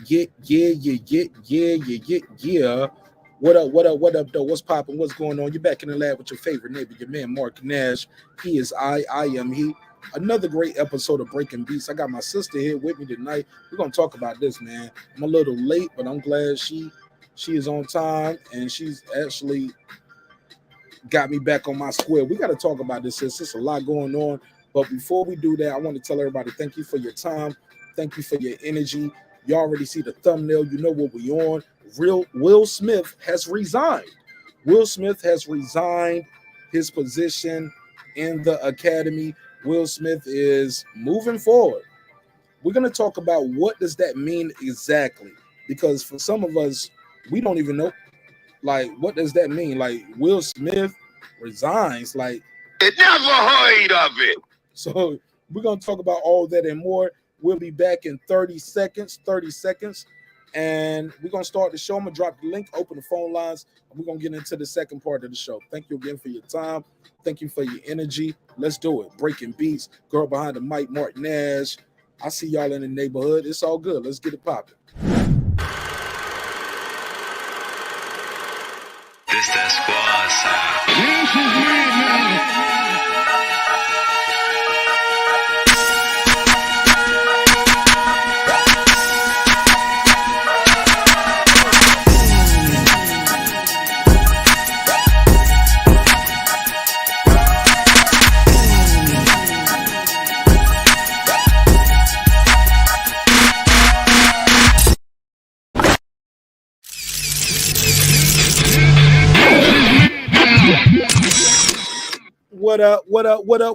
Yeah. What up, though? What's popping? What's going on? You're back in the lab with your favorite neighbor, your man, Marq Nash. He is I am he. Another great episode of Breaking Beats. I got my sister here with me tonight. We're going to talk about this, man. I'm a little late, but I'm glad she is on time, and she's actually got me back on my square. We got to talk about this. There's a lot going on. But before we do that, I want to tell everybody thank you for your time. Thank you for your energy. You already see the thumbnail. You know what we on. Will Smith has resigned. Will Smith has resigned his position in the academy. Will Smith is moving forward. We're going to talk about what does that mean exactly, because for some of us, we don't even know. Like, what does that mean? Like, Will Smith resigns. Like, it never heard of it. So we're going to talk about all that and more. We'll be back in 30 seconds. And we're going to start the show. I'm going to drop the link, open the phone lines, and we're going to get into the second part of the show. Thank you again for your time. Thank you for your energy. Let's do it. Breaking Beats, girl behind the mic, Marq Nash. I see y'all in the neighborhood. It's all good. Let's get it popping. This that squad sound.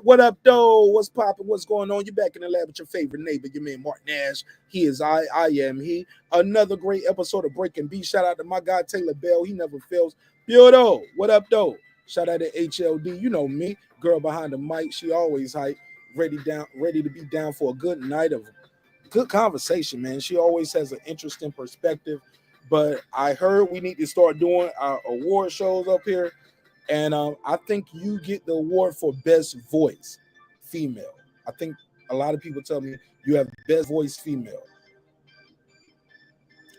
What up, though? What's popping? What's going on? You're back in the lab with your favorite neighbor, your man, Marq Nash. He is I am he. Another great episode of Breaking B. Shout out to my guy, Taylor Bell. He never fails. Yo, what up, though? Shout out to HLD. You know me, girl behind the mic. She always hype, ready to be down for a good night of good conversation, man. She always has an interesting perspective. But I heard we need to start doing our award shows up here. And I think you get the award for best voice female. I think a lot of people tell me you have best voice female.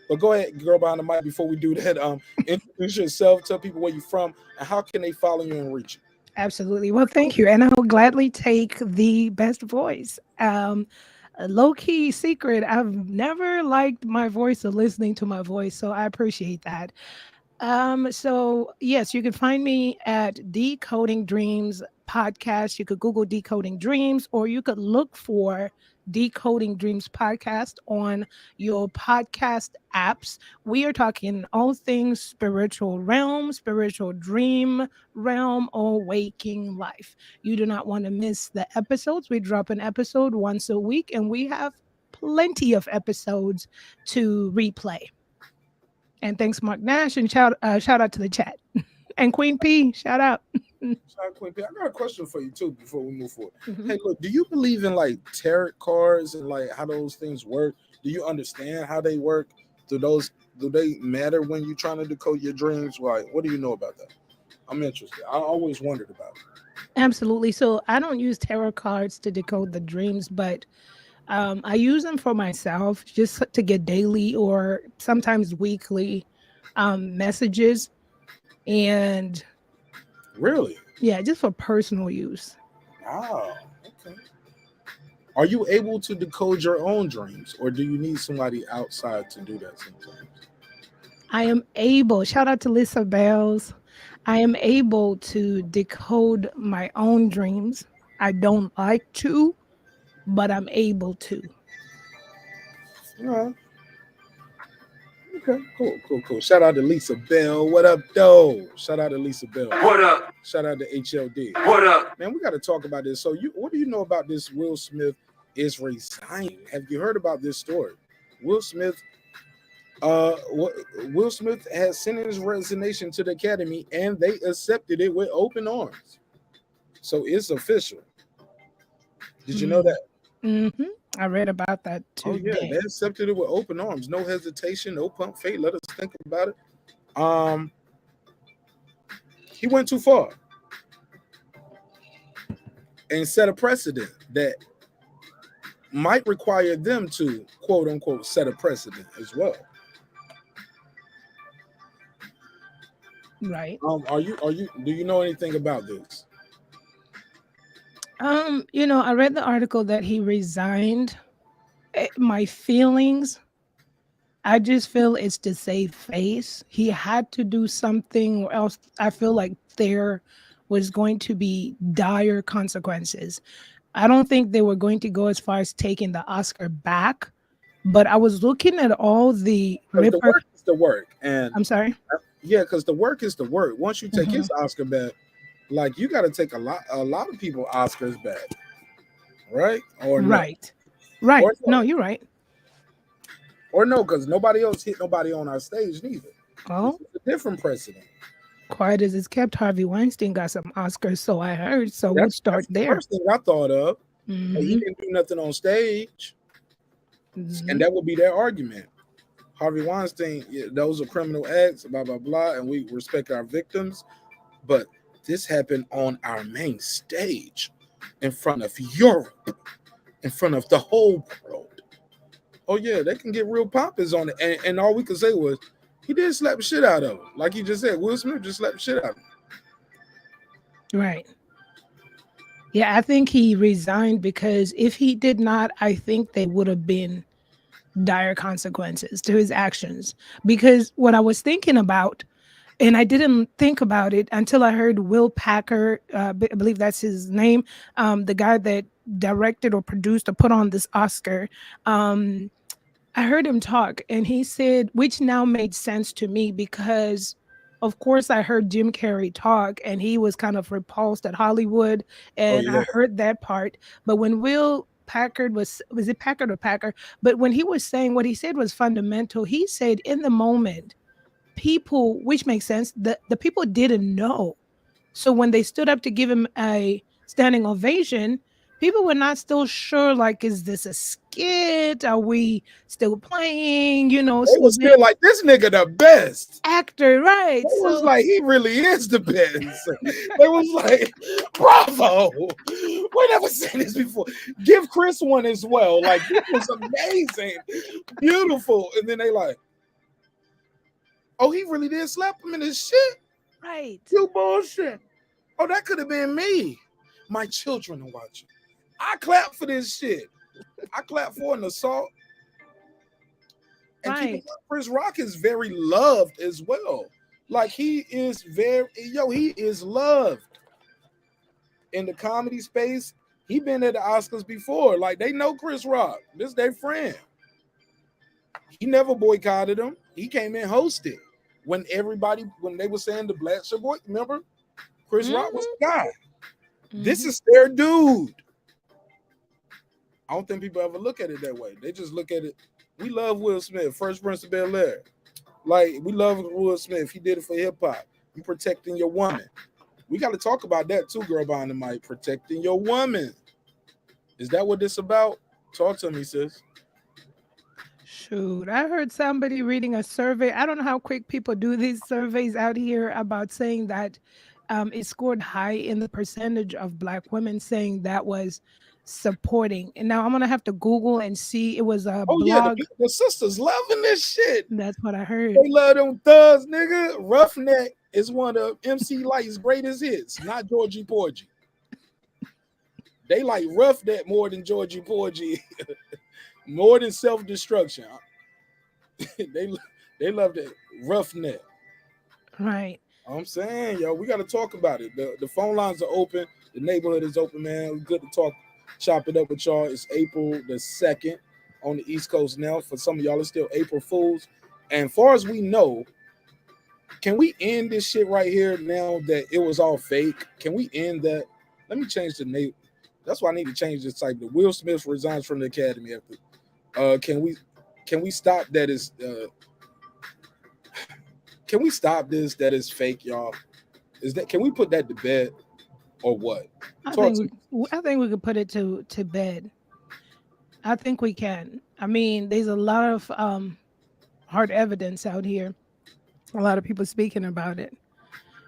But go ahead, girl behind the mic, before we do that. Introduce yourself, tell people where you're from, and how can they follow you and reach you? Absolutely. Well, thank you. And I will gladly take the best voice. A low-key secret, I've never liked my voice or listening to my voice, so I appreciate that. So yes, you can find me at Decoding Dreams podcast. You could Google Decoding Dreams, or you could look for Decoding Dreams podcast on your podcast apps. We are talking all things spiritual realm, spiritual dream realm, or waking life. You do not want to miss the episodes. We drop an episode once a week, and we have plenty of episodes to replay. And thanks, Marq Nash, and shout out to the chat. And Queen P, shout out. Shout out Queen P. I got a question for you too before we move forward. Hey, look, do you believe in like tarot cards and like how those things work? Do you understand how they work? Do they matter when you're trying to decode your dreams? Like, what do you know about that? I'm interested. I always wondered about it. Absolutely. So I don't use tarot cards to decode the dreams, but I use them for myself just to get daily or sometimes weekly messages. And really? Yeah, just for personal use. Wow. Okay. Are you able to decode your own dreams, or do you need somebody outside to do that sometimes? I am able, shout out to Lisa Bells. I am able to decode my own dreams. I don't like to, but I'm able to. All right. Okay, cool. Shout out to Lisa Bell. What up, though? Shout out to Lisa Bell. What up? Shout out to HLD. What up? Man, we got to talk about this. So, what do you know about this? Will Smith is resigning. Have you heard about this story? Will Smith has sent his resignation to the Academy, and they accepted it with open arms. So it's official. Did you know that? Mm-hmm. I read about that too. Oh yeah, they accepted it with open arms, no hesitation, no pump fake. Let us think about it. He went too far and set a precedent that might require them to quote unquote set a precedent as well. Right. Are you do you know anything about this? I read the article that he resigned. My feelings, I just feel it's to save face. He had to do something, or else I feel like there was going to be dire consequences. I don't think they were going to go as far as taking the Oscar back, but I was looking at all the Because the reper. work is the work, and I'm sorry. yeah, because the work is the work. Once you take Mhm. his Oscar back, like you got to take a lot of people Oscars back, right? Or no, Right. Right. or No, no, you're right. or no, because nobody else hit nobody on our stage neither. This Well, is a different precedent. quiet as it's kept, Harvey Weinstein got some Oscars, so I heard. So we'll That's start the there. first thing I thought of. But he Hmm. didn't do nothing on stage, and Hmm. that would be their argument. Harvey Weinstein, yeah, those are criminal acts, blah blah blah, and we respect our victims. But this happened on our main stage, in front of Europe, in front of the whole world. Oh yeah, they can get real poppers on it, and all we could say was he did slap the shit out of him, like he just said. Will Smith just slapped the shit out of him. Right. Yeah, I think he resigned because if he did not, I think they would have been dire consequences to his actions. Because what I was thinking about, and I didn't think about it until I heard Will Packer, I believe that's his name, the guy that directed or produced or put on this Oscar. Um, I heard him talk, and he said, which now made sense to me because, of course, I heard Jim Carrey talk, and he was kind of repulsed at Hollywood, Oh and yeah, I heard that part. But when Will Packard was it Packard or Packer? But when he was saying what he said was fundamental, he said in the moment, people, which makes sense, the people didn't know. So when they stood up to give him a standing ovation, people were not still sure, like, is this a skit? Are we still playing? they So was then still like this nigga the best. actor, right? They was So like, he really is the best. They was like, bravo. We never seen this before. Give Chris one as well. Like, this was amazing, beautiful. And then they like, oh, he really did slap him in his shit. right, You bullshit. Oh, that could have been me. My children are watching. I clap for this shit. I clap for an assault. And keep in mind, right. Chris Rock is very loved as well. Like he is he is loved in the comedy space. He been at the Oscars before. Like they know Chris Rock. This their friend. He never boycotted him. He came in hosted when they were saying the Black should boy. Remember, Chris Rock was Hmm. the guy. This Hmm. is their dude. I don't think people ever look at it that way. They just look at it. We love Will Smith, First Prince of Bel Air. Like we love Will Smith. He did it for hip hop. You protecting your woman. We got to talk about that too, girl behind the mic. Protecting your woman. Is that what this about? Talk to me, sis. Shoot, I heard somebody reading a survey. I don't know how quick people do these surveys out here about saying that it scored high in the percentage of Black women saying that was supporting. And now I'm gonna have to Google and see. It was a Oh yeah, blog. the sisters loving this shit. That's what I heard. They love them thugs, nigga. Roughneck is one of MC Light's greatest hits, not Georgie Porgy. They like Roughneck more than Georgie Porgy, more than Self Destruction. they they love that Roughneck. Right. I'm saying, yo, we got to talk about it. The phone lines are open. The neighborhood is open, man. We're good to talk, chop it up with y'all. It's April the 2nd on the East Coast now. For some of y'all, it's still April Fools. And far as we know, can we end this shit right here now that it was all fake? Can we end that? Let me change the name. That's why I need to change this type. The Will Smith resigns from the Academy after. Can we stop that is can we stop this that is fake, y'all? Is that can we put that to bed or what? I Talk think to me. I think we could put it to bed. I think we can. I mean, there's a lot of hard evidence out here. A lot of people speaking about it.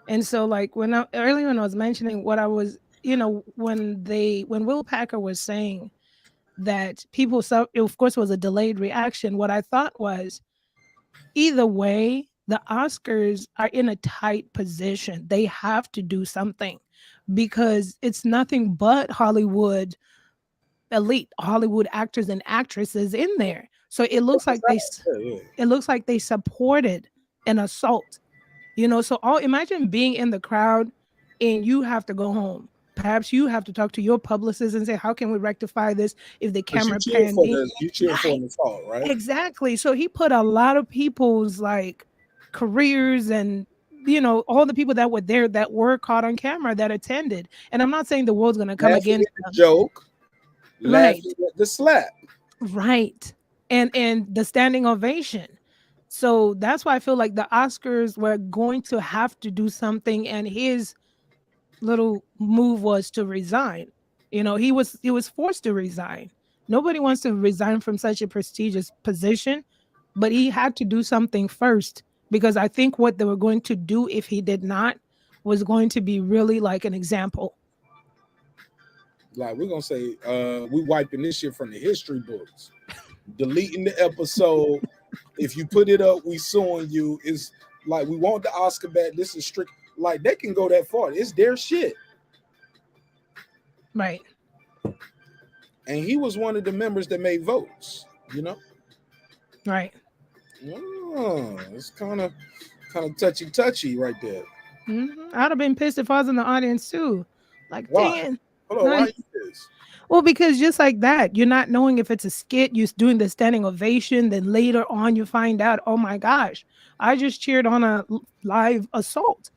And so, like when I was mentioning what I was, when Will Packer was saying that people saw. Of course, it was a delayed reaction. What I thought was, either way, the Oscars are in a tight position. They have to do something because it's nothing but Hollywood elite, Hollywood actors and actresses in there. So it looks like Yeah. it looks like they supported an assault. So all imagine being in the crowd and you have to go home. Perhaps you have to talk to your publicist and say, how can we rectify this if the But you camera cheer pan for me? this. You cheer for Right. an assault, right? Exactly. So he put a lot of people's like careers and all the people that were there that were caught on camera that attended. And I'm not saying the world's gonna come Laughing against at the them. joke, Right. laughing at the slap. Right. And the standing ovation. So that's why I feel like the Oscars were going to have to do something, and his little move was to resign. He was forced to resign. Nobody wants to resign from such a prestigious position, but he had to do something first because I think what they were going to do if he did not was going to be really like an example. Like we're gonna say, we wiping this shit from the history books, deleting the episode. If you put it up, we suing you. Is like we want the Oscar back. This is strict. Like they can go that far. It's their shit. Right. And he was one of the members that made votes. Right. Oh, it's kind of touchy right there. I'd have been pissed if I was in the audience too. Like, Why? dang. Hold on, why Like, you this? well, because just like that, you're not knowing if it's a skit, you're doing the standing ovation, then later on you find out, oh my gosh, I just cheered on a live assault.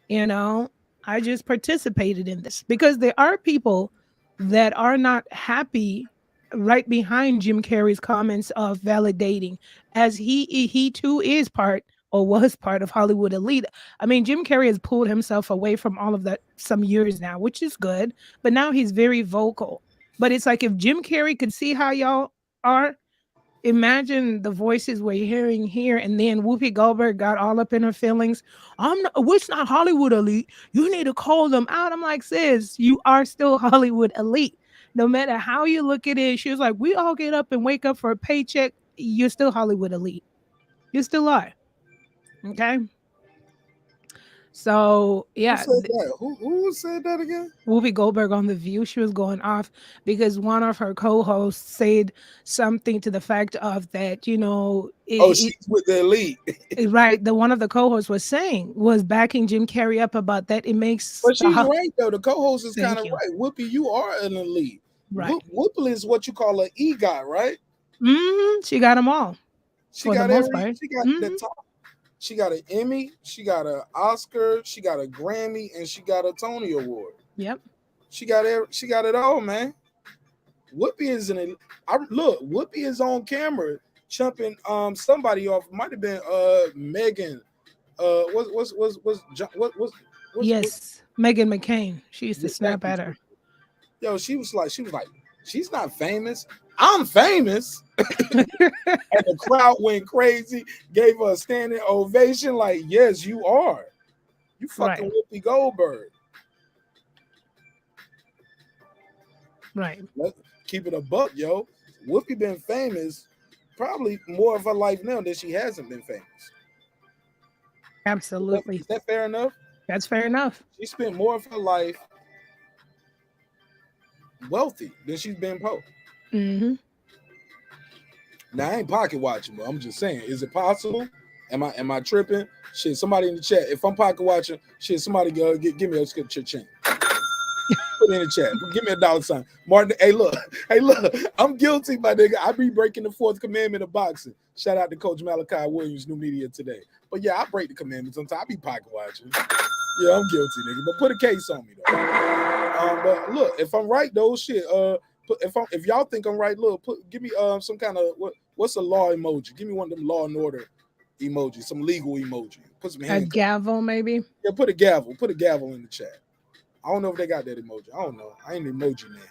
You know, I just participated in this because there are people that are not happy right behind Jim Carrey's comments of validating, as he too is part or was part of Hollywood elite. I mean, Jim Carrey has pulled himself away from all of that some years now, which is good, but now he's very vocal. But it's like if Jim Carrey could see how y'all are, imagine the voices we're hearing here, and then Whoopi Goldberg got all up in her feelings. We're not Hollywood elite. You need to call them out. I'm like, sis, you are still Hollywood elite. No matter how you look at it, she was like, we all get up and wake up for a paycheck. You're still Hollywood elite. You still are. Okay. So Who yeah, said that? Who said that again? Whoopi Goldberg on The View, she was going off because one of her co-hosts said something to the fact of that, Oh, she's with the elite. right, the one of the co-hosts was saying was backing Jim Carrey up about that. It makes But she's right though. The co-host is kind thank of you. right. Whoopi, you are an elite. Right. Whoopi is what you call an EGOT, right? She got them all She for the got most part. she got the top. She got an Emmy, she got an Oscar, she got a Grammy, and she got a Tony Award. Yep. She got it all, man. Whoopi is Whoopi is on camera chumping somebody off. Might have been Megan. Yes, Megan McCain. She used to snap at her. Yo, she was like, she's not famous. I'm famous. And the crowd went crazy, gave her a standing ovation. Like, yes, you are. You fucking Right. Whoopi Goldberg. Right. Let's keep it a buck, yo. Whoopi been famous probably more of her life now than she hasn't been famous. Absolutely. Is that fair enough? That's fair enough. She spent more of her life wealthy than she's been poor. Mm-hmm. Now I ain't pocket watching, but I'm just saying, is it possible? Am I tripping? Shit, somebody in the chat. If I'm pocket watching, shit, somebody go give me a scripture chain. Put it in the chat. Give me a dollar sign. Martin, hey look, I'm guilty, my nigga. I be breaking the fourth commandment of boxing. Shout out to Coach Malachi Williams, New Media Today. But yeah, I break the commandments sometimes. I be pocket watching. Yeah, I'm guilty, nigga. But put a case on me though. But look, if I'm right though, shit. If y'all think I'm right, look, give me some kind of what's a law emoji? Give me one of them law and order emojis, some legal emoji. Put some hands. A gavel, maybe. Yeah, put a gavel. Put a gavel in the chat. I don't know if they got that emoji. I don't know. I ain't emoji man.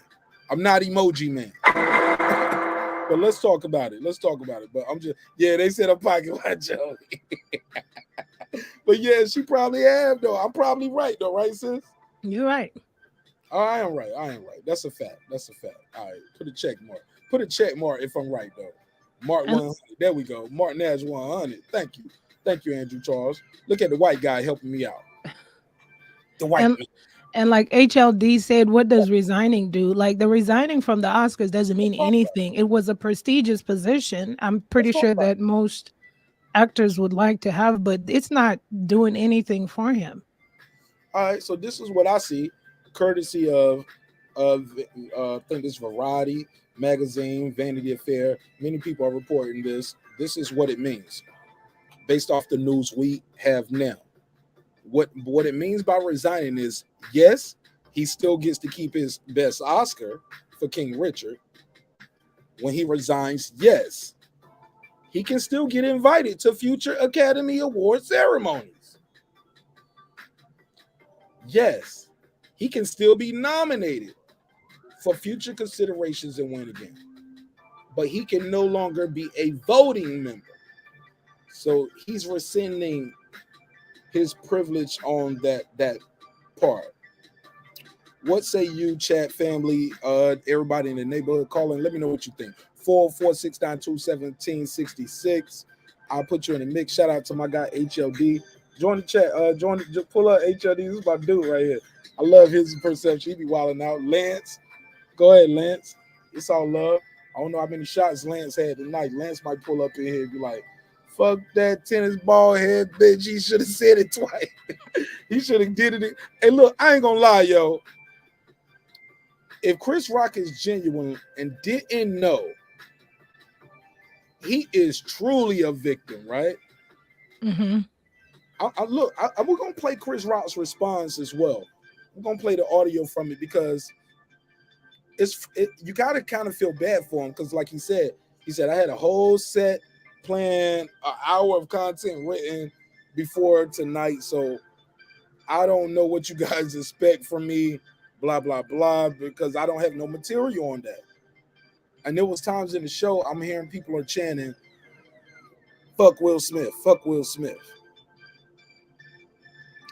I'm not emoji man. But let's talk about it. But I'm just they said I'm pocket watch. But yeah, she probably have though. I'm probably right though, right, sis? You're right. I am right. That's a fact. All right, put a check mark. Put a check mark if I'm right though. Mark And 100. There we go. Marq Nash 100. Thank you, Andrew Charles. Look at the white guy helping me out. The white and man. and like HLD said, what does resigning do? Like the resigning from the Oscars doesn't Let's mean talk about anything. It was a prestigious position. I'm it. Let's pretty talk sure about that most actors would like to have, but it's not doing anything for him. it. All right, so this is what I see, courtesy of I think this Variety magazine, Vanity Fair. Many people are reporting this. This is what it means based off the news we have now. What it means by resigning is yes, he still gets to keep his best Oscar for King Richard. When he resigns, yes, he can still get invited to future Academy Award ceremonies. Yes, he can still be nominated for future considerations and win again. But he can no longer be a voting member. So he's rescinding his privilege on that part. What say you, chat family? Everybody in the neighborhood, call in. Let me know what you think. 446921766. I'll put you in the mix. Shout out to my guy HLD. Join the chat. Just pull up HLD. This is my dude right here. I love his perception. He be wilding out. Lance, go ahead, Lance. It's all love. I don't know how many shots Lance had tonight. Lance might pull up in here and be like, "Fuck that tennis ball head bitch. He should have said it twice. He should have did it." Hey, look, I ain't gonna lie, yo. If Chris Rock is genuine and didn't know, he is truly a victim, right? Hmm. We're gonna play Chris Rock's response as well. We're gonna play the audio from it because you gotta kind of feel bad for him because, like he said, I had a whole set plan, an hour of content written before tonight, so I don't know what you guys expect from me, blah blah blah, because I don't have no material on that. And there was times in the show I'm hearing people are chanting, "Fuck Will Smith, fuck Will Smith."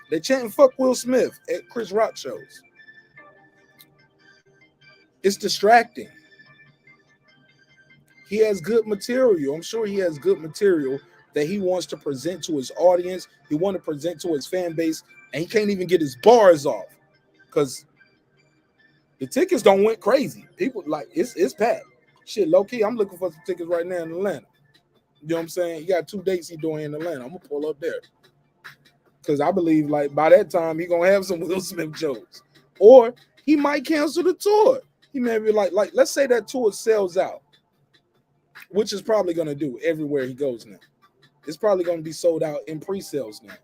They're chanting "Fuck Will Smith" at Chris Rock shows. It's distracting. He has good material. I'm sure he has good material that he wants to present to his audience. He wants to present to his fan base, and he can't even get his bars off because the tickets don't went crazy. People like it's packed. Shit, low key, I'm looking for some tickets right now in Atlanta. You know what I'm saying? He got 2 dates he doing in Atlanta. I'm gonna pull up there because I believe like by that time he gonna have some Will Smith jokes, or he might cancel the tour. He may be like let's say that tour sells out, which is probably gonna do everywhere he goes now. It's probably gonna be sold out in pre-sales now.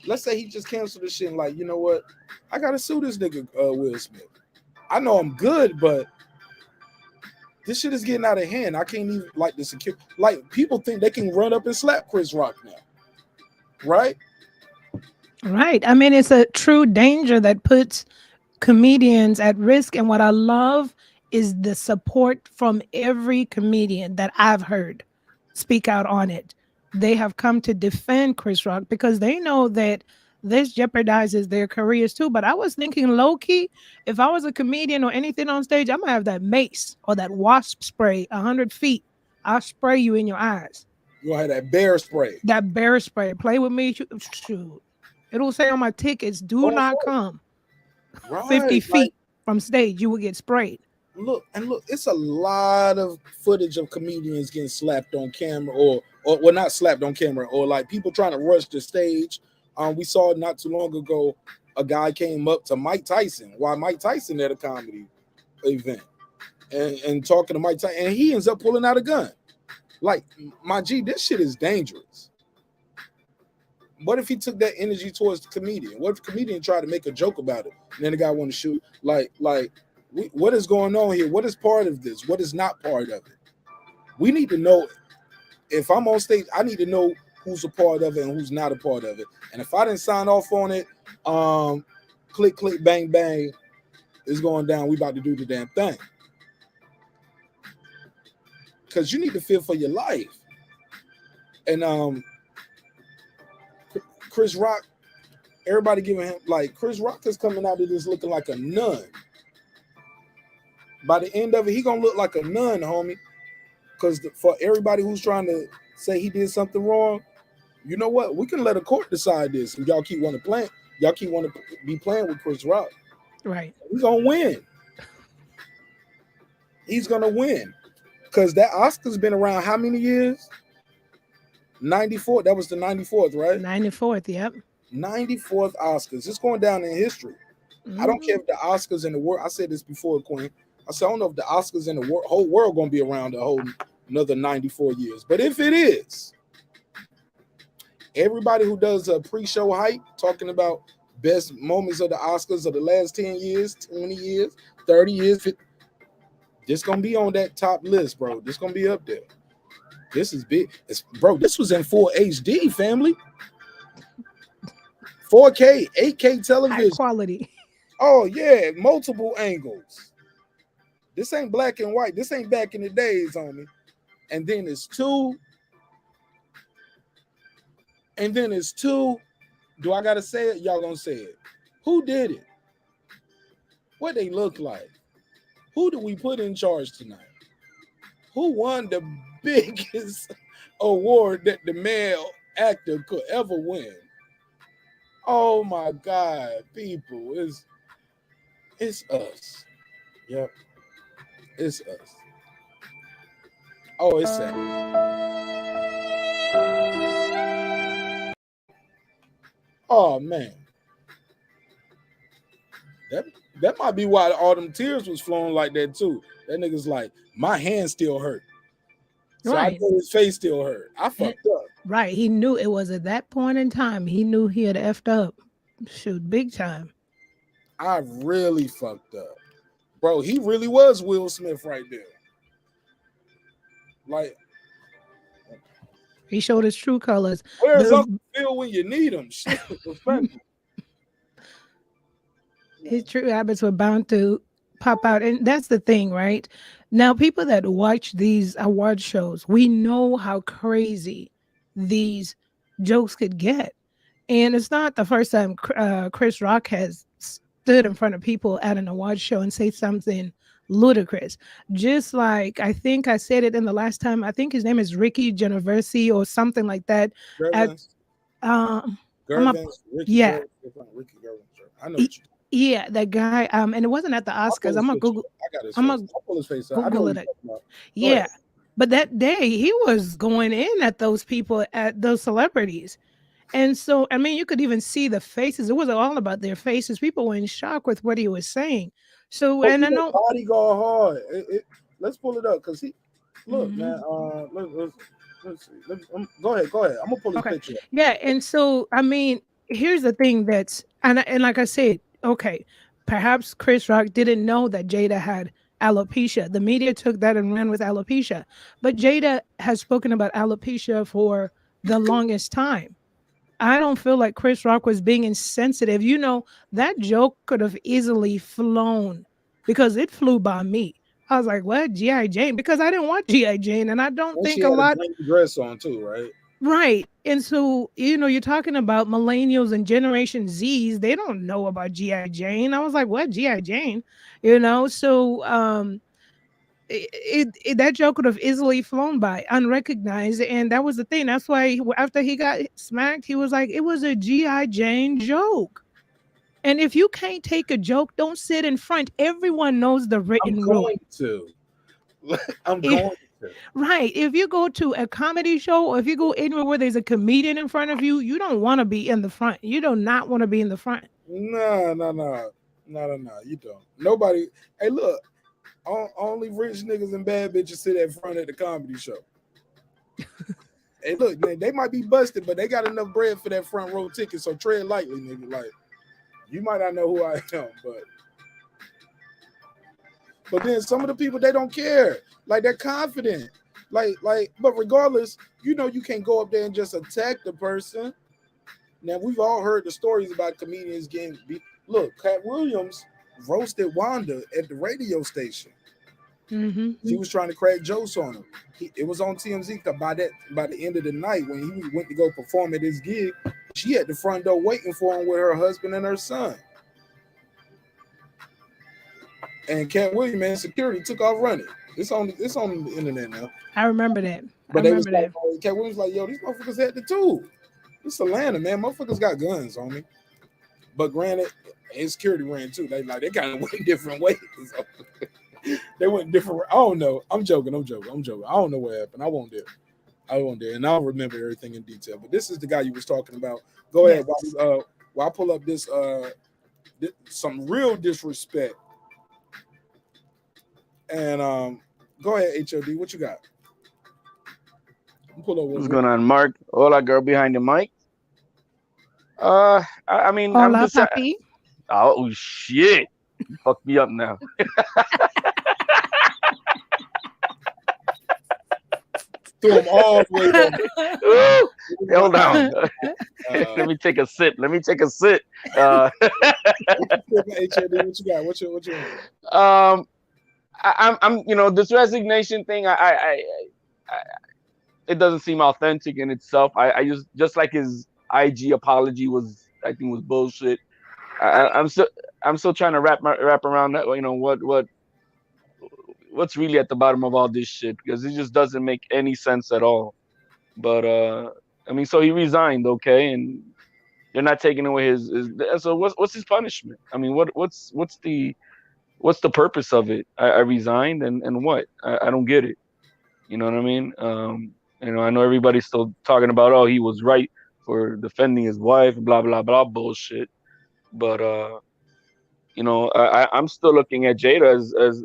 Let's say he just canceled the shit and like, you know what? I gotta sue this nigga Will Smith. I know I'm good, but this shit is getting out of hand. I can't even like the security. Like people think they can run up and slap Chris Rock now, right? Right. I mean, it's a true danger that puts comedians at risk. And what I love is the support from every comedian that I've heard speak out on it. They have come to defend Chris Rock because they know that this jeopardizes their careers too. But I was thinking low key, if I was a comedian or anything on stage, I'm gonna have that mace or that wasp spray 100 feet. I'll spray you in your eyes. You gonna have that bear spray. That bear spray. Play with me. Shoot. It'll say on my tickets, do Oh, not come right. 50 Like feet from stage. You will get sprayed. look, it's a lot of footage of comedians getting slapped on camera or well, not slapped on camera, or like people trying to rush the stage. We saw not too long ago a guy came up to Mike Tyson while Mike Tyson at a comedy event and talking to Mike Tyson, and he ends up pulling out a gun. Like, my G, this shit is dangerous. What if he took that energy towards the comedian? What if the comedian tried to make a joke about it and then the guy want to shoot? What is going on here? What is part of this? What is not part of it? We need to know. If I'm on stage, I need to know who's a part of it and who's not a part of it. And if I didn't sign off on it, click, click, bang, bang, it's going down. We about to do the damn thing. Because you need to feel for your life. And Chris Rock, everybody giving him, like, Chris Rock is coming out of this looking like a nun. By the end of it, he gonna look like a nun, homie. Because for everybody who's trying to say he did something wrong, you know what? We can let a court decide this. And y'all keep want to play. Y'all keep want to be playing with Chris Rock. Right. He's gonna win. He's gonna win. Because that Oscar's been around how many years? 94. That was the 94th, right? 94th. Yep. 94th Oscars. It's going down in history. I don't care if the Oscars in the world. I said this before, Queen. I said I don't know if the Oscars in the whole world gonna be around the whole another 94 years. But if it is, everybody who does a pre-show hype talking about best moments of the Oscars of the last 10 years, 20 years, 30 years, 50, this gonna be on that top list, bro. This gonna be up there. This is big. Bro, this was in full HD, family. 4K, 8K television. High quality. Oh, yeah, multiple angles. This ain't black and white. This ain't back in the days, homie. And then it's two. Do I gotta say it? Y'all gonna say it. Who did it? What they look like? Who do we put in charge tonight? Who won the biggest award that the male actor could ever win? Oh my God, people, it's us. Yep, it's us. Oh, it's sad. Oh man, that might be why all them tears was flowing like that too. That nigga's like, my hand still hurt. So Right. I know his face still hurt. I fucked up. Right. He knew it was at that point in time. He knew he had effed up. Shoot, big time. I really fucked up. Bro, he really was Will Smith right there. Like, He showed his true colors. where's Uncle Phil when you need him? Shit, respectful. His true habits were bound to pop out. And that's the thing, right? Now, people that watch these award shows, we know how crazy these jokes could get. And it's not the first time Chris Rock has stood in front of people at an award show and say something ludicrous. Just like, I think I said it in the last time, I think his name is Ricky Gervais or something like that. Gervais, Ricky yeah. Ricky Gervais. I know what you. Yeah, that guy. And it wasn't at the Oscars. I'm gonna Google. I got his face. I'll pull his face out. Google it. Yeah, but that day he was going in at those people, at those celebrities, and so I mean, you could even see the faces. It wasn't all about their faces. People were in shock with what he was saying. So, and I know body go hard. Let's pull it up because he look, man. Let's see. Go ahead. I'm gonna pull his picture up. Yeah, and so I mean, here's the thing that's and like I said. Okay, perhaps Chris Rock didn't know that Jada had alopecia. The media took that and ran with alopecia. But Jada has spoken about alopecia for the longest time. I don't feel like Chris Rock was being insensitive. You know, that joke could have easily flown because it flew by me. I was like, what? G.I. Jane? Because I didn't watch G.I. Jane, and I don't think she a had lot. a dress on too, right? Right. And so, you know, you're talking about millennials and Generation Zs. They don't know about G.I. Jane. I was like, what? G.I. Jane? You know, so that joke could have easily flown by unrecognized. And that was the thing. That's why after he got smacked, he was like, it was a G.I. Jane joke. And if you can't take a joke, don't sit in front. Everyone knows the written rule. I'm going to. Right. If you go to a comedy show or if you go anywhere where there's a comedian in front of you, you don't want to be in the front. You do not want to be in the front. No. You don't. Nobody. Hey, look. Only rich niggas and bad bitches sit at front at the comedy show. Hey, look, man, they might be busted, but they got enough bread for that front row ticket. So tread lightly, nigga. Like, you might not know who I am, but then some of the people, they don't care. Like, they're confident. Like, but regardless, you know, you can't go up there and just attack the person. Now, we've all heard the stories about comedians getting beat. Look, Cat Williams roasted Wanda at the radio station. Mm-hmm. She was trying to crack jokes on him. It was on TMZ. By the end of the night, when he went to go perform at his gig, she at the front door waiting for him with her husband and her son. And Cat Williams, man, security took off running. It's on the internet now. I remember that. But they was like, Cat Williams like, yo, these motherfuckers had the tool. It's Atlanta, man. Motherfuckers got guns on me. But granted, his security ran too. They kind of went different ways. They went different. I don't know. I'm joking. I don't know what happened. I won't dare. And I'll remember everything in detail. But this is the guy you was talking about. Go ahead. While I pull up this some real disrespect. And go ahead, HOD. What you got? Pull up What's going on, Mark? Hola, girl behind the mic. I mean, Hola, I'm just papi. Oh shit! You fucked me up now. Threw them all the way down. Hold on. Let me take a sip. What you got? What you want? I'm this resignation thing. It doesn't seem authentic in itself. I just like his IG apology was, I think, was bullshit. I'm still trying to wrap around that. What's really at the bottom of all this shit, because it just doesn't make any sense at all. But I mean, so he resigned, okay, and they're not taking away his so what's his punishment? I mean, what's the purpose of it? I resigned and what? I don't get it. You know what I mean? I know everybody's still talking about, oh, he was right for defending his wife, blah blah blah bullshit. But I'm still looking at Jada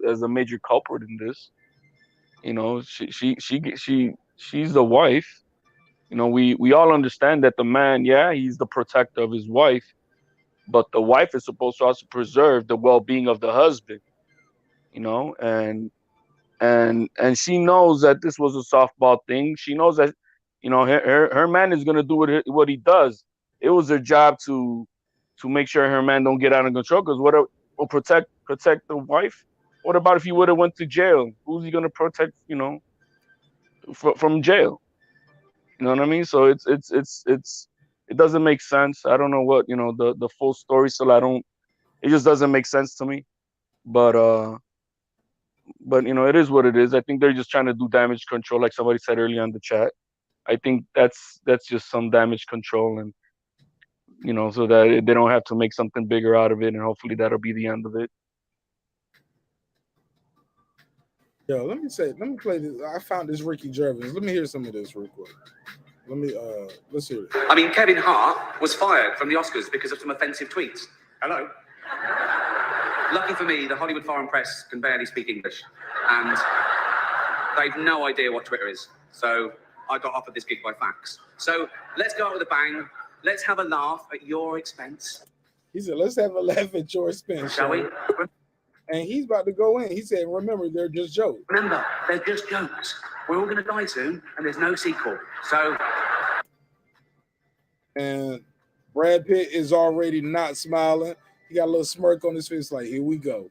as a major culprit in this. She's the wife. We all understand that the man, yeah, he's the protector of his wife, but the wife is supposed to also preserve the well-being of the husband. And she knows that this was a softball thing. She knows that, her man is gonna do what he does. It was her job to make sure her man don't get out of control. Because will protect the wife? What about if he would have went to jail? Who's he gonna protect? From jail. You know what I mean? So it doesn't make sense. I don't know what the full story. Still, it just doesn't make sense to me. But it is what it is. I think they're just trying to do damage control, like somebody said earlier on the chat. I think that's just some damage control, and so that they don't have to make something bigger out of it, and hopefully that'll be the end of it. Yo, let me play this. I found this Ricky Gervais. Let me hear some of this real quick. Let's hear it. I mean, Kevin Hart was fired from the Oscars because of some offensive tweets. Hello. Lucky for me, the Hollywood foreign press can barely speak English, and they've no idea what Twitter is. So I got offered this gig by fax. So let's go out with a bang. Let's have a laugh at your expense. He said, let's have a laugh at your expense. Shall we? And he's about to go in. He said, remember, they're just jokes. Remember, they're just jokes. We're all going to die soon, and there's no sequel. So. And Brad Pitt is already not smiling. He got a little smirk on his face like, here we go.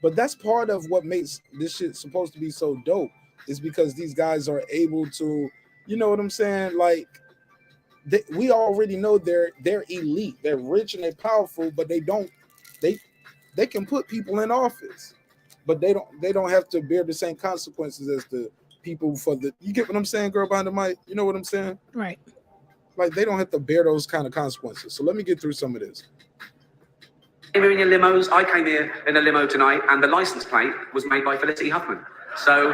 But that's part of what makes this shit supposed to be so dope, is because these guys are able to, you know what I'm saying? Like, we already know they're elite. They're rich and they're powerful, but they can put people in office, but they don't have to bear the same consequences as the people you get what I'm saying, girl behind the mic? You know what I'm saying? Right. Like, they don't have to bear those kind of consequences. So let me get through some of this. Came here in your limos. I came here in a limo tonight, and the license plate was made by Felicity Huffman. So,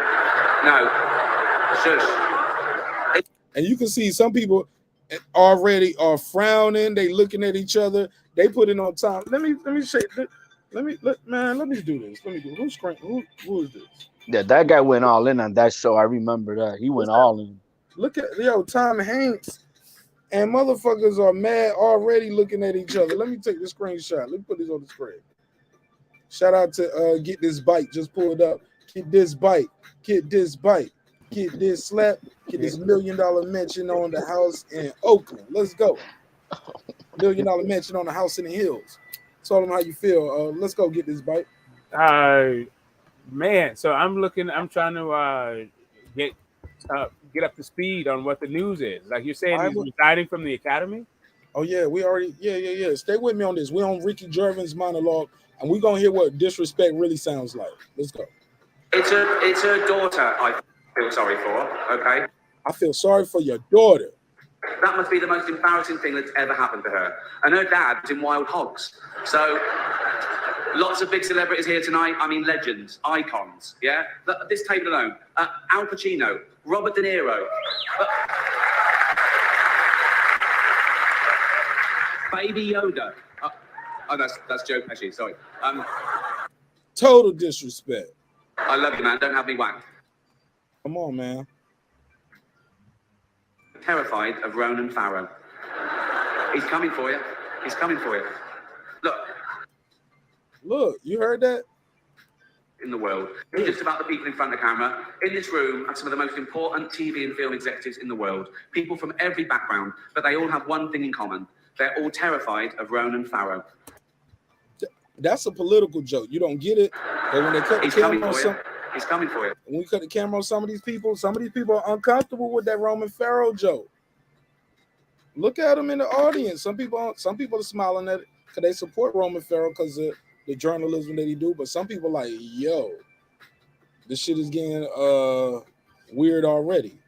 no, shush. And you can see some people already are frowning. They looking at each other. They put it on time. Let me say. Let me do this. Who is this? Yeah, that guy went all in on that show. I remember that. He went all in. Look at Tom Hanks. And motherfuckers are mad already looking at each other. Let me take the screenshot. Let me put this on the screen. Shout out to Get This Bite. Just pull it up. Get this bite. Get this bite. Get this slap. Get this $1 million mention on the house in Oakland. Let's go. $1 million mention on the house in the hills. Tell them how you feel. Let's go Get This Bite. Man, so I'm trying to get up to speed on what the news is. Like you're saying, he's resigning from the Academy? Oh, yeah, we already, yeah. Stay with me on this. We're on Ricky Gervais' monologue. And we're gonna hear what disrespect really sounds like. Let's go. It's her daughter I feel sorry for, okay? I feel sorry for your daughter. That must be the most embarrassing thing that's ever happened to her. And her dad was in Wild Hogs. So, lots of big celebrities here tonight. I mean, legends, icons, yeah? This table alone. Al Pacino, Robert De Niro. Baby Yoda. Oh, that's Joe Pesci, sorry. Total disrespect. I love you, man. Don't have me whacked. Come on, man. Terrified of Ronan Farrow. He's coming for you. He's coming for you. Look, you heard that? In the world. Just about the people in front of the camera. In this room are some of the most important TV and film executives in the world. People from every background, but they all have one thing in common. They're all terrified of Ronan Farrow. That's a political joke. You don't get it. But when they cut the camera on he's coming for you. When we cut the camera on some of these people are uncomfortable with that Roman Farrow joke. Look at them in the audience. Some people are smiling at it because they support Roman Farrow because of the journalism that he do. But some people like, yo, this shit is getting weird already.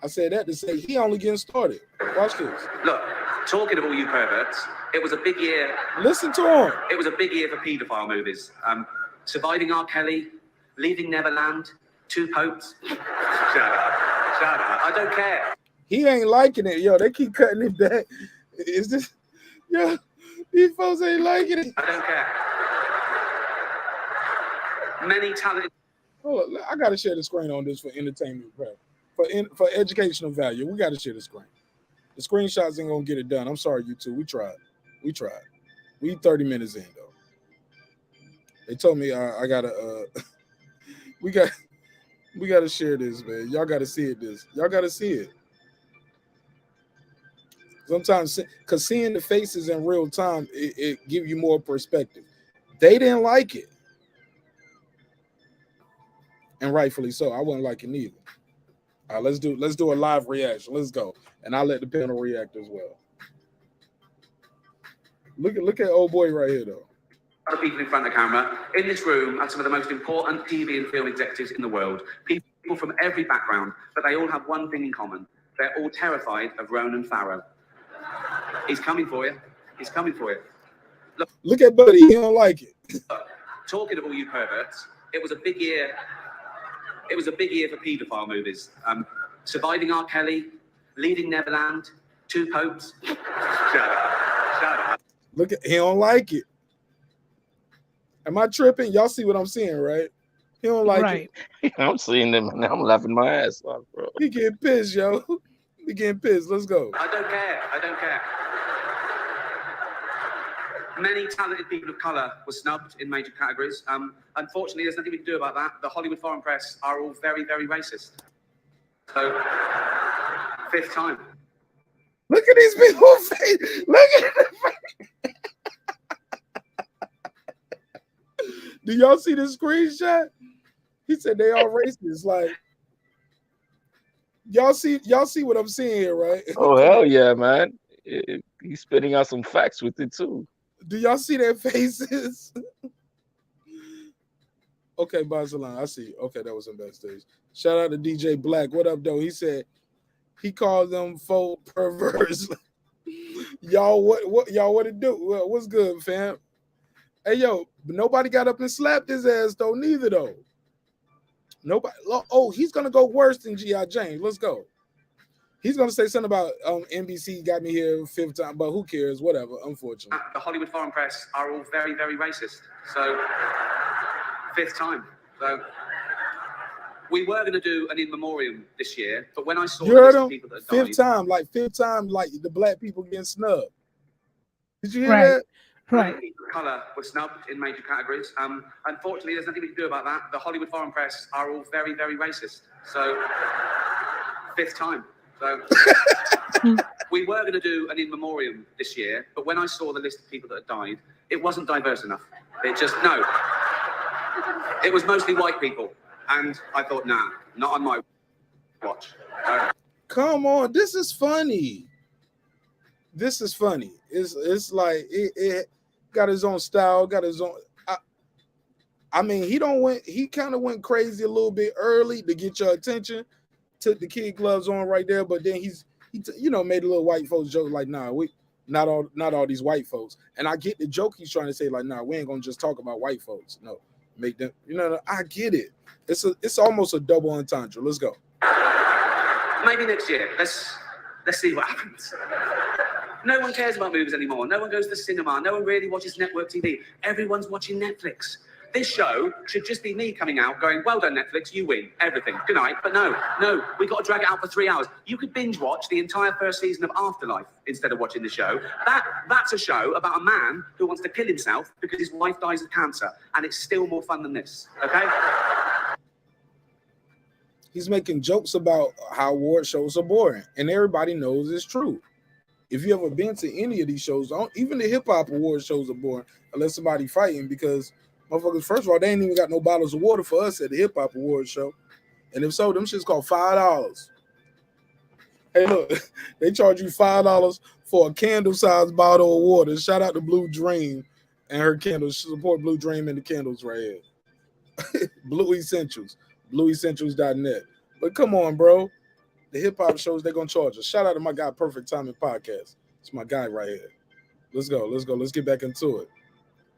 I said that to say he only getting started. Watch this. Look, talking of all you perverts, it was a big year. Listen to him. It was a big year for paedophile movies. Surviving R. Kelly, Leaving Neverland, Two Popes. Shut up. I don't care. He ain't liking it. Yo, they keep cutting it back. Is this? Yo, these folks ain't liking it. I don't care. Many talented. Oh, I got to share the screen on this for entertainment, for educational value. We got to share the screen. The screenshots ain't gonna get it done. I'm sorry, you two. We tried. We 30 minutes in though. They told me I gotta. We gotta share this, man. Y'all gotta see it. Y'all gotta see it. Sometimes, cause seeing the faces in real time, it give you more perspective. They didn't like it, and rightfully so. I wouldn't like it neither. All right, let's do a live reaction. Let's go, and I'll let the panel react as well. Look at old boy right here though. Other people in front of the camera. In this room are some of the most important TV and film executives in the world. People from every background, but they all have one thing in common. They're all terrified of Ronan Farrow. He's coming for you. He's coming for you. Look at Buddy. He don't like it. Talking of all you perverts, it was a big year. It was a big year for paedophile movies. Surviving R. Kelly, Leaving Neverland, Two Popes. Shut up. Look at he don't like it. Am I tripping? Y'all see what I'm seeing, right? He don't like it. I'm seeing them and I'm laughing my ass off, bro. He getting pissed, yo. He getting pissed. Let's go. I don't care. Many talented people of color were snubbed in major categories. Unfortunately, there's nothing we can do about that. The Hollywood foreign press are all very, very racist. So, fifth time. Look at these people's face. Look at them. Do y'all see the screenshot? He said they all racist. Like, y'all see what I'm seeing here, right? Oh hell yeah, man! He's spitting out some facts with it too. Do y'all see their faces? Okay, Barcelona, I see. Okay, that was in backstage. Shout out to DJ Black. What up, though? He said he called them faux perverts. Y'all, what y'all want to do? Well, what's good, fam? Hey, yo, nobody got up and slapped his ass though. Neither though. Nobody. Oh, he's gonna go worse than G.I. Jane. Let's go. He's gonna say something about NBC got me here fifth time, but who cares? Whatever. Unfortunately, the Hollywood foreign press are all very, very racist. So, fifth time. So, we were gonna do an in memoriam this year, but when I saw you heard him? People that Fifth time, like the black people getting snubbed. Did you hear that? Right. People of color were snubbed in major categories. Unfortunately, there's nothing we can do about that. The Hollywood foreign press are all very, very racist. So, fifth time. So, we were going to do an in memoriam this year, but when I saw the list of people that had died, it wasn't diverse enough. It was mostly white people. And I thought, nah, not on my watch. Come on, this is funny. It's like it got his own style, got his own. I mean, he kind of went crazy a little bit early to get your attention. Took the kid gloves on right there, but then he made a little white folks joke like, nah, we not all these white folks. And I get the joke he's trying to say, like, nah, we ain't gonna just talk about white folks. No, make them, I get it. It's almost a double entendre. Let's go. Maybe next year. Let's see what happens. No one cares about movies anymore. No one goes to the cinema. No one really watches network TV. Everyone's watching Netflix. This show should just be me coming out going, well done, Netflix, you win everything. Good night. But no, we got to drag it out for 3 hours. You could binge watch the entire first season of Afterlife instead of watching the show. That's a show about a man who wants to kill himself because his wife dies of cancer. And it's still more fun than this, okay? He's making jokes about how award shows are boring. And everybody knows it's true. If you ever been to any of these shows, even the hip-hop award shows are boring unless somebody fighting because motherfuckers, first of all, they ain't even got no bottles of water for us at the hip hop award show. And if so, them shit's called $5. Hey, look, they charge you $5 for a candle-sized bottle of water. Shout out to Blue Dream and her candles. Support Blue Dream and the candles right here. Blue Essentials, blueessentials.net. But come on, bro. The hip hop shows, they're gonna charge us. Shout out to my guy, Perfect Timing Podcast. It's my guy right here. Let's go. Let's get back into it.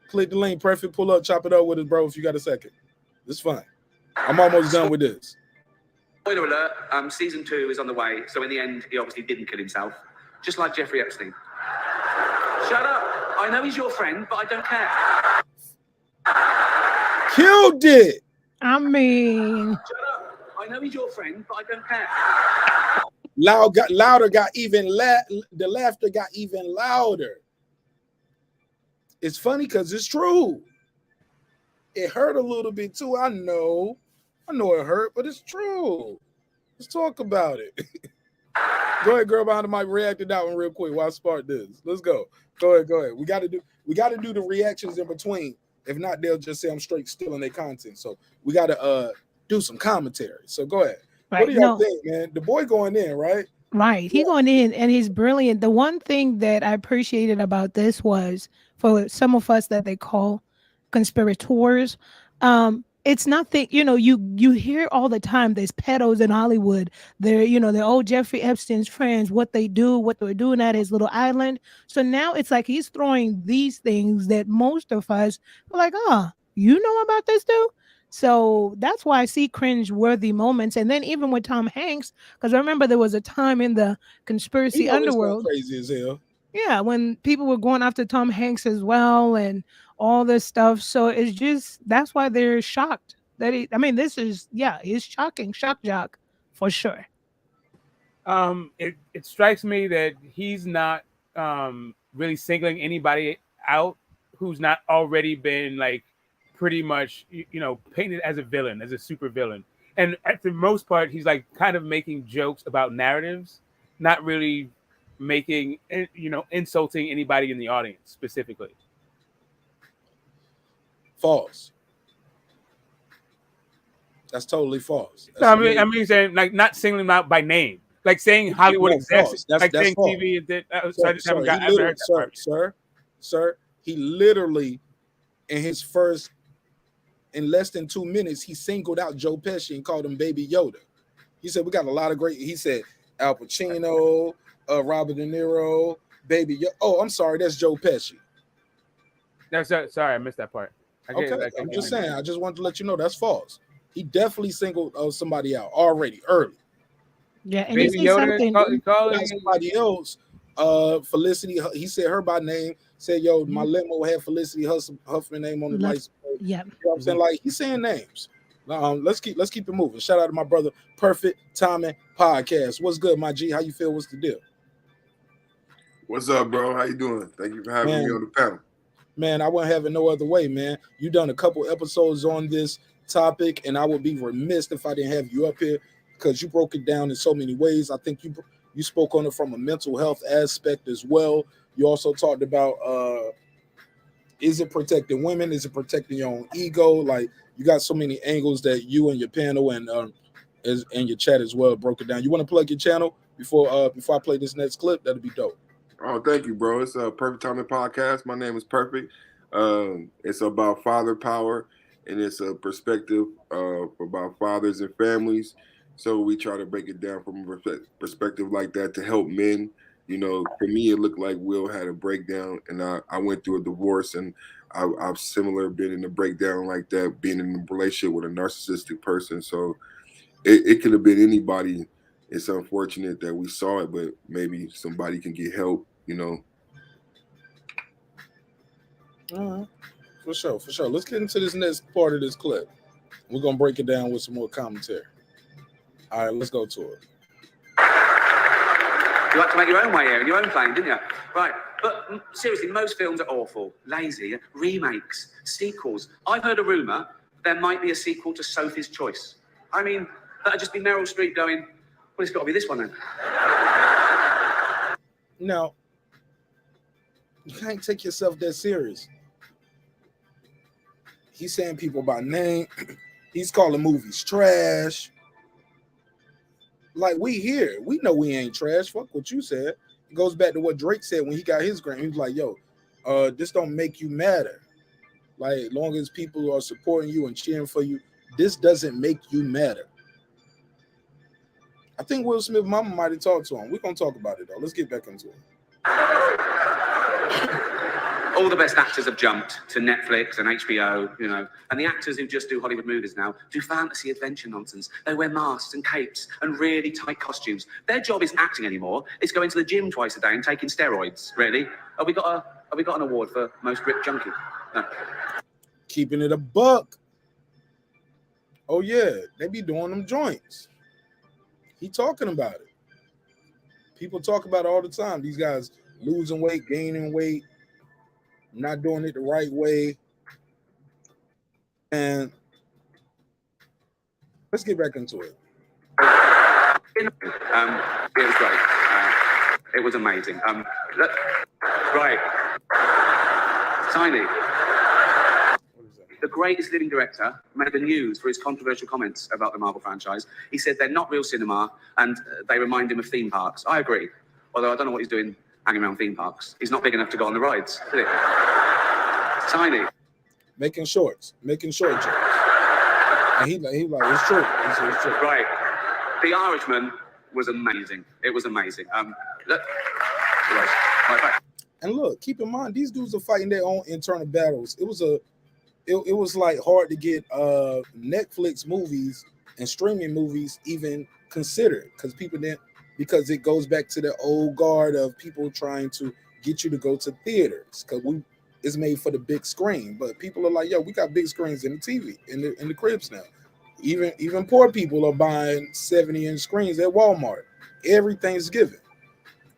Click the link, Perfect. Pull up, chop it up with us, bro, if you got a second. It's fine. I'm almost done with this. Spoiler alert, season 2 is on the way. So in the end, he obviously didn't kill himself. Just like Jeffrey Epstein. Shut up. I know he's your friend, but I don't care. Killed it. I mean, Shut up. I know he's your friend, but I don't care. Louder got even the laughter got even louder. It's funny because it's true. It hurt a little bit too. I know it hurt, but it's true. Let's talk about it. Go ahead, girl behind the mic. React to that one real quick while I spark this. Let's go. Go ahead. We got to do the reactions in between. If not, they'll just say I'm straight stealing their content. So we got to do some commentary. So go ahead. right, What do y'all think, man? The boy going in, right? Right. He going in and he's brilliant. The one thing that I appreciated about this was for some of us that they call conspirators, it's not that, you hear all the time there's pedos in Hollywood. They're old Jeffrey Epstein's friends, what they do, what they're doing at his little island. So now it's like he's throwing these things that most of us are like, you know about this dude? So that's why I see cringe-worthy moments. And then even with Tom Hanks, because I remember there was a time in the conspiracy underworld. Crazy as hell. Yeah, when people were going after Tom Hanks as well and all this stuff. So it's just, that's why they're shocked. This is, it's shocking. Shock jock for sure. It strikes me that he's not really singling anybody out who's not already been like pretty much, painted as a villain, as a super villain. And at the most part, he's like kind of making jokes about narratives, not really making, insulting anybody in the audience specifically. False. That's totally false. I mean, saying like not singling them out by name, like saying Hollywood execs, like saying false. TV. And I just haven't heard that part. Sir, he literally in less than 2 minutes, he singled out Joe Pesci and called him Baby Yoda. He said, we got a lot of great, he said, Al Pacino, Robert De Niro, Baby Yoda. Oh, I'm sorry, that's Joe Pesci. Sorry, I missed that part. I'm just saying, I just wanted to let you know that's false. He definitely singled somebody out already, early. Yeah, and Baby Yoda, calling somebody else, Felicity, he said her by name, said, yo, my limo had Felicity Huffman name on the license. Yeah. You know what I'm saying? Like, he's saying names. Let's keep it moving. Shout out to my brother, Perfect Timing Podcast. What's good, my G? How you feel? What's the deal? What's up, bro? How you doing? Thank you for having me on the panel. Man, I wouldn't have it no other way, man. You done a couple episodes on this topic, and I would be remiss if I didn't have you up here because you broke it down in so many ways. I think you spoke on it from a mental health aspect as well. You also talked about is it protecting women? Is it protecting your own ego? Like, you got so many angles that you and your panel and your chat as well broke it down. You want to plug your channel before I play this next clip? That'd be dope. Oh, thank you, bro. It's a Perfect Timing Podcast. My name is Perfect. It's about father power and it's a perspective about fathers and families. So we try to break it down from a perspective like that to help men. You know, for me, it looked like Will had a breakdown, and I went through a divorce, and I've similar been in a breakdown like that, being in a relationship with a narcissistic person. So it could have been anybody. It's unfortunate that we saw it, but maybe somebody can get help. You know. All right. For sure, for sure. Let's get into this next part of this clip. We're gonna break it down with some more commentary. All right, let's go to it. You like to make your own way here in your own plane, didn't you? Right. But seriously, most films are awful, lazy, remakes, sequels. I've heard a rumour there might be a sequel to Sophie's Choice. I mean, that'd just be Meryl Streep going, well, it's got to be this one then. Now, you can't take yourself that serious. He's saying people by name. He's calling movies trash. Like, we here. We know we ain't trash. Fuck what you said. It goes back to what Drake said when he got his Grammy. He was like, yo, this don't make you matter. Like, as long as people are supporting you and cheering for you, this doesn't make you matter. I think Will Smith's mama might have talked to him. We're going to talk about it, though. Let's get back into it. All the best actors have jumped to Netflix and HBO, you know, and the actors who just do Hollywood movies now do fantasy adventure nonsense. They wear masks and capes and really tight costumes. Their job isn't acting anymore. It's going to the gym twice a day and taking steroids. Really? Have we got an award for most ripped junkie? No. Keeping it a buck. Oh, yeah. They be doing them joints. He talking about it. People talk about it all the time. These guys losing weight, gaining weight, not doing it the right way. And let's get back into it. It was great. It was amazing. Right. Tiny. The greatest living director made the news for his controversial comments about the Marvel franchise. He said they're not real cinema and they remind him of theme parks. I agree. Although I don't know what he's doing hanging around theme parks. He's not big enough to go on the rides, is he? Tiny. Making short jokes. And he like, it's true. It's true. Right. The Irishman was amazing. It was amazing. Look. Right. And look, keep in mind, these dudes are fighting their own internal battles. It was like hard to get Netflix movies and streaming movies even considered because it goes back to the old guard of people trying to get you to go to theaters because it's made for the big screen. But people are like, yo, we got big screens in the TV in the cribs now. Even poor people are buying 70-inch screens at Walmart. Everything's given.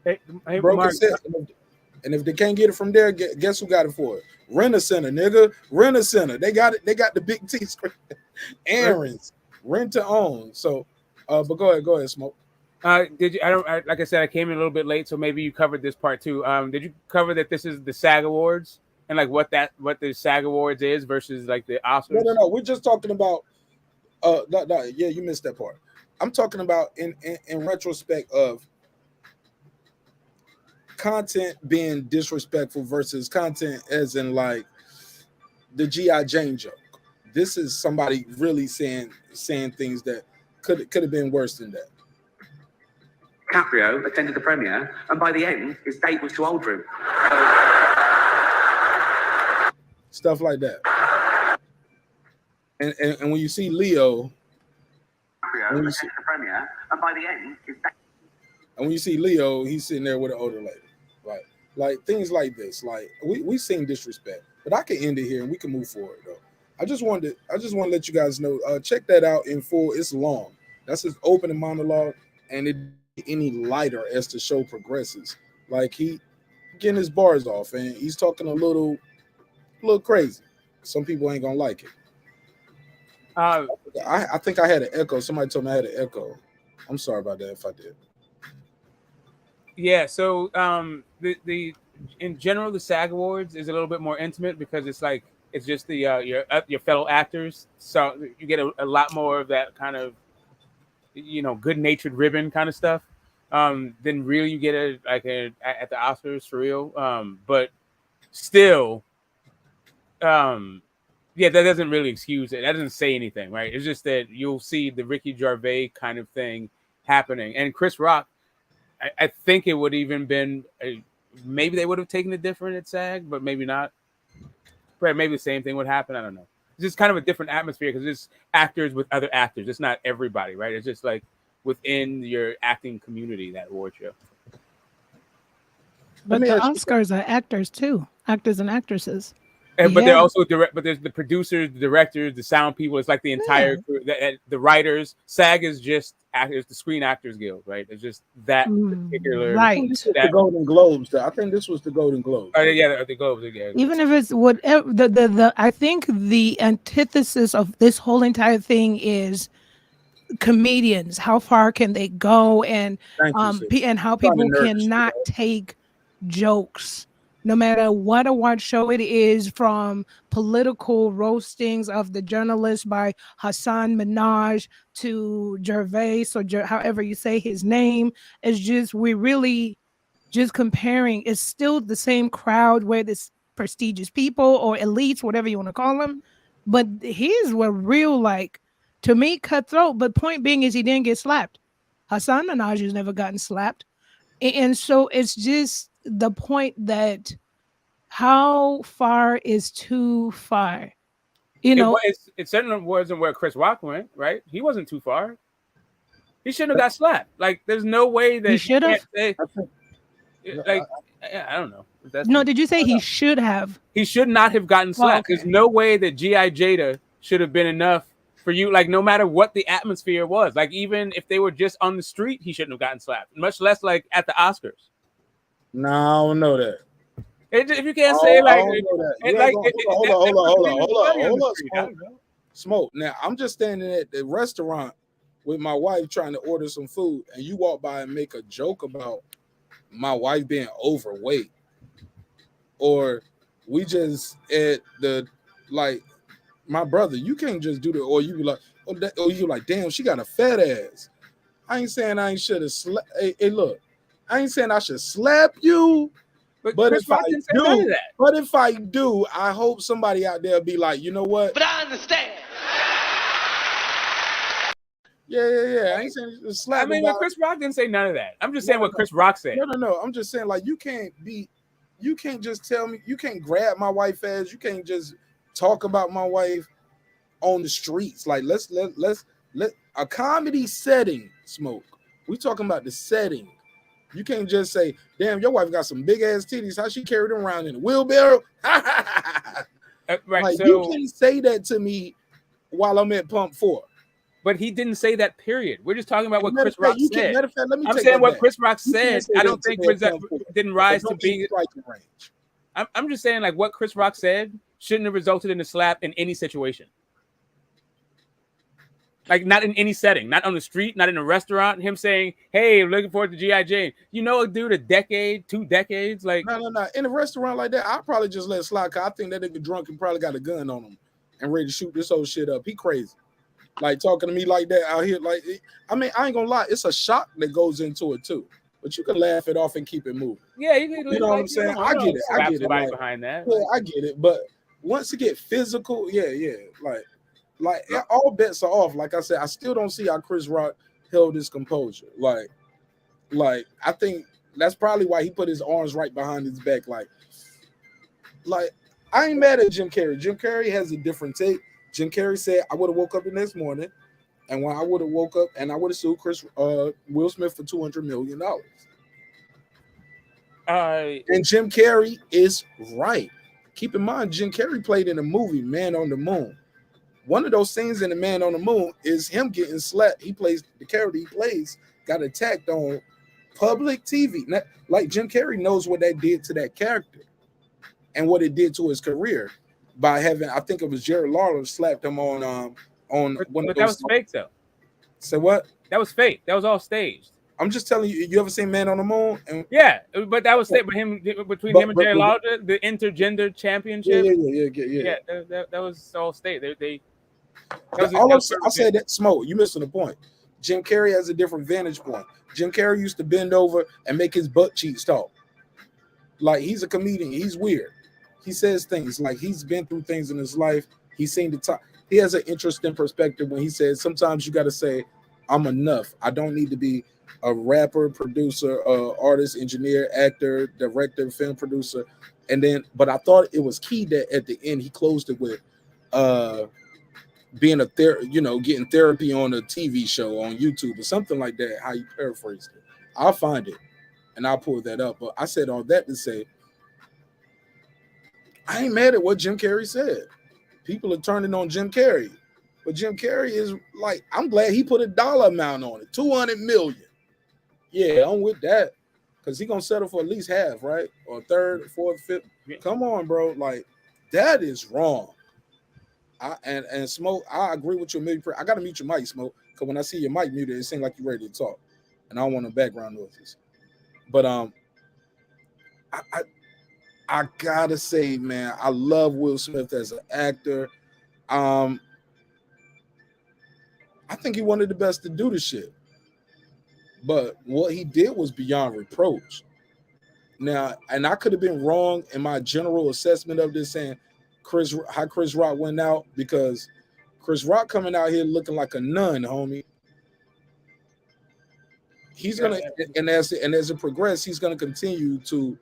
Hey, Broken sense. And if they can't get it from there, guess who got it for it? Rent-A-Center, nigga. Rent-A-Center. They got it. They got the big T screen. Aaron's rent to own. So, but go ahead, Smoke. Did you? Like I said, I came in a little bit late, so maybe you covered this part too. Did you cover that this is the SAG Awards and like what the SAG Awards is versus like the Oscars? No. We're just talking about. Yeah, you missed that part. I'm talking about in retrospect of content being disrespectful versus content as in like the G.I. Jane joke. This is somebody really saying things that could have been worse than that. DiCaprio attended the premiere, and by the end, his date was too old for him. Stuff like that. And when you see Leo, DiCaprio attended the premiere, and by the end, his date. And when you see Leo, he's sitting there with an older lady. Like things like this. Like we seen disrespect. But I can end it here and we can move forward though. I just want to let you guys know. Check that out in full. It's long. That's his opening monologue, and it any lighter as the show progresses. Like he getting his bars off and he's talking a little crazy. Some people ain't gonna like it. I think I had an echo. Somebody told me I had an echo. I'm sorry about that if I did. Yeah, so the in general the SAG Awards is a little bit more intimate because it's just the your fellow actors, so you get a lot more of that kind of good-natured ribbon kind of stuff than really you get at the Oscars for real. But still, Yeah, that doesn't really excuse it. That doesn't say anything, right? It's just that you'll see the Ricky Gervais kind of thing happening. And Chris Rock, I think it would even been maybe they would have taken it different at SAG, but maybe not. But maybe the same thing would happen. I don't know. It's just kind of a different atmosphere because it's actors with other actors. It's not everybody, right? It's just like within your acting community, that award show. But the Oscars are actors too, actors and actresses. But they're also but there's the producers, the directors, the sound people. It's like the entire crew, the writers. SAG is just actors, the Screen Actors Guild, right? It's just that particular. Right. The Golden Globes. I think this was the Golden Globes. Oh yeah, the Globes. Yeah. Even if it's whatever the I think the antithesis of this whole entire thing is comedians. How far can they go, and how people cannot take jokes. No matter what award show it is, from political roastings of the journalist by Hassan Minaj to Gervais, or however you say his name, it's just, we're really just comparing. It's still the same crowd where this prestigious people or elites, whatever you want to call them. But his were real, like, to me, cutthroat. But point being is he didn't get slapped. Hassan Minaj has never gotten slapped. And so it's just the point that how far is too far? You know, it certainly wasn't where Chris Rock went, right? He wasn't too far. He shouldn't have got slapped. Like, there's no way that he should have. Like, I don't know. No, did you say he should have? He should not have gotten slapped. Okay. There's no way that G.I. Jada should have been enough for you. Like, no matter what the atmosphere was, like, even if they were just on the street, he shouldn't have gotten slapped. Much less like at the Oscars. No, I don't know that. If you can't say like, hold on, Smoke. Now I'm just standing at the restaurant with my wife trying to order some food, and you walk by and make a joke about my wife being overweight, or we just at the like my brother. You can't just do that, or you be like, or you like, damn, she got a fat ass. I ain't saying I ain't should have slapped. Hey, look, I ain't saying I should slap you. But if I do, I hope somebody out there be like, you know what? But I understand. Yeah. I ain't saying slap. I mean, Chris Rock didn't say none of that. I'm just saying what Chris Rock said. No. I'm just saying, like, you can't just tell me, you can't grab my wife ass. You can't just talk about my wife on the streets. Like, let's a comedy setting, Smoke. We talking about the setting. You can't just say, damn, your wife got some big ass titties. How she carried them around in a wheelbarrow? Right. Like, So, you can't say that to me while I'm at Pump 4. But he didn't say that, period. We're just talking about what Chris Rock said. I'm I'm saying what Chris Rock said. I don't think didn't rise to being. I'm just saying, like, what Chris Rock said shouldn't have resulted in a slap in any situation. Like, not in any setting, not on the street, not in a restaurant. Him saying, hey, looking forward to G.I. Jane. You know, dude, a decade, 2 decades. Like, no. In a restaurant like that, I'd probably just let it slide. Cause I think that nigga drunk and probably got a gun on him and ready to shoot this whole shit up. He crazy. Like, talking to me like that out here. Like, I mean, I ain't gonna lie. It's a shock that goes into it, too. But you can laugh it off and keep it moving. Yeah, you know what I'm saying? I get it. Like, behind that. Yeah, I get it. But once it get physical, yeah. Like all bets are off. Like I said, I still don't see how Chris Rock held his composure. Like I think that's probably why he put his arms right behind his back. Like I ain't mad at Jim Carrey. Jim Carrey has a different take. Jim Carrey said, I would have woke up the next morning, and when I would have woke up and I would have sued Will Smith for $200 million. And Jim Carrey is right. Keep in mind, Jim Carrey played in a movie, Man on the Moon. One of those scenes in The Man on the Moon is him getting slapped. He plays the character he plays, got attacked on public TV. Like, Jim Carrey knows what that did to that character and what it did to his career by having, I think it was Jared Lawler slapped him on one of those. That was fake, though. Say what? That was fake. That was all staged. I'm just telling you. You ever seen Man on the Moon? Yeah, but that was between him and Jared Lawler, the intergender championship. Yeah. That was all staged. I said that, Smoke, you missing the point. Jim Carrey has a different vantage point. Jim Carrey used to bend over and make his butt cheeks talk. Like, he's a comedian. He's weird. He says things like he's been through things in his life. He's seen the top. He has an interesting perspective when he says sometimes you got to say, "I'm enough. I don't need to be a rapper, producer, artist, engineer, actor, director, film producer." And then, but I thought it was key that at the end he closed it with uh being getting therapy on a TV show on YouTube or something like that. How you paraphrased it? I'll find it and I'll pull that up. But I said all that to say I ain't mad at what Jim Carrey said. People are turning on Jim Carrey, but Jim Carrey is like, I'm glad he put a dollar amount on it, 200 million. Yeah, I'm with that because he gonna settle for at least half, right? Or third, fourth, fifth. Come on, bro. Like that is wrong. And Smoke, I agree with you. I gotta mute your mic, Smoke, because when I see your mic muted, it seems like you're ready to talk, and I don't want no background noises. But I gotta say, man, I love Will Smith as an actor. I think he wanted the best to do the shit, but what he did was beyond reproach. Now, and I could have been wrong in my general assessment of this, saying how Chris Rock went out, because Chris Rock coming out here looking like a nun, homie. He's gonna, and as it progresses, he's gonna continue to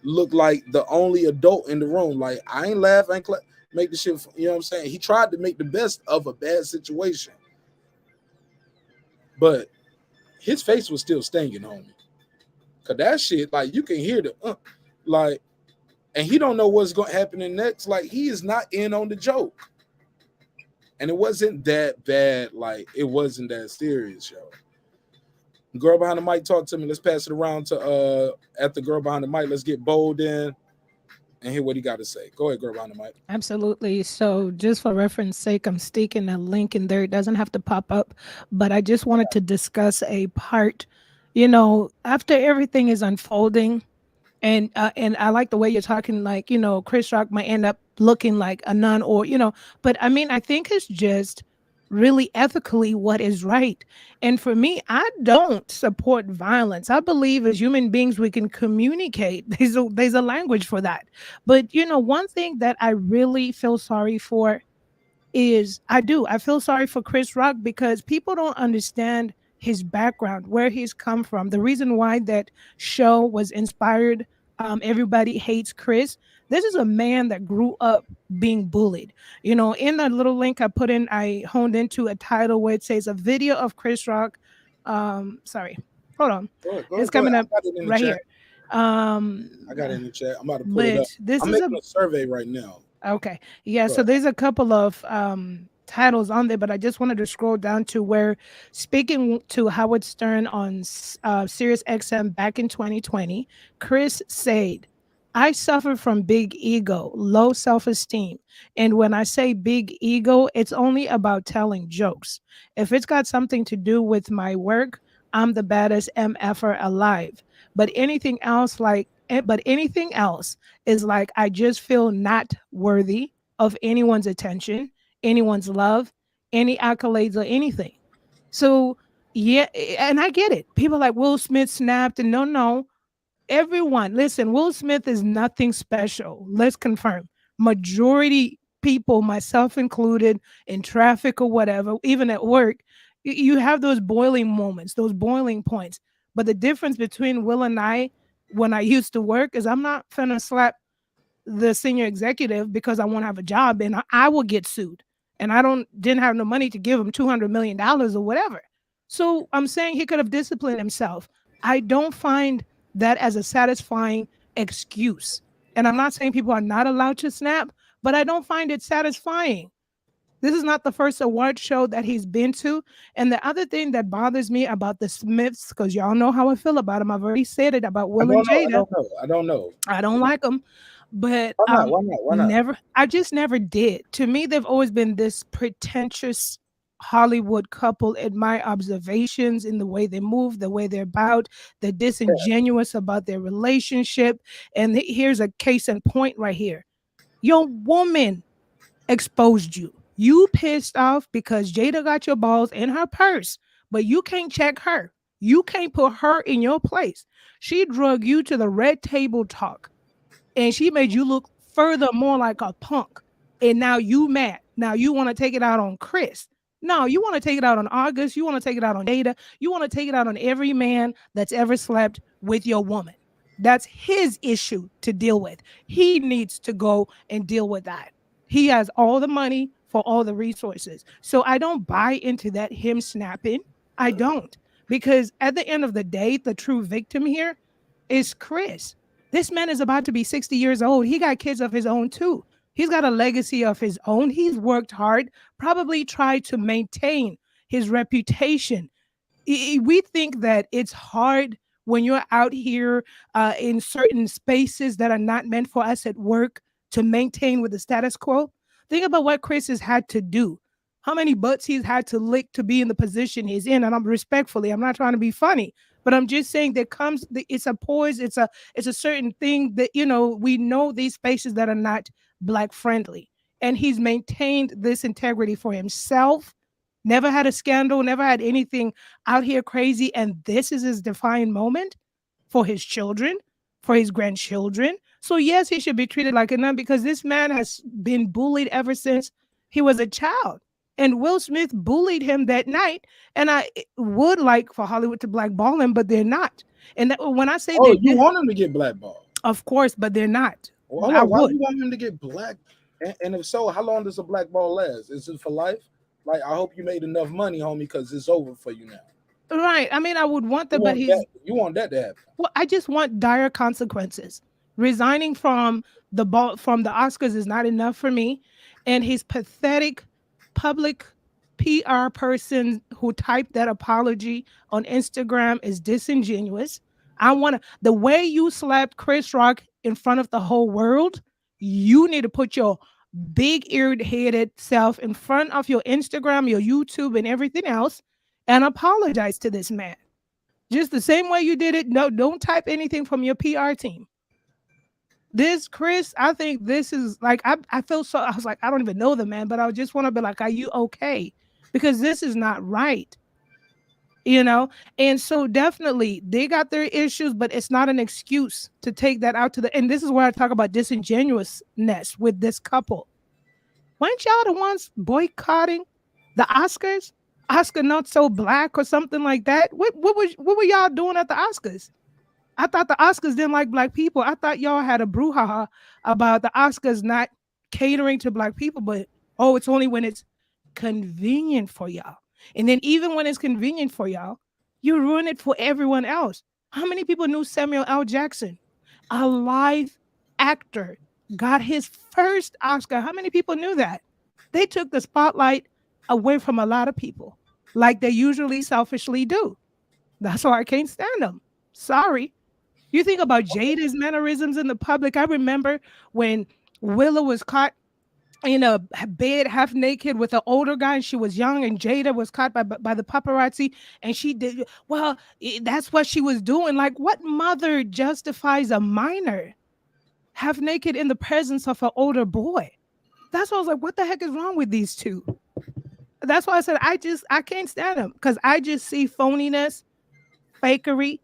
look like the only adult in the room. Like I ain't laugh, I ain't make the shit. You know what I'm saying? He tried to make the best of a bad situation, but his face was still stinging, homie. Cause that shit, like you can hear the like, and he don't know what's going to happen next. Like he is not in on the joke, and it wasn't that bad. Like it wasn't that serious, yo. Girl behind the mic, talk to me. Let's pass it around to at the girl behind the mic. Let's get bold in and hear what he got to say. Go ahead, girl behind the mic. Absolutely. So just for reference sake, I'm sticking a link in there. It doesn't have to pop up, but I just wanted to discuss a part, after everything is unfolding. And I like the way you're talking, like, Chris Rock might end up looking like a nun or, but I mean, I think it's just really ethically what is right. And for me, I don't support violence. I believe as human beings, we can communicate. There's a language for that. But, one thing that I really feel sorry for is I feel sorry for Chris Rock because people don't understand his background, where he's come from, the reason why that show was inspired. Everybody hates Chris. This is a man that grew up being bullied. In the little link I put in, I honed into a title where it says a video of Chris Rock. Sorry, hold on. It's coming up right here. I got it in the chat. I'm about to pull it up. I'm making a survey right now. Okay. Yeah. So there's a couple of titles on there, but I just wanted to scroll down to where, speaking to Howard Stern on Sirius XM back in 2020, Chris said, I suffer from big ego, low self-esteem. And when I say big ego, it's only about telling jokes. If it's got something to do with my work, I'm the baddest MFer alive. But anything else is like, I just feel not worthy of anyone's attention, anyone's love, any accolades or anything. So yeah, and I get it. People like Will Smith snapped, and no. Everyone, listen, Will Smith is nothing special. Let's confirm. Majority people, myself included, in traffic or whatever, even at work, you have those boiling moments, those boiling points. But the difference between Will and I, when I used to work, is I'm not finna slap the senior executive because I won't have a job and I will get sued. And I didn't have no money to give him $200 million or whatever. So I'm saying he could have disciplined himself. I don't find that as a satisfying excuse. And I'm not saying people are not allowed to snap, but I don't find it satisfying. This is not the first award show that he's been to. And the other thing that bothers me about the Smiths, because y'all know how I feel about them. I've already said it about Will and Jada. I don't know. I don't like them. But why not? I just never did. To me, they've always been this pretentious Hollywood couple in my observations, in the way they move, the way they're about. They're disingenuous about their relationship. And here's a case in point right here. Your woman exposed you. You pissed off because Jada got your balls in her purse, but you can't check her. You can't put her in your place. She drug you to the red table talk, and she made you look furthermore like a punk. And now you mad. Now you want to take it out on Chris. No, you want to take it out on August. You want to take it out on Data. You want to take it out on every man that's ever slept with your woman. That's his issue to deal with. He needs to go and deal with that. He has all the money for all the resources. So I don't buy into that him snapping. I don't. Because at the end of the day, the true victim here is Chris. This man is about to be 60 years old. He got kids of his own too. He's got a legacy of his own. He's worked hard, probably tried to maintain his reputation. We think that it's hard when you're out here in certain spaces that are not meant for us at work to maintain with the status quo. Think about what Chris has had to do, how many butts he's had to lick to be in the position he's in. And I'm respectfully, I'm not trying to be funny, but I'm just saying there comes, it's a poise, it's a certain thing that, we know these spaces that are not Black friendly. And he's maintained this integrity for himself, never had a scandal, never had anything out here crazy. And this is his defining moment for his children, for his grandchildren. So yes, he should be treated like a nun because this man has been bullied ever since he was a child. And Will Smith bullied him that night. And I would like for Hollywood to blackball him, but they're not. And when I say you want him to get blackballed? Of course, but they're not. Well, why do you want him to get black? And if so, how long does a blackball last? Is it for life? Like, I hope you made enough money, homie, because it's over for you now. Right. I mean, I would want that, but you want that to happen. Well, I just want dire consequences. Resigning from the Oscars is not enough for me. And his pathetic public PR person who typed that apology on Instagram is disingenuous. The way you slapped Chris Rock in front of the whole world, you need to put your big-eared headed self in front of your Instagram, your YouTube, and everything else and apologize to this man. Just the same way you did it. No, don't type anything from your PR team. This Chris, I think this is like, I feel so, I was like, I don't even know the man, but I just want to be like, are you okay? Because this is not right. And so definitely they got their issues, but it's not an excuse to take that out to and this is where I talk about disingenuousness with this couple. Weren't y'all the ones boycotting the Oscars? Oscar not so black or something like that. What were y'all doing at the Oscars? I thought the Oscars didn't like Black people. I thought y'all had a brouhaha about the Oscars not catering to Black people, but it's only when it's convenient for y'all. And then even when it's convenient for y'all, you ruin it for everyone else. How many people knew Samuel L. Jackson, a live actor, got his first Oscar? How many people knew that? They took the spotlight away from a lot of people, like they usually selfishly do. That's why I can't stand them. Sorry. You think about Jada's mannerisms in the public. I remember when Willow was caught in a bed half naked with an older guy and she was young, and Jada was caught by the paparazzi, and she did, that's what she was doing. Like, what mother justifies a minor half naked in the presence of an older boy? That's why I was like, what the heck is wrong with these two? That's why I said I can't stand them, because I just see phoniness, fakery,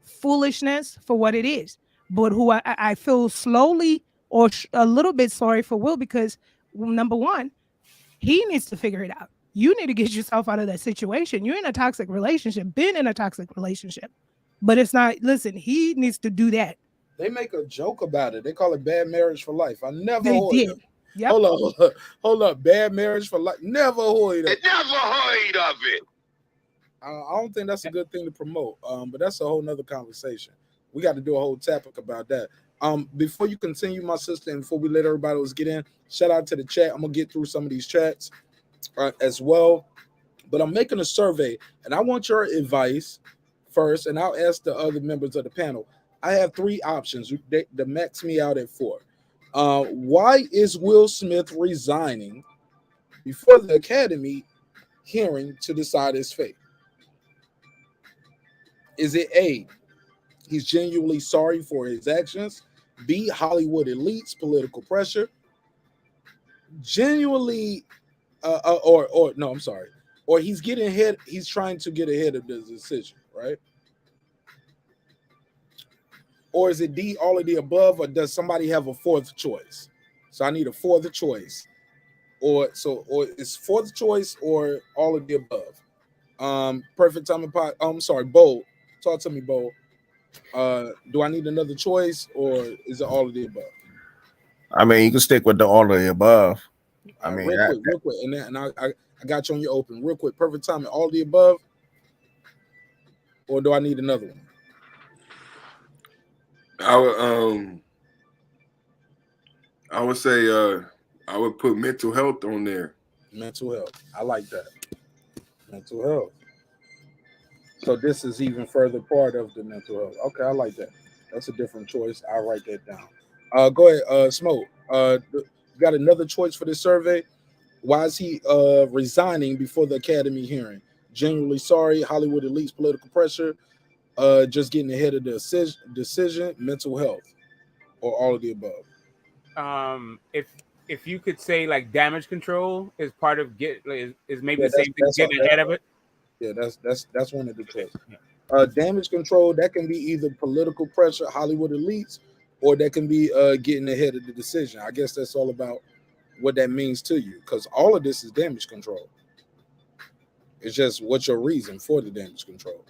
foolishness for what it is. But who I feel slowly or a little bit sorry for Will, because number one, he needs to figure it out. You need to get yourself out of that situation. You're in a toxic relationship, been in a toxic relationship, but it's not, listen, he needs to do that. They make a joke about it. They call it bad marriage for life. I never did. It. Yep. Hold up. Bad marriage for life. Never heard it. Never heard of it. I don't think that's a good thing to promote. But that's a whole nother conversation. We got to do a whole topic about that. Before you continue, my sister, and before we let everybody else get in, shout out to the chat. I'm gonna get through some of these chats as well. But I'm making a survey, and I want your advice first, and I'll ask the other members of the panel. I have 3 options that max me out at 4. Why is Will Smith resigning before the Academy hearing to decide his fate? Is it A, he's genuinely sorry for his actions? B, Hollywood elites, political pressure? Genuinely, or he's getting ahead. He's trying to get ahead of the decision, right? Or is it D, all of the above, or does somebody have a 4th choice? So I need a 4th choice. or it's fourth choice or all of the above. Perfect time and pot. I'm sorry, Bo. Talk to me, Bo. Do I need another choice or is it all of the above? I mean, you can stick with the all of the above. I mean, Real quick, and I got you on your open. Real quick, perfect time and all of the above, or do I need another one? I would say I would put mental health on there. Mental health. I like that. Mental health. So this is even further part of the mental health. Okay, I like that. That's a different choice. I'll write that down. Go ahead, Smoke. You got another choice for this survey? Why is he resigning before the Academy hearing? Genuinely sorry, Hollywood elites, political pressure, just getting ahead of the decision, mental health, or all of the above. If you could say like damage control is part of is maybe Yeah, the same thing, getting ahead of it. Yeah, that's one of the choices. Damage control, that can be either political pressure, Hollywood elites, or that can be getting ahead of the decision. I guess that's all about what that means to you, because all of this is damage control. It's just what's your reason for the damage control,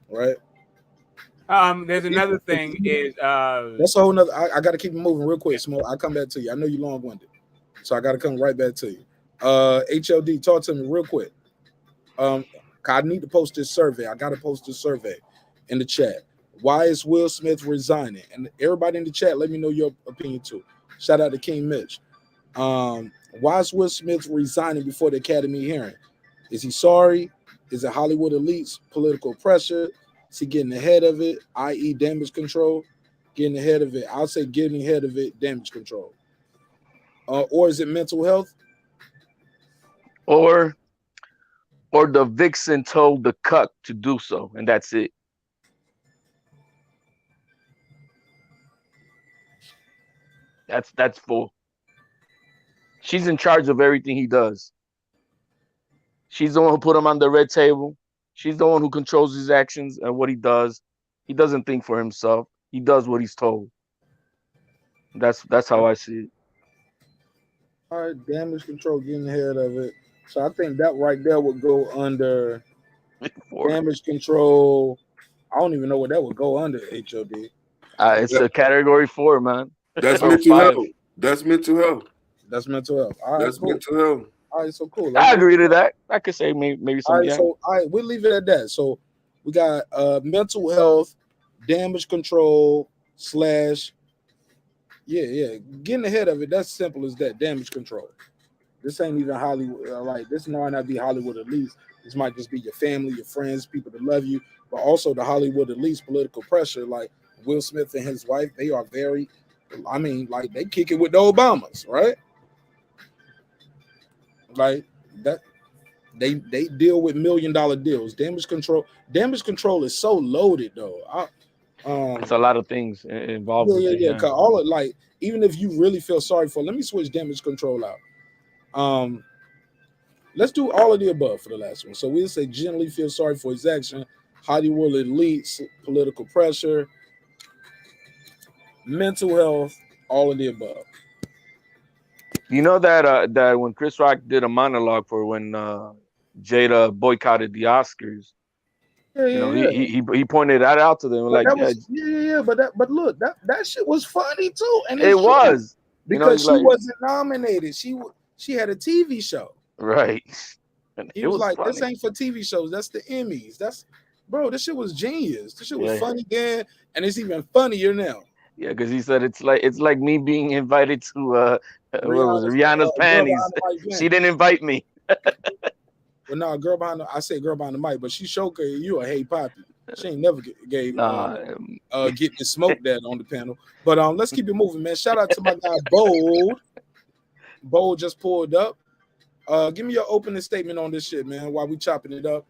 right? There's another thing is that's a whole nother. I got to keep it moving real quick, Smoke. I'll come back to you. I know you're long-winded, so I got to come right back to you. HLD, talk to me real quick. I need to post this survey. I got to post this survey in the chat. Why is Will Smith resigning? And everybody in the chat, let me know your opinion too. Shout out to King Mitch. Why is Will Smith resigning before the Academy hearing? Is he sorry? Is it Hollywood elites, political pressure? Is he getting ahead of it, i.e. damage control? Getting ahead of it. I'll say getting ahead of it, damage control. Or is it mental health? Or the vixen told the cuck to do so, and that's it. That's full. She's in charge of everything he does. She's the one who put him on the red table. She's the one who controls his actions and what he does. He doesn't think for himself. He does what he's told. That's how I see it. All right, damage control, getting ahead of it. So I think that right there would go under damage control. I don't even know what that would go under, HOD. It's a category 4, man. That's mental health. That's mental health. That's mental health. All right, that's cool. mental health. All right, so cool. I agree to that. I could say maybe some. All right, so all right, we'll leave it at that. So we got mental health, damage control / getting ahead of it. That's simple as that. Damage control. This ain't even Hollywood. Like this might not be Hollywood elites. This might just be your family, your friends, people that love you, but also the Hollywood elites, political pressure. Like Will Smith and his wife, they are very. I mean, like they kick it with the Obamas, right? Like that. They deal with $1 million deals. Damage control is so loaded though. It's a lot of things involved. Yeah. Cause all of like, even if you really feel sorry for, let me switch damage control out. Let's do all of the above for the last one. So we'll say generally feel sorry for his action, Hollywood elites, political pressure, mental health, all of the above. You know that when Chris Rock did a monologue for when Jada boycotted the Oscars, he pointed that out to them, but like but look, that shit was funny too, and it was because she wasn't nominated. She had a TV show, right? And he was like, funny. This ain't for TV shows. That's the Emmys. That's bro. This shit was genius. This shit was funny then, and it's even funnier now. Yeah, because he said it's like me being invited to what was it, Rihanna's panties. She didn't invite me. Well, no, girl behind the mic, but she showed you a hey poppy. She ain't never gave getting smoked that on the panel. But let's keep it moving, man. Shout out to my guy Bold. Bold just pulled up. Give me your opening statement on this shit, man, while we chopping it up.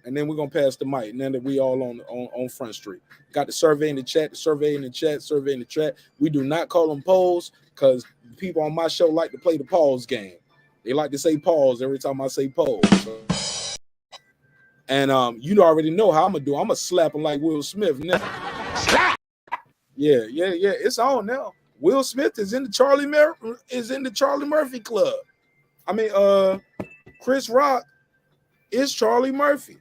And then we're gonna pass the mic. And then that we all on Front Street. Got the survey in the chat, We do not call them polls because people on my show like to play the pause game. They like to say pause every time I say pause. And you already know how I'm gonna do. I'm gonna slap him like Will Smith now. Yeah. It's on now. Will Smith is in the Charlie Murphy Club. I mean, Chris Rock is Charlie Murphy.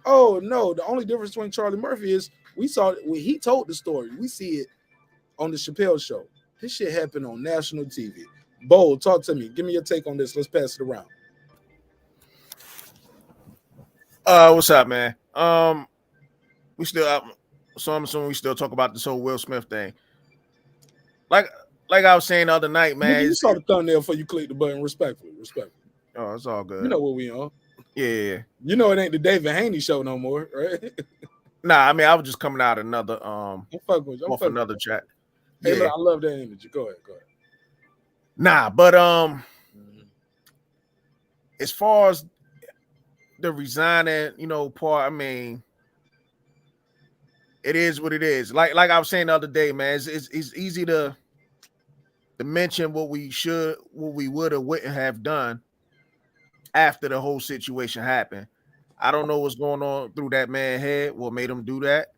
Oh no, the only difference between Charlie Murphy is we saw it when he told the story. We see it on the Chappelle show. This shit happened on national TV. Bo, talk to me. Give me your take on this. Let's pass it around. What's up, man? We still, so I'm assuming we still talk about this whole Will Smith thing. Like I was saying the other night, man. You saw the thumbnail before you click the button. Respectfully. Oh, it's all good. You know what we on. Yeah. You know it ain't the David Haney show no more, right? Nah, I mean I was just coming out another off another chat. Hey, Yeah. look, I love that image. Go ahead. Nah, but as far as the resigning, part, I mean, it is what it is. Like I was saying the other day, man, it's easy to mention what we would or wouldn't have done after the whole situation happened. I don't know what's going on through that man's head, what made him do that.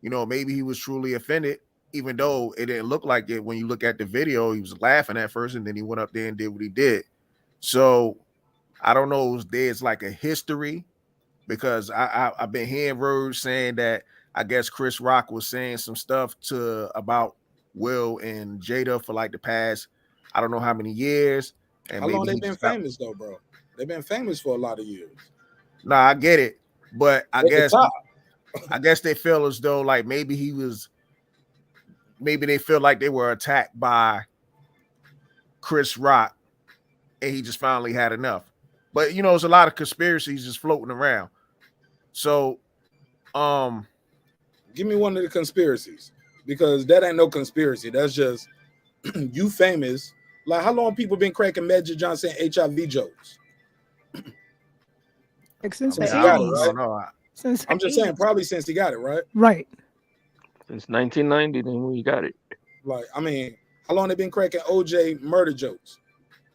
Maybe he was truly offended, even though it didn't look like it. When you look at the video, he was laughing at first, and then he went up there and did what he did. So I don't know if there's like a history, because I've been hearing words saying that I guess Chris Rock was saying some stuff about Will and Jada for like the past, I don't know how many years. And how long they been famous though, bro? They've been famous for a lot of years. Nah, I get it, but I guess they feel as though like maybe they feel like they were attacked by Chris Rock, and he just finally had enough. But there's a lot of conspiracies just floating around. So, give me one of the conspiracies, because that ain't no conspiracy. That's just you famous. Like, how long people been cracking Magic Johnson HIV jokes? Since the Since he got it, 80s. right? Since I'm just saying, probably since he got it, right? Right. Since 1990, then we got it. Like, I mean, how long they been cracking OJ murder jokes?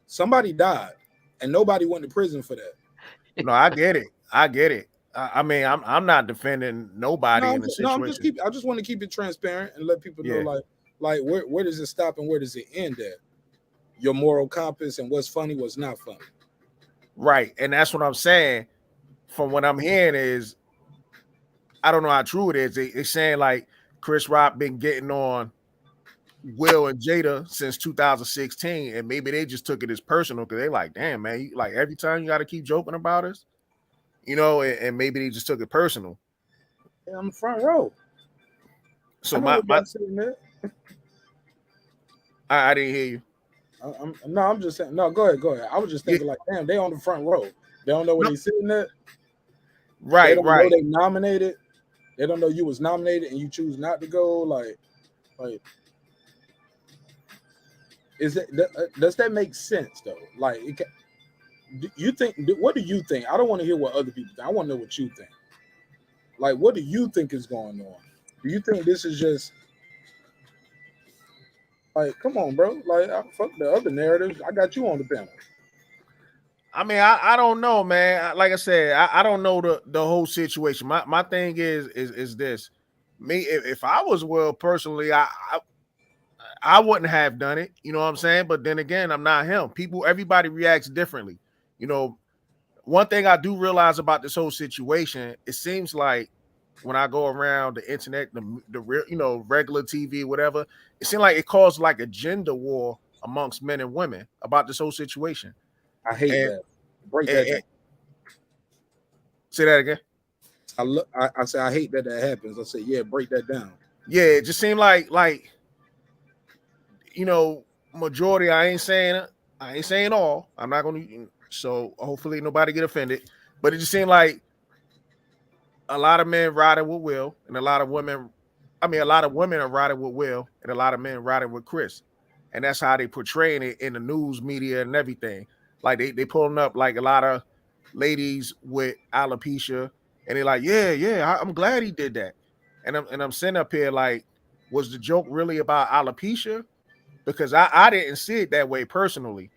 Somebody died, and nobody went to prison for that. No, I get it. I mean, I'm not defending nobody in the situation. I just want to keep it transparent and let people know, like where does it stop and where does it end at? Your moral compass and what's funny, what's not funny. Right, and that's what I'm saying. From what I'm hearing is, I don't know how true it is. They're saying like Chris Rock been getting on Will and Jada since 2016, and maybe they just took it as personal because they like, damn man, you, like every time you got to keep joking about us, and maybe they just took it personal. Yeah, I'm front row. So I didn't hear you. I'm just saying. No, go ahead. I was just thinking like, damn, they on the front row. They don't know where they sitting at. Right, they don't know they nominated. They don't know you was nominated and you choose not to go. Like, is it? Does that make sense though? Like, you think? What do you think? I don't want to hear what other people think. I want to know what you think. Like, what do you think is going on? Do you think this is just like, come on, bro? Like, fuck the other narratives. I got you on the panel. I mean, I don't know, man. Like I said, I don't know the whole situation. My thing is this. Me, if I was Will personally, I wouldn't have done it. You know what I'm saying? But then again, I'm not him. Everybody reacts differently. One thing I do realize about this whole situation, it seems like when I go around the internet, the real, regular TV, whatever, it seems like it caused like a gender war amongst men and women about this whole situation. I hate that. Break that down. Say that again. I say I hate that happens. I say, yeah, break that down. Yeah, it just seemed like majority. I ain't saying all. I'm not gonna. So hopefully nobody get offended. But it just seemed like a lot of men riding with Will, and a lot of women. I mean, a lot of women are riding with Will, and a lot of men riding with Chris, and that's how they portraying it in the news media and everything. Like they pulling up like a lot of ladies with alopecia, and they're like, yeah, I'm glad he did that. And I'm sitting up here like, was the joke really about alopecia? Because I didn't see it that way personally.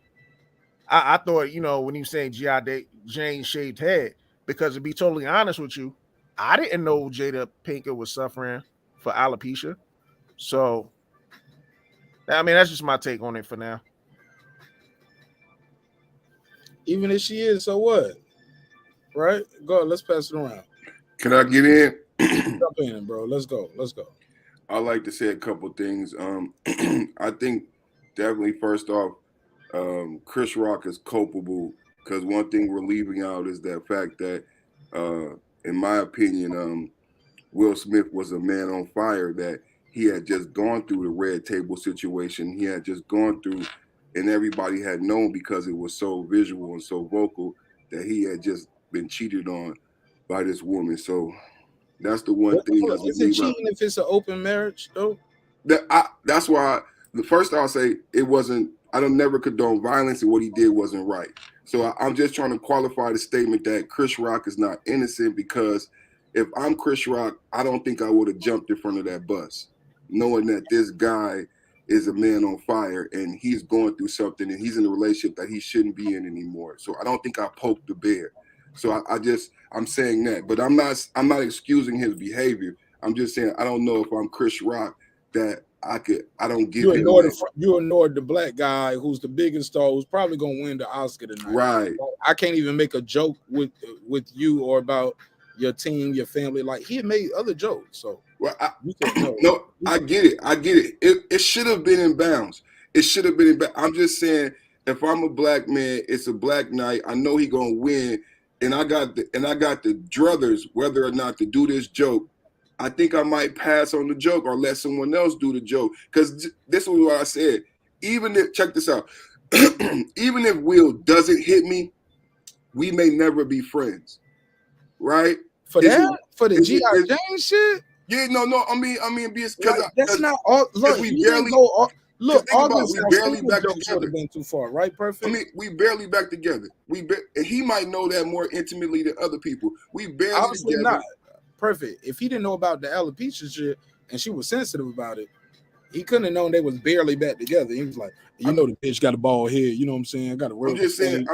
I thought, when you saying G.I. Jane shaved head, because to be totally honest with you, I didn't know Jada Pinkett was suffering for alopecia. So I mean, that's just my take on it for now. Even if she is, so what? Right? Go ahead, let's pass it around. Can I get in? Jump in, bro. Let's go. I like to say a couple things. I think definitely first off, Chris Rock is culpable because one thing we're leaving out is that fact that, in my opinion, Will Smith was a man on fire, that he had just gone through the red table situation. He had just gone through, and everybody had known because it was so visual and so vocal that he had just been cheated on by this woman. So that's the one thing I Is it cheating if it's an open marriage though? That's why the first I'll say it wasn't. I don't never condone violence, and what he did wasn't right. So I'm just trying to qualify the statement that Chris Rock is not innocent, because if I'm Chris Rock, I don't think I would have jumped in front of that bus, knowing that this guy is a man on fire and he's going through something and he's in a relationship that he shouldn't be in anymore. So I don't think I poked the bear. So I'm saying that, but I'm not excusing his behavior. I'm just saying I don't know if I'm Chris Rock that I don't give you ignored the black guy who's the biggest star, who's probably gonna win the Oscar tonight. Right. I can't even make a joke with you or about your team, your family. Like, he made other jokes. So well, I get it. It should have been in bounds. I'm just saying, if I'm a black man, it's a black night. I know he gonna win, and I got the druthers whether or not to do this joke. I think I might pass on the joke or let someone else do the joke, because this is what I said. Even if, check this out, even if Will doesn't hit me, we may never be friends, right? For the G.I. Jane shit? Yeah, no. I mean, because that's not all. Look, we barely go. Look, we barely back together. Been too far, right? Perfect. I mean, we barely back together. And he might know that more intimately than other people. We barely obviously together. Not perfect. If he didn't know about the alopecia shit and she was sensitive about it, he couldn't have known they was barely back together. He was like, the bitch got a bald head. You know what I'm saying? I got a real. I'm just saying.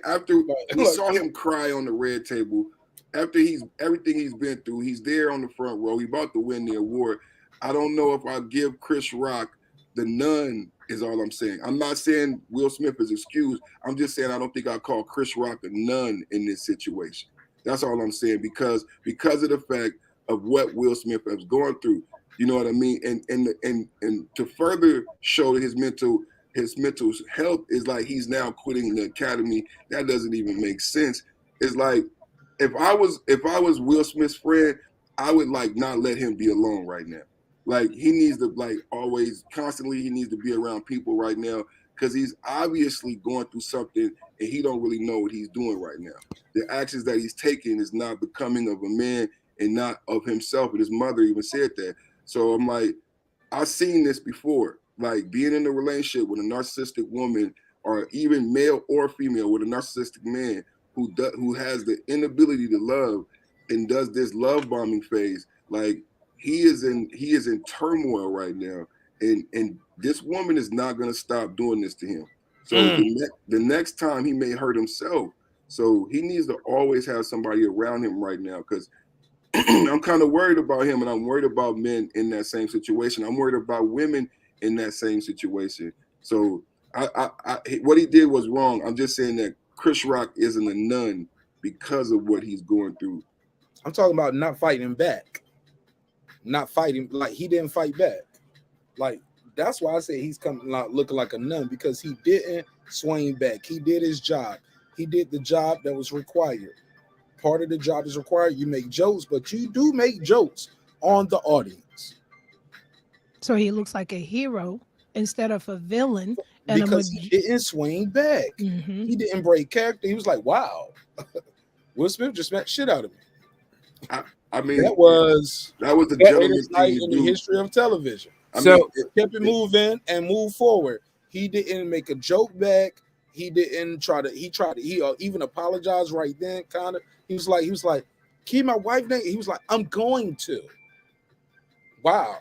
After we saw him cry on the red table, after everything he's been through, he's there on the front row. He about to win the award. I don't know if I give Chris Rock the none. Is all I'm saying. I'm not saying Will Smith is excused. I'm just saying I don't think I call Chris Rock a none in this situation. That's all I'm saying, because of the fact of what Will Smith has gone through. You know what I mean? And to further show his mental health is like he's now quitting the academy. That doesn't even make sense. It's like if I was Will Smith's friend, I would like not let him be alone right now. Like, he needs to always constantly he needs to be around people right now, because he's obviously going through something and he don't really know what he's doing right now. The actions that he's taking is not becoming of a man and not of himself. And his mother even said that. So I'm like, I've seen this before, like being in a relationship with a narcissistic woman, or even male or female with a narcissistic man who has the inability to love and does this love bombing phase. Like, he is in turmoil right now, and this woman is not going to stop doing this to him. So the next time he may hurt himself. So he needs to always have somebody around him right now, because I'm kind of worried about him, and I'm worried about men in that same situation. I'm worried about women in that same situation. So what he did was wrong. I'm just saying that Chris Rock isn't a none because of what he's going through. I'm talking about not fighting back. Not fighting, like, he didn't fight back. Like, that's why I say he's coming out looking like a nun, because he didn't swing back. He did his job. He did the job that was required. Part of the job is required. You make jokes, but you do make jokes on the audience. So he looks like a hero instead of a villain. Because he didn't swing back. Mm-hmm. He didn't break character. He was like, wow, Will Smith just smacked shit out of me. I mean, that was the gentleman's night in the history of television. It kept it moving and moved forward. He didn't make a joke back. He didn't try to. He even apologized right then. Kind of. He was like, keep my wife name. He was like, I'm going to. Wow,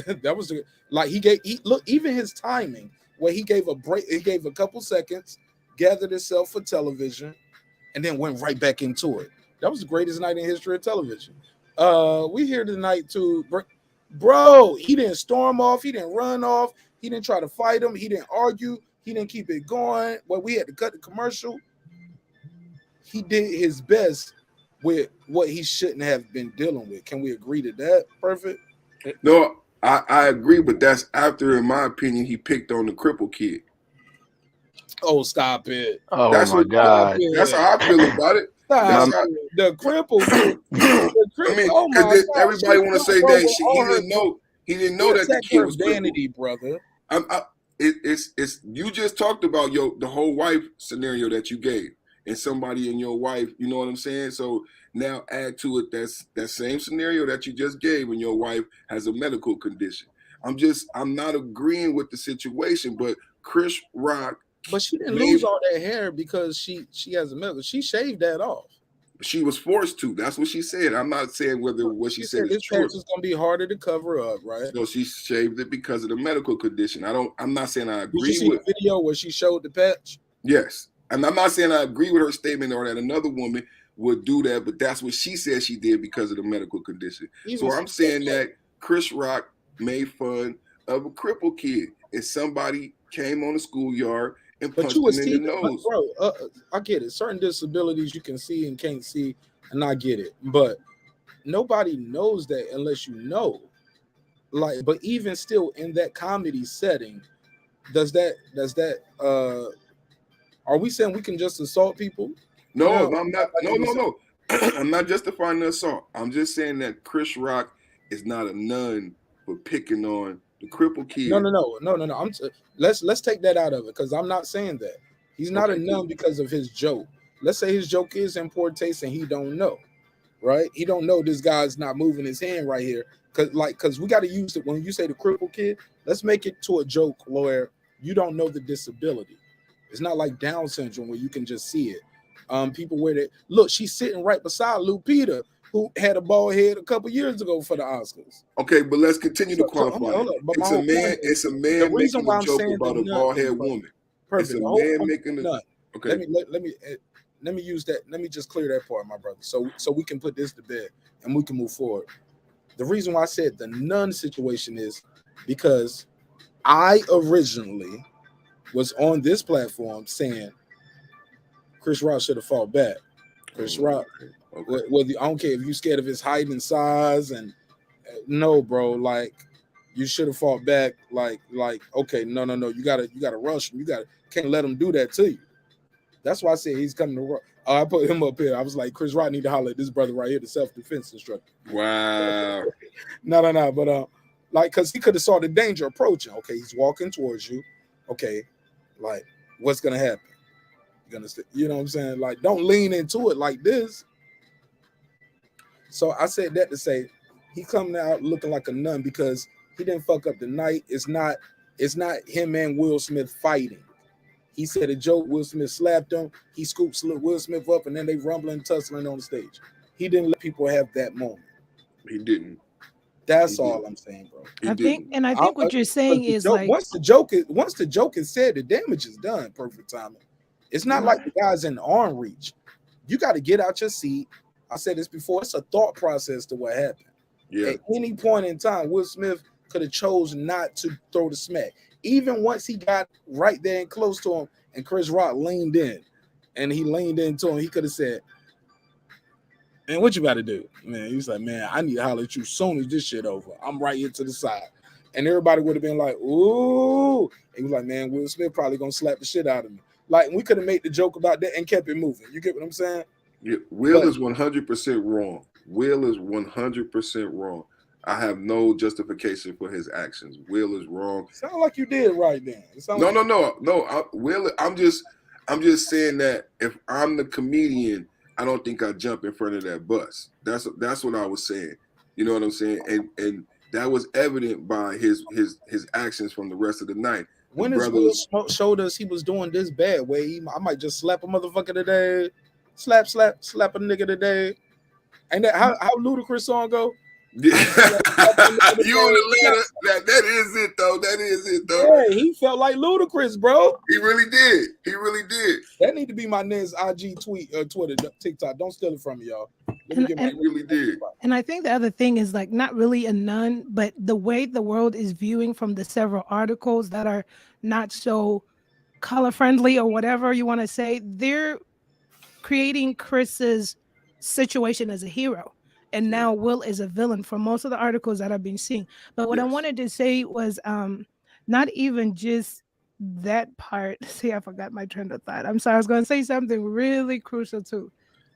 that was even his timing, where he gave a break. He gave a couple seconds, gathered himself for television, and then went right back into it. That was the greatest night in history of television. We here tonight too, bro. He didn't storm off. He didn't run off. He didn't try to fight him. He didn't argue. He didn't keep it going. Well, we had to cut the commercial. He did his best with what he shouldn't have been dealing with. Can we agree to that? Perfect. No, I agree, but that's after, in my opinion, he picked on the cripple kid. Oh, stop it. Oh That's my what- God. That's how I feel about it. Stop That's how, it. The cripple kid. I mean, Oh my because God, everybody want to say bro, that with shit. all He didn't her- know. He didn't know that the Protect kid her was crippled. vanity, brother. It's you just talked about the whole wife scenario that you gave, and somebody in your wife, you know what I'm saying? So now add to it that same scenario that you just gave, and your wife has a medical condition. I'm not agreeing with the situation, but Chris Rock, But she didn't Maybe. lose all that hair because she has a medical. She shaved that off. she was forced to. That's what she said. I'm not saying whether what she said is this true. patch is gonna be harder to cover up, right? So she shaved it because of the medical condition. I'm not saying I Did you agree see with. the video where she showed the patch? Yes. And I'm not saying I agree with her statement or that another woman would do that, but that's what she said she did because of the medical condition. So I'm saying that Chris Rock made fun of a crippled kid, and somebody came on the schoolyard and But punched you would him see, in the nose. bro. I get it. Certain disabilities you can see and can't see, and I get it. But nobody knows that unless you know. Like, but even still, in that comedy setting, does that? Are we saying we can just assault people? No, Now, I'm not. like No. I'm not justifying the assault. I'm just saying that Chris Rock is not a nun for picking on the crippled kid. No. Let's take that out of it because I'm not saying that he's not Okay, a nun because of his joke. Let's say his joke is in poor taste and he don't know, right? He don't know this guy's not moving his hand right here because we got to use it when you say the crippled kid. Let's make it to a joke where you don't know the disability. It's not like Down syndrome where you can just see it. People wear that. Look, she's sitting right beside Lupita, who had a bald head a couple years ago for the Oscars. Okay, but let's continue to So, qualify. hold up. But my It's a whole man. point is, It's a man the reason making why a I'm joke saying about the a nun bald head thing, woman. Perfect. It's a The whole man point making a. nun. Okay. Let me use that. Let me just clear that part, my brother, so we can put this to bed and we can move forward. The reason why I said the nun situation is because I originally was on this platform saying Chris Rock should have fought back. Chris Rock, Okay. whether I don't care if you're scared of his height and size, and no, bro, like you should have fought back. Like, okay, no, you gotta rush him. Can't let him do that to you. That's why I said he's coming to. I put him up here. I was like, Chris Rock need to holler at this brother right here, the self-defense instructor. Wow. No, but like, cause he could have saw the danger approaching. Okay, he's walking towards you. Okay, like, what's gonna happen? You're gonna, you know what I'm saying? Like, don't lean into it like this. So I said that to say he coming out looking like a nun because he didn't fuck up the night. It's not him and Will Smith fighting. He said a joke. Will Smith slapped him. He scoops Will Smith up, and then they rumbling, tussling on the stage. He didn't let people have that moment. He didn't. That's all I'm saying, bro. I think what you're saying is like once the joke is said, the damage is done. Perfect timing. It's not like the guy's in arm reach. You got to get out your seat. I said this before. It's a thought process to what happened. Yeah. At any point in time, Will Smith could have chose not to throw the smack. Even once he got right there and close to him, and Chris Rock leaned in, and he leaned into him, he could have said, "Man, what you got to do, man?" He was like, "Man, I need to holler at you soon as this shit over. I'm right here to the side." And everybody would have been like, "Ooh." He was like, "Man, Will Smith probably gonna slap the shit out of me." Like, we could have made the joke about that and kept it moving. You get what I'm saying? Yeah. Will is 100% wrong. Will is 100% wrong. I have no justification for his actions. Will is wrong. Sound like you did right then. No. Will, I'm just saying that if I'm the comedian, I don't think I jump in front of that bus. That's what I was saying. You know what I'm saying? And that was evident by his actions from the rest of the night. When his Will showed us he was doing this bad way, I might just slap a motherfucker today, slap a nigga today. And that how Ludacris song go? Yeah. You on Atlanta? That is it though. Yeah, he felt like Ludacris, bro. He really did. That need to be my next IG tweet, Twitter, TikTok. Don't steal it from me, y'all. Let me And get I my and really did. and I think the other thing is like not really a nun, but the way the world is viewing from the several articles that are not so color friendly or whatever you want to say, they're creating Chris's situation as a hero. And Yeah. now Will is a villain for most of the articles that I've been seeing. But what I Yes. wanted to say was not even just that part. See, I forgot my train of thought. I'm sorry. I was going to say something really crucial too.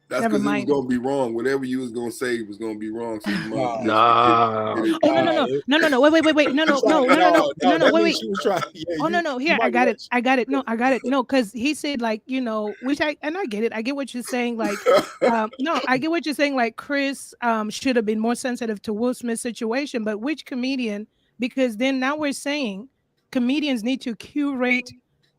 That's Never because it was mind. gonna be wrong. Whatever you was gonna say was gonna be wrong. So you might as well just Nah. get it Oh no done. no no no no no wait no no no no no no no no That wait means wait. she was trying. Yeah, Oh no you no, you here might rush. I got it no I got it no, because he said like, you know, which I get it, I get what you're saying, like no, I get what you're saying, like Chris should have been more sensitive to Will Smith's situation, but which comedian? Because then now we're saying comedians need to curate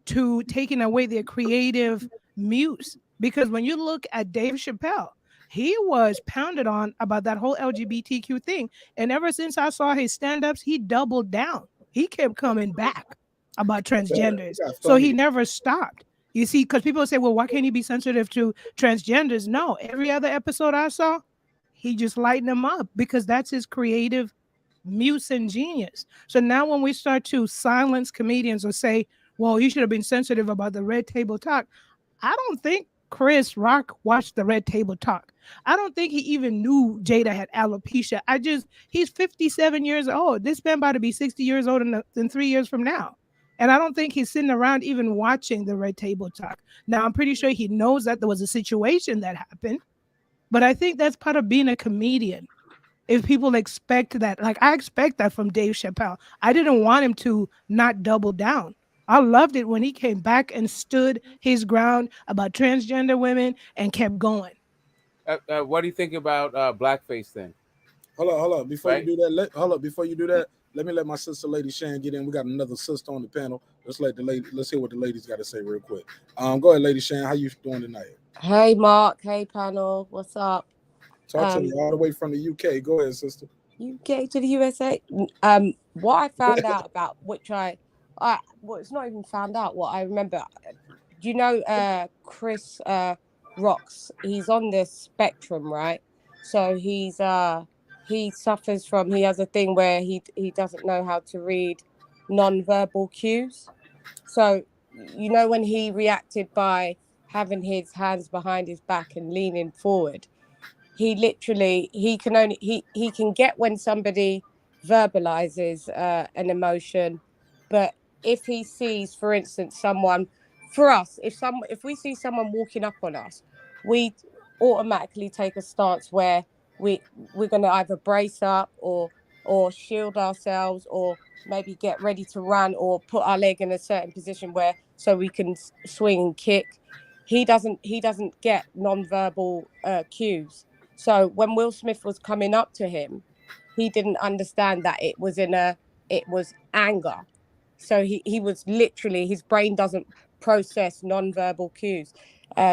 to taking away their creative muse, because when you look at Dave Chappelle, he was pounded on about that whole LGBTQ thing, and ever since I saw his stand-ups, he doubled down, he kept coming back about It transgenders. got So funny. he never stopped. You see, because people say, well, why can't he be sensitive to transgenders? No, every other episode I saw, he just lightened them up because that's his creative muse and genius. So now when we start to silence comedians or say, well, you should have been sensitive about the red table talk, I don't think Chris Rock watched the red table talk. I don't think he even knew Jada had alopecia. He's 57 years old. This man about to be 60 years old in 3 years from now. And I don't think he's sitting around even watching the red table talk. Now, I'm pretty sure he knows that there was a situation that happened, but I think that's part of being a comedian. If people expect that, like I expect that from Dave Chappelle. I didn't want him to not double down. I loved it when he came back and stood his ground about transgender women and kept going. What do you think about blackface then? Hold on. Before you Right? do that, hold up. Before you do that, let me let my sister, Lady Shan, get in. We got another sister on the panel. Let's hear what the ladies got to say real quick. Go ahead, Lady Shan. How you doing tonight? Hey Mark, hey panel, what's up? Talk to me all the way from the UK. Go ahead, sister. UK to the USA. What I found out about, well, it's not even found out. What I remember, do you know, Chris Rocks? He's on the spectrum, right? So he suffers from. He has a thing where he doesn't know how to read non-verbal cues. So you know when he reacted by having his hands behind his back and leaning forward, he literally he can get when somebody verbalizes an emotion, but if he sees, for instance, someone, for us, if we see someone walking up on us, we automatically take a stance where we're going to either brace up or shield ourselves, or maybe get ready to run, or put our leg in a certain position where so we can swing and kick. He doesn't get non-verbal cues. So when Will Smith was coming up to him, he didn't understand that it was anger. So he was literally, his brain doesn't process non-verbal cues.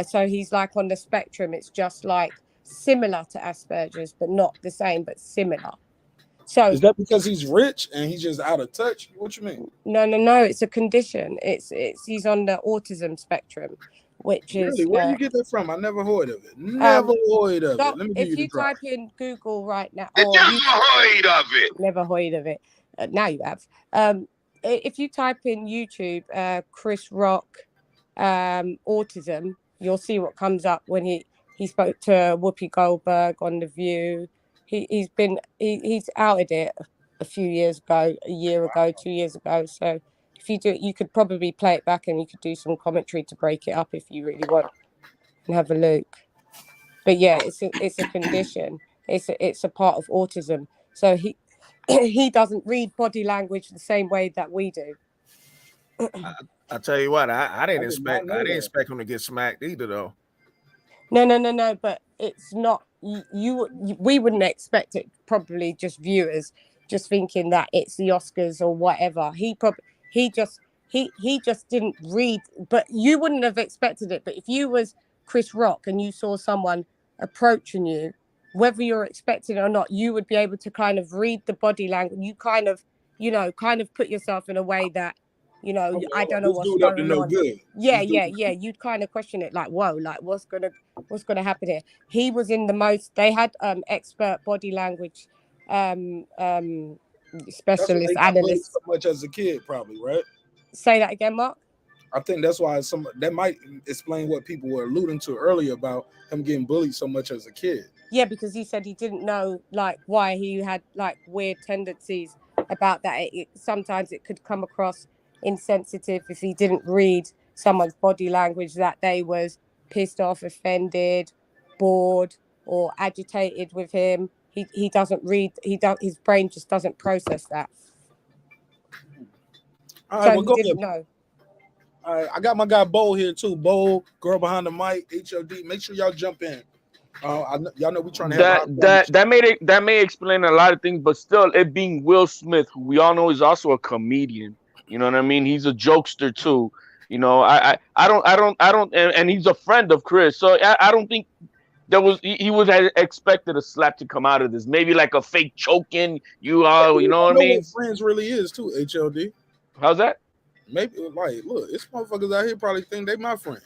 So he's like on the spectrum. It's just like similar to Asperger's, but not the same, but similar. So Is that because he's rich and he's just out of touch? What you mean? no, it's a condition. It's he's on the autism spectrum, which is Really? Where you get that from? I never heard of it. Never um heard of so it. Let me give if you the you drop. type in Google right now, You or never you heard of it. never heard of it, now you have. If you type in YouTube, Chris Rock, autism, you'll see what comes up when he spoke to Whoopi Goldberg on The View. He's outed it a few years ago, a year ago, 2 years ago. So if you do it, you could probably play it back and you could do some commentary to break it up if you really want and have a look. But yeah, it's a condition. It's a part of autism. So he doesn't read body language the same way that we do. I tell you what, I I didn't did not expect know that. expect him to get smacked either though. No. But it's not we wouldn't expect it. Probably just viewers just thinking that it's the Oscars or whatever. He just he just didn't read. But you wouldn't have expected it. But if you was Chris Rock and you saw someone approaching you, whether you're expecting it or not, you would be able to kind of read the body language. You kind of kind of put yourself in a way that you know, Okay, I don't know this what's dude up to going no on. good. Yeah, This dude- you'd kind of question it, like, whoa, like what's gonna happen here? He was in the most. They had expert body language That's why specialist he got bullied analysts. so much as a kid, probably, right? Say that again, Mark. I think that's why that might explain what people were alluding to earlier about him getting bullied so much as a kid. Yeah, because he said he didn't know like why he had like weird tendencies about that. Sometimes it could come across insensitive if he didn't read someone's body language, that they was pissed off, offended, bored, or agitated with him. He doesn't read. His brain just doesn't process that. All right, So well, he go didn't ahead. know. All right, I got my guy Bo here too. Bo, girl behind the mic, HOD. Make sure y'all jump in. Y'all know we trying to have That may explain a lot of things, but still, it being Will Smith, who we all know is also a comedian. You know what I mean? He's a jokester too. You know, I don't, and he's a friend of Chris, so I don't think he would have expected a slap to come out of this. Maybe like a fake choking. You know what I mean? What friends really is too, HLD. How's that? Maybe like, look, it's motherfuckers out here probably think they my friend.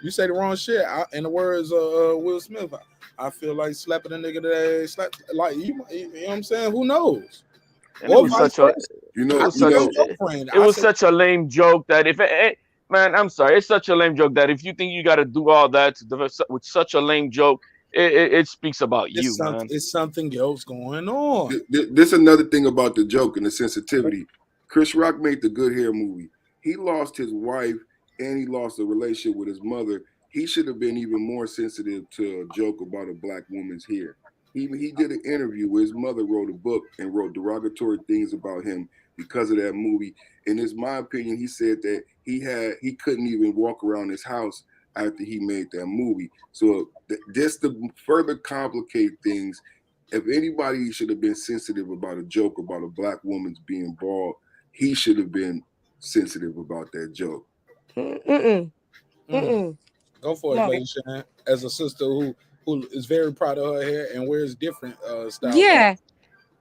You say the wrong shit. In the words of Will Smith, I feel like slapping a nigga today. Slap like you know what I'm saying? Who knows? And it was such a, it was such a lame joke that man, I'm sorry, it's such a lame joke that if you think you got to do all that with such a lame joke, it speaks about you, man. It's something else going on. This another thing about the joke and the sensitivity. Chris Rock made the Good Hair movie. He lost his wife and he lost a relationship with his mother. He should have been even more sensitive to a joke about a black woman's hair. He did an interview where his mother wrote a book and wrote derogatory things about him because of that movie. And in my opinion, he said that he couldn't even walk around his house after he made that movie. So just to further complicate things, if anybody should have been sensitive about a joke about a black woman's being bald, he should have been sensitive about that joke. Go for it, Lady Shan. As a sister who is very proud of her hair and wears different styles. Yeah,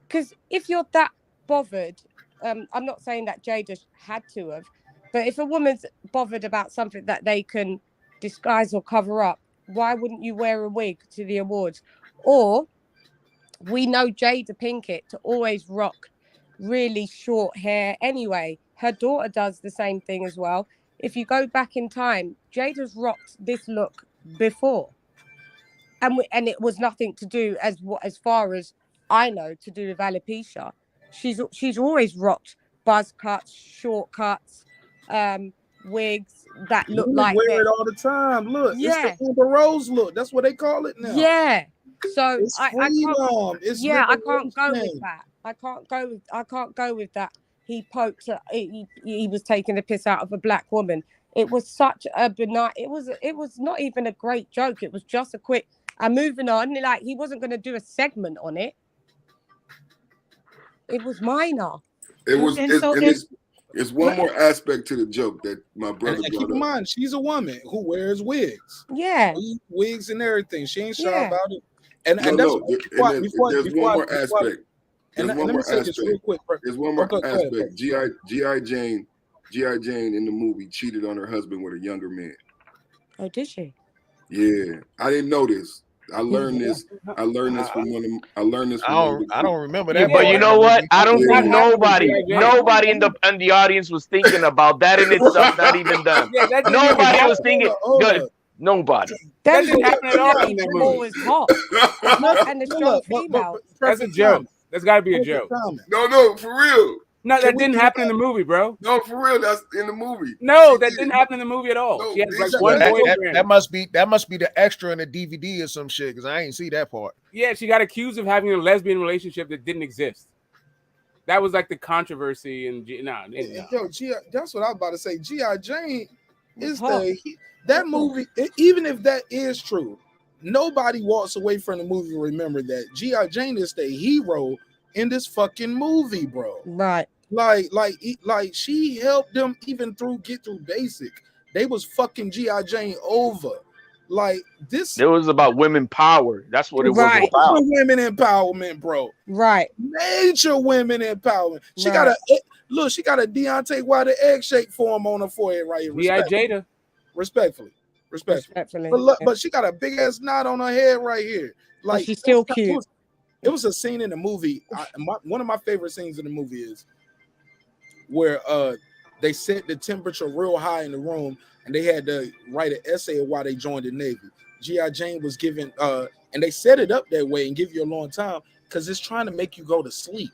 because if you're that bothered, I'm not saying that Jada had to have, but if a woman's bothered about something that they can disguise or cover up, why wouldn't you wear a wig to the awards? Or we know Jada Pinkett to always rock really short hair anyway. Her daughter does the same thing as well. If you go back in time, Jada's rocked this look before. And it was nothing to do as far as I know to do with alopecia. She's always rocked buzz cuts, short cuts, wigs that look like wear it all the time. Look, it's the Amber Rose look. That's what they call it now. Yeah. So it's I can't go liberation. with that. I can't go with that. He poked. He was taking the piss out of a black woman. It was such a benign. It was not even a great joke. It was just a quick. I'm moving on. Like he wasn't going to do a segment on it. It was minor. It's one more aspect to the joke that my brother and keep in mind, she's a woman who wears wigs. Yeah, wigs and everything. She ain't shy about it. There's one more aspect. There's one more aspect. G.I. Jane in the movie cheated on her husband with a younger man. Oh, did she? Yeah, I didn't know this. I learned this from one of. I learned this. I don't remember that. Yeah, but you know what? I don't think nobody in the audience was thinking about that in itself. Not even them. Nobody was thinking. Nobody. That didn't happen at all. Was hot. And the strong female. That's a joke. That's got to be a joke. No, for real. No, that didn't happen in the movie, bro. No, for real, that's in the movie. No, that didn't happen in the movie at all. No, she had like one boyfriend. That must be the extra in the DVD or some shit, because I ain't see that part. Yeah, she got accused of having a lesbian relationship that didn't exist. That was like the controversy and Yo, that's what I was about to say. G.I. Jane is that movie. Even if that is true, nobody walks away from the movie remember that G.I. Jane is the hero in this fucking movie, bro. Right. Like she helped them even get through basic. They was fucking G.I. Jane over. Like this. It was about women power. That's what it was about. Women empowerment, bro. Right. Major women empowerment. She got Look, she got a Deontay Wilder egg-shaped form on her forehead right here. G.I. Jada. Respectfully. Respectfully. But she got a big ass knot on her head right here. Like, she's still cute. It was a scene in the movie. One of my favorite scenes in the movie is where they set the temperature real high in the room, and they had to write an essay of why they joined the Navy. G.I. Jane was given, and they set it up that way and give you a long time because it's trying to make you go to sleep.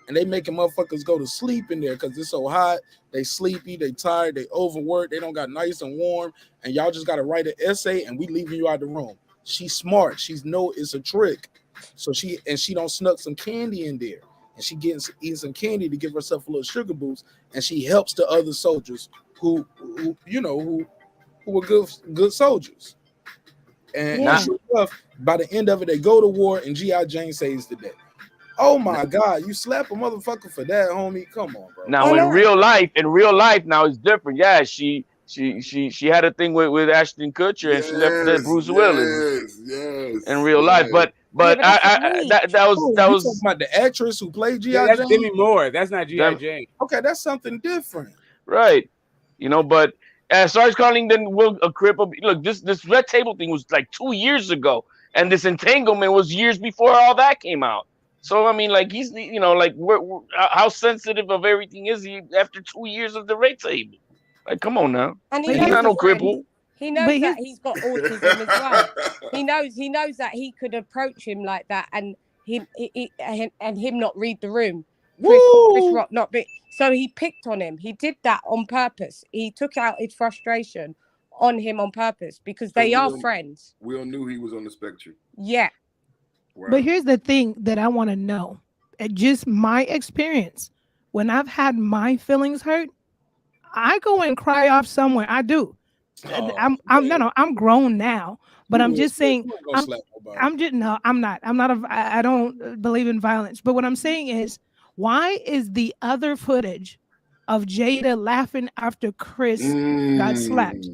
And they making motherfuckers go to sleep in there because it's so hot. They sleepy, they tired, they overworked, they don't got nice and warm, and y'all just got to write an essay, and we leaving you out the room. She's smart. She's know it's a trick. So she don't snuck some candy in there, and she eating some candy to give herself a little sugar boost, and she helps the other soldiers who were good soldiers. And sure enough, by the end of it, they go to war, and G.I. Jane saves the day. Oh my God, you slap a motherfucker for that, homie? Come on, bro. Now in real life, now it's different. Yeah, she had a thing with Ashton Kutcher, and she left Bruce Willis. Yes. In real life, but that was talking about the actress who played G.I. Jane. That's Demi Moore. That's not G.I. Jane. Okay, that's something different, right? But as far as calling then Will a cripple, look, this red table thing was like 2 years ago, and this entanglement was years before all that came out. So I mean, like he's, like how sensitive of everything is he after 2 years of the red table? Like, come on now, and he's not no cripple. He knows that he's got autism as well. He knows that he could approach him like that, and him not read the room. Chris Rock not be. So he picked on him. He did that on purpose. He took out his frustration on him on purpose because they are friends. We all knew he was on the spectrum. Yeah. Wow. But here's the thing that I want to know. Just my experience. When I've had my feelings hurt, I go and cry off somewhere. I do. I'm grown now, but I'm just saying. I'm not. I don't believe in violence. But what I'm saying is, why is the other footage of Jada laughing after Chris got slapped?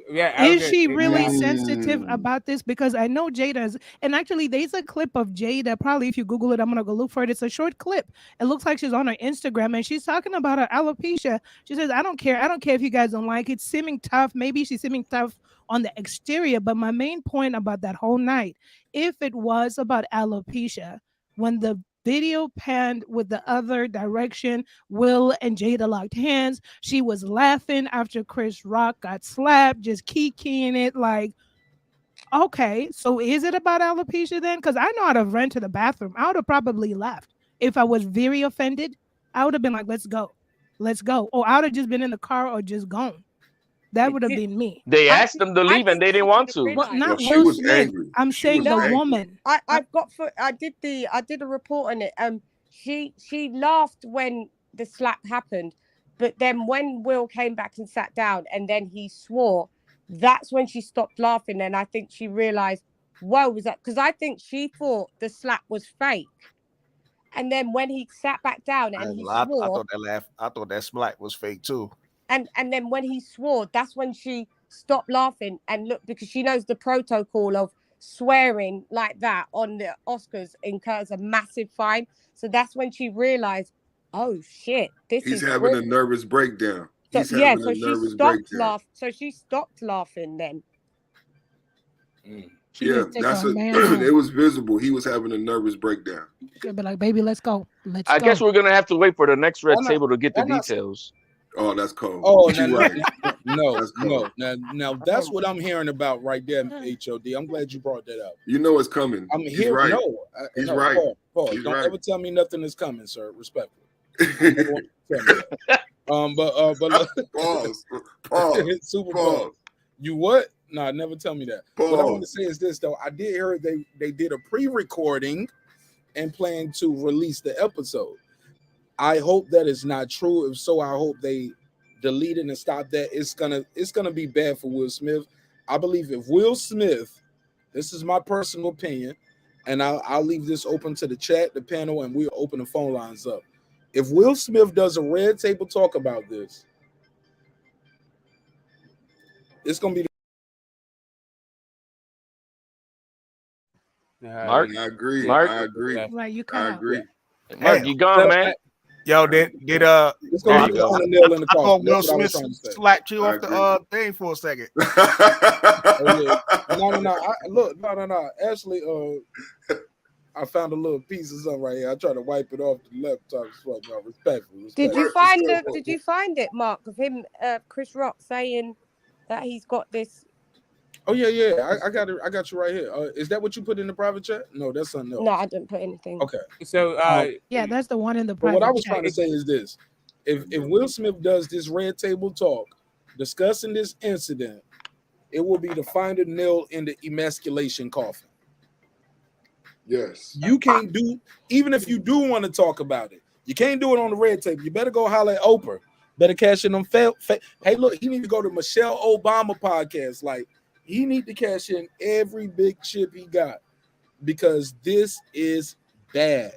Is she really sensitive about this? Because I know Jada's, and actually there's a clip of Jada, probably if you Google it, I'm gonna go look for it. It's a short clip. It looks like she's on her Instagram and she's talking about her alopecia. She says, I don't care if you guys don't like it. Seeming tough. Maybe she's seeming tough on the exterior. But my main point about that whole night, if it was about alopecia, when the video panned with the other direction, Will and Jada locked hands. She was laughing after Chris Rock got slapped, just keying it like, okay, so is it about alopecia then? Because I know I'd have run to the bathroom. I would have probably left. If I was very offended, I would have been like, let's go. Or I would have just been in the car or just gone. That would have been me. They asked them to leave and they didn't want to. Well, not Will Smith. I'm saying the woman. I did a report on it. She laughed when the slap happened, but then when Will came back and sat down and then he swore, that's when she stopped laughing. And I think she realized, whoa, was that? Because I think she thought the slap was fake. And then when he sat back down and he swore, I thought that slap was fake too. And then when he swore, that's when she stopped laughing and looked, because she knows the protocol of swearing like that on the Oscars incurs a massive fine. So that's when she realized, oh shit, he's having a nervous breakdown. So she stopped laughing then. It was visible. He was having a nervous breakdown. She'll be like, baby, let's go. I guess we're gonna have to wait for the next red table to get the details. Oh, that's cold. Oh, no, that's what I'm hearing about right there, HOD. I'm glad you brought that up. You know it's coming. I'm here. Right. He's right. Paul, He's don't right. ever tell me nothing is coming, sir. Respectfully. Pause. Super pause. You what? No, never tell me that. Pause. What I want to say is this, though. I did hear they did a pre-recording and plan to release the episode. I hope that is not true. If so, I hope they delete it and stop that. It's gonna be bad for Will Smith. I believe if Will Smith, this is my personal opinion, and I'll leave this open to the chat, the panel, and we'll open the phone lines up. If Will Smith does a red table talk about this, it's gonna be. I agree. Marq? I agree. Right, you kind Marq, you gone, man. Yo, did It's gonna There be you go. on a nail in the I thought coffin. Will That's what I was Smith trying to say. slapped you I off the agree. thing for a second? Oh yeah. No. Look, no. Actually, I found a little piece of something right here. I tried to wipe it off the laptop. Respectful. Did you find it, Mark, of him, Chris Rock saying that he's got this? Oh yeah. I got it. I got you right here. Is that what you put in the private chat? No, that's something else. No, I didn't put anything. Okay. So Yeah, that's the one in the But private what I was chat. trying to say is this: if Will Smith does this red table talk discussing this incident, it will be the final nail in the emasculation coffin. Yes. You can't do, even if you do want to talk about it, you can't do it on the red table. You better go holler at Oprah. Better cash in them. Hey, look, he need to go to Michelle Obama podcast. Like, he need to cash in every big chip he got because this is bad.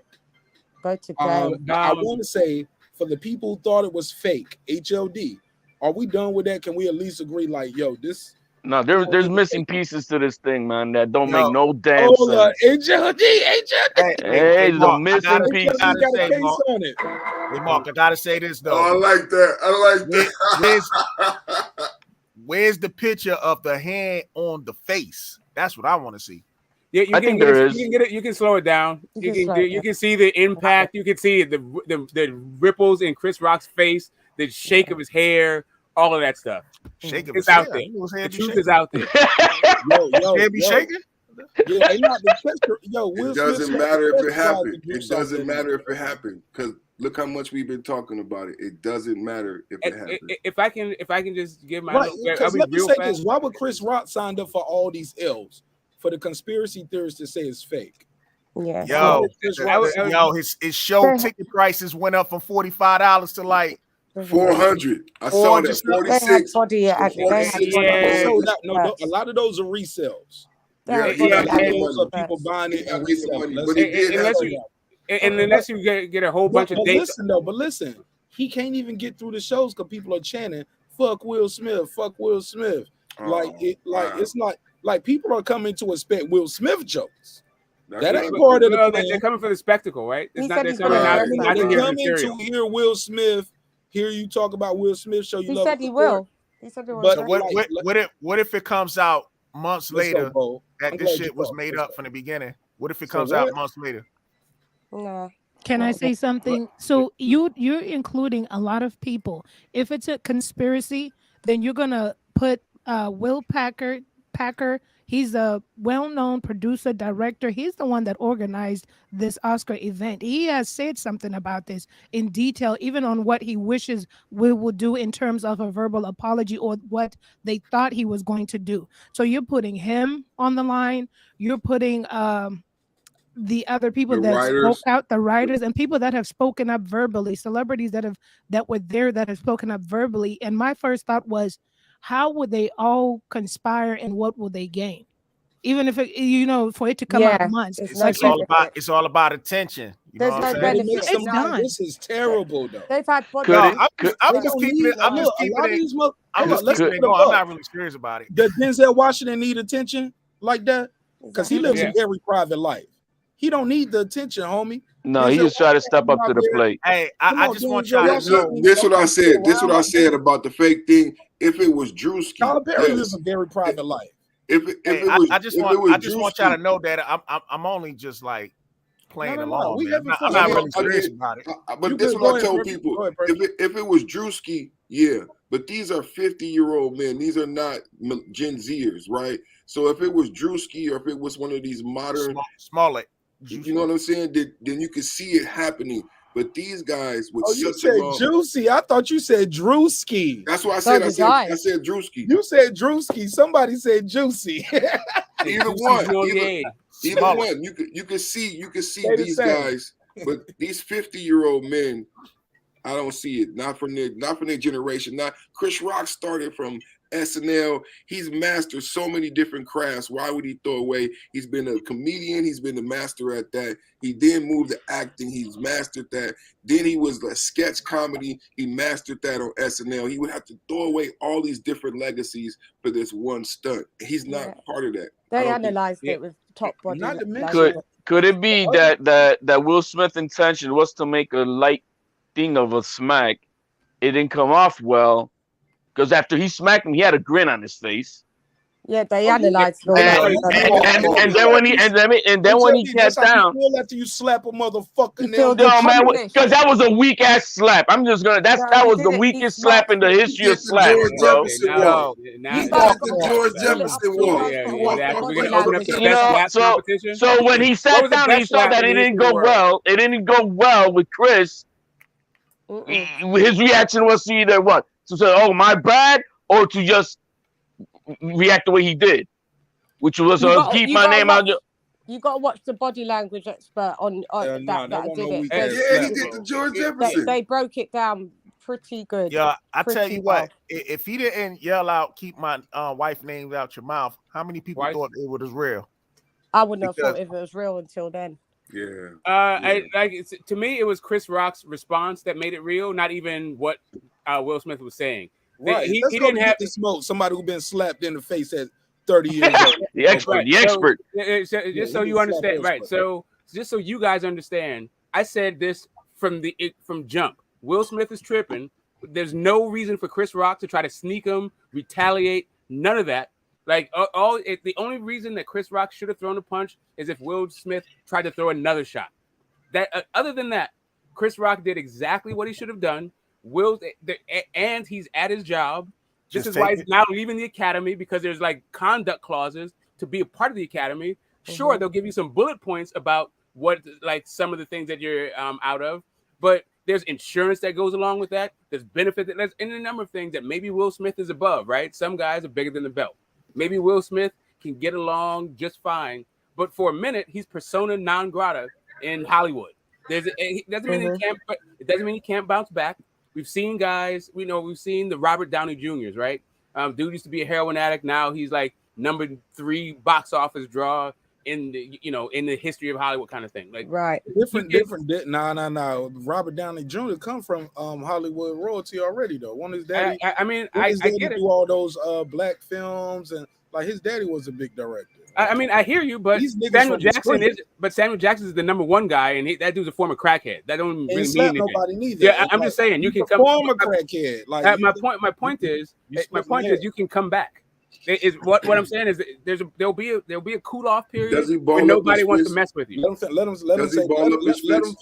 Go to jail. I want to say for the people who thought it was fake, HLD, are we done with that? Can we at least agree, like, yo, this? No, there's missing pieces to this thing, man, that don't make no damn Hold on, sense. HLD. Hey, the Mark, missing pieces. got a case Mark, on it. Hey, Mark, I gotta say this though. Oh, I like that. Where's the picture of the hand on the face? That's what I want to see. Yeah, I think there is. You can get it. You can slow it down. You can see the impact. You can see the ripples in Chris Rock's face, the shake of his hair, all of that stuff. Shake It's out there. The truth is out there. Yo, be shaking. Yeah, they not the picture. Yo, Will It doesn't Smith matter if it tried to happened. do It doesn't something. matter if it happened because look how much we've been talking about it. It doesn't matter if it happened. If I can just give my Right, I'll because be let me real say fast. this: why would Chris Rock signed up for all these L's for the conspiracy theorists to say it's fake? Yeah. His show ticket prices went up from $45 to like 400. I saw that. 46. A lot of those are resales. Yeah, A lot of those are people buying it and reselling. but it did happen. Unless you get a whole bunch of dates. Listen, he can't even get through the shows because people are chanting "fuck Will Smith, fuck Will Smith." It's not like people are coming to expect Will Smith jokes. That ain't part of the plan. They're coming for the spectacle, right? It's not. They're coming to hear Will Smith. Hear you talk about Will Smith. Show you He love. said he will. He said he will. But what if it comes out months later that this shit was made up from the beginning? What if it comes out months later? No. Can I say something? So you're including a lot of people. If it's a conspiracy, then you're gonna put Will Packer. He's a well-known producer, director. He's the one that organized this Oscar event. He has said something about this in detail, even on what he wishes Will will do in terms of a verbal apology or what they thought he was going to do. So you're putting him on the line. You're putting the other people that spoke out, the writers and people that have spoken up verbally, celebrities that were there that have spoken up verbally. And my first thought was, how would they all conspire and what will they gain? Even if it, for it to come out months, it's all about attention. There's no benefit. It's done. This is terrible, though. They've had I'm just keeping it. I'm not really serious about it. Does Denzel Washington need attention like that? Because he lives a very private life. He don't need the attention, homie. No, he just try to step up to the plate. Hey, I just want y'all to know. This what I said. This what I said about the fake thing. If it was Drewski, Tyler Perry lives a very private life. I just want y'all to know that I'm only just like playing along. I'm not really serious about it. But this is what I tell people. If it was Drewski, yeah. But these are 50-year-old men. These are not Gen Zers, right? So if it was Drewski or if it was one of these modern Smollett, you know what I'm saying? Then you can see it happening. But these guys with you said Juicy. I thought you said Drewski. That's what I said. I said Drewski. You said Drewski. Somebody said Juicy. Either one. Either one. You can see these guys, but these 50-year-old men, I don't see it. Not from their generation. Not Chris Rock started from SNL. He's mastered so many different crafts. Why would he throw away? He's been a comedian. He's been the master at that. He then moved to acting. He's mastered that. Then he was a sketch comedy. He mastered that on SNL. He would have to throw away all these different legacies for this one stunt. He's not part of that. They analyzed it with top body. Could it be that Will Smith's intention was to make a light thing of a smack, it didn't come off well because after he smacked him, he had a grin on his face. Yeah, they analyzed all And, that. and then when he That's sat how you down, feel after you slap a motherfucker. You feel no man, accomplished. because that was a weak ass slap. I'm just gonna. No, That he was the didn't. He weakest slap smacked in the him. history of Get the slaps, George bro. Jefferson now, walk. now, He You now, guys walked the got George pull it up. Jefferson You walk. guys yeah, got to He watch walked the off we're body gonna open up language. the You best know, slap competition. so when he What sat was the down, he best saw slap that in it the didn't history of go the world? well. It didn't go well with Chris. His reaction was to either what? To say, "Oh, my bad," or to just react the way he did, which was keep my name out. You got to watch the body language expert on Nah, that wasn't did no it. weak They, ass Yeah, he slap, did bro. the George Jefferson. they broke it down pretty good. Yeah, I tell Pretty you well. what, if he didn't yell out, "Keep my wife names out your mouth," how many people Twice? thought it was real? I wouldn't have Because- thought if it was real until then. Yeah. To me, it was Chris Rock's response that made it real, not even what Will Smith was saying. Right. He Let's go didn't get have the smoke. Somebody who's been slapped in the face at 30 years old. The expert, the expert. Just so you understand, right? So just so you guys understand, I said this from jump. Will Smith is tripping. There's no reason for Chris Rock to try to sneak him, retaliate. None of that. Like the only reason that Chris Rock should have thrown a punch is if Will Smith tried to throw another shot. That other than that, Chris Rock did exactly what he should have done. And he's at his job. This is why he's now leaving the academy, because there's like conduct clauses to be a part of the academy. Sure, they'll give you some bullet points about what, like, some of the things that you're out of, but there's insurance that goes along with that. There's benefit there's any number of things that maybe Will Smith is above, right? Some guys are bigger than the belt. Maybe Will Smith can get along just fine, but for a minute he's persona non grata in Hollywood. It doesn't mean he can't bounce back. We've seen guys, we've seen the Robert Downey Jr.'s, right? Dude used to be a heroin addict. Now he's like number 3 box office draw in the history of Hollywood, kind of thing. Like, right. Different. Nah. Robert Downey Jr. come from Hollywood royalty already, though. One of his daddy. I get it. Do all those black films, and like his daddy was a big director. I hear you, but Samuel Jackson is the number 1 guy, and that dude's a former crackhead. That don't really mean anything. Nobody neither. Yeah, I'm just saying you can come. Former crackhead. Like my point is you can come back. Is what I'm saying is there'll be a cool off period where nobody wants to mess with you. Let him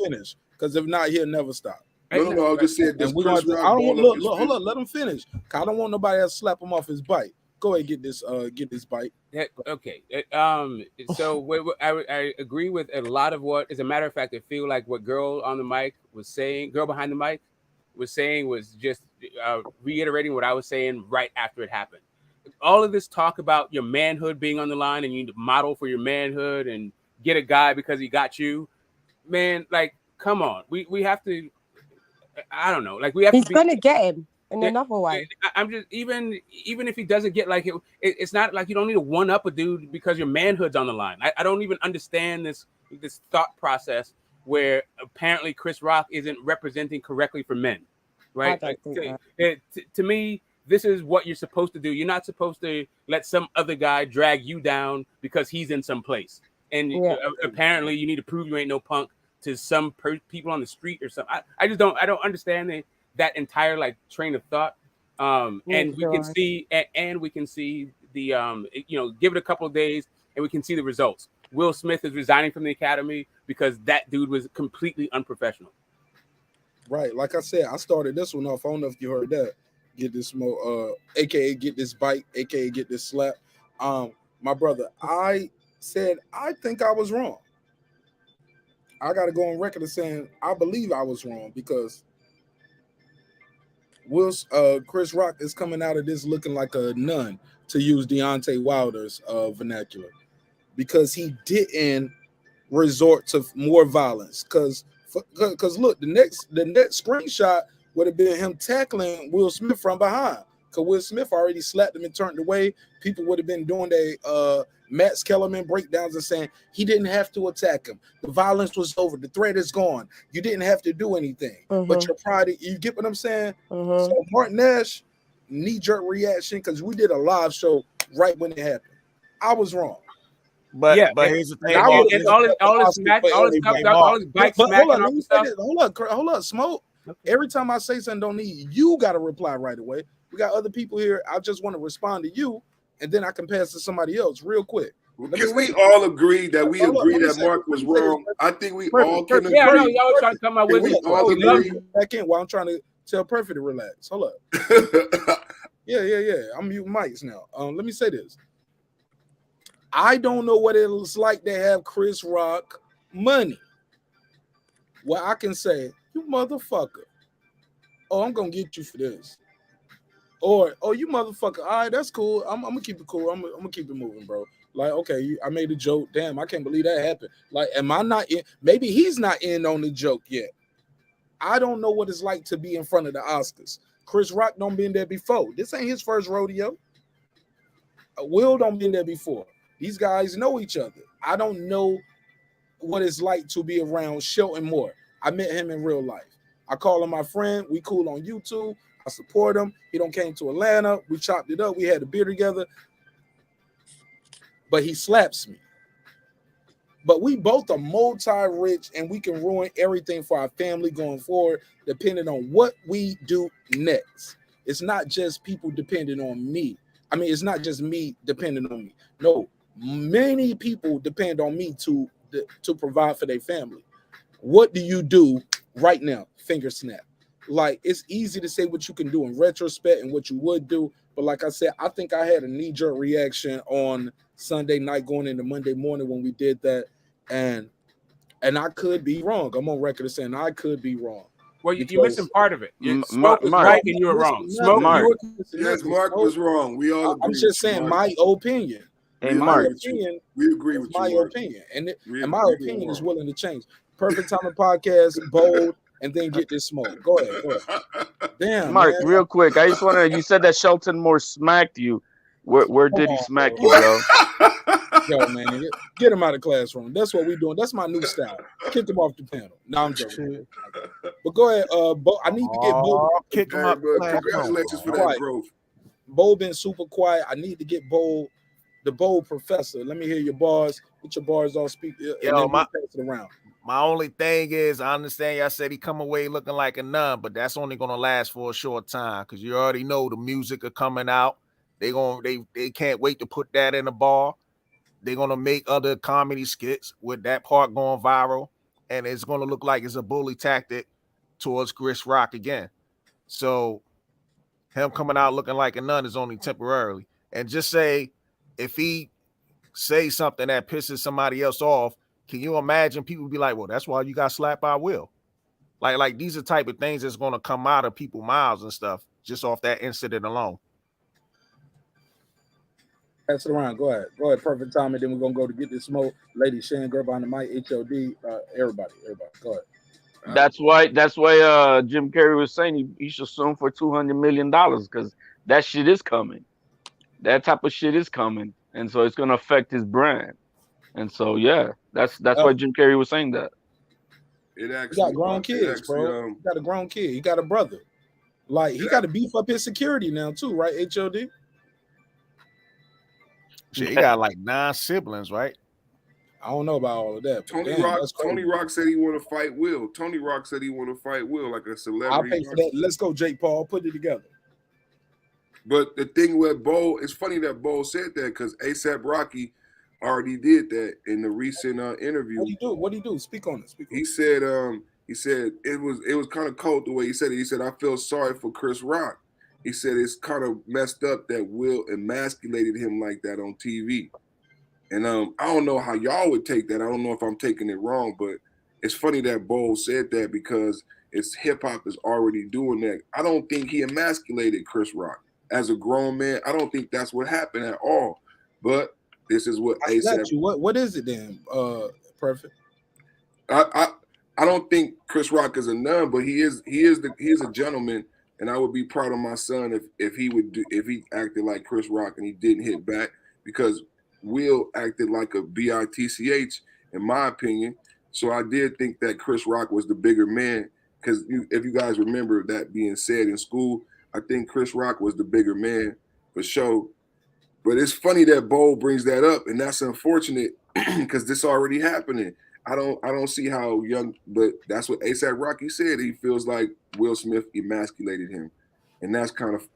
finish, because if not, he'll never stop. No, I just said this. Let him finish. I don't want nobody else to slap him off his bike. Go ahead, get this bike. Okay. So I agree with a lot of what, as a matter of fact, I feel like what girl behind the mic was saying was just reiterating what I was saying right after it happened. All of this talk about your manhood being on the line, and you need to model for your manhood and get a guy because he got you, man. Like, come on, we have to. I don't know. Like, we have. He's gonna get him in another way. I'm just even if he doesn't get, like, it's not like you don't need to one up a dude because your manhood's on the line. I don't even understand this thought process where apparently Chris Rock isn't representing correctly for men, right? I don't think that. To me, this is what you're supposed to do. You're not supposed to let some other guy drag you down because he's in some place. And apparently you need to prove you ain't no punk to some people on the street or something. I just don't understand that entire, like, train of thought. And we can see the give it a couple of days and we can see the results. Will Smith is resigning from the academy because that dude was completely unprofessional. Right. Like I said, I started this one off. I don't know if you heard that. Get this smoke, aka get this bite, aka get this slap. My brother, I said I think I was wrong. I got to go on record as saying I believe I was wrong, because Chris Rock is coming out of this looking like a nun, to use Deontay Wilder's vernacular, because he didn't resort to more violence. Because look, the next screenshot would have been him tackling Will Smith from behind, because Will Smith already slapped him and turned away. People would have been doing their Matt Kellerman breakdowns and saying he didn't have to attack him. The violence was over. The threat is gone. You didn't have to do anything. But your pride, you get what I'm saying? So Marq Nash, knee-jerk reaction, because we did a live show right when it happened. I was wrong. But here's the thing. All his bike smack. Hold up, Smoke. Every time I say something don't need, you got to reply right away. We got other people here. I just want to respond to you, and then I can pass to somebody else real quick. Because we all agree that Marq was wrong. I think we all can agree. Yeah, I know y'all always trying to come out with we all agree. Back in while I'm trying to tell Perfect to relax. Hold up. Yeah. I'm muting mics now. Let me say this. I don't know what it's like to have Chris Rock money. Well, I can say, you motherfucker. Oh, I'm gonna get you for this. Or, oh, you motherfucker. All right, that's cool. I'm gonna keep it cool. I'm gonna keep it moving, bro. Like, okay, I made a joke. Damn, I can't believe that happened. Like, am I not in? Maybe he's not in on the joke yet. I don't know what it's like to be in front of the Oscars. Chris Rock don't been there before. This ain't his first rodeo. Will don't been there before. These guys know each other. I don't know what it's like to be around Shelton Moore. I met him in real life. I call him my friend. We cool on YouTube. I support him. He don't came to Atlanta. We chopped it up. We had a beer together. But he slaps me. But we both are multi-rich, and we can ruin everything for our family going forward, depending on what we do next. It's not just people depending on me. I mean, it's not just me depending on me. No, many people depend on me to provide for their family. What do you do right now? Finger snap. Like, it's easy to say what you can do in retrospect and what you would do. But like I said, I think I had a knee-jerk reaction on Sunday night going into Monday morning when we did that. And I could be wrong. I'm on record as saying I could be wrong. Well, you're missing part of it. Smoke was right and you were wrong. Marq was wrong. We all agree. I'm just saying my opinion. And my Marq, opinion. We agree with my you. My opinion. And my opinion is willing to change. Perfect Timing Podcast, bold, and then get this smoke. Go ahead. Damn, Marq, man. real quick. I just want to. You said that Shelton Moore smacked you. Where did he smack you, bro? Yo, man, get him out of the classroom. That's what we're doing. That's my new style. Kick him off the panel. No, I'm joking. But go ahead. Bo, I need to get Bo. Kick him up. Congratulations for that growth. Bo been super quiet. I need to get Bo, the Bo professor. Let me hear your bars. Get your bars all speak. Yo, pass it around. My only thing is, I understand y'all said he come away looking like a nun, but that's only gonna last for a short time because you already know the music are coming out. They can't wait to put that in the bar. They're gonna make other comedy skits with that part going viral, and it's gonna look like it's a bully tactic towards Chris Rock again. So him coming out looking like a nun is only temporarily. And just say if he say something that pisses somebody else off, can you imagine people be like, well, that's why you got slapped by Will? Like these are type of things that's gonna come out of people's mouths and stuff just off that incident alone. Pass it around. Go ahead. Perfect time, and then we're gonna go to get this smoke. Lady Shan, girl behind the mic, HOD, everybody. Go ahead. That's why Jim Carrey was saying he should sue him for $200 million because that shit is coming. That type of shit is coming, and so it's gonna affect his brand. And so yeah, that's why Jim Carrey was saying that. He got grown kids, bro. He got a grown kid. He got a brother. Like he got to beef up his security now too, right? HOD. Shit, he got like 9 siblings, right? I don't know about all of that. Tony Rock said he want to fight Will. Tony Rock said he want to fight Will like a celebrity. I'll pay for that. Let's go, Jake Paul. Put it together. But the thing with Bo, it's funny that Bo said that because ASAP Rocky already did that in the recent interview. What do you do? Speak on it. He said it was kind of cold the way he said it. He said, I feel sorry for Chris Rock. He said it's kind of messed up that Will emasculated him like that on TV. And I don't know how y'all would take that. I don't know if I'm taking it wrong, but it's funny that Bo said that because it's hip hop is already doing that. I don't think he emasculated Chris Rock as a grown man. I don't think that's what happened at all. But this is what ASAP. What is it then? Perfect. I don't think Chris Rock is a nun, but he is a gentleman. And I would be proud of my son if he acted like Chris Rock and he didn't hit back, because Will acted like a bitch in my opinion. So I did think that Chris Rock was the bigger man, because if you guys remember that being said in school, I think Chris Rock was the bigger man for sure. But it's funny that Bo brings that up, and that's unfortunate because this already happening. I don't see how young, but that's what ASAP Rocky said. He feels like Will Smith emasculated him, and that's kind of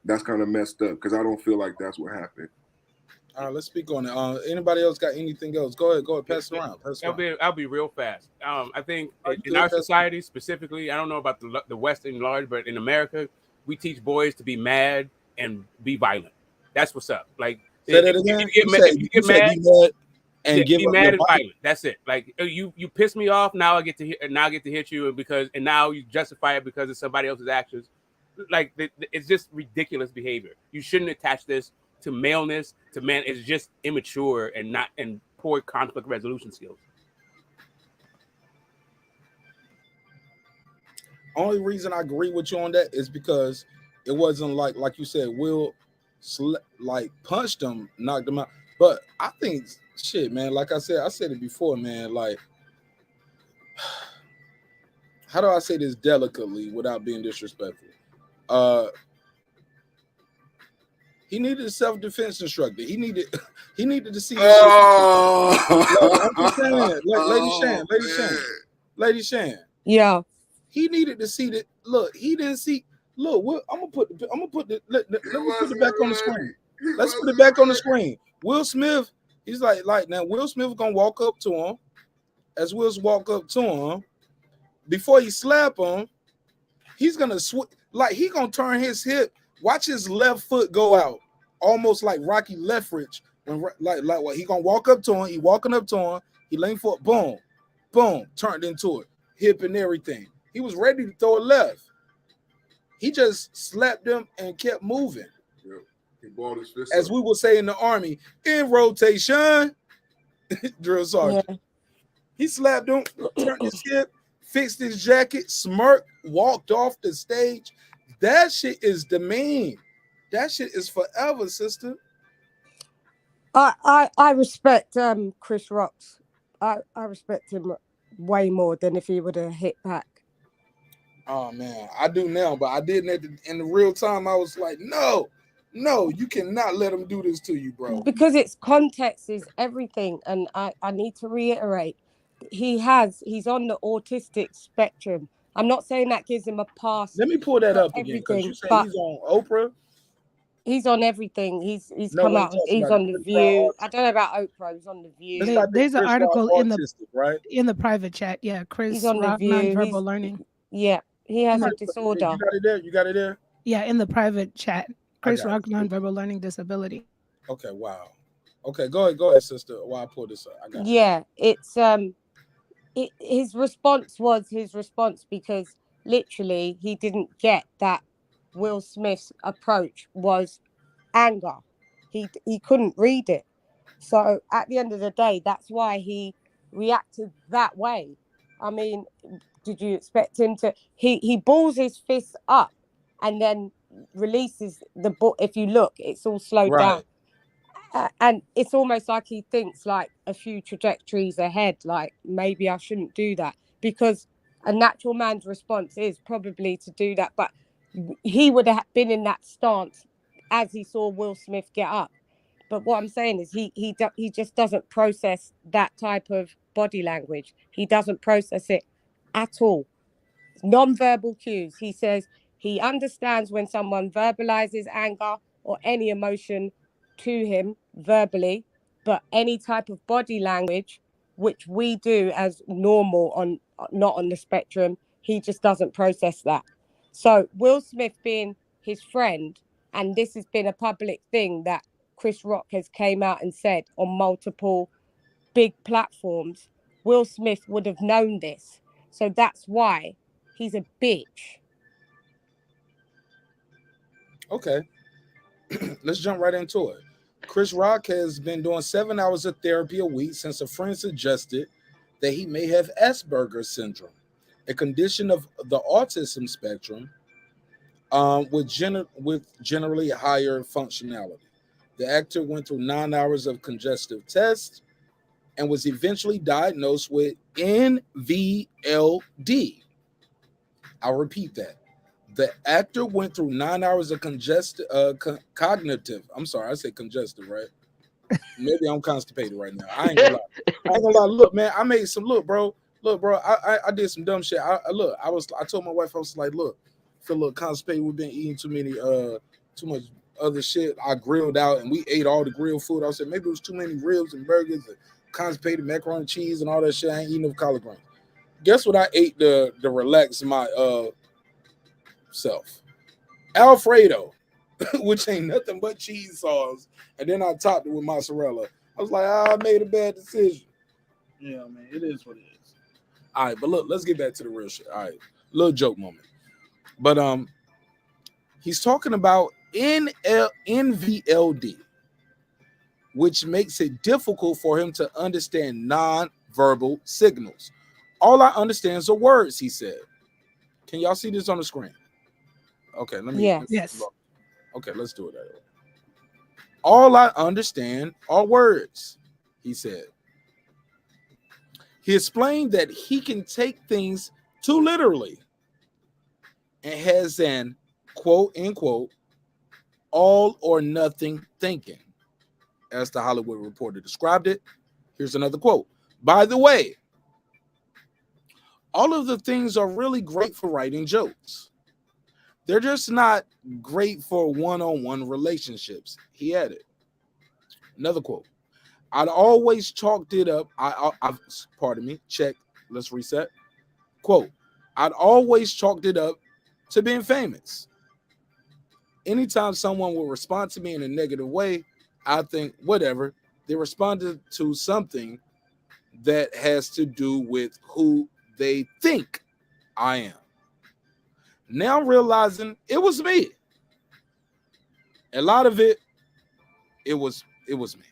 messed up because I don't feel like that's what happened. All right, let's speak on it. Anybody else got anything else? Go ahead, pass it around. I'll be real fast. I think in good? our society specifically, I don't know about the West in large, but in America, we teach boys to be mad and be violent. That's what's up. Like, say that again. If you get mad, be mad and give be up mad your and body. violent. That's it. Like, you piss me off. Now I get to hit you and now you justify it because of somebody else's actions. Like, it's just ridiculous behavior. You shouldn't attach this to maleness, to man. It's just immature and poor conflict resolution skills. Only reason I agree with you on that is because it wasn't like you said, Will like punched him, knocked him out. But I think shit, man, like I said it before, man, like how do I say this delicately without being disrespectful? He needed a self-defense instructor. He needed to see this shit. I'm just saying, Lady Shan. Yeah. He needed to see that. Look, he didn't see. Look, I'm gonna put let me put it back on the screen. Let's put it back on the screen. Will Smith, he's like now. Will Smith gonna walk up to him. As Will's walk up to him, before he slap him, he's gonna he gonna turn his hip. Watch his left foot go out, almost like Rocky Leftridge. When like what he gonna walk up to him. He walking up to him. He lean for boom, turned into it, hip and everything. He was ready to throw a left. He just slapped him and kept moving. Yeah. He balled his fist As up. we would say in the Army, in rotation, drill sergeant. Yeah. He slapped him, turned his hip, fixed his jacket, smirked, walked off the stage. That shit is demean. That shit is forever, sister. I respect Chris Rock's. I respect him way more than if he would have hit back. Oh man, I do now, but I didn't in the real time. I was like, no, you cannot let him do this to you, bro. Because it's context is everything, and I need to reiterate, he's on the autistic spectrum. I'm not saying that gives him a pass. Let me pull that up again because you say he's on Oprah. He's on everything. He's come out. He's on The View. I don't know about Oprah. He's on The View. There's an article in the private chat. Yeah, Chris he's on Rock, The View. Nonverbal learning. Yeah, he has a disorder. You got it there. Yeah, in the private chat, Chris Rock, Nonverbal learning disability. Okay, wow. Okay, go ahead, sister. While I pull this up, I got it. It's his response was his response because literally he didn't get that Will Smith's approach was anger. He couldn't read it. So at the end of the day, that's why he reacted that way. I mean, did you expect him to? He balls his fists up and then releases the ball. If you look, it's all slowed down. And it's almost like he thinks like a few trajectories ahead, like maybe I shouldn't do that, because a natural man's response is probably to do that. But he would have been in that stance as he saw Will Smith get up. But what I'm saying is he just doesn't process that type of body language. He doesn't process it at all. Non-verbal cues. He says he understands when someone verbalizes anger or any emotion to him verbally, but any type of body language, which we do as normal not on the spectrum, he just doesn't process that. So Will Smith being his friend, and this has been a public thing that Chris Rock has came out and said on multiple big platforms, Will Smith would have known this. So that's why he's a bitch. Okay. Let's jump right into it. Chris Rock has been doing 7 hours of therapy a week since a friend suggested that he may have Asperger's syndrome, a condition of the autism spectrum with generally higher functionality. The actor went through 9 hours of congestive tests and was eventually diagnosed with NVLD. I'll repeat that. The actor went through 9 hours of cognitive. I'm sorry, I said congestive, right? Maybe I'm constipated right now. I ain't gonna lie. I ain't gonna lie. Look, man, I made some look, bro. Look, bro, I did some dumb shit. I told my wife, I was like, look, I feel a little constipated. We've been eating too much other shit. I grilled out and we ate all the grilled food. I said maybe it was too many ribs and burgers and constipated macaroni and cheese and all that shit. I ain't eating no collard greens. Guess what I ate to relax my self? Alfredo, which ain't nothing but cheese sauce. And then I topped it with mozzarella. I was like, I made a bad decision. Yeah, man, it is what it is. All right, but look, let's get back to the real shit. All right, little joke moment. But he's talking about NVLD, which makes it difficult for him to understand non-verbal signals. All I understand is the words, he said. Can y'all see this on the screen? Okay, let me. Yeah. Yes. Okay, let's do it that way. All I understand are words, he said. He explained that he can take things too literally and has an quote unquote all or nothing thinking, as the Hollywood Reporter described it. Here's another quote. By the way, all of the things are really great for writing jokes. They're just not great for one-on-one relationships, he added. Another quote. I'd always chalked it up. Pardon me. Check. Let's reset. Quote. I'd always chalked it up to being famous. Anytime someone will respond to me in a negative way, I think, whatever. They responded to something that has to do with who they think I am. Now realizing it was me. A lot of it was me.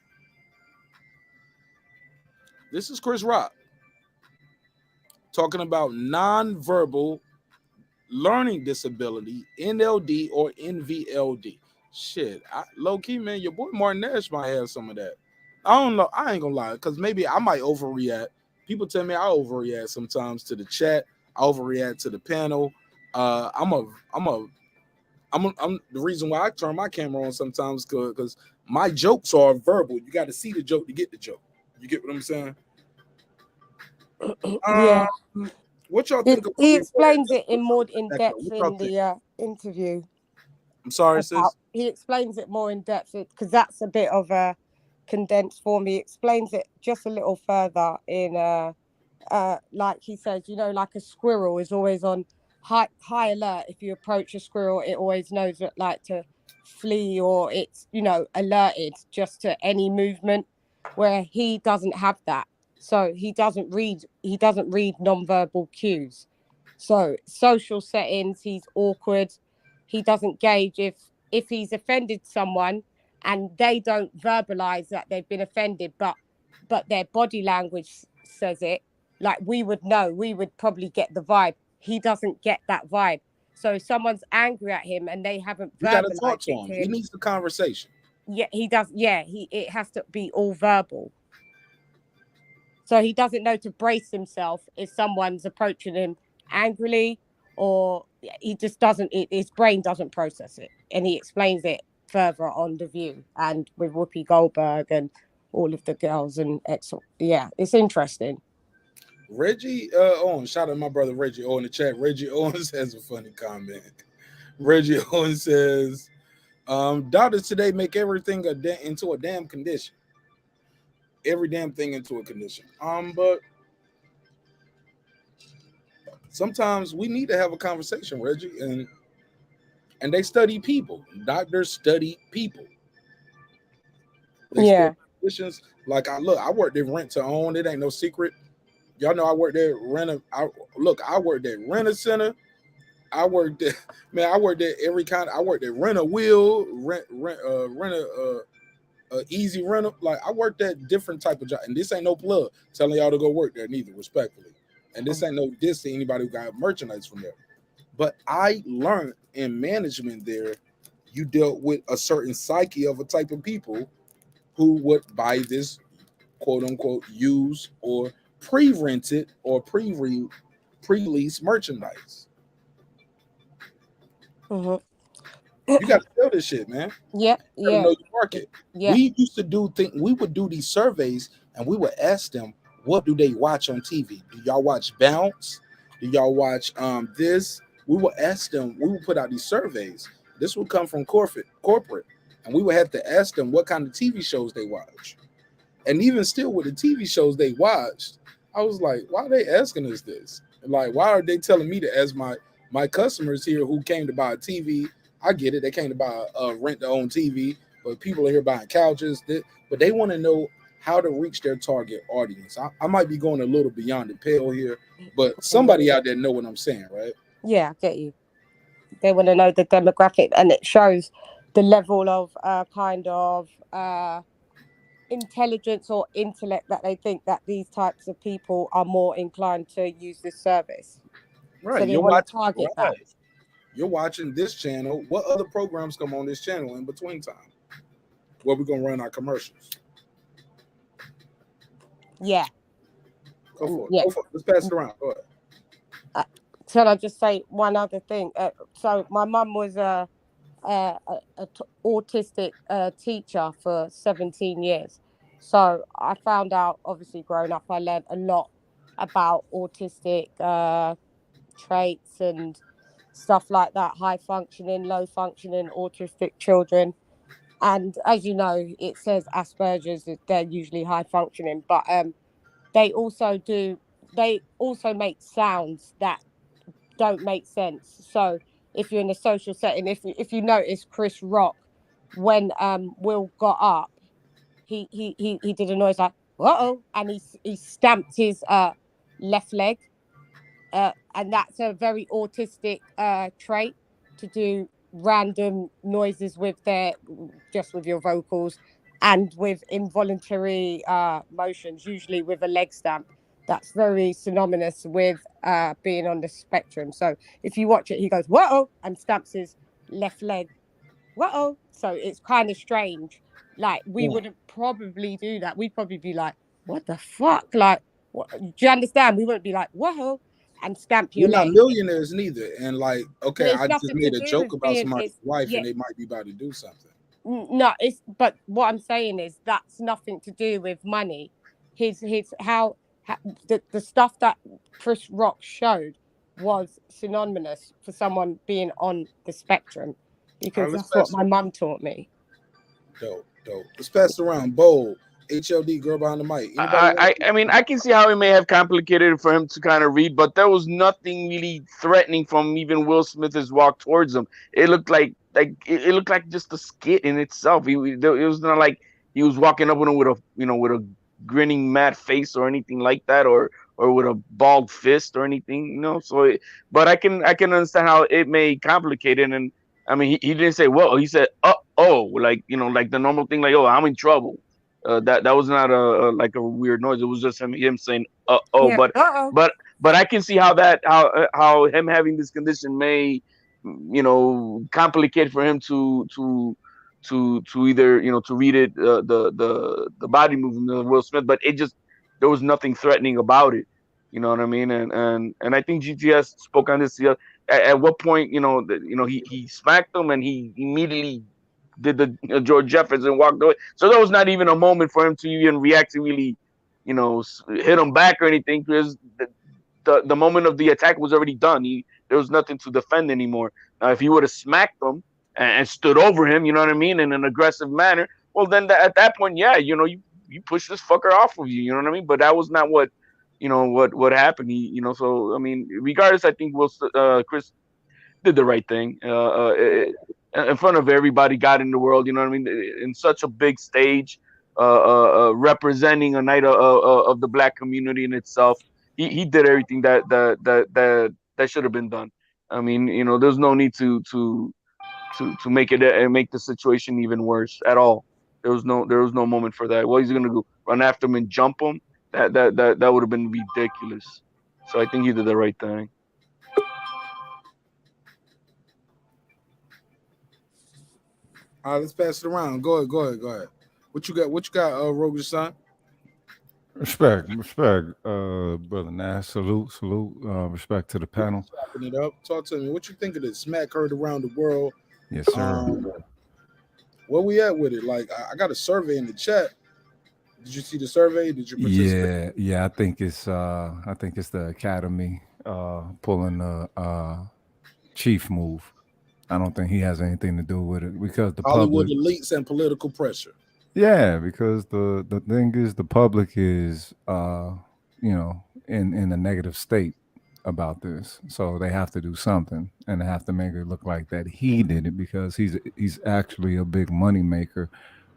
This is Chris Rock talking about nonverbal learning disability, NLD or NVLD. Shit, low key, man, your boy Marq Nash might have some of that. I don't know. I ain't gonna lie, because maybe I might overreact. People tell me I overreact sometimes to the chat. I overreact to the panel. I'm the reason why I turn my camera on sometimes because my jokes are verbal. You got to see the joke to get the joke. You get what I'm saying? Yeah. What y'all think? He explains it in more in depth in the interview. I'm sorry, sis. He explains it more in depth because that's a bit of a condensed form. He explains it just a little further in like he says, like a squirrel is always on high alert. If you approach a squirrel, it always knows that like to flee, or it's alerted just to any movement, where he doesn't have that. So he doesn't read non-verbal cues. So social settings, he's awkward. He doesn't gauge if he's offended someone and they don't verbalize that they've been offended, but their body language says it. Like we would know, we would probably get the vibe. He doesn't get that vibe. So if someone's angry at him and they haven't you gotta talk verbalized to it him. to He him, needs the conversation. yeah, he does. Yeah, it has to be all verbal. So he doesn't know to brace himself if someone's approaching him angrily, or he just doesn't. His brain doesn't process it, and he explains it further on The View and with Whoopi Goldberg and all of the girls and yeah, it's interesting. Reggie Owens, shout out to my brother Reggie O in the chat. Reggie Owens has a funny comment. Reggie Owens says, doctors today make everything into a damn condition. Every damn thing into a condition. But sometimes we need to have a conversation, Reggie, and they study people. Doctors study people. They study conditions. Like I worked at rent to own. It ain't no secret. Y'all know I worked at I worked at Rent-A-Center. I worked at every kind. I worked at Rent-A-Wheel, rent a easy rental. Like I worked at different type of job, and this ain't no plug telling y'all to go work there neither, respectfully. And this ain't no diss to anybody who got merchandise from there. But I learned in management there, you dealt with a certain psyche of a type of people who would buy this quote unquote used or pre-rented or pre-leased merchandise. Mm-hmm. You got to sell this shit, man. Yeah, You gotta yeah, know your market. yeah. We used to we would do these surveys and we would ask them, what do they watch on TV? Do y'all watch Bounce? Do y'all watch this? We would ask them, we would put out these surveys. This would come from corporate, and we would have to ask them what kind of TV shows they watch. And even still with the TV shows they watched, I was like, why are they asking us this? Like, why are they telling me to ask my customers here who came to buy a TV? I get it. They came to buy rent their own TV, but people are here buying couches. But they want to know how to reach their target audience. I might be going a little beyond the pale here, but somebody out there know what I'm saying, right? Yeah, I get you. They want to know the demographic, and it shows the level of kind of intelligence or intellect that they think that these types of people are more inclined to use this service. Right. So they want to target that. You're watching this channel. What other programs come on this channel in between time? Where we're gonna run our commercials? Yeah. Go for it. Yeah. Go for it. Let's pass it around. Go ahead. Shall I just say one other thing? So my mum was a autistic teacher for 17 years. So I found out, obviously, growing up, I learned a lot about autistic traits and stuff like that, high functioning, low functioning autistic children. And as you know, it says Asperger's, they're usually high functioning, but they also make sounds that don't make sense. So if you're in a social setting, if you notice Chris Rock, when Will got up, he did a noise like uh-oh, and he stamped his left leg. And that's a very autistic trait, to do random noises with your vocals and with involuntary motions, usually with a leg stamp. That's very synonymous with being on the spectrum. So if you watch it, he goes whoa and stamps his left leg. Whoa. So it's kind of strange. Like, we wouldn't probably do that. We'd probably be like, what the fuck? Like, what? Do you understand? We wouldn't be like, whoa, and stamp your We're not leg. millionaires neither. And like, okay, It's I just nothing made to a do joke with about being. somebody's wife Yeah. and they might be about to do something. No, but what I'm saying is that's nothing to do with money. How the stuff that Chris Rock showed was synonymous for someone being on the spectrum, because let's that's what pass my mum taught me. Dope. Let's pass it around. Bold. HLD, girl behind the mic. I mean, I can see how it may have complicated it for him to kind of read, but there was nothing really threatening from even Will Smith's walk towards him. It looked like it looked like just a skit in itself. It was not like he was walking up with him with a grinning mad face or anything like that, or with a bald fist or anything. So, but I can understand how it may complicate it. And I mean, he didn't say well. He said oh, like like the normal thing, like, oh, I'm in trouble. That was not like a weird noise. It was just him saying oh. Yeah. Uh-oh. But I can see how how him having this condition may complicate for him to either to read it, the body movement of Will Smith. But there was nothing threatening about it. You know what I mean? And I think GTS spoke on this. At what point he smacked him and he immediately did the George Jefferson walked away. So there was not even a moment for him to even react to really, hit him back or anything, because the moment of the attack was already done. There was nothing to defend anymore. Now, if he would have smacked him and stood over him, you know what I mean, in an aggressive manner, well, then at that point, yeah, you push this fucker off of you, you know what I mean? But that was not what happened. So I mean, regardless, I think Chris did the right thing. In front of everybody, God in the world, you know what I mean, in such a big stage, representing a night of the Black community in itself. He did everything that should have been done. I mean, there's no need to make make the situation even worse at all. There was no moment for that. What he's gonna do? Run after him and jump him? That would have been ridiculous. So I think he did the right thing. All right, let's pass it around. Go ahead. What you got, Rogue son? Respect, brother Nash. Salute. Respect to the panel. Wrapping it up. Talk to me. What you think of this smack heard around the world? Yes, sir. Where we at with it? Like, I got a survey in the chat. Did you see the survey? Did you participate? Yeah. I think it's the Academy pulling the chief move. I don't think he has anything to do with it because the Hollywood public. elites and political pressure. Yeah, because the thing is, the public is in a negative state about this, so they have to do something, and they have to make it look like that he did it because he's actually a big money maker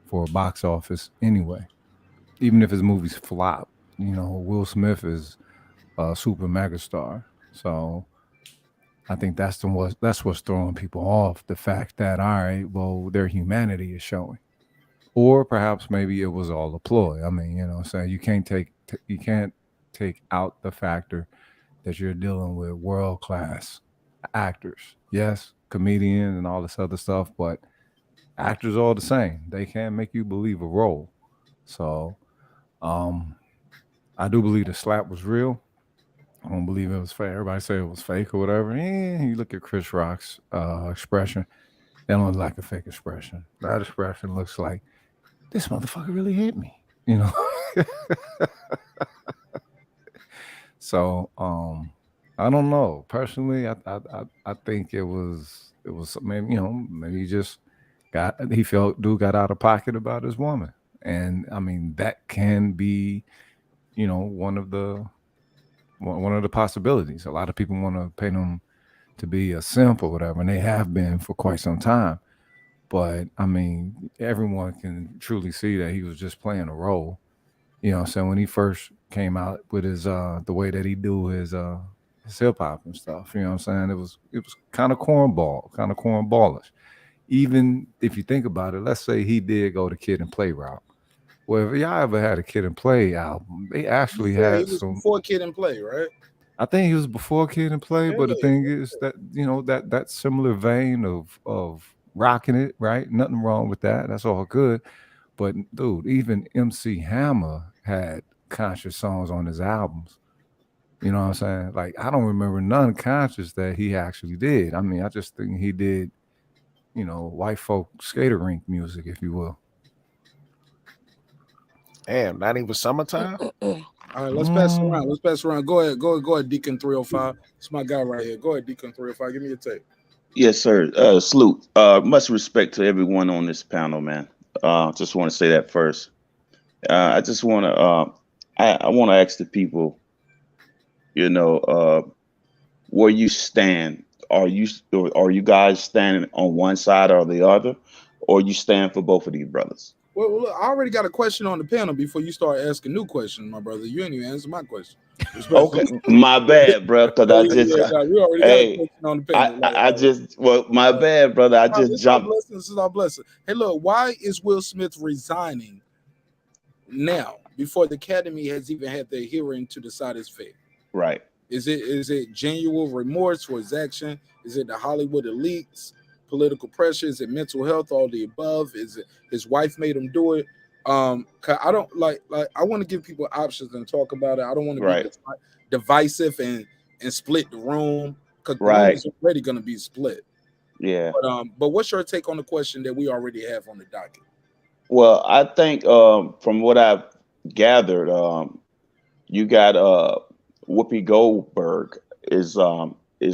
for box office anyway. Even if his movies flop, Will Smith is a super megastar, so I think that's what's throwing people off. The fact that, all right, well, their humanity is showing, or perhaps maybe it was all a ploy. I mean, saying you can't take out the factor that you're dealing with world class actors. Yes, comedians and all this other stuff, but actors are all the same. They can't make you believe a role. So, um, I do believe the slap was real. I don't believe it was fake. Everybody say it was fake or whatever. You look at Chris Rock's expression. That don't look like a fake expression. That expression looks like this motherfucker really hit me. So I don't know. Personally, I think it was maybe maybe he felt dude got out of pocket about his woman. And I mean that can be, one of the possibilities. A lot of people want to paint him to be a simp or whatever, and they have been for quite some time. But I mean, everyone can truly see that he was just playing a role. So when he first came out with his the way that he do his hip hop and stuff, what I'm saying? It was kind of cornballish. Even if you think about it, let's say he did go the Kid and Play route. Well, if y'all ever had a Kid and Play album, they actually Yeah, he had was some. before Kid and Play, right? I think he was before Kid and Play, but the Yeah. thing is that that similar vein of rocking it, right? Nothing wrong with that. That's all good. But dude, even MC Hammer had conscious songs on his albums. You know what I'm saying? Like I don't remember none conscious that he actually did. I mean, I just think he did, white folk skater rink music, if you will. Damn, not even summertime. All right, let's pass it around. Let's pass it around. Go ahead, Deacon 305. It's my guy right here. Go ahead, Deacon 305. Give me a tape. Yes, sir. Salute. Much respect to everyone on this panel, man. Just want to say that first. I just want to. I want to ask the people. Where you stand. Are you guys standing on one side or the other, or you stand for both of these brothers? Well, look, I already got a question on the panel before you start asking new questions, my brother. You ain't even answer my question. Okay, my bad, bro. Because we I already got a question on the panel. My bad, brother. I just This is our jumped. blessing. This is our blessing. Hey, look, why is Will Smith resigning now before the Academy has even had their hearing to decide his fate? Right. Is it genuine remorse for his action? Is it the Hollywood elites, political pressure? Is it mental health? All the above? Is it his wife made him do it? 'Cause I don't like I want to give people options and talk about it. I don't want to be divisive and split the room because the room is already going to be split. Yeah. But what's your take on the question that we already have on the docket? Well, I think from what I've gathered, you got Whoopi Goldberg is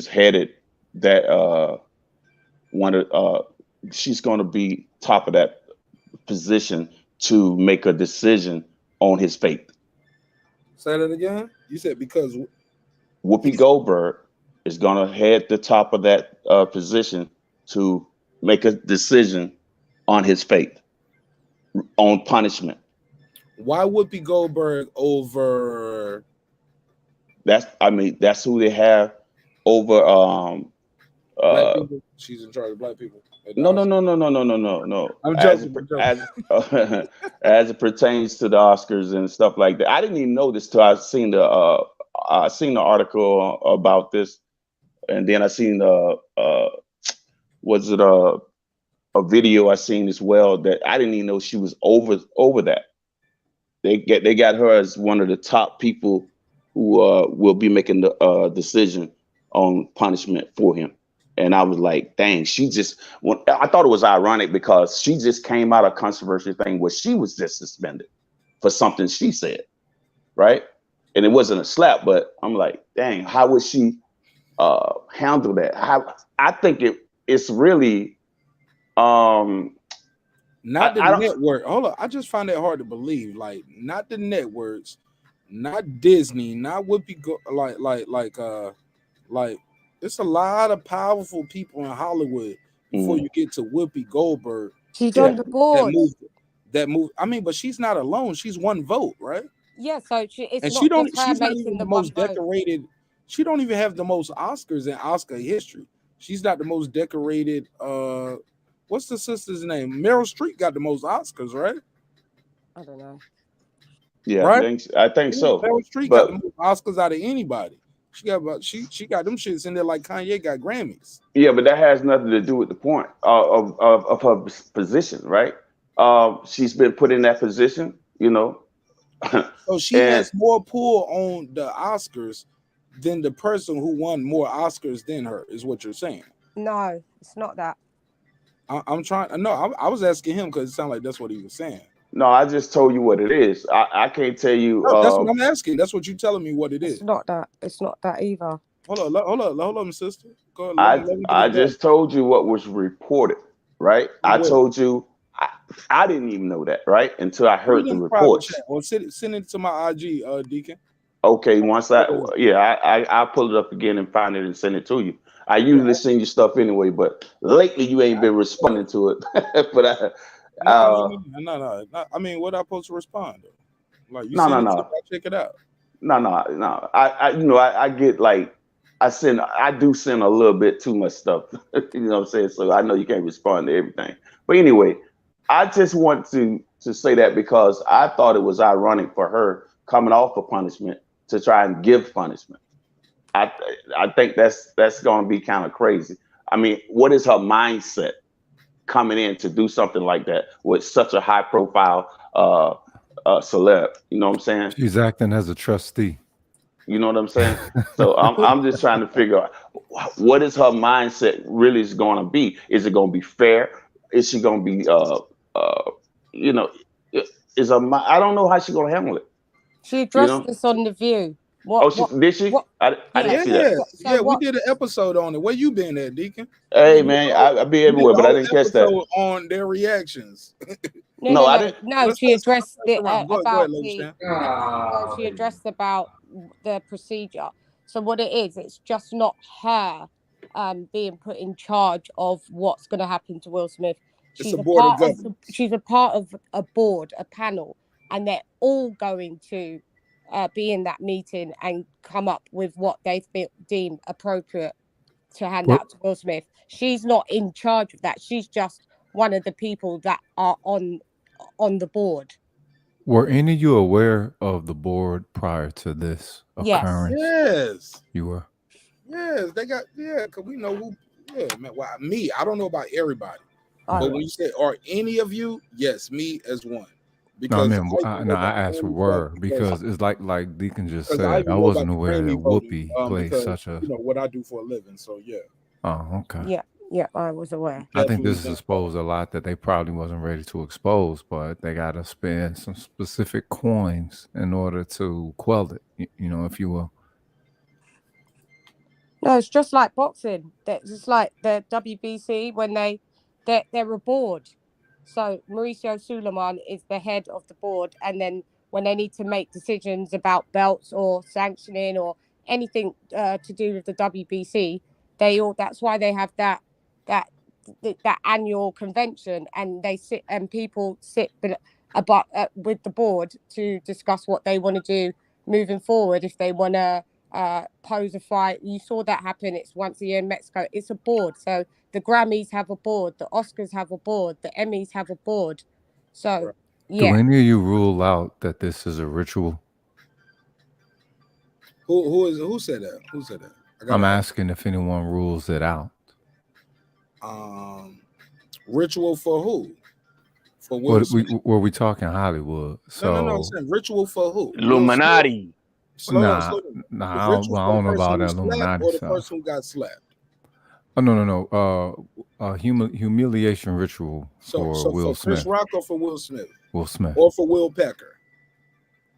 headed that she's going to be top of that position to make a decision on his fate. Say that again. You said because Whoopi Goldberg is going to head the top of that position to make a decision on his fate, on punishment. Why Whoopi Goldberg over? That's who they have over. Black people. She's in charge of black people. No. I'm joking. As it pertains to the Oscars and stuff like that, I didn't even know this till I seen the article about this, and then I seen a video I seen as well that I didn't even know she was over that. They got her as one of the top people who will be making the decision on punishment for him. And I was like, dang, I thought it was ironic because she just came out of a controversial thing where she was just suspended for something she said, right? And it wasn't a slap, but I'm like, dang, how would she handle that? I think it's really not the I don't. network. Hold on, I just find that hard to believe. Like, not the networks, not Disney, not Whoopi. Like, it's a lot of powerful people in Hollywood before you get to Whoopi Goldberg. She's on the board. That move. I mean, but she's not alone. She's one vote, right? Yeah, so it's She not just her she's not making even the the most one vote. decorated. She don't even have the most Oscars in Oscar history. She's not the most decorated. What's the sister's name? Meryl Streep got the most Oscars, right? I don't know. Yeah, right? I think so. Meryl Streep got the most Oscars out of anybody. She got them shits in there like Kanye got Grammys. Yeah, but that has nothing to do with the point of her position, right? She's been put in that position, you know. So she has more pull on the Oscars than the person who won more Oscars than her, is what you're saying. No, it's not that. I'm trying. No, I was asking him because it sounded like that's what he was saying. No, I just told you what it is. I can't tell you. No, that's what I'm asking. That's what you're telling me what it is. It's not that. It's not that either. Hold on, sister. Go ahead, I just told you what was reported, right? I told you I didn't even know that, right? Until I heard the reports. Well, send it to my IG, Deacon. Okay, once I'll pull it up again and find it and send it to you. I usually send you stuff anyway, but lately you ain't been responding to it. But no. I mean, what I supposed to respond to? Like, you no. Check it out. No. I get like I do send a little bit too much stuff. You know what I'm saying? So I know you can't respond to everything. But anyway, I just want to say that because I thought it was ironic for her coming off of punishment to try and give punishment. I think that's going to be kind of crazy. I mean, what is her mindset coming in to do something like that with such a high profile celeb? You know what I'm saying? She's acting as a trustee. You know what I'm saying? So I'm just trying to figure out what is her mindset really is going to be. Is it going to be fair? Is she going to be I don't know how she's going to handle it. She addressed this on The View. Did she? I didn't see that. We did an episode on it. Where you been at, Deacon? Hey man, I be everywhere, but I didn't catch that. On their reactions. I didn't. No, she addressed it about she addressed about the procedure. So what it is, it's just not her being put in charge of what's going to happen to Will Smith. She's a part of a board, a panel, and they're all going to be in that meeting and come up with what they deem appropriate to hand out to Will Smith. She's not in charge of that. She's just one of the people that are on the board. Were any of you aware of the board prior to this occurrence? Yes. You were? Yes, they got, because we know who, man. Well, me, I don't know about everybody. But when you say, are any of you? Yes, me as one. Because I asked were because it's like Deacon just said. I wasn't aware that Whoopi plays such a. You know what I do for a living, so yeah. Oh, okay. Yeah, I was aware. I think this is exposed a lot that they probably wasn't ready to expose, but they got to spend some specific coins in order to quell it. You know, if you will. No, it's just like boxing. It's just like the WBC when they're a board. So Mauricio Suleiman is the head of the board, and then when they need to make decisions about belts or sanctioning or anything to do with the WBC, that's why they have that annual convention, and they sit and people sit with the board to discuss what they want to do moving forward. If they want to pose a fight, you saw that happen. It's once a year in Mexico. It's a board. So the Grammys have a board, the Oscars have a board, the Emmys have a board. So do any of you rule out that this is a ritual? Who said that? Who said that? I'm asking if anyone rules it out. Ritual for who? For what? Were we talking Hollywood? So no. Ritual for who? Illuminati. Nah, I don't know about that Illuminati or the stuff. person who got slapped. Oh no. Humiliation ritual So for so Will for Chris Smith. Rock or for Will Smith Will Smith. or for Will Pecker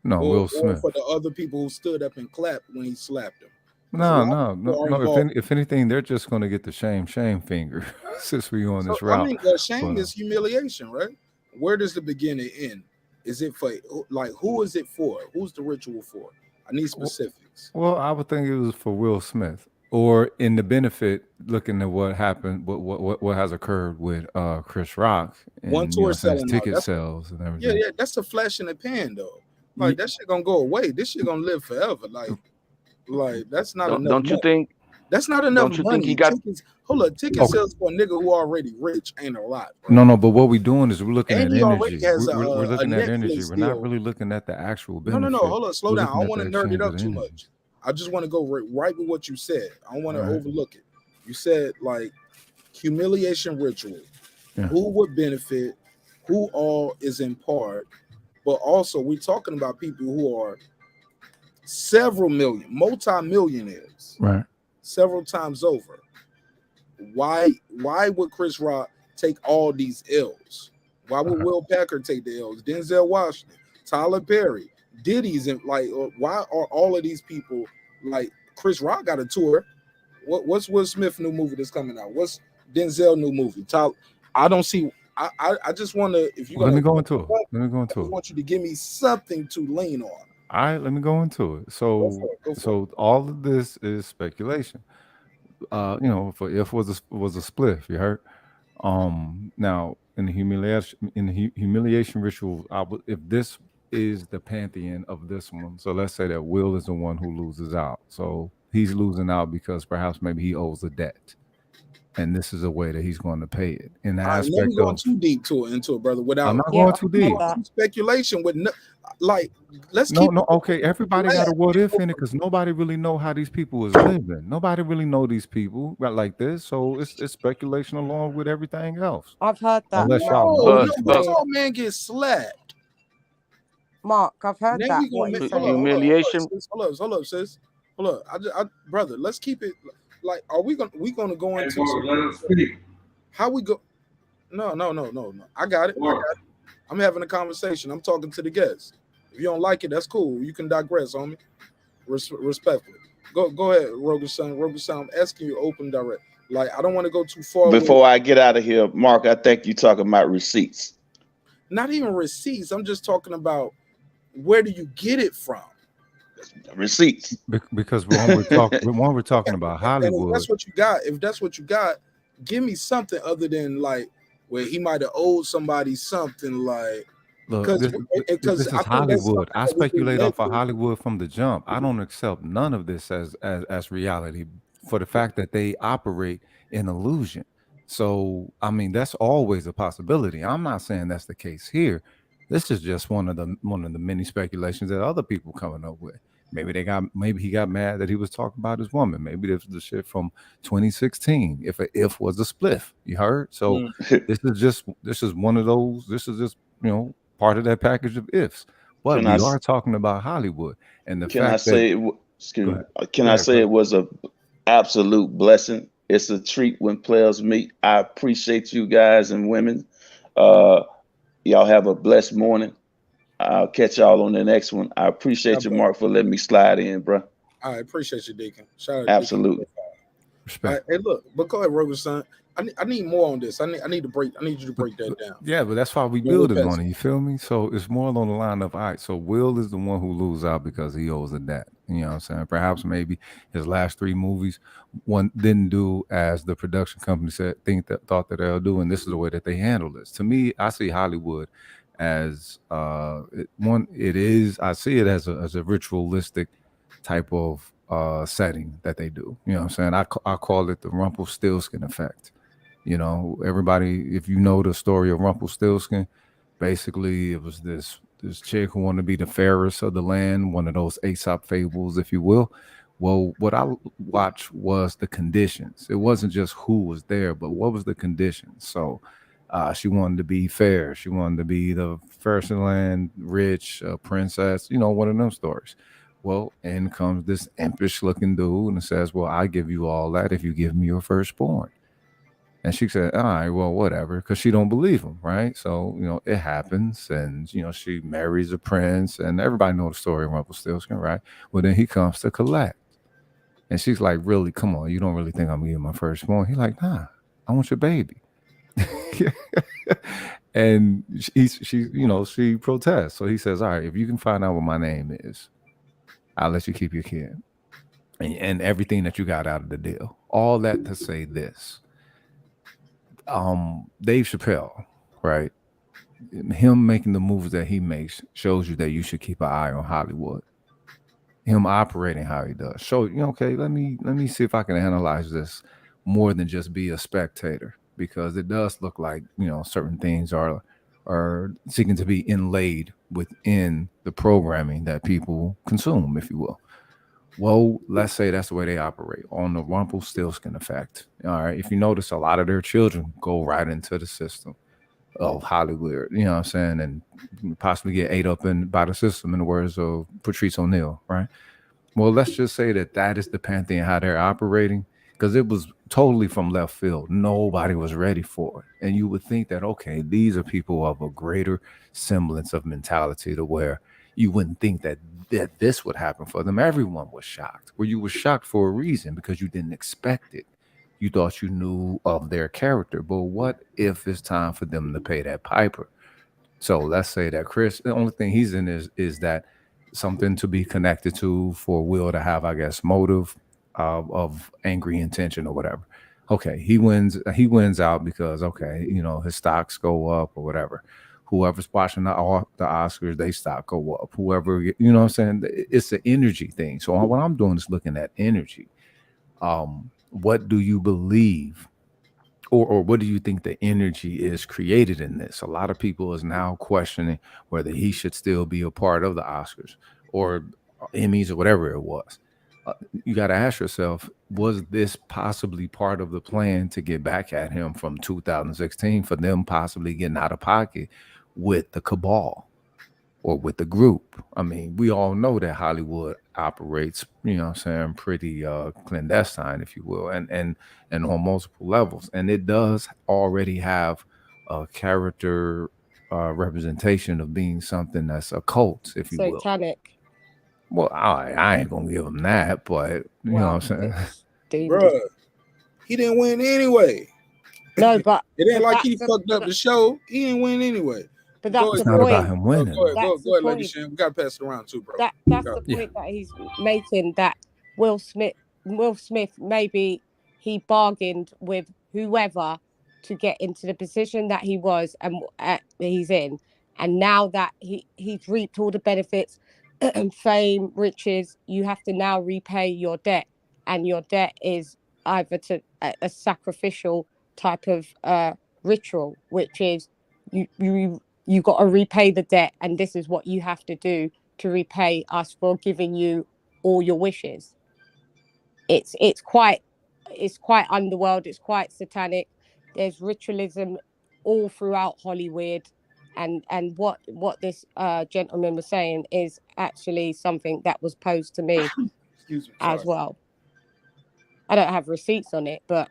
No, or Will Smith. for the other people who stood up and clapped when he slapped him. 'Cause a No, lot of no, people no, are no. involved. If anything, they're just going to get the shame finger since we on So this I route. mean, shame But, is humiliation, right? Where does the beginning end? Is it for like who is it for? Who's the ritual for? I need specifics. well, I would think it was for Will Smith, or in the benefit, looking at what happened, what has occurred with Chris Rock, One and tour saying his selling out. ticket That's sales and yeah, everything. yeah. That's a flash in the pan, though. Ye- Like that shit gonna go away. This shit gonna live forever. Like that's not enough Don't you money. think? That's not enough Don't you think he money. got? Tickets, hold up, ticket Okay. sales for a nigga who already rich ain't a lot, bro. No, but what we're doing is we're looking And at he already energy. has We're a looking at energy. Netflix We're not deal. really looking at the actual No, benefit. hold up, slow We're down. I looking don't at want the to nerd it exchange of up the too energy. much. I just want to go right with what you said. I don't want to All right. overlook it. You said like humiliation ritual. Yeah. Who would benefit? Who all is in part? But also, we're talking about people who are several million, multi-millionaires, Right. several times over. Why would Chris Rock take all these L's? Why would Will Packer take the L's? Denzel Washington, Tyler Perry, Diddy's, and like, why are all of these people like Chris Rock got a tour? What's Will Smith new movie that's coming out? What's Denzel new movie? Tyler, I don't see. I just want to. If you're Let me gonna go into it. Let me go I into just it. want you to give me something to lean on. All right, let me go into it. Go for So all of this is speculation. For if was a spliff, you heard. Now in the humiliation ritual, if this is the pantheon of this one, so let's say that Will is the one who loses out. So he's losing out because perhaps maybe he owes a debt, and this is a way that he's going to pay it. In the All right, let me aspect going of, too deep into it, brother. Without I'm not Yeah, going I too heard deep. that. speculation, with like, let's No, keep no, it okay. Everybody got a what if in it because nobody really know how these people is living. Nobody really know these people right like this, so it's speculation along with everything else. I've heard that. Unless y'all No, know no, these What we you're people. saying. saw a man get slapped. Mark, I've heard Now that. we gonna What make you're But saying. humiliation. hold up, sis. Hold up. Brother, let's keep it like, are we gonna go into some, how we go? No. I got it. I'm having a conversation. I'm talking to the guests. If you don't like it, that's cool. You can digress, homie. Respectfully. Go ahead, Rogan son. I'm asking you open direct. Like, I don't want to go too far with Before I get out of here, Mark, I think you talking about receipts. not even receipts. I'm just talking about where do you get it from? Receipts. Because when we're talking about And if Hollywood, that's what you got, give me something other than like where he might have owed somebody something, like, look, because this I is think that's Hollywood. something I that we can speculate off of measure. Hollywood from the jump. I don't accept none of this as reality for the fact that they operate in illusion. So I mean, that's always a possibility. I'm not saying that's the case here. This is just one of the many speculations that other people coming up with. Maybe he got mad that he was talking about his woman. Maybe this was the shit from 2016. If was a spliff, you heard. So this is one of those. This is just part of that package of ifs. But Can I we s- are talking about Hollywood and the can I fact that say excuse go me? ahead, Can go I ahead, say bro. it was a absolute blessing? It's a treat when players meet. I appreciate you guys and women. Uh, y'all have a blessed morning. I'll catch y'all on the next one. I appreciate God you, bless. Mark, for letting me slide in, bro. I appreciate you, Deacon. Shout out to Deacon. Absolutely. All right, Respect. hey, look, but go ahead, Rogan son. I need more on this. I need you to break that down. Yeah, but that's why we When we building pass on it. You feel me? So it's more along the line of, all right, so Will is the one who loses out because he owes a debt. You know what I'm saying? Perhaps maybe his last three movies one didn't do as the production company thought that they'll do, and this is the way that they handle this. To me, I see Hollywood as I see it as a ritualistic type of setting that they do. You know what I'm saying? I call it the Rumpelstiltskin effect. Everybody, if you know the story of Rumpelstiltskin, basically it was this chick who wanted to be the fairest of the land, one of those Aesop fables, if you will. Well, what I watched was the conditions. It wasn't just who was there, but what was the conditions. So she wanted to be fair. She wanted to be the fairest of the land, rich, princess, one of them stories. Well, in comes this impish looking dude and says, well, I give you all that if you give me your firstborn. And she said, all right, well, whatever, because she don't believe him, right? So, it happens. And, she marries a prince, and everybody know the story of Rumpelstiltskin, right? Well, then he comes to collect. And she's like, really, come on, you don't really think I'm gonna give you my firstborn? He's like, nah, I want your baby. And she protests. So he says, all right, if you can find out what my name is, I'll let you keep your kid. And everything that you got out of the deal. All that to say this. Dave Chappelle, right? Him making the moves that he makes shows you that you should keep an eye on Hollywood. Him operating how he does. So, okay, let me see if I can analyze this more than just be a spectator, because it does look like, certain things are seeking to be inlaid within the programming that people consume, if you will. Well, let's say that's the way they operate on the Rumpelstiltskin effect. All right. If you notice, a lot of their children go right into the system of Hollywood, you know what I'm saying, and possibly get ate up by the system, in the words of Patrice O'Neal, right? Well, let's just say that is the pantheon, how they're operating, because it was totally from left field. Nobody was ready for it. And you would think that, okay, these are people of a greater semblance of mentality, to where you wouldn't think that this would happen for them. Everyone was shocked. Well, you were shocked for a reason, because you didn't expect it. You thought you knew of their character. But what if it's time for them to pay that piper? So let's say that Chris, the only thing he's in is that something to be connected to for Will to have, I guess, motive of angry intention or whatever. Okay, he wins out because, okay, his stocks go up or whatever. Whoever's watching the Oscars, they stock go up. Whoever, what I'm saying? It's the energy thing. So what I'm doing is looking at energy. What do you believe, or what do you think the energy is created in this? A lot of people is now questioning whether he should still be a part of the Oscars or Emmys or whatever it was. You got to ask yourself, was this possibly part of the plan to get back at him from 2016, for them possibly getting out of pocket with the cabal or with the group? I mean, we all know that Hollywood operates, pretty clandestine, if you will, and on multiple levels. And it does already have a character representation of being something that's a cult, if you will. Satanic. Well, I ain't gonna give him that, but you know what I'm saying? Bruh, he didn't win anyway. No, but it ain't like he fucked up the show. He didn't win anyway. But that's It's the not point. about him winning. Go ahead, the Lady point. Shan. We gotta pass it around too, bro. That's the point that he's making. That Will Smith, maybe he bargained with whoever to get into the position that he was and he's in, and now that he's reaped all the benefits, fame, riches, you have to now repay your debt, and your debt is either to a sacrificial type of ritual, which is you got to repay the debt, and this is what you have to do to repay us for giving you all your wishes. It's quite underworld. It's quite satanic. There's ritualism all throughout Hollywood, and what this gentleman was saying is actually something that was posed to me as well. I don't have receipts on it, but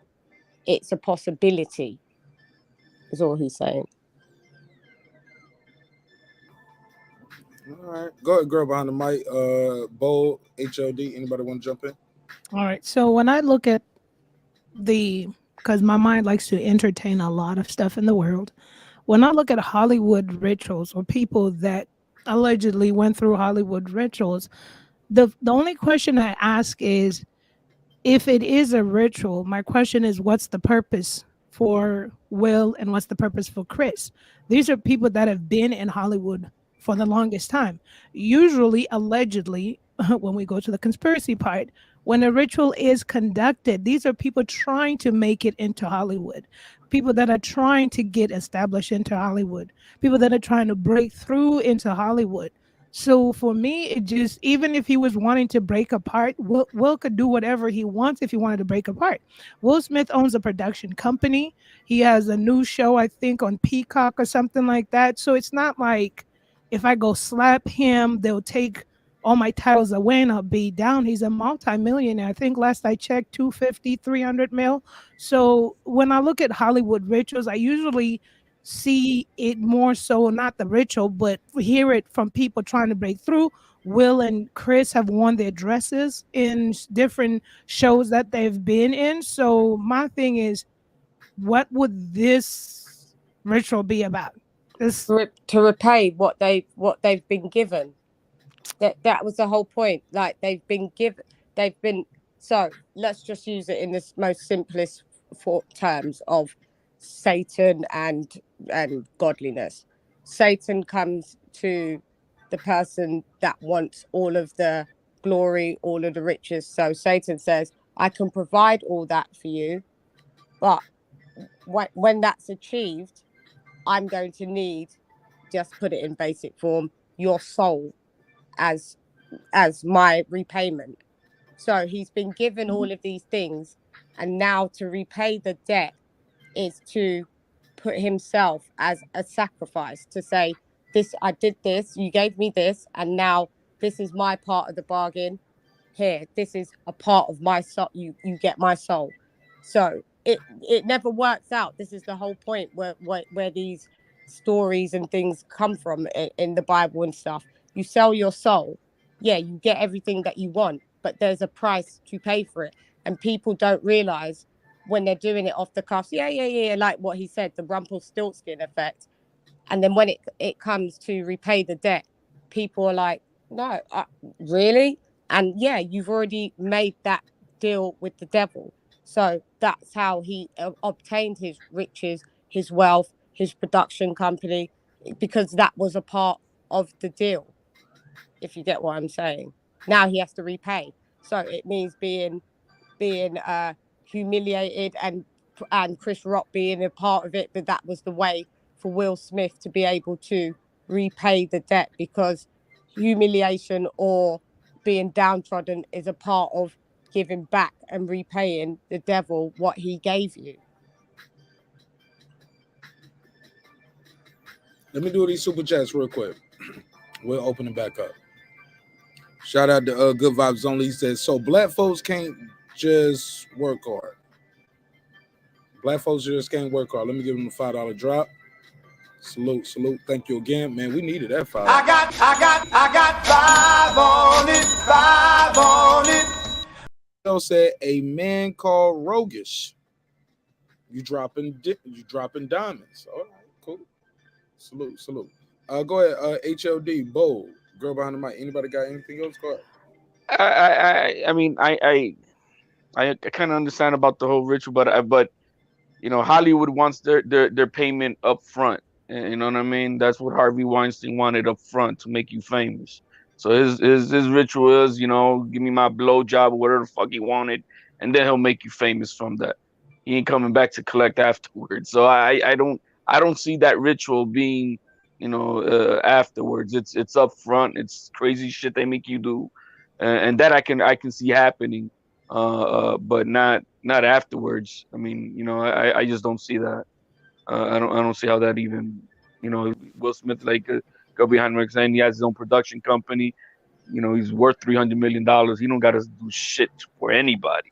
it's a possibility, is all he's saying. All right, go ahead, girl behind the mic. Bold HOD. Anybody want to jump in? All right. So when I look at because my mind likes to entertain a lot of stuff in the world. When I look at Hollywood rituals or people that allegedly went through Hollywood rituals, the only question I ask is, if it is a ritual, my question is, what's the purpose for Will and what's the purpose for Chris? These are people that have been in Hollywood for the longest time. Usually, allegedly, when we go to the conspiracy part, when a ritual is conducted, these are people trying to make it into Hollywood, people that are trying to get established into Hollywood, people that are trying to break through into Hollywood. So for me, it just, even if he was wanting to break apart, Will could do whatever he wants if he wanted to break apart. Will Smith owns a production company. He has a new show, I think, on Peacock or something like that. So it's not like if I go slap him, they'll take all my titles that went up be down. He's a multimillionaire. I think last I checked, 250, 300 mil. So when I look at Hollywood rituals, I usually see it more so not the ritual, but hear it from people trying to break through. Will and Chris have worn their dresses in different shows that they've been in. So my thing is, what would this ritual be about? This To repay what they've been given. That was the whole point. Like they've been. So let's just use it in the most simplest terms of Satan and godliness. Satan comes to the person that wants all of the glory, all of the riches. So Satan says, I can provide all that for you, but when that's achieved, I'm going to need, just put it in basic form, your soul as my repayment. So he's been given all of these things, and now to repay the debt is to put himself as a sacrifice, to say, this, I did this, you gave me this, and now this is my part of the bargain. Here, this is a part of my soul. You get my soul. So it never works out. This is the whole point where these stories and things come from in the Bible and stuff. You sell your soul, yeah, you get everything that you want, but there's a price to pay for it, and people don't realize when they're doing it off the cuff. Yeah, like what he said, the Rumpelstiltskin effect. And then when it comes to repay the debt, people are like, no, really? And yeah, you've already made that deal with the devil. So that's how he obtained his riches, his wealth, his production company, because that was a part of the deal, if you get what I'm saying. Now he has to repay. So it means being humiliated, and Chris Rock being a part of it, but that was the way for Will Smith to be able to repay the debt, because humiliation or being downtrodden is a part of giving back and repaying the devil what he gave you. Let me do these super chats real quick. We'll open it back up. Shout out to Good Vibes Only. He says, so black folks can't just work hard. Black folks just can't work hard. Let me give them a $5 drop. Salute. Thank you again, man. We needed that $5. I got five on it. Bill said, a man called Rogish. You dropping diamonds. All right, cool. Salute. Go ahead, HLD, Bold, girl behind the mic. Anybody got anything else? Go ahead. I mean, I kind of understand about the whole ritual, but you know, Hollywood wants their payment up front. You know what I mean? That's what Harvey Weinstein wanted up front, to make you famous. So his ritual is, you know, give me my blowjob or whatever the fuck he wanted, and then he'll make you famous from that. He ain't coming back to collect afterwards. So I don't see that ritual being, you know, afterwards. It's up front. It's crazy shit they make you do, and that I can see happening, but not afterwards. I mean, you know, I just don't see that. I don't see how that even, you know, Will Smith, like, go behind Mark saying he has his own production company. You know, he's worth $300 million. He don't got to do shit for anybody.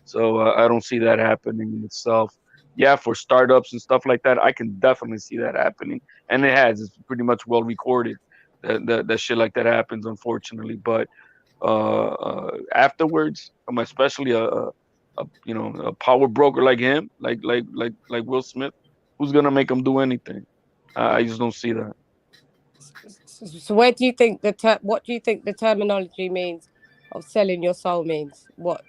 So I don't see that happening in itself. Yeah, for startups and stuff like that, I can definitely see that happening, and it has. It's pretty much well recorded that shit like that happens, unfortunately. But afterwards, especially a you know, a power broker like him, like Will Smith, who's gonna make him do anything? I just don't see that. So where do you think what do you think the terminology means of selling your soul means? What's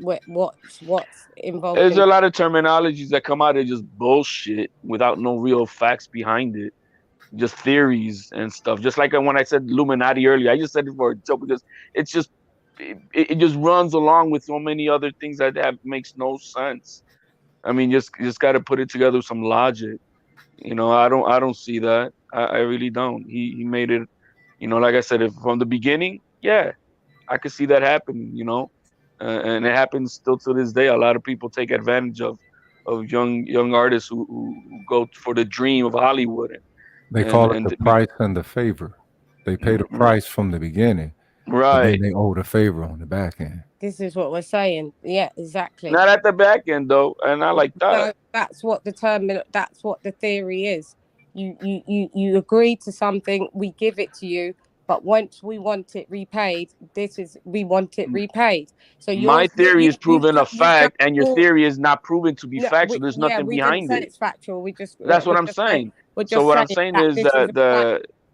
involved? There's a lot of terminologies that come out of just bullshit without no real facts behind it, just theories and stuff. Just like when I said Illuminati earlier, I just said it for a joke because it's just it just runs along with so many other things that makes no sense. I mean, just got to put it together with some logic. You know, I don't see that. I really don't. He made it, you know, like I said, if from the beginning, yeah, I could see that happening, you know, and it happens still to this day. A lot of people take advantage of young artists who go for the dream of Hollywood. They call it the price and the favor. They pay the price from the beginning. But Right. then they owe the favor on the back end. This is what we're saying. Yeah, exactly. Not at the back end though, and I like that. No, that's what that's what the theory is. You agree to something, we give it to you, but once we want it repaid, we want it repaid. So My theory is proven a you fact, and your theory is not proven to be no, factual. There's nothing we didn't behind say it. it's factual. That's what We're I'm just saying. we're So just what I'm saying saying that is this is a fact.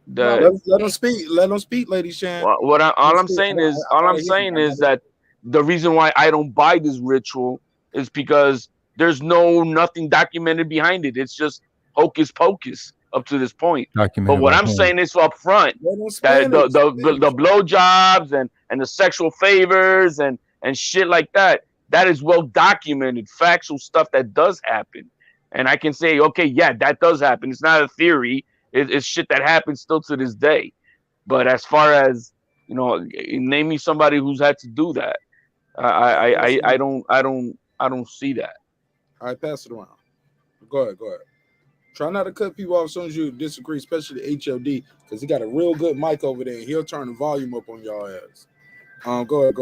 the Let them speak. Let them speak, Lady Shan. all I'm saying is that the reason why I don't buy this ritual is because there's nothing documented behind it. It's just hocus pocus up to this point. But Documented what by I'm whom? saying is up front Let them that Spanish. the blowjobs and the sexual favors and shit like that is well documented, factual stuff that does happen. And I can say, okay, yeah, that does happen. It's not a theory. It's shit that happens still to this day. But as far as name me somebody who's had to do that. I don't see that. All right, pass it around. Go ahead. Try not to cut people off as soon as you disagree, especially the HOD, because he got a real good mic over there. He'll turn the volume up on y'all ass. Go ahead.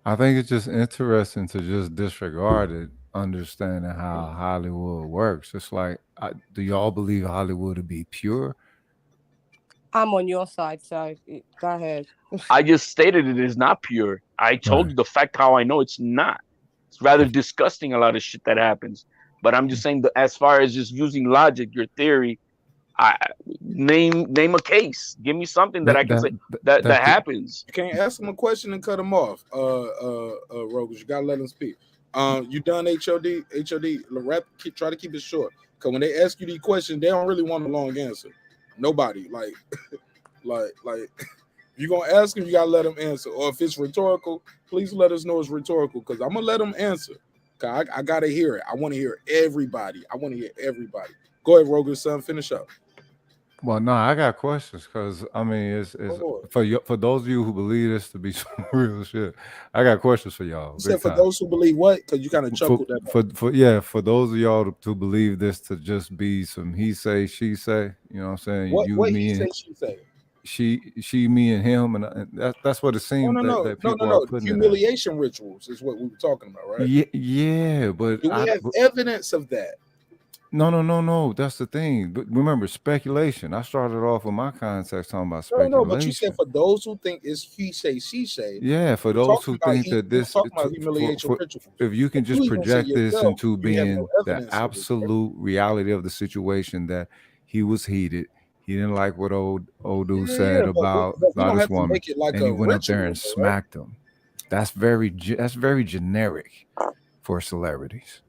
I think it's just interesting to just disregard it, understanding how Hollywood works. It's like, do y'all believe Hollywood to be pure? I'm on your side, so go ahead. I just stated it is not pure. I told you the fact how I know it's not. It's rather disgusting, a lot of shit that happens. But I'm just saying that as far as just using logic, your theory, name a case. Give me something that I can say that happens. You can't ask him a question and cut him off. Rogers, you gotta let him speak. You done HOD? Try to keep it short. Cause when they ask you these questions, they don't really want a long answer. Nobody like if you're gonna ask him, you gotta let him answer. Or if it's rhetorical, please let us know it's rhetorical, because I'm gonna let him answer. Cause I gotta hear it. I want to hear everybody. Go ahead, Roger's son, finish up. Well, no, I got questions, because I mean, it's for those of you who believe this to be some real shit. I got questions for y'all. You said for those who believe what? Because you kind of chuckled at that. For those of y'all to believe this to just be some he say she say. You know what I'm saying? What he say she say? She, me, and him, and that's what it seems that people are putting. Humiliation rituals is what we were talking about, right? Yeah, but do we have evidence of that? No. That's the thing. But remember, speculation. I started off with my context talking about speculation. No, but you said for those who think it's he say she say. Yeah, for those who think that this humiliation rituals. If you can just project this into being the absolute reality of the situation, that he was heated. He didn't like what old dude said about this woman, and he went up there and smacked him. That's very generic for celebrities.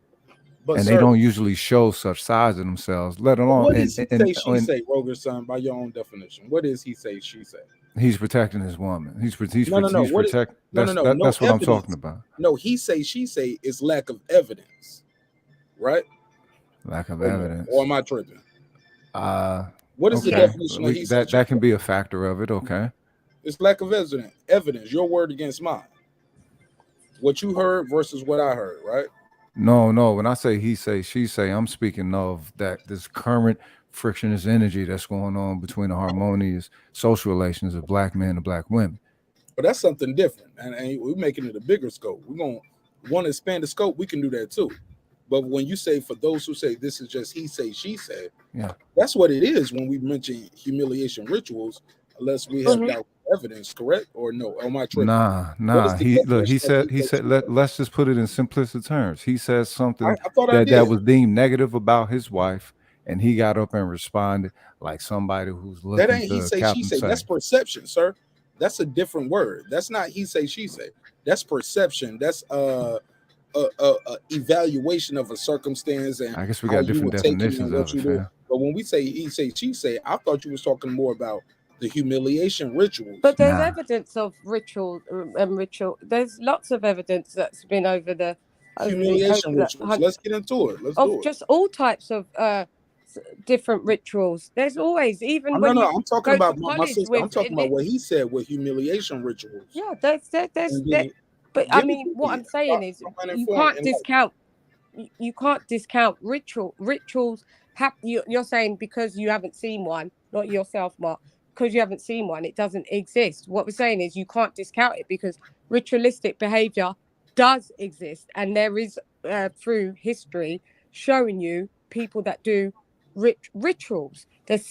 But they don't usually show such sides of themselves, let alone. What does he say she say, Roger's son, by your own definition? What is he say she say? He's protecting his woman. He's protecting. No. That's what I'm talking about. No, he say she say is lack of evidence, right? Lack of evidence. Or am I tripping? What is the definition of he say? That can be a factor of it. Okay. It's lack of evidence. Your word against mine. What you heard versus what I heard, right? No. When I say he say, she say, I'm speaking of this current frictionless energy that's going on between the harmonious social relations of black men and black women. But that's something different, and we're making it a bigger scope. We're gonna want to expand the scope. We can do that too. But when you say for those who say this is just he say she said, yeah, that's what it is when we mention humiliation rituals, unless we have direct evidence, correct or no? Am I tripping? Nah. He said. Let's just put it in simplistic terms. He said something that was deemed negative about his wife, and he got up and responded like somebody who's looking. That ain't he say she say. That's perception, sir. That's a different word. That's not he say she say. That's perception. That's evaluation of a circumstance, and I guess we got different definitions of it. But when we say he say she say, I thought you was talking more about the humiliation rituals. But there's evidence of ritual. There's lots of evidence that's been over the humiliation rituals. Let's get into it. Let's do it. Just all types of different rituals. There's always, even I'm talking about my sister. I'm talking about what he said with humiliation rituals. Yeah, there's but I mean, what I'm saying is you can't discount. You can't discount rituals. You're saying because you haven't seen one, not yourself, Mark. because you haven't seen one, it doesn't exist. What we're saying is you can't discount it because ritualistic behavior does exist, and there is through history showing you people that do rituals. There's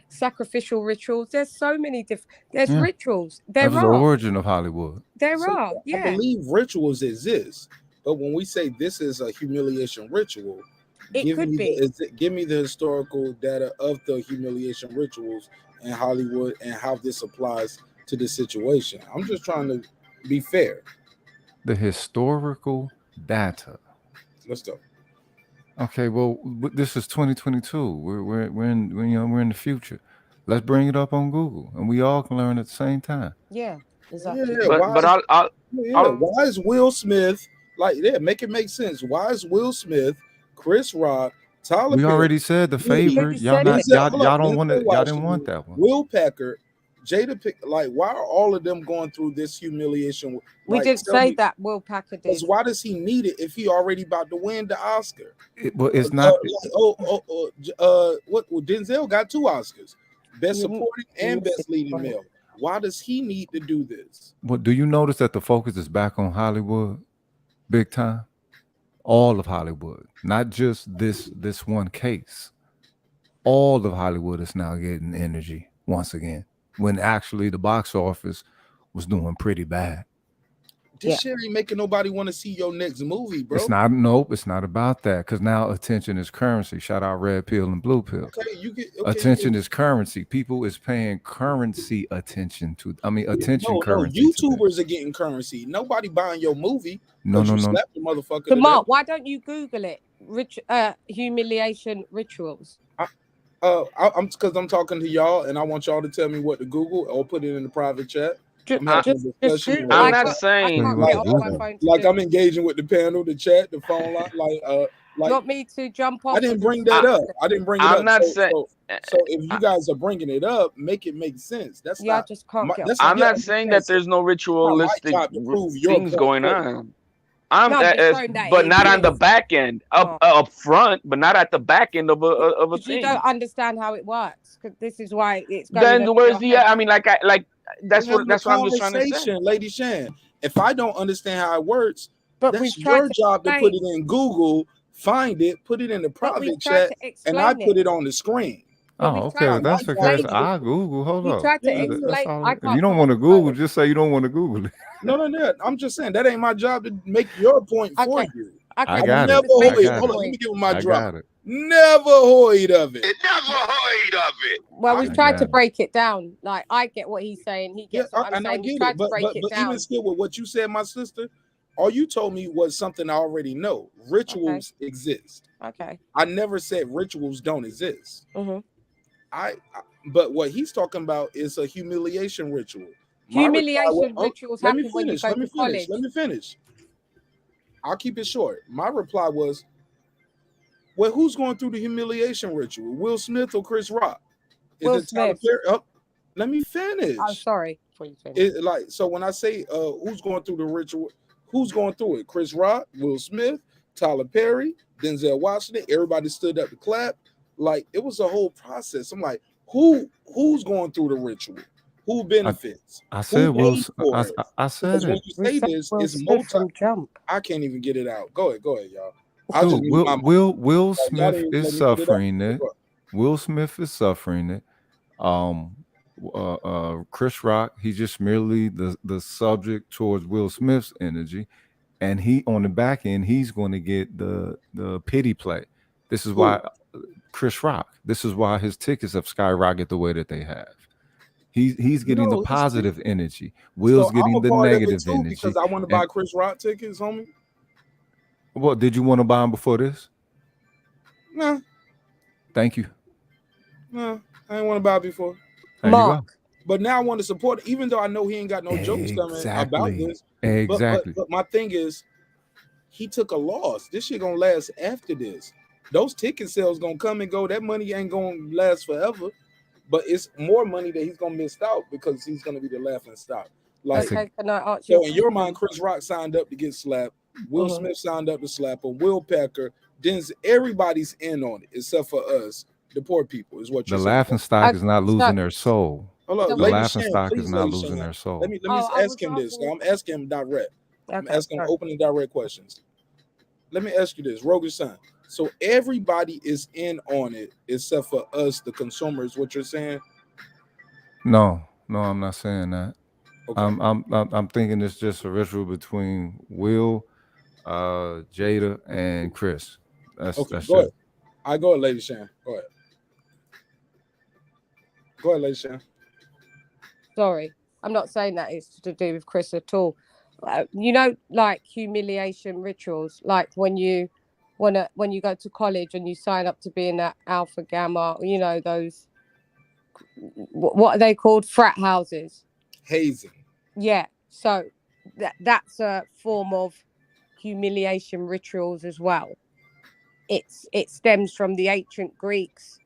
sacrificial rituals. There's so many different. There's Yeah. rituals. That There was the are. origin of Hollywood. There So, are. I Yeah. believe rituals exist, but when we say this is a humiliation ritual, It give could me be. give me the historical data of the humiliation rituals in Hollywood and how this applies to the situation. I'm just trying to be fair. The historical data. Let's go. Okay, well, this is 2022. We're in the future. Let's bring it up on Google, and we all can learn at the same time. Yeah. Exactly. Yeah, But why is Will Smith make it make sense? Why is Will Smith, Chris Rock, Tyler We Perry, already said the favorite. just Y'all said not it. y'all don't want it. Y'all didn't Washington, want that one. Will Packer, Jada Pick. Like, why are all of them going through this humiliation? We Like, didn't tell say me, that Will Packer did. because why does he need it if he already about to win the Oscar? Well, it's not. What? Well, Denzel got 2 Oscars, Best You- Supporting you and missed Best it. Leading Male. Why does he need to do this? Well, do you notice that the focus is back on Hollywood, big time? All of Hollywood, not just this one case. All of Hollywood is now getting energy once again, when actually the box office was doing pretty bad. This shit ain't making nobody want to see your next movie, bro. It's not. Nope. It's not about that. Because now attention is currency. Shout out Red Pill and Blue Pill. Okay, you get attention is currency. People is paying currency attention to. I mean, attention no, currency. YouTubers are getting currency. Nobody buying your movie. No. Slap the motherfucker. So Mark, why don't you Google it? Humiliation rituals. I'm because I'm talking to y'all, and I want y'all to tell me what to Google or put it in the private chat. I'm not saying I'm engaging with the panel, the chat, the phone line. You want me to jump off? I didn't bring that up. I didn't bring it up. I'm not saying. So if you guys are bringing it up, make it make sense. That's I just can't get. I'm not saying that there's no ritualistic things going on. But not on the back end, up front, but not at the back end of a thing. You don't understand how it works, because this is why it's. Then where's the? I mean, that's what I'm just trying to say, Lady Shan. If I don't understand how it works, but that's your job to put it in Google, find it, put it in the private chat, and I put it on the screen. Oh, okay. Well, that's the case. I Google. Hold on. Tried to explain. If you don't want to Google, just say you don't want to Google it. No. I'm just saying that ain't my job to make your point for you. I got it. Hold on, let me give him my drop. Never hoid of it. Well, we've tried to break it down. Like, I get what he's saying. He gets what I'm saying. I get We've tried it. to break it down. Even still, with what you said, my sister, all you told me was something I already know. Rituals exist. Okay. I never said rituals don't exist. Mm-hmm. But what he's talking about is a humiliation ritual. Humiliation rituals happen when you go to college. Let me finish. I'll keep it short. My reply was, well, who's going through the humiliation ritual? Will Smith or Chris Rock? Will Smith. Let me finish. I'm sorry for you finish. So when I say who's going through the ritual, who's going through it? Chris Rock, Will Smith, Tyler Perry, Denzel Washington. Everybody stood up to clap. Like, it was a whole process. I'm like, who's going through the ritual? Who benefits? I said I said when you say this, it's jump. I can't even get it out. Go ahead, y'all. Dude, Will Smith is suffering it. Will Smith is suffering it. Chris Rock, he's just merely the subject towards Will Smith's energy, and he on the back end, he's going to get the pity play. This is why Chris Rock. This is why his tickets have skyrocketed the way that they have. He's getting the positive energy. Will's getting the negative energy. Because I want to buy Chris Rock tickets, homie. What, did you want to buy them before this? No. Thank you. No, I didn't want to buy before. There you go. But now I want to support it, even though I know he ain't got no jokes coming about this. Exactly. But my thing is, he took a loss. This shit gonna last after this. Those ticket sales gonna come and go. That money ain't gonna last forever. But it's more money that he's gonna miss out because he's gonna be the laughing stock. Like, okay, can I ask you? So in your mind, Chris Rock signed up to get slapped. Will Smith signed up to slap him. Will Packer, Denzel, everybody's in on it except for us. the poor people is what The you're saying. laughing stock is not So, losing their soul. Hold on, The Lady laughing Shan, stock is please, not Lady losing Shan. their soul. Let me oh, I ask was him this. asking. I'm asking him direct. I'm Okay, asking him sorry. open and direct questions. Let me ask you this, Rogan son. So everybody is in on it except for us, the consumers. What you're saying? No, I'm not saying that. Okay. I'm thinking it's just a ritual between Will, Jada, and Chris. That's Okay. that's Go ahead. it. I go ahead, Lady Shan. Go ahead. Go ahead, Lady Shan. Sorry, I'm not saying that it's to do with Chris at all. You know, like humiliation rituals, like when you when you go to college and you sign up to be in that Alpha Gamma, you know, those what are they called? Frat houses. Hazing. Yeah. So that's a form of humiliation rituals as well. It stems from the ancient Greeks.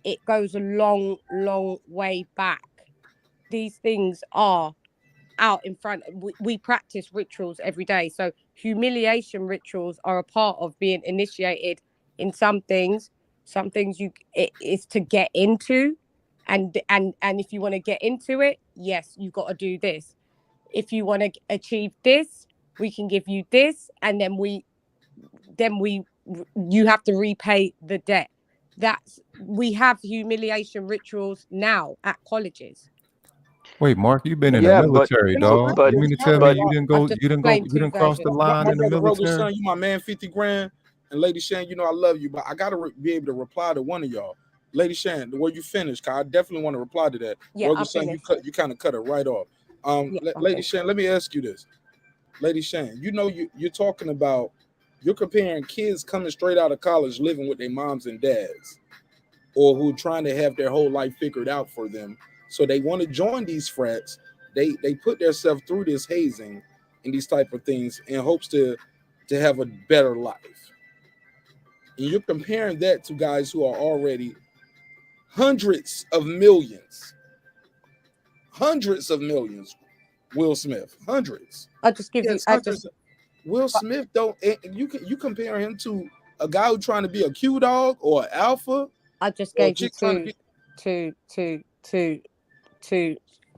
It goes a long, long way back. These things are out in front. We practice rituals every day. So humiliation rituals are a part of being initiated in some things. Some things it is to get into, and if you want to get into it, yes, you got to do this. If you want to achieve this, we can give you this, and then you have to repay the debt. We have humiliation rituals now at colleges. Wait, Mark, you've been in the Yeah, military, You know, dog. I You was mean to tell me wondering but you why didn't I've go? just You didn't go? explained You two didn't cross the versions. line my in the brother Rogan military? son, you my man, 50 grand. And Lady Shan, you know I love you, but I gotta be able to reply to one of y'all. Lady Shan, where you finished, cause I definitely want to reply to that. Yeah, Rogan I'm son, finished. you kind of cut it right off. Yeah, I'm Lady finished. Shan, let me ask you this. Lady Shan, you know you're talking about you're comparing kids coming straight out of college living with their moms and dads, or who trying to have their whole life figured out for them. So they want to join these frats. They put themselves through this hazing and these type of things in hopes to have a better life. And you're comparing that to guys who are already hundreds of millions. Will Smith, hundreds. I just give you. Yes, I just. hundreds. Will Smith don't. You compare him to a guy who's trying to be a Q dog or an alpha I just or a gave you chick trying to be.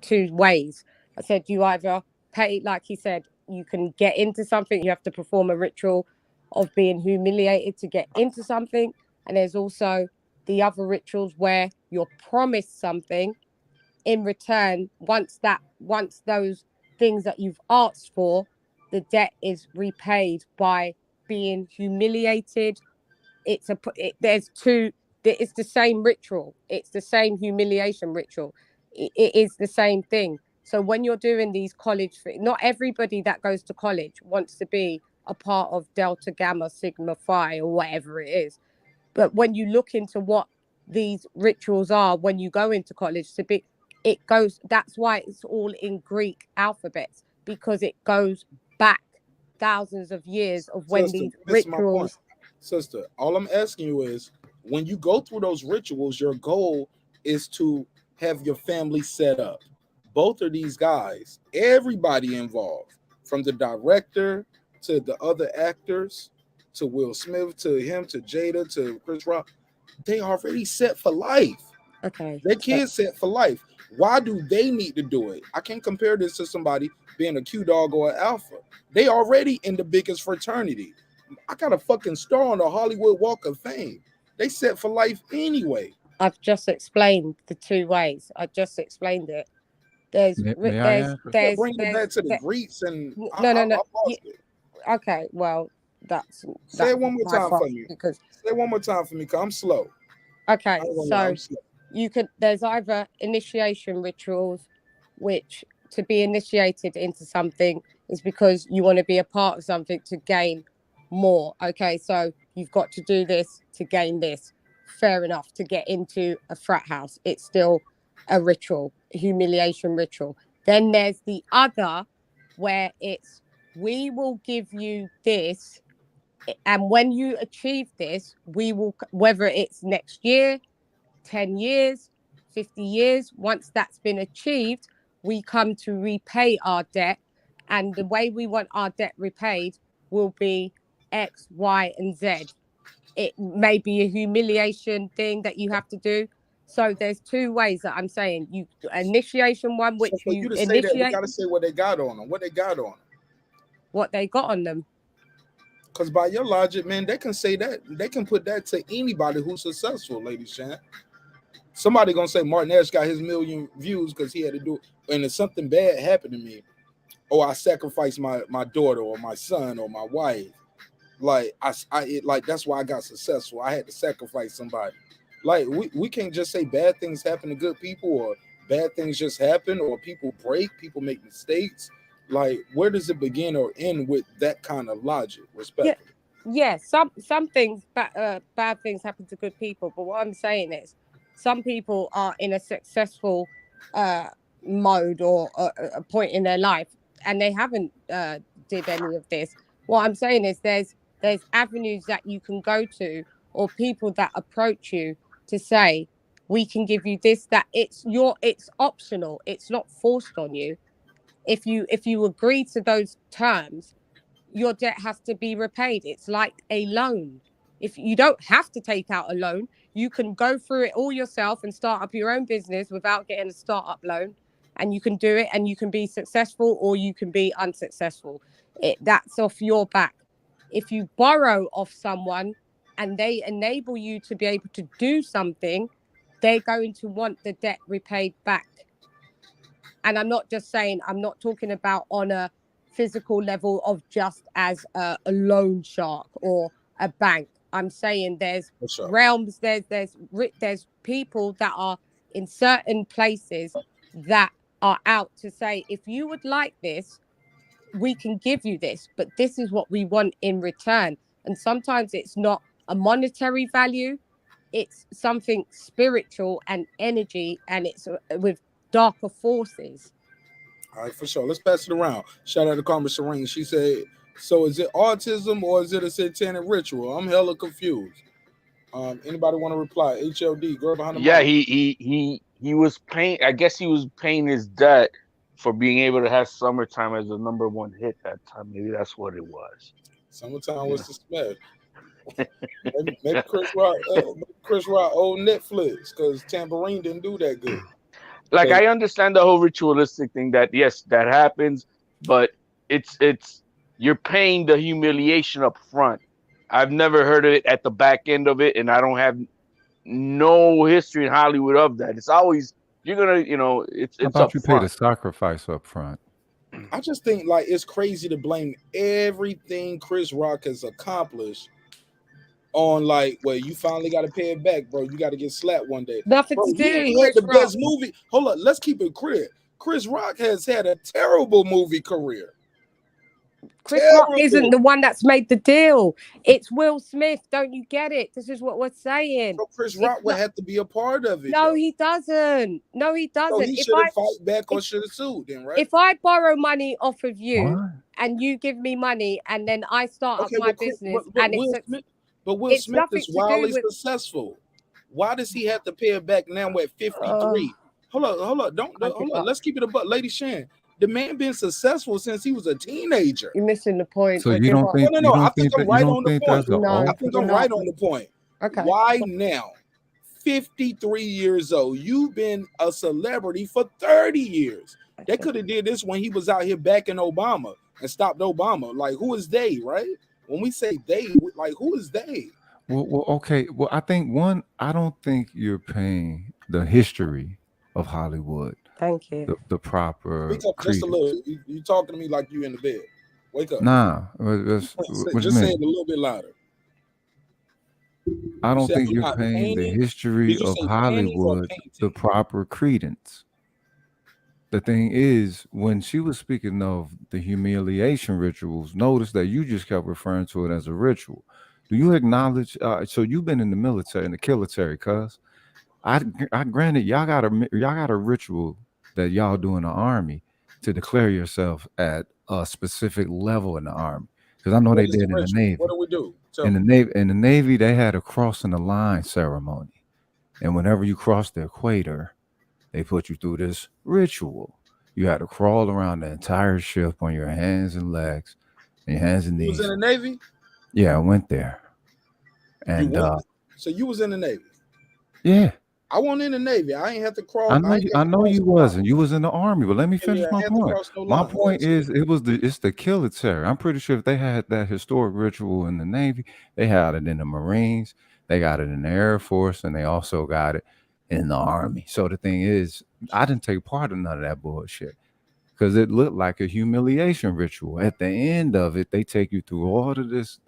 two ways. I said you either pay, like he said, you can get into something. You have to perform a ritual of being humiliated to get into something, and there's also the other rituals where you're promised something in return. Once those things that you've asked for, the debt is repaid by being humiliated. There's two. It's the same ritual. It's the same humiliation ritual. It is the same thing. So when you're doing these college, not everybody that goes to college wants to be a part of Delta Gamma Sigma Phi or whatever it is. But when you look into what these rituals are when you go into college, it goes. That's why it's all in Greek alphabets, because it goes back thousands of years of when Sister, these you missing my point. rituals. Sister, all I'm asking you is when you go through those rituals, your goal is to have your family set up. Both of these guys, everybody involved, from the director to the other actors, to Will Smith, to him, to Jada, to Chris Rock, they already set for life. Okay. Their kids set for life. Why do they need to do it? I can't compare this to somebody being a Q dog or an alpha. They already in the biggest fraternity. I got a fucking star on the Hollywood Walk of Fame. They set for life anyway. I've just explained the two ways. I just explained it. May I answer? Yeah, bringing it back to the Greeks and I no. lost it. Okay, well, that's Say it one more my time fault for me. because Say it one more time for me, cause I'm slow. okay, I ain't gonna lie, so I'm slow. there's either initiation rituals, which to be initiated into something is because you want to be a part of something to gain more. Okay, so you've got to do this to gain this. Fair enough. To get into a frat house, it's still a ritual, a humiliation ritual. Then there's the other where it's we will give you this, and when you achieve this, we will, whether it's next year, 10 years, 50 years, once that's been achieved, we come to repay our debt. And the way we want our debt repaid will be X, Y, and Z. It may be a humiliation thing that you have to do. So there's two ways that I'm saying. You initiation one, which So for you you to say that, we initiate gotta say what they got on them. What they got on them. what they got on them. Because by your logic, man, they can say that. They can put that to anybody who's successful, Lady Shan. Somebody gonna say Marq Nash got his million views because he had to do it. And if something bad happened to me, or I sacrificed my daughter or my son or my wife, like like that's why I got successful. I had to sacrifice somebody. Like we can't just say bad things happen to good people or bad things just happen or people break, people make mistakes. Like where does it begin or end with that kind of logic? Respect. Yeah, some things, bad things happen to good people. But what I'm saying is, some people are in a successful mode or a point in their life, and they haven't did any of this. What I'm saying is, there's avenues that you can go to, or people that approach you to say, we can give you this. That it's optional. It's not forced on you. If you agree to those terms, your debt has to be repaid. It's like a loan. If you don't have to take out a loan, you can go through it all yourself and start up your own business without getting a startup loan. And you can do it and you can be successful or you can be unsuccessful. That's off your back. If you borrow off someone and they enable you to be able to do something, they're going to want the debt repaid back. And I'm not talking about on a physical level of just as a loan shark or a bank. I'm saying there's realms, there's people that are in certain places that are out to say, if you would like this, we can give you this, but this is what we want in return. And sometimes it's not a monetary value, it's something spiritual and energy, and it's with darker forces. All right, for sure. Let's pass it around. Shout out to Carmen Serene. She said, so is it autism or is it a satanic ritual? I'm hella confused. Anybody want to reply? HLD, girl behind the Yeah, mic. he was paying. I guess he was paying his debt for being able to have "Summertime" as the #1 hit that time. Maybe that's what it was. Summertime was the smash. maybe Chris Rock old Netflix because Tambourine didn't do that good. Like, I understand the whole ritualistic thing that yes, that happens, but it's you're paying the humiliation up front. I've never heard of it at the back end of it, and I don't have no history in Hollywood of that. It's always you're gonna, it's How up about you pay the front. sacrifice up front? I just think like it's crazy to blame everything Chris Rock has accomplished on like, well, you finally got to pay it back, bro. You got to get slapped one day. Nothing Bro, to he do ain't with had Chris the Rock. best movie. Hold up, let's keep it clear. Chris Rock has had a terrible movie career. Chris Rock isn't the one that's made the deal. It's Will Smith. Don't you get it? This is what we're saying. So Chris Rock would have to be a part of it. No, though. he doesn't. No, he doesn't. So he should have fight back or should have sued then, right? If I borrow money off of you and you give me money and then I start up my business and Will Smith is wildly successful. Why does he have to pay it back now at 53? Hold up. Hold on. Let's keep it a buck. Lady Shan, the man been successful since he was a teenager. You're missing the point. So you don't think? No. I think I'm right on the point. No, I think I'm right on the point. Okay. Why now? 53 years old. You've been a celebrity for 30 years. They could have did this when he was out here backing Obama and stopped Obama. Like, who is they, right? When we say they, like, who is they? Well, okay. Well, I think I don't think you're paying the history of Hollywood. Thank you. The proper. Speak up just a little. You talking to me like you in the bed. Wake up. Nah. Just say it a little bit louder. I don't think you're paying the history of Hollywood the proper credence. The thing is, when she was speaking of the humiliation rituals, notice that you just kept referring to it as a ritual. Do you acknowledge? So you've been in the military, in the military, cuz I granted y'all got a ritual that y'all do in the army to declare yourself at a specific level in the army. Because I know they did in the Navy. What do we do? In the Navy, they had a crossing the line ceremony, and whenever you cross the equator, they put you through this ritual. You had to crawl around the entire ship on your hands and legs, and your hands and knees. You was in the Navy? Yeah, I went there. And so you was in the Navy. Yeah. I wasn't in the Navy. I ain't have to cross. I know you wasn't. You was in the Army, but let me finish my point. My point is, it's the military. I'm pretty sure if they had that historic ritual in the Navy, they had it in the Marines, they got it in the Air Force, and they also got it in the Army. So the thing is, I didn't take part in none of that bullshit because it looked like a humiliation ritual. At the end of it, they take you through all of these.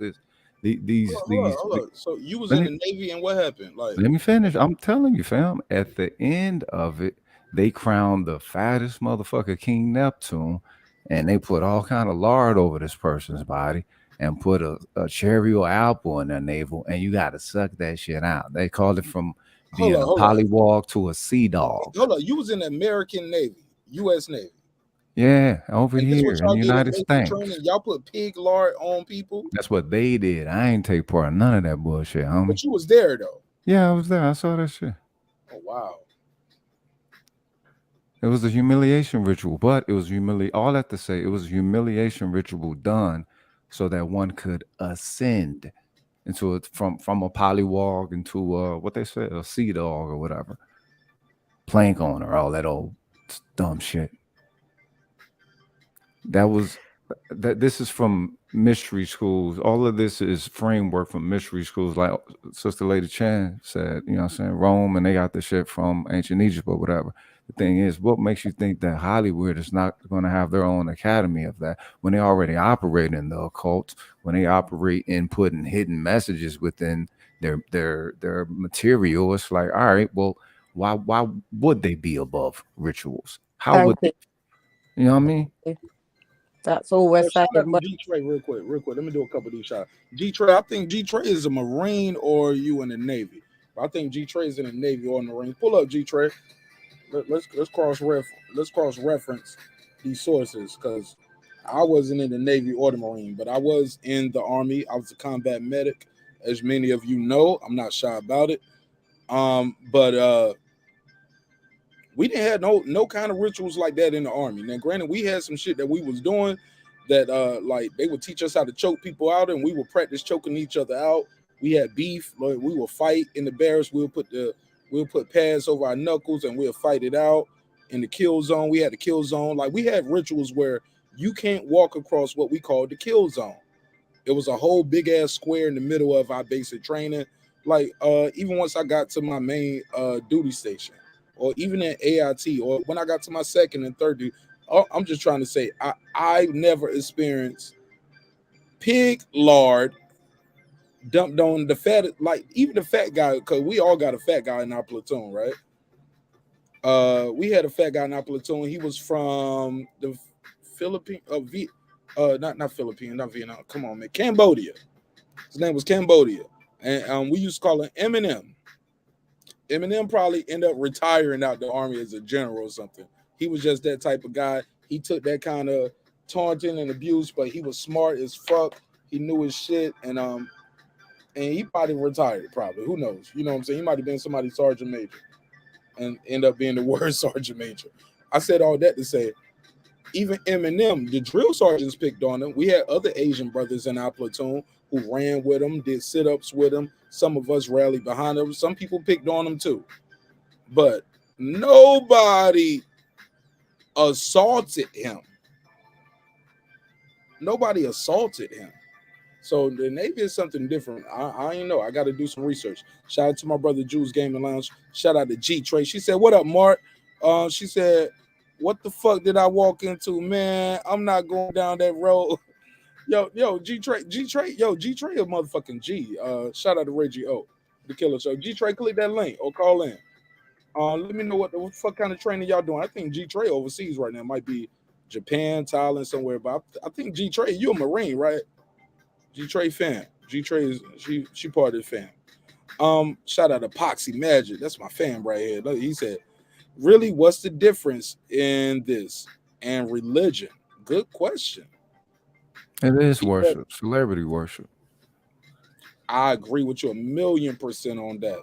Hold on. So you was in the Navy, and what happened? Like, let me finish. I'm telling you, fam. At the end of it, they crowned the fattest motherfucker King Neptune, and they put all kind of lard over this person's body and put a cherry or apple in their navel, and you got to suck that shit out. They called it from being a polywog to a sea dog. Hold on, you was in the American Navy, U.S. Navy. Yeah, over here in the United States. Y'all put pig lard on people. That's what they did. I ain't take part in none of that bullshit, homie. But you was there though. Yeah, I was there. I saw that shit. Oh wow. It was a humiliation ritual, but it was all that to say, it was a humiliation ritual done so that one could ascend into it from a polywog into what they say, a sea dog or whatever. Plank on or all that old dumb shit. This is from mystery schools. All of this is framework from mystery schools, like Sister Lady Chan said, you know what I'm saying, Rome, and they got the shit from ancient Egypt or whatever. The thing is, what makes you think that Hollywood is not going to have their own academy of that when they already operate in the occult, when they operate in putting hidden messages within their material? It's like, all right, well, why would they be above rituals? How would they? You know what I mean? That's all we're saying. G-Trey, real quick. Let me do a couple of these shots. G-Trey, I think G-Trey is a Marine or you in the Navy. I think G-Trey is in the Navy or in the Marine. Pull up, G-Trey. Let's cross reference these sources, because I wasn't in the Navy or the Marine, but I was in the Army. I was a combat medic, as many of you know. I'm not shy about it. But we didn't have no kind of rituals like that in the Army. Now, granted, we had some shit that we was doing that like they would teach us how to choke people out, and we would practice choking each other out. We had beef, like we would fight in the barracks. We'll put pads over our knuckles and we'll fight it out in the kill zone. We had the kill zone. Like, we had rituals where you can't walk across what we called the kill zone. It was a whole big ass square in the middle of our basic training. Like, even once I got to my main duty station, or even at AIT, or when I got to my second and third duty, I'm just trying to say I never experienced pig lard dumped on the fat, like even the fat guy, because we all got a fat guy in our platoon, right? We had a fat guy in our platoon. He was from the Philippines, not Philippines, not Vietnam. Come on, man, Cambodia. His name was Cambodia, and we used to call him Eminem. Eminem probably ended up retiring out the Army as a general or something. He was just that type of guy. He took that kind of taunting and abuse, but he was smart as fuck. He knew his shit, and he probably retired, probably. Who knows? You know what I'm saying? He might have been somebody's sergeant major and end up being the worst sergeant major. I said all that to say, even Eminem, the drill sergeants picked on him. We had other Asian brothers in our platoon who ran with him, did sit-ups with him. Some of us rallied behind him. Some people picked on him too. But nobody assaulted him. Nobody assaulted him. So the Navy is something different. I ain't know. I got to do some research. Shout out to my brother Jules Gaming Lounge. Shout out to G-Trey. She said, "What up, Mark?" She said, "What the fuck did I walk into, man? I'm not going down that road." Yo, G-Trey, G-Trey a motherfucking G. Shout out to Reggie O, the Killer Show. G-Trey, click that link or call in. Let me know what the fuck kind of training y'all doing. I think G-Trey overseas right now. Might be Japan, Thailand, somewhere. But I think G-Trey, you a Marine, right? G-Trey fam. G-Trey is she part of the fam. Shout out to Poxy Magic. That's my fam right here. Look, he said, "Really, what's the difference in this and religion?" Good question. It is worship, celebrity worship. I agree with you 1,000,000% on that.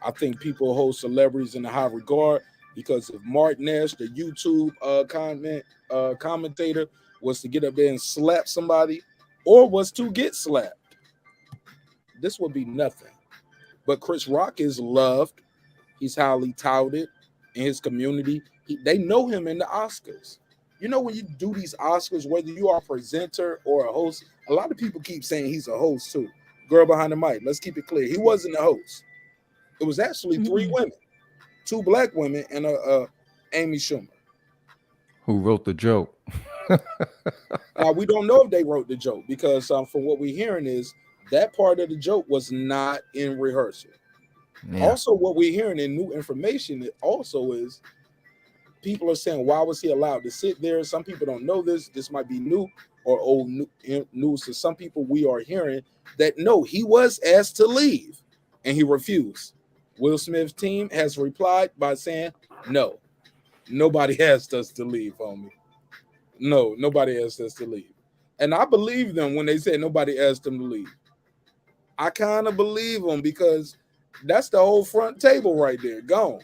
I think people hold celebrities in a high regard because if Marq Nash, the YouTube commentator, was to get up there and slap somebody, or was to get slapped, this would be nothing. But Chris Rock is loved. He's highly touted in his community. They know him in the Oscars. You know, when you do these Oscars, whether you are a presenter or a host, a lot of people keep saying he's a host too. Girl behind the mic, let's keep it clear. He wasn't a host. It was actually three women, 2 black women and Amy Schumer. Who wrote the joke? Now, we don't know if they wrote the joke because from what we're hearing is that part of the joke was not in rehearsal. Yeah. Also, what we're hearing in new information also is people are saying, why was he allowed to sit there? Some people don't know this. This might be new or old news to some people. We are hearing that, no, he was asked to leave and he refused. Will Smith's team has replied by saying, no, nobody asked us to leave, homie. No, nobody asked us to leave. And I believe them when they say nobody asked them to leave. I kind of believe them because that's the whole front table right there. Gone.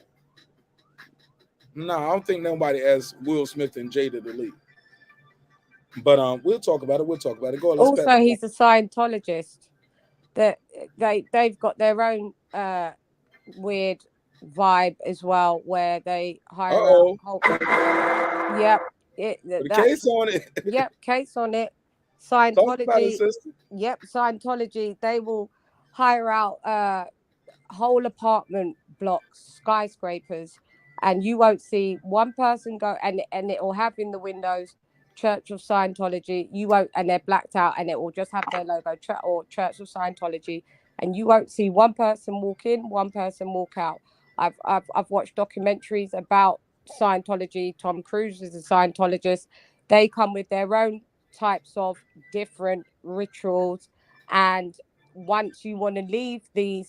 No, I don't think nobody asked Will Smith and Jada to leave. But we'll talk about it. We'll talk about it. Go on, let's Also, he's a Scientologist. That they've got their own weird vibe as well, where they hire out. Yep. The case on it. Yep, case on it. Talk about it, Scientology. sister. Yep, Scientology. They will hire out whole apartment blocks, skyscrapers, and you won't see one person go, and it will have in the windows Church of Scientology. You won't, and they're blacked out, and it will just have their logo or Church of Scientology, and you won't see one person walk in, one person walk out. I've watched documentaries about Scientology. Tom Cruise is a Scientologist. They come with their own types of different rituals, and once you want to leave the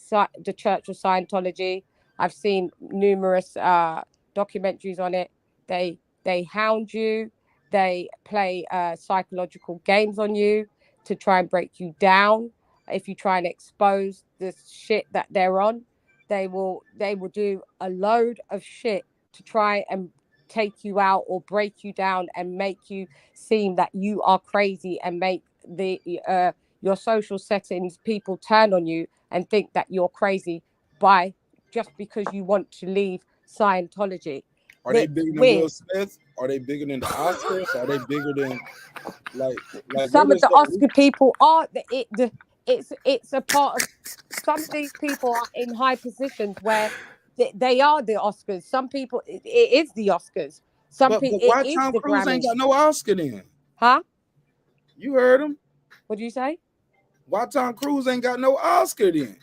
Church of Scientology, I've seen numerous documentaries on it. They hound you. They play psychological games on you to try and break you down. If you try and expose the shit that they're on, they will do a load of shit to try and take you out or break you down and make you seem that you are crazy and make your social settings people turn on you and think that you're crazy by just because you want to leave Scientology. Are they bigger than Will Smith? Are they bigger than the Oscars? Are they bigger than like some of the Oscar people are? It's a part of some of these people are in high positions where they are the Oscars. Some people it is the Oscars. Some people why it is Tom the Cruise ain't Grammys. got no Oscar then? Huh? You heard him? What do you say? Why Tom Cruise ain't got no Oscar then?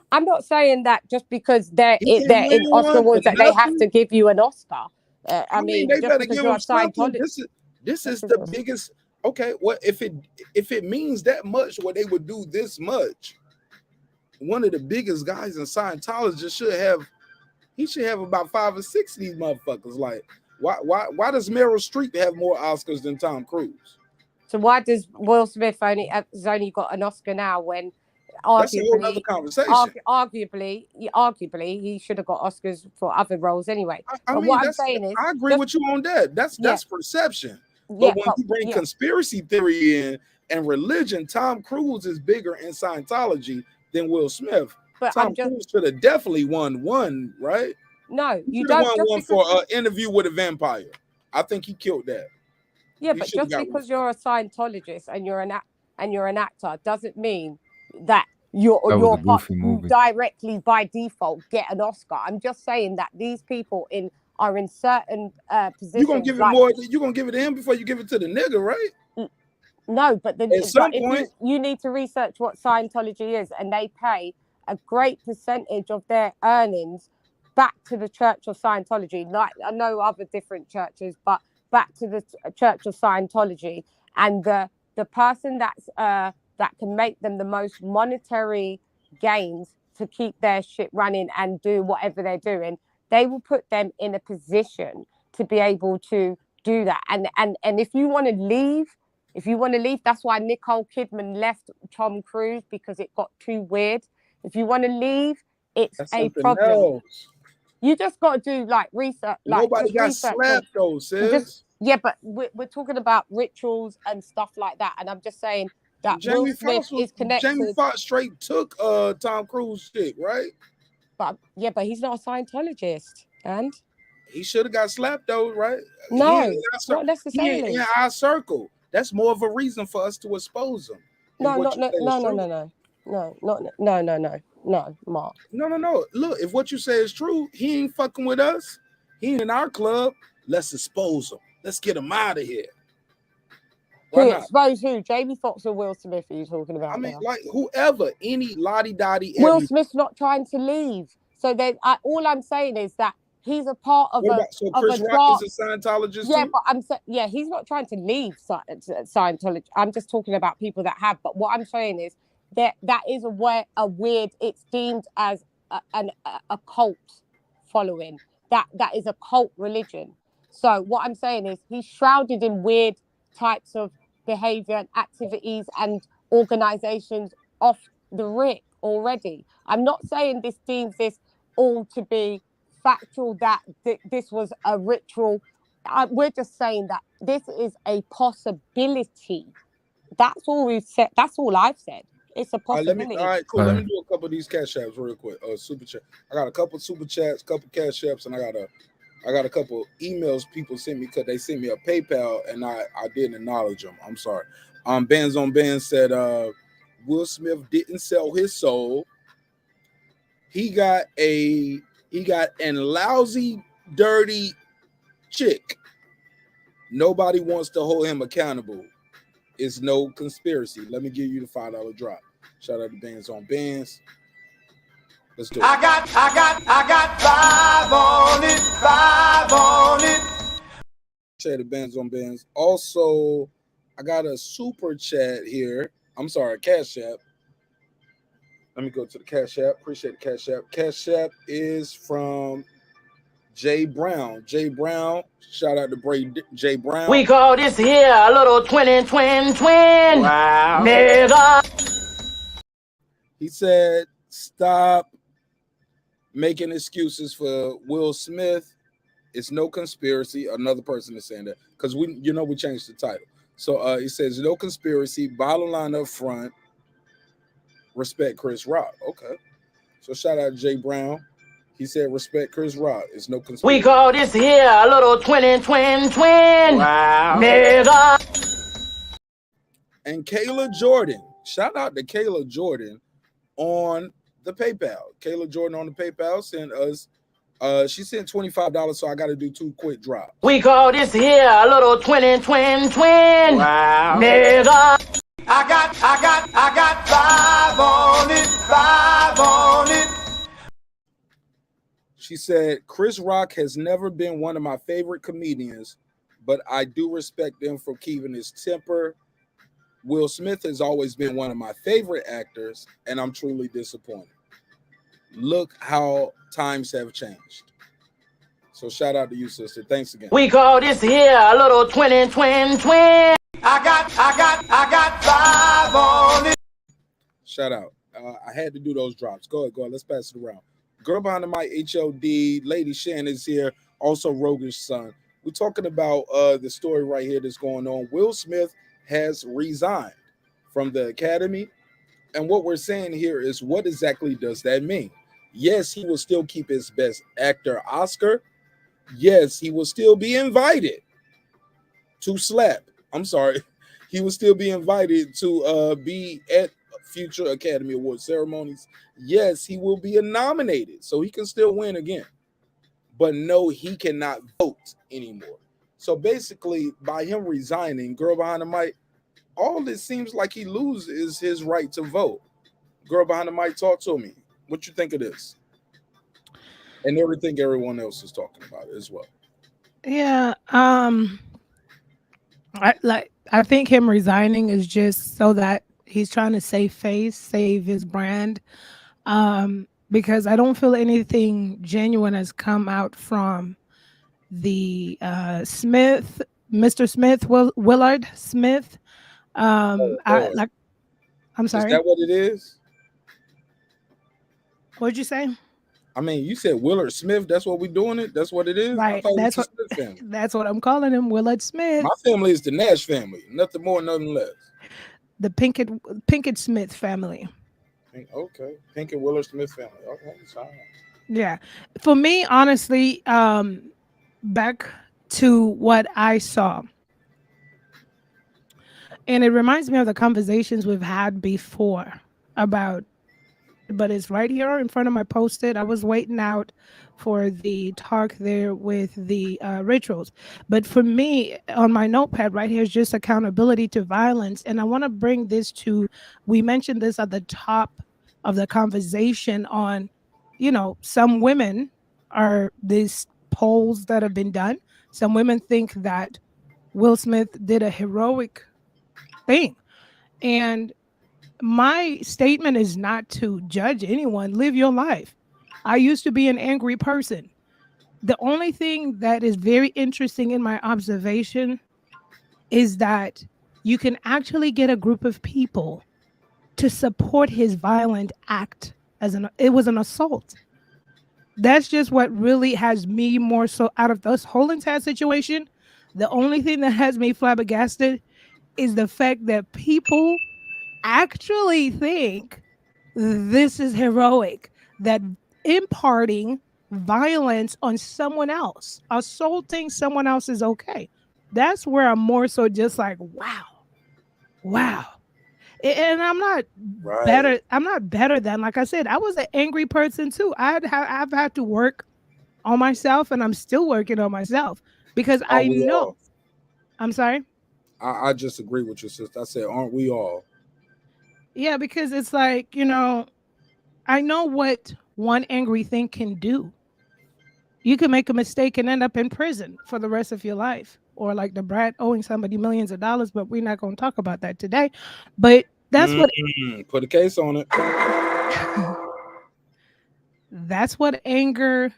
I'm not saying that just because they're in Oscar awards that they have to give you an Oscar. I mean, they just better because give you're him a something. Scientologist. This is the biggest. Okay, what if it means that much? What they would do this much? One of the biggest guys in Scientology should have about 5 or 6 of these motherfuckers. Like, why does Meryl Streep have more Oscars than Tom Cruise? So why does Will Smith has only got an Oscar now when that's a whole other conversation. Arguably, he should have got Oscars for other roles anyway. I mean, what I'm saying is, I agree with you on that. That's perception. But when you bring conspiracy theory in and religion, Tom Cruise is bigger in Scientology than Will Smith. But Tom Cruise should have definitely won one, right? No, you don't. Won one for an interview with a vampire. I think he killed that. Yeah, but just because you're a Scientologist and you're an actor doesn't mean that you're directly by default get an Oscar. I'm just saying that these people are in certain positions. You're gonna give it more. You're gonna give it to him before you give it to the nigga, right? No, but at some point you need to research what Scientology is, and they pay a great percentage of their earnings back to the Church of Scientology. Like I know other different churches, but back to the Church of Scientology, and the person that can make them the most monetary gains to keep their shit running and do whatever they're doing, they will put them in a position to be able to do that. And if you want to leave, that's why Nicole Kidman left Tom Cruise, because it got too weird. If you want to leave, it's a problem. Else. You just got to do like research. Nobody got slapped though, sis. But we're talking about rituals and stuff like that. And I'm just saying that Jamie Will Smith Foxx was, is connected. Jamie Foxx straight took Tom Cruise shit, right? But he's not a Scientologist, and he should have got slapped though, right? No, he not necessarily. in our circle. That's more of a reason for us to expose him. No, Mark. No. Look, if what you say is true, he ain't fucking with us. He ain't in our club. Let's expose him. Let's get him out of here. Who expose who? Jamie Foxx or Will Smith? Are you talking about? I mean, like whoever, any lottie dottie. Will Smith's not trying to leave. So then, all I'm saying is that he's a part of so Chris Rock is a Scientologist. Yeah, too? but he's not trying to leave Scientology. I'm just talking about people that have. But what I'm saying is that is a weird. It's deemed as a cult following. That is a cult religion. So what I'm saying is he's shrouded in weird types of behavior and activities and organizations off the rip already. I'm not saying this deems this all to be factual, that this was a ritual. We're just saying that this is a possibility. That's all we've said. That's all I've said. It's a possibility. All right, cool. Let me do a couple of these cash apps real quick. Super chat. I got a couple super chats, couple cash apps, and I got a couple emails people sent me because they sent me a PayPal and I didn't acknowledge them. I'm sorry. Bands on Bands said Will Smith didn't sell his soul. He got an lousy, dirty chick. Nobody wants to hold him accountable. It's no conspiracy. Let me give you the $5 drop. Shout out to Bands on Bands. Let's do it. I got 5 on it. Shout out to Bands on Bands. Also, I got a super chat here. I'm sorry, Cash App. Let me go to the Cash App. Appreciate the Cash App. Cash App is from Jay Brown. Jay Brown. Shout out to Jay Brown. We call this here a little twin. Wow. Nigga. He said, stop making excuses for Will Smith. It's no conspiracy. Another person is saying that because we changed the title. So he says, no conspiracy. Bottom line up front. Respect Chris Rock. Okay. So shout out to Jay Brown. He said, respect Chris Rock. It's no conspiracy. We call this here a little twin. Wow. Nigga. And Kayla Jordan. Shout out to Kayla Jordan on the PayPal. Kayla Jordan on the PayPal sent us, she sent $25, so I got to do 2 quick drops. We call this here a little twin. Wow. Nigga. I got 5 on it. She said, Chris Rock has never been one of my favorite comedians, but I do respect him for keeping his temper. Will Smith has always been one of my favorite actors, and I'm truly disappointed. Look how times have changed. So shout out to you, sister. Thanks again. We call this here a little twin. I got 5 on it. Shout out. I had to do those drops. Go ahead. Let's pass it around. Girl behind the mic, HOD, Lady Shan is here. Also, Roguish Son. We're talking about the story right here that's going on. Will Smith has resigned from the Academy. And what we're saying here is, what exactly does that mean? Yes, he will still keep his Best Actor Oscar. Yes, he will still be invited to slap. I'm sorry. He will still be invited to be at future Academy Award ceremonies. Yes, he will be nominated, so he can still win again. But no, he cannot vote anymore. So basically, by him resigning, girl behind the mic, all this seems like he loses his right to vote. Girl behind the mic, talk to me. What you think of this? And everything everyone else is talking about as well. Yeah, I think him resigning is just so that he's trying to save face, save his brand. Because I don't feel anything genuine has come out from the Smith, Mr. Smith, Willard Smith. I'm sorry. Is that what it is? What'd you say? I mean, you said Willard Smith. That's what we're doing it. That's what it is. Right. That's what I'm calling him, Willard Smith. My family is the Nash family. Nothing more, nothing less. the Pinkett Smith family. Okay, Pinkett Willer Smith family. Okay, it's all right. Yeah. For me, honestly, back to what I saw. And it reminds me of the conversations we've had before about, but it's right here in front of my post-it. I was waiting out for the talk there with the rituals. But for me, on my notepad right here is just accountability to violence. And I want to bring this to, we mentioned this at the top of the conversation on, some women are these polls that have been done. Some women think that Will Smith did a heroic thing. And my statement is not to judge anyone. Live your life. I used to be an angry person. The only thing that is very interesting in my observation is that you can actually get a group of people to support his violent act it was an assault. That's just what really has me more so out of this whole entire situation. The only thing that has me flabbergasted is the fact that people actually think this is heroic, that imparting violence on someone else, assaulting someone else is okay. That's where I'm more so just like, wow. And I'm not better. Right. I'm not better than, like I said, I was an angry person too. I've had to work on myself, and I'm still working on myself because I Aren't we know. all? I'm sorry. I just agree with your sister. I said, aren't we all? Yeah, because it's like, I know what one angry thing can do. You can make a mistake and end up in prison for the rest of your life, or like the brat owing somebody millions of dollars, but we're not going to talk about that today. But that's what Put a case on it. that's what anger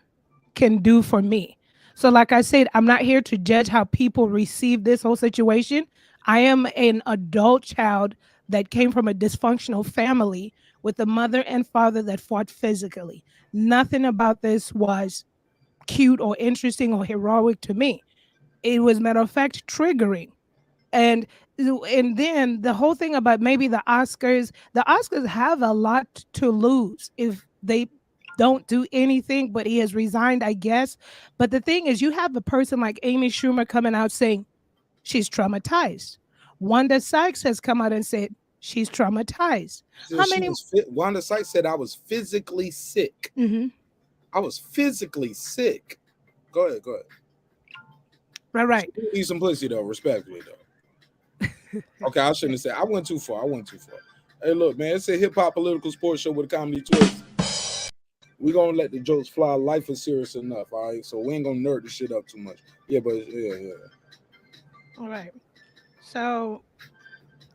can do for me. So like I said, I'm not here to judge how people receive this whole situation. I am an adult child that came from a dysfunctional family with a mother and father that fought physically. Nothing about this was cute or interesting or heroic to me. It was, matter of fact, triggering. And then the whole thing about maybe the Oscars have a lot to lose if they don't do anything, but he has resigned, I guess. But the thing is, you have a person like Amy Schumer coming out saying she's traumatized. Wanda Sykes has come out and said she's traumatized. How many? Wanda Sykes said I was physically sick. Mhm. I was physically sick. Go ahead. Right. Eat some pussy though, respectfully though. Okay, I shouldn't have said. I went too far. Hey, look, man, it's a hip hop political sports show with a comedy twist. We gonna let the jokes fly. Life is serious enough, all right? So we ain't gonna nerd the shit up too much. Yeah, but yeah. All right. So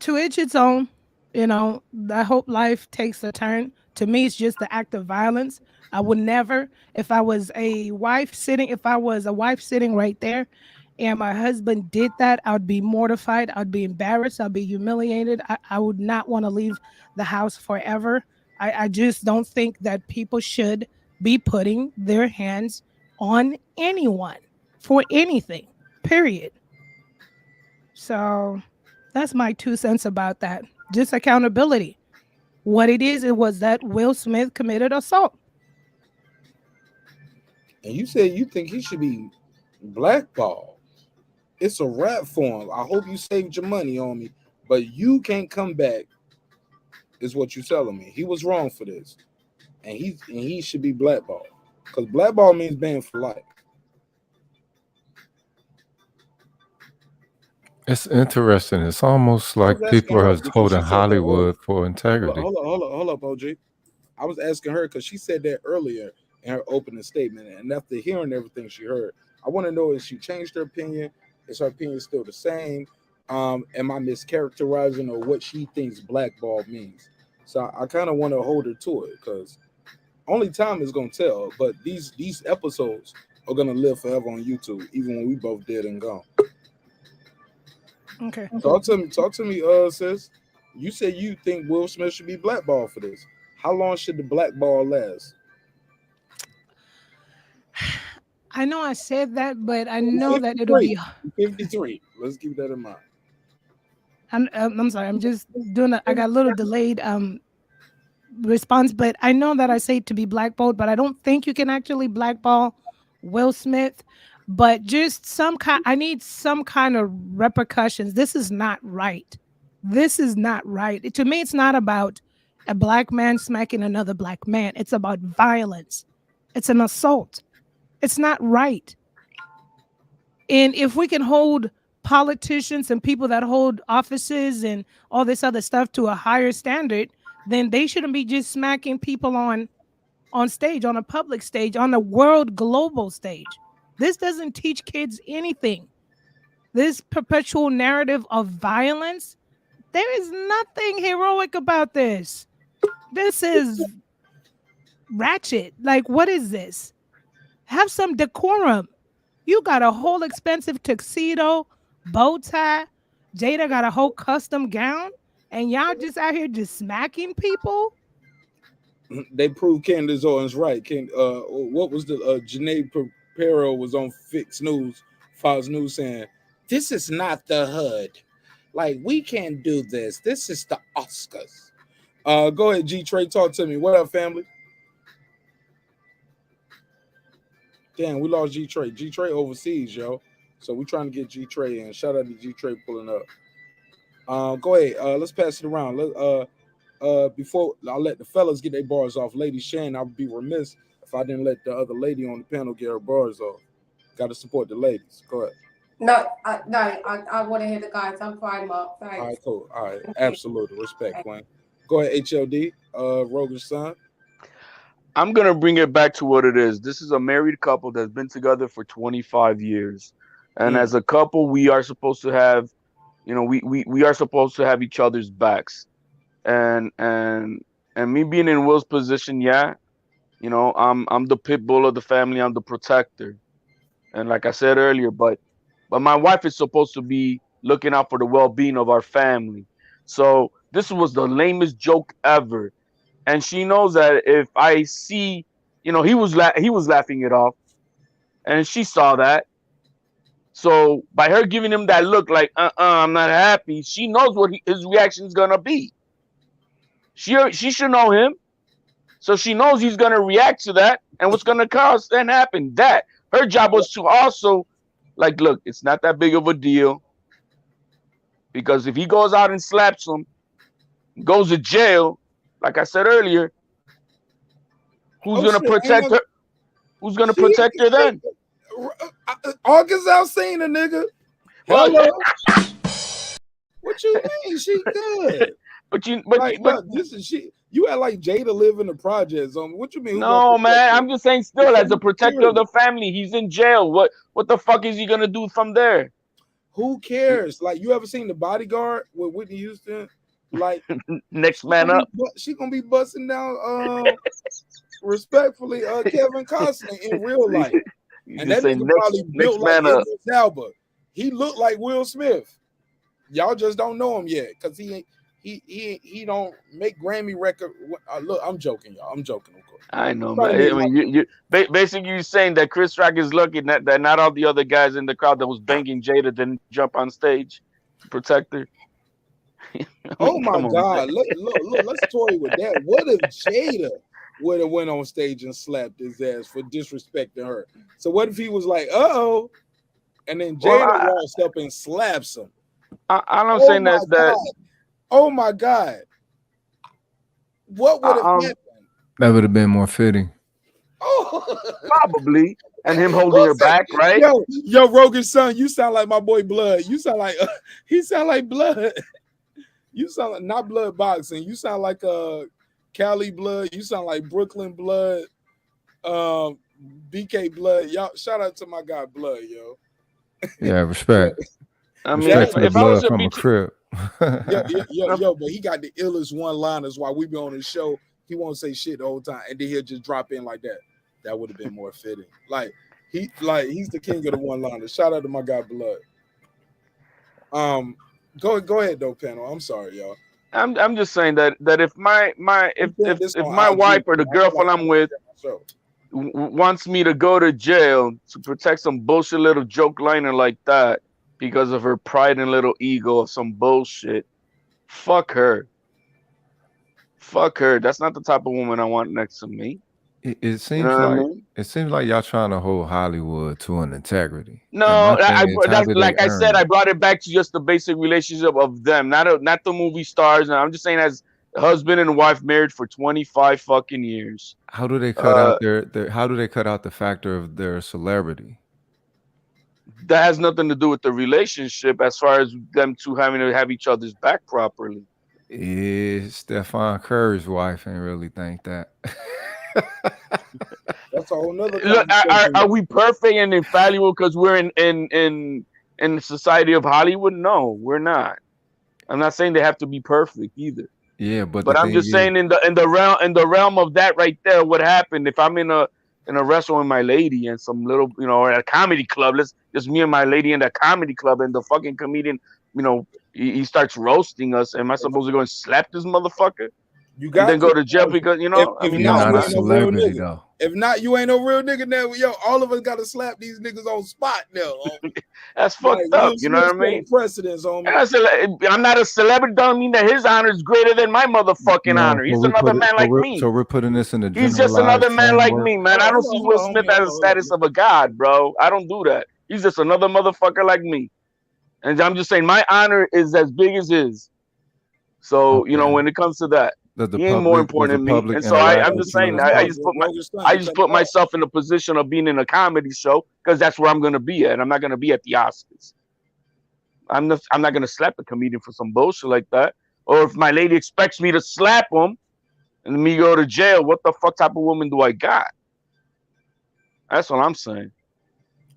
to each its own. I hope life takes a turn. To me, it's just the act of violence. I would never, if I was a wife sitting right there and my husband did that, I would be mortified. I'd be embarrassed. I'd be humiliated. I would not want to leave the house forever. I just don't think that people should be putting their hands on anyone for anything, period. So that's my 2 cents about that. Just accountability. What it was that Will Smith committed assault. And you said you think he should be blackballed. It's a rap for him. I hope you saved your money on me, but you can't come back, is what you're telling me. He was wrong for this. And he should be blackballed. Because blackball means banned for life. It's interesting. It's almost I like was asking people her are because holding she said that earlier. Hollywood for integrity. Hold up, OG. I was asking her because she said that earlier in her opening statement, and after hearing everything she heard, I want to know if she changed her opinion. Is her opinion still the same? Am I mischaracterizing or what she thinks blackball means? So I kind of want to hold her to it because only time is gonna tell. But these episodes are gonna live forever on YouTube, even when we both dead and gone. Okay. Talk to me, sis. You said you think Will Smith should be blackballed for this. How long should the blackball last? I know I said that, but I know that it'll be 53. Let's keep that in mind. I'm sorry. I'm just doing. I got a little delayed response, but I know that I say to be blackballed, but I don't think you can actually blackball Will Smith. But just some kind. I need some kind of repercussions. This is not right. This is not right. To me, it's not about a black man smacking another black man. It's about violence. It's an assault. It's not right. And if we can hold politicians and people that hold offices and all this other stuff to a higher standard, then they shouldn't be just smacking people on stage, on a public stage, on a world global stage. This doesn't teach kids anything. This perpetual narrative of violence, there is nothing heroic about this. This is ratchet. Like, what is this? Have some decorum. You got a whole expensive tuxedo, bow tie. Jada got a whole custom gown, and y'all just out here just smacking people. They proved Candace Owens right. What was the Janae Papero was on Fox News saying, "This is not the hood. Like, we can't do this. This is the Oscars." Go ahead, G Trey, talk to me. What up, family? Damn, we lost G Trey. G Trey overseas, yo. So we trying to get G Trey in. Shout out to G Trey pulling up. Go ahead. Let's pass it around. Before I'll let the fellas get their bars off. Lady Shan, I would be remiss if I didn't let the other lady on the panel get her bars off. Got to support the ladies. Go ahead. No, I want to hear the guys. I'm fine, Mark. Thanks. All right, cool. All right, absolutely. Respect, Quinn. Go ahead, HLD, Rogan's son. I'm going to bring it back to what it is. This is a married couple that's been together for 25 years. And as a couple, we are supposed to have, we are supposed to have each other's backs. And me being in Will's position, yeah, I'm the pit bull of the family. I'm the protector. And like I said earlier, but my wife is supposed to be looking out for the well-being of our family. So this was the lamest joke ever. And she knows that if I see, he was laughing it off, and she saw that. So by her giving him that look like, I'm not happy, she knows what his reaction is gonna be. She should know him, so she knows he's gonna react to that, and what's gonna cause and happen. That her job was to also, like, look, it's not that big of a deal, because if he goes out and slaps him, goes to jail. Like I said earlier, who's gonna protect her? Who's gonna protect her then? August Alsina, nigga. Hello. What you mean? She good. But this is she. You act like Jada live in the projects. What you mean? No, man. I'm just saying. Still, as a protector of the family, he's in jail. What the fuck is he gonna do from there? Who cares? Like, you ever seen The Bodyguard with Whitney Houston? Like, next man up. She gonna be busting down respectfully Kevin Costner in real life. And that nigga probably built like Idris Elba. He looked like Will Smith. Y'all just don't know him yet because he don't make Grammy record. Look, I'm joking, y'all. I'm joking, of course. I know, man. I mean, you basically you're saying that Chris Rock is lucky that not all the other guys in the crowd that was banging Jada didn't jump on stage to protect her. Oh my God! Look, let's toy with that. What if Jada would have went on stage and slapped his ass for disrespecting her? So what if he was like, "Uh-oh," and then Jada walks up and slaps him? I'm saying that. Oh my God! What would have happened? That would have been more fitting. Oh, probably. And him holding her back, right? Yo, Rogan's son, you sound like my boy Blood. You sound like he sound like Blood. You sound like not Blood Boxing. You sound like Cali Blood. You sound like Brooklyn Blood. BK Blood. Y'all, shout out to my guy Blood, yo. Yeah, respect. I mean, respect for the if I blood was from a crib. Yo, but he got the illest one-liners while we be on his show. He won't say shit the whole time, and then he'll just drop in like that. That would have been more fitting. He's the king of the one-liners. Shout out to my guy Blood. Go ahead though, panel. I'm sorry, y'all. I'm just saying that if my wife or the girlfriend I'm with wants me to go to jail to protect some bullshit little joke liner like that because of her pride and little ego of some bullshit. Fuck her. Fuck her. That's not the type of woman I want next to me. It You know seems what I like mean? it seems like y'all trying to hold Hollywood to an integrity. And No, my thing is, how that's do they like I earn said, I it? brought it back to just the basic relationship of them, not the movie stars. And I'm just saying, as husband and wife married for 25 fucking years. How do they cut out their how do they cut out the factor of their celebrity? That has nothing to do with the relationship as far as them two having to have each other's back properly. Stefan Curry's wife ain't really think that. That's a whole nother Look, conversation. are we perfect and infallible because we're in the society of Hollywood? No, we're not. I'm not saying they have to be perfect either. Yeah, but the But I'm thing just is, saying in the realm of that right there, what happened if I'm in a restaurant with my lady and some little, or at a comedy club, let's just me and my lady in that comedy club, and the fucking comedian, he starts roasting us. Am I supposed to go and slap this motherfucker You and then got go to. to jail because I If mean, you're no, not, not you a man. ain't no real celebrity nigga. though. If not, you ain't no real nigga now. Yo, all of us got to slap these niggas on spot now. That's Like fucked Will up. You know Smith what I set mean? a precedence, homie. And I said, I'm not a celebrity. Don't mean that his honor is greater than my motherfucking No, honor. so He's we another put it. man like me. So we're putting this in a He's just another generalized man like framework. me, man. I don't see Will Smith as a status of a god, bro. I don't do that. He's just another motherfucker like me. And I'm just saying my honor is as big as his. So, Okay. when it comes to that, Does the he ain't more public important than me. And so interact I'm with just you saying as I well? just put myself in a position of being in a comedy show because that's where I'm gonna be at. I'm not gonna be at the Oscars. I'm not gonna slap a comedian for some bullshit like that. Or if my lady expects me to slap him and me go to jail, what the fuck type of woman do I got? That's what I'm saying.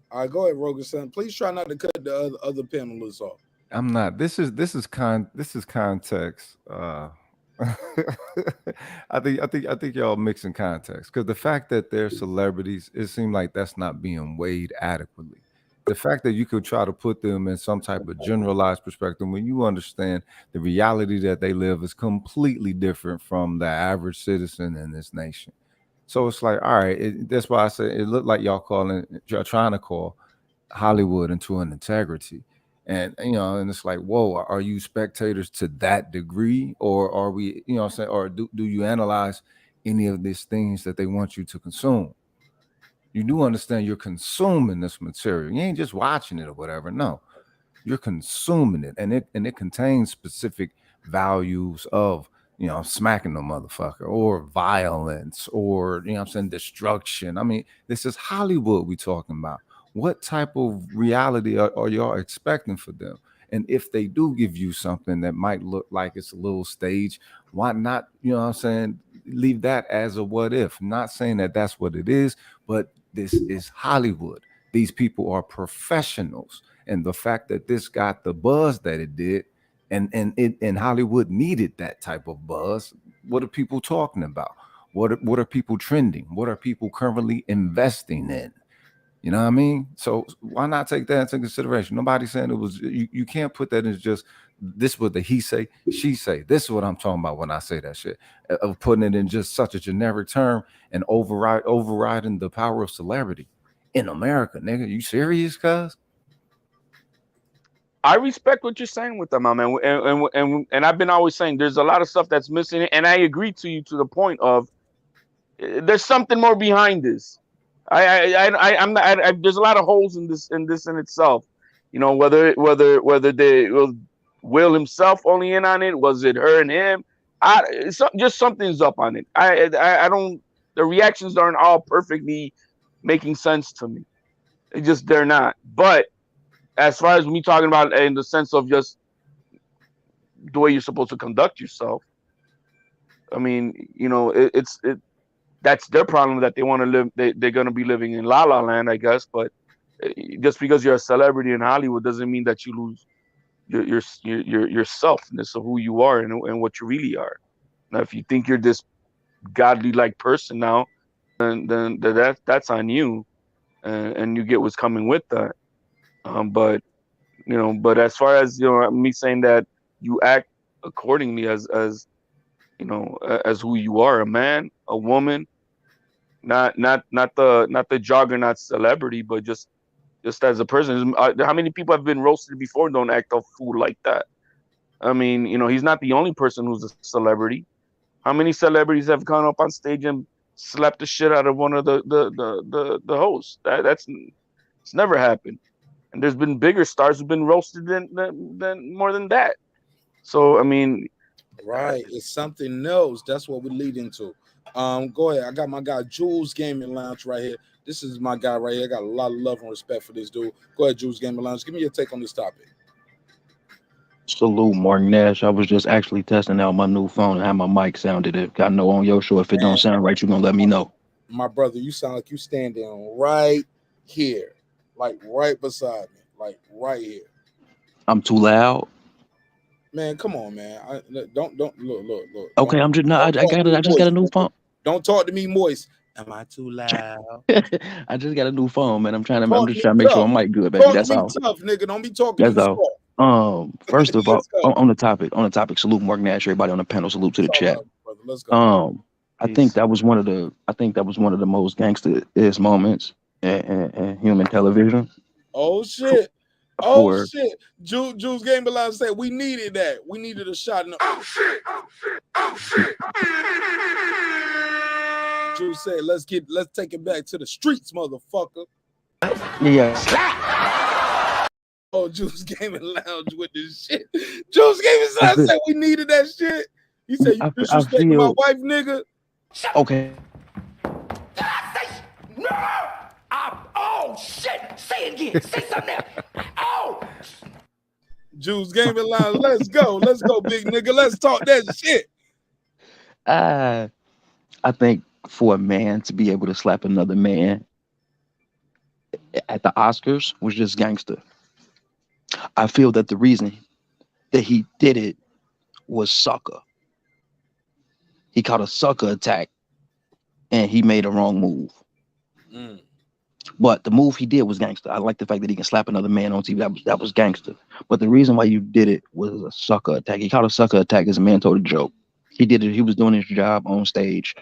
All right, go ahead, Rogan son. Please try not to cut the other panelists off. I'm not. This is context. I think y'all mixing context because the fact that they're celebrities, it seems like that's not being weighed adequately. The fact that you could try to put them in some type of generalized perspective when you understand the reality that they live is completely different from the average citizen in this nation. So it's like, all right, that's why I said it looked like y'all trying to call Hollywood into an integrity. And and it's like, whoa, are you spectators to that degree? Or are we, what I'm saying, or do you analyze any of these things that they want you to consume? You do understand you're consuming this material. You ain't just watching it or whatever. No, you're consuming it, and it contains specific values of smacking the motherfucker or violence or I'm saying destruction. I mean, this is Hollywood we talking about. What type of reality are y'all expecting for them? And if they do give you something that might look like it's a little stage, why not, what I'm saying, leave that as a what if? Not saying that that's what it is, but this is Hollywood. These people are professionals. And the fact that this got the buzz that it did, and Hollywood needed that type of buzz. What are people talking about? What are people trending? What are people currently investing in? You know what I mean? So why not take that into consideration? Nobody's saying it was. You can't put that as just this was the he say, she say. This is what I'm talking about when I say that shit. Of putting it in just such a generic term and overriding the power of celebrity in America, nigga. You serious, cuz? I respect what you're saying with them, my man, and I've been always saying there's a lot of stuff that's missing, and I agree to you to the point of there's something more behind this. I'm not. There's a lot of holes in this in itself. Whether they Will himself only in on it, was it her and him? Just something's up on it. I don't. The reactions aren't all perfectly making sense to me. They're not. But as far as me talking about in the sense of just the way you're supposed to conduct yourself, I mean, that's their problem that they want to live. They're going to be living in La La Land, I guess. But just because you're a celebrity in Hollywood doesn't mean that you lose your selfness of who you are and what you really are. Now, if you think you're this godly like person now, then that's on you, and you get what's coming with that. But as far as me saying that you act accordingly as who you are, a man, a woman, not the juggernaut celebrity, but just just as a person. How many people have been roasted before and don't act a fool like that? I mean, he's not the only person who's a celebrity. How many celebrities have gone up on stage and slapped the shit out of one of the hosts? It's never happened. And there's been bigger stars who've been roasted than more than that. So I mean, right, it's something else. That's what we lead into. Go ahead. I got my guy Jules Gaming Lounge right here. This is my guy right here. I got a lot of love and respect for this dude. Go ahead, Jules Gaming Lounge. Give me your take on this topic. Salute, Marq Nash. I was just actually testing out my new phone and how my mic sounded. If I know on your show, if it don't sound right, you're gonna let me know. My brother, you sound like you standing right here, like right beside me, like right here. I'm too loud. Man, come on, man. Don't look. Okay, I'm just not. I just got a new phone. Don't talk to me moist. Am I too loud? I just got a new phone, man. I'm just trying to make tough. sure my mic good, baby. Talk That's to me all. tough, nigga. Don't be talking to me That's all. soft. First of all, on the topic, salute Marq Nash, everybody on the panel, salute to the chat. Brother. Let's go. I think that was one of the most gangster-ish moments in human television. Oh shit. Shit. Jules Game Line said we needed that. We needed a shot in the shit. Jules said, let's take it back to the streets, motherfucker. Yeah. Oh, Jules Gaming Lounge with this shit. Jules Gaming Lounge said we needed that shit. He said you disrespecting my wife, nigga. Okay. No! Oh, shit! Say it again. Say something else. Oh! Jules Gaming Lounge, let's go. Let's go, big nigga. Let's talk that shit. I think for a man to be able to slap another man at the Oscars was just gangster. I feel that the reason that he did it was sucker. He caught a sucker attack and he made a wrong move. But the move he did was gangster. I like the fact that he can slap another man on TV. That was gangster. But the reason why you did it was a sucker attack. He caught a sucker attack because a man told a joke. He did it. He was doing his job on stage.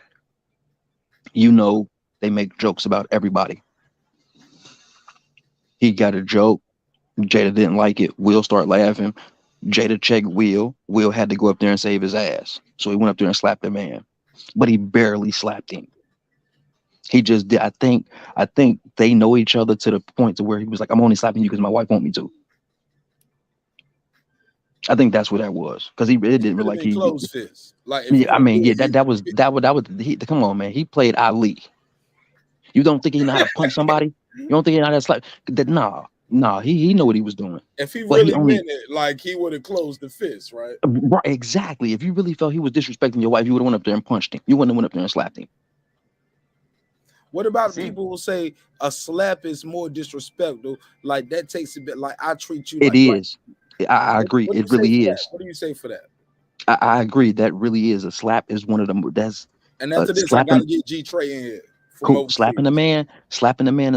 They make jokes about everybody. He got a joke. Jada didn't like it. Will started laughing. Jada checked Will. Will had to go up there and save his ass. So he went up there and slapped the man. But he barely slapped him. He just did. I think they know each other to the point to where he was like, I'm only slapping you because my wife wants me to. I think that's what that was. Because it didn't look like he closed fist. Like that was come on, man. He played Ali. You don't think he know how to punch somebody? You don't think he know how to slap? Nah, he know what he was doing. If he really meant it, like he would have closed the fist, right? Right, exactly. If you really felt he was disrespecting your wife, you would have went up there and punched him. You wouldn't have went up there and slapped him. What about people who say a slap is more disrespectful? Like that takes a bit. Like I treat you. It is. I agree. It really is. What do you say for that? I agree. That really is. A slap is one of them. And after this, I gotta get G Trey in here. Cool. Slapping a man is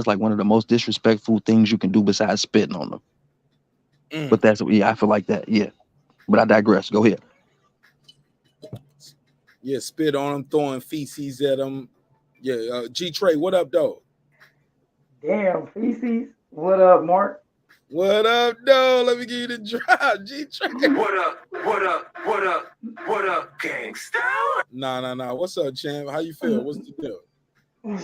like one of the most disrespectful things you can do besides spitting on them. But I feel like that. Yeah. But I digress. Go ahead. Yeah, spit on them, throwing feces at them. Yeah, G Trey, what up, though? Damn, feces. What up, Mark? What up, though? Let me give you the drop, G Trey. What up, gangsta? Nah. What's up, champ? How you feel? What's the deal?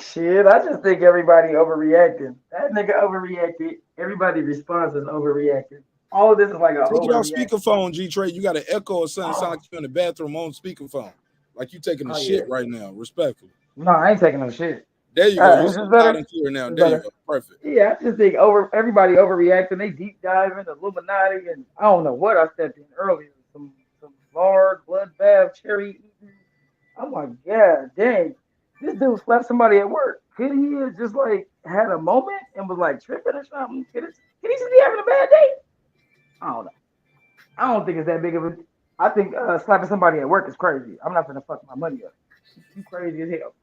Shit, I just think everybody overreacting. That nigga overreacted. Everybody's response is overreacting. All of this is like a take it off speakerphone, G Trey. You got an echo or something. Sound like you're in the bathroom on speakerphone. Like you taking a shit right now, respectfully. No, I ain't taking no shit. There you go. You're loud and clear now. There you go. Perfect. Yeah, I just think everybody overreacting. They deep dive into Illuminati and I don't know what I stepped in earlier. Some lard, bloodbath, cherry eating. I'm like, yeah, dang. This dude slapped somebody at work. Could he have just like had a moment and was like tripping or something? Could he just be having a bad day? I don't know. I don't think it's that big of a. I think slapping somebody at work is crazy. I'm not gonna fuck my money up. You crazy as hell.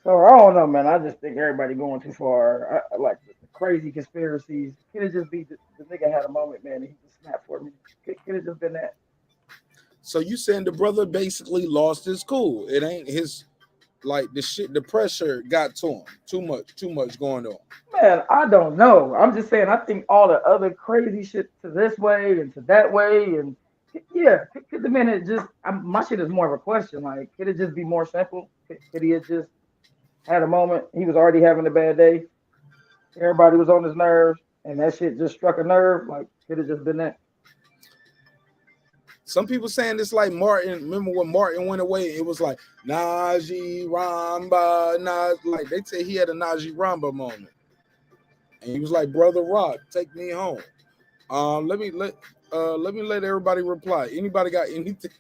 So I don't know, man. I just think everybody going too far. I like the crazy conspiracies. Could it just be the nigga had a moment, man, and he just snapped for me? Could it just been that? So you saying the brother basically lost his cool? It ain't his. Like the pressure got to him. Too much going on. Man, I don't know. I'm just saying. I think all the other crazy shit to this way and to that way, and yeah, could the minute just my shit is more of a question. Like, could it just be more simple? Could he have just had a moment? He was already having a bad day. Everybody was on his nerves, and that shit just struck a nerve. Like, could have just been that. Some people saying it's like Martin. Remember when Martin went away? It was like Najee Ramba. Like they say he had a Najee Ramba moment, and he was like, "Brother Rock, take me home." Let me let everybody reply. Anybody got anything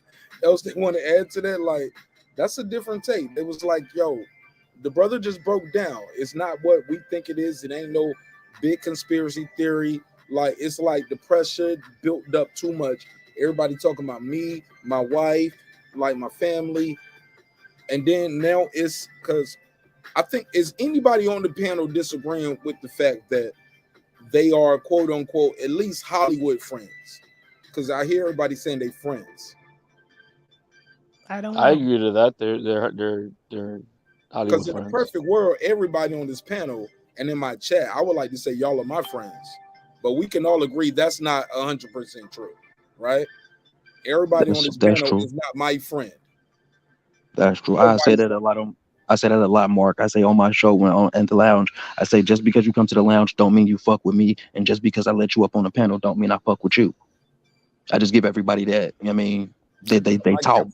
else they want to add to that? Like, that's a different take. It was like, yo, the brother just broke down. It's not what we think it is. It ain't no big conspiracy theory. Like, it's like the pressure built up too much. Everybody talking about me, my wife, like my family. And then now it's because I think, is anybody on the panel disagreeing with the fact that they are quote unquote at least Hollywood friends? Because I hear everybody saying they friends. I don't know. I agree to that. They're Hollywood Because in a friends. perfect world, everybody on this panel and in my chat, I would like to say y'all are my friends. But we can all agree that's not 100% true, right? Everybody on this That's panel true. is not my friend. That's true. I say that a lot I say that a lot, Mark. I say on my show when on in the lounge, I say just because you come to the lounge don't mean you fuck with me, and just because I let you up on the panel don't mean I fuck with you. I just give everybody that. I mean, they talk.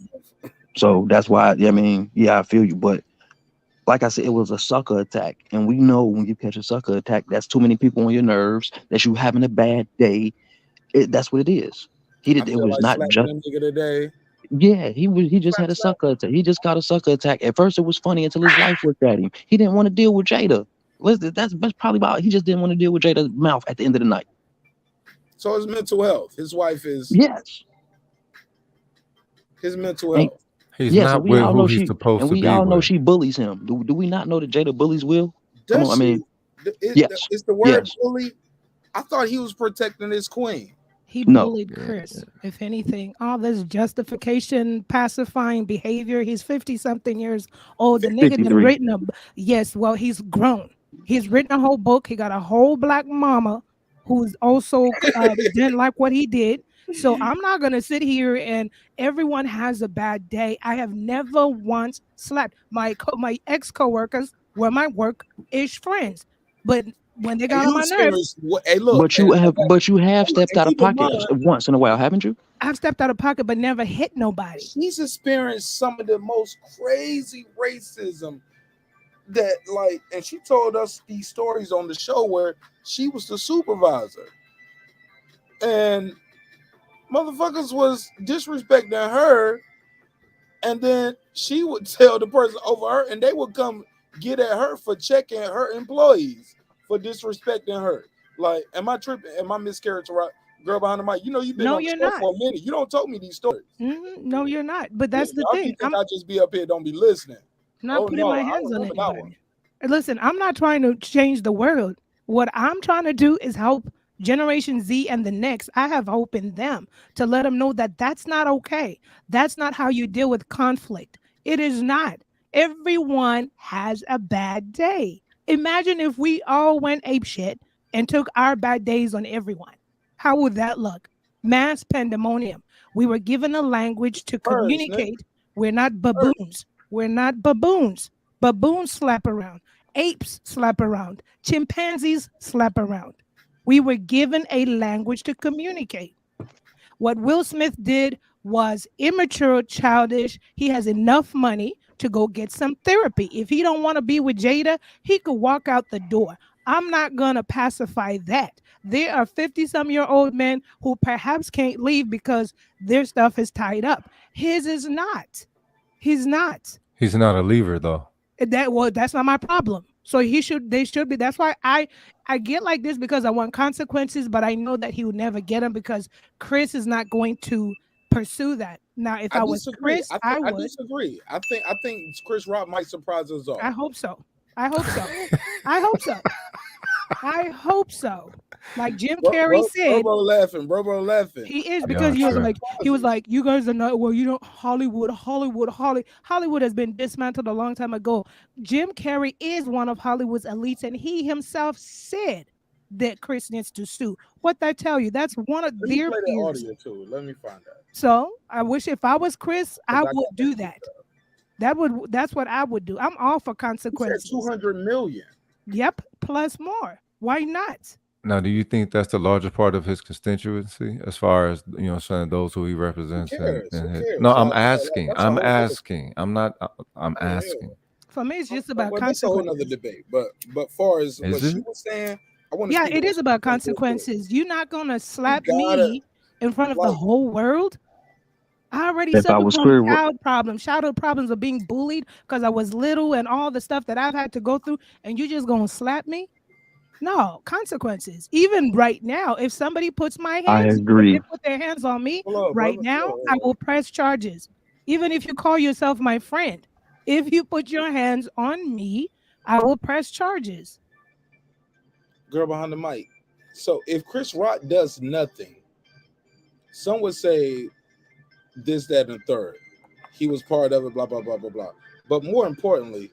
So that's why. I mean, yeah, I feel you, but like I said, it was a sucker attack, and we know when you catch a sucker attack, that's too many people on your nerves. That you having a bad day. That's what it is. I It feel was like not slapping just. a nigga today. Yeah, he just had a sucker attack. He just got a sucker attack. At first, it was funny until his wife looked at him. He didn't want to deal with Jada. Listen, that's probably about. He just didn't want to deal with Jada's mouth at the end of the night. So his mental health. His wife is Yes. His mental And, health. He's yes, not and we with all who know he's she supposed and to we be all know with. she bullies him. Do we not know that Jada bullies Will? Come Does on, I she? mean, yes, It's the word yes, bully. I thought he was protecting his queen. He no, bullied Chris, if anything. All this justification, pacifying behavior. He's 50-something years old. The nigga done 53. written yes, well, he's grown. He's written a whole book. He got a whole black mama who's also didn't like what he did. So I'm not gonna sit here and everyone has a bad day. I have never once slapped my ex coworkers were my work-ish friends, but when they And got on you my nerves, experienced what? Hey, look, and But you have stepped out of keep in pocket mind, once in a while, haven't you? I've stepped out of pocket but never hit nobody. she's experienced some of the most crazy racism that, like, and she told us these stories on the show where she was the supervisor and motherfuckers was disrespecting her, and then she would tell the person over her, and they would come get at her for checking her employees for disrespecting her. Like, am I tripping? Am I mischaracterized? Girl behind the mic, you know you've been No, on the you're show not. for a minute. You don't tell me these stories. No, you're not. But that's the Y'all thing. be think I'm I just be up here, don't be listening. not Oh putting no, my I hands on remember that one. anybody. Listen, I'm not trying to change the world. What I'm trying to do is help Generation Z and the next. I have hope in them to let them know that that's not okay. That's not how you deal with conflict. It is not. Everyone has a bad day. Imagine if we all went apeshit and took our bad days on everyone. How would that look? Mass pandemonium. We were given a language to communicate. We're not baboons. We're not baboons. Baboons slap around. Apes slap around. Chimpanzees slap around. We were given a language to communicate. What Will Smith did was immature, childish. He has enough money to go get some therapy. If he don't want to be with Jada, he could walk out the door. I'm not going to pacify that. There are 50-some-year-old men who perhaps can't leave because their stuff is tied up. His is not. He's not. He's not a leaver though. That's not my problem. So they should be. That's why I get like this, because I want consequences, but I know that he would never get them because Chris is not going to pursue that. Now, if I was disagree. Chris, I would. Disagree. I think Chris Rock might surprise us all. I hope so. I hope so. I hope so. I hope so. Like Jim Bro, Carrey said, bro laughing. he is, I because Yeah, think he was sure. like, you guys are not, well, you don't, Hollywood has been dismantled a long time ago. Jim Carrey is one of Hollywood's elites, and he himself said that Chris needs to sue. What that tell you? That's one of Let me their play that fears. audio too. Let me find out. So I wish if I was Chris, I 'Cause I would got do that. that. That's what I would do. I'm all for He said consequences. 200 million. Yep, plus more. Why not? Now, do you think that's the larger part of his constituency, as far as saying those who he represents? Who cares? Who cares? No, I'm Like, asking. that's a I'm whole other. asking. I'm not. I'm Yeah. asking. For me, it's just about Well, that's a whole nother consequences. debate. But far as Is what she it? was saying, I want to Yeah, speak it on is about something real quick. consequences. You're not gonna slap gotta, me in front of the like, whole world. I already If I suffered was from clear, childhood problems of being bullied because I was little and all the stuff that I've had to go through, and you just gonna slap me? No, consequences. Even right now, if somebody puts my I hands, if they agree. put their hands on me hold on, right brother. now, I will press charges. Even if you call yourself my friend, if you put your hands on me, I will press charges. Girl behind the mic. So if Chris Rock does nothing, some would say this, that, and the third. He was part of it, blah, blah, blah, blah, blah. But more importantly,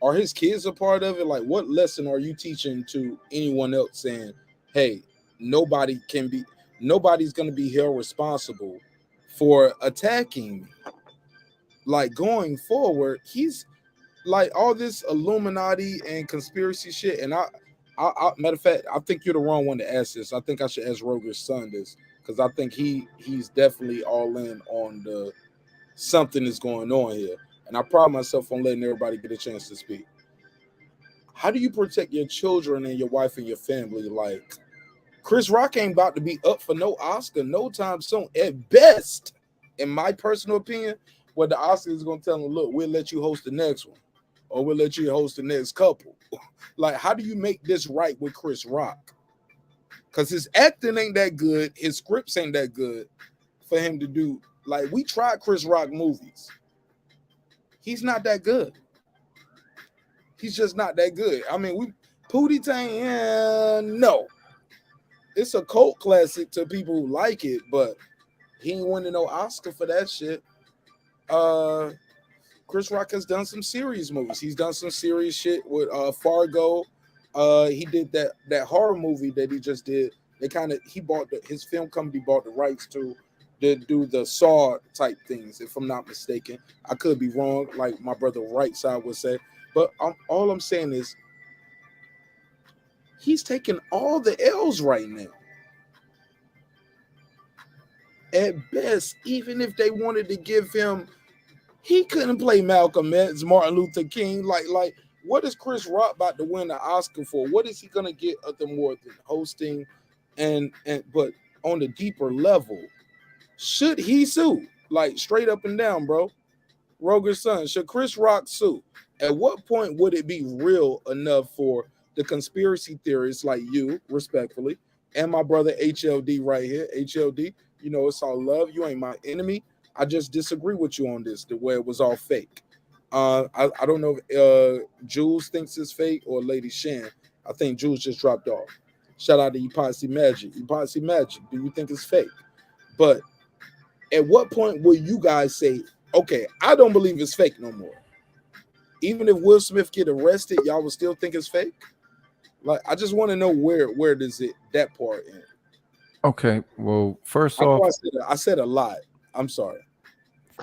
are his kids a part of it? Like, what lesson are you teaching to anyone else saying, hey, nobody's going to be held responsible for attacking me? Like, going forward, he's like all this Illuminati and conspiracy shit. And matter of fact, I think you're the wrong one to ask this. I think I should ask Roger's son this, because I think he's definitely all in on the something is going on here. And I pride myself on letting everybody get a chance to speak. How do you protect your children and your wife and your family? Like, Chris Rock ain't about to be up for no Oscar no time soon. At best, in my personal opinion, what the Oscar is going to tell him, look, we'll let you host the next one, or we'll let you host the next couple. Like, how do you make this right with Chris Rock? Because his acting ain't that good. His scripts ain't that good for him to do. Like, we tried Chris Rock movies. He's not that good. He's just not that good. I mean, Pootie Tang, no. It's a cult classic to people who like it, but he ain't winning no Oscar for that shit. Chris Rock has done some serious movies. He's done some serious shit with Fargo. He did that horror movie that he just did. His film company bought the rights to do the Saw type things, if I'm not mistaken. I could be wrong, like my brother Right Side would say. But all I'm saying is he's taking all the L's right now. At best, even if they wanted to give him, he couldn't play Malcolm X, Martin Luther King. Like, what is Chris Rock about to win the Oscar for? What is he gonna get other more than hosting? But on the deeper level, should he sue? Like, straight up and down, bro. Roger's son, should Chris Rock sue? At what point would it be real enough for the conspiracy theorists like you, respectfully, and my brother HLD right here, HLD, it's all love. You ain't my enemy. I just disagree with you on this, the way it was all fake. I don't know if Jules thinks it's fake or Lady Shan. I think Jules just dropped off. Shout out to Epoxy Magic. Epoxy Magic, do you think it's fake? But at what point will you guys say, okay, I don't believe it's fake no more? Even if Will Smith get arrested, y'all will still think it's fake? Like, I just want to know where does that part end? Okay, well, first I know off, I said a lot. I'm sorry.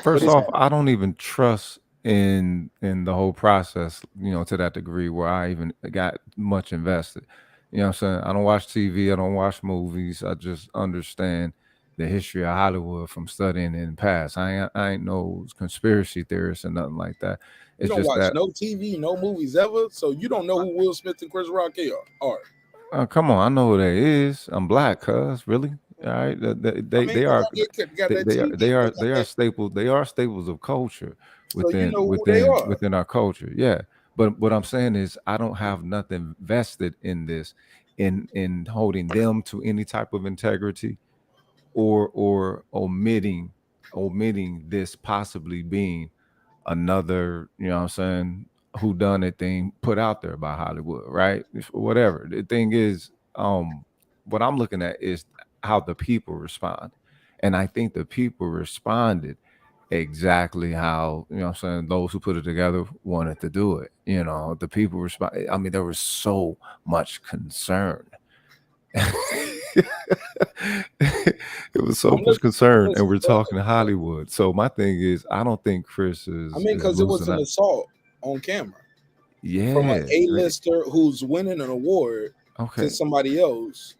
First off, I don't even trust in the whole process, to that degree where I even got much invested. You know what I'm saying? I don't watch TV, I don't watch movies. I just understand the history of Hollywood from studying in the past. I ain't no conspiracy theorist or nothing like that. You It's don't just watch that no TV, no movies ever, so you don't know who Will Smith and Chris Rock are. come on, I know who that is. I'm black, cuz really. All right, they are they are staples. They are staples of culture So you know who they are. within our culture. Yeah, but what I'm saying is I don't have nothing vested in this, in holding them to any type of integrity, or omitting this possibly being another. You know what I'm saying? whodunit thing put out there by Hollywood, right? Whatever. The thing is, what I'm looking at is how the people respond. And I think the people responded exactly how, you know what I'm saying, those who put it together wanted to do it. You know, the people respond. I mean, there was so much concern. It was so I'm much looking, concern, and listen, we're brother. talking Hollywood. So my thing is, I don't think Chris I is mean, because it was losing an that. assault on camera from an Yeah. A-lister who's winning an award to Okay. somebody else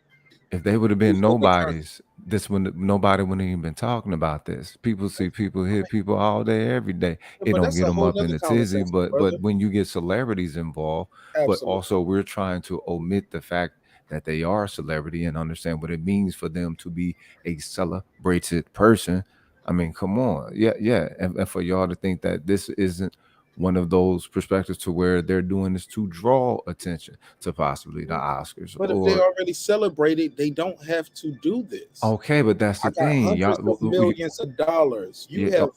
If they would have who's been no concern. nobodies, this wouldn't nobody wouldn't even been talking about this. People see people hit people all day, every day. Yeah, It but don't that's get a them whole up in nother the tizzy, conversation, but brother. when you get celebrities involved, but Absolutely. also we're trying to omit the fact that they are a celebrity and understand what it means for them to be a celebrated person. I mean, come on, yeah, and for y'all to think that this isn't one of those perspectives to where they're doing this to draw attention to possibly the Oscars But if they or already celebrated, they don't have to do this. okay, but that's I the got thing, hundreds of millions of dollars. You yeah, have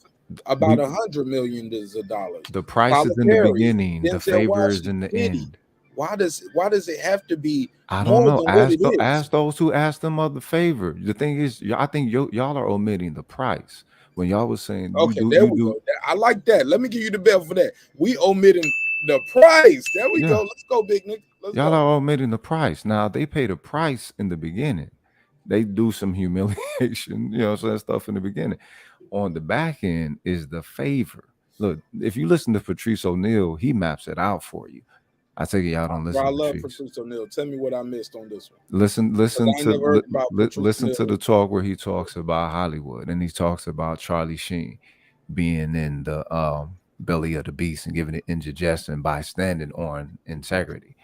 about we 100 million of dollars. the price Tyler is in the Perry, beginning, the Denzel favor is Washington, in the Diddy. end. Why does it have to be I don't more know. than what it is? Ask those who asked them of the favor. The thing is, I think y'all are omitting the price when y'all was saying Okay, there we go. I like that. Let me give you the bell for that. We omitting the price. There we yeah. go. Let's go, big Nick. Let's Y'all go. are omitting the price. Now they paid a price in the beginning. They do some humiliation, you know, what I'm saying, stuff in the beginning. On the back end is the favor. Look, if you listen to Patrice O'Neal, he maps it out for you. I take it y'all don't Bro, I listen to love Patrice. Patrice O'Neal. Tell me what I missed on this one. Listen I ain't to never heard about Patrice listen to O'Neal. the talk where he talks about Hollywood and he talks about Charlie Sheen being in the belly of the beast and giving it indigestion by standing on integrity.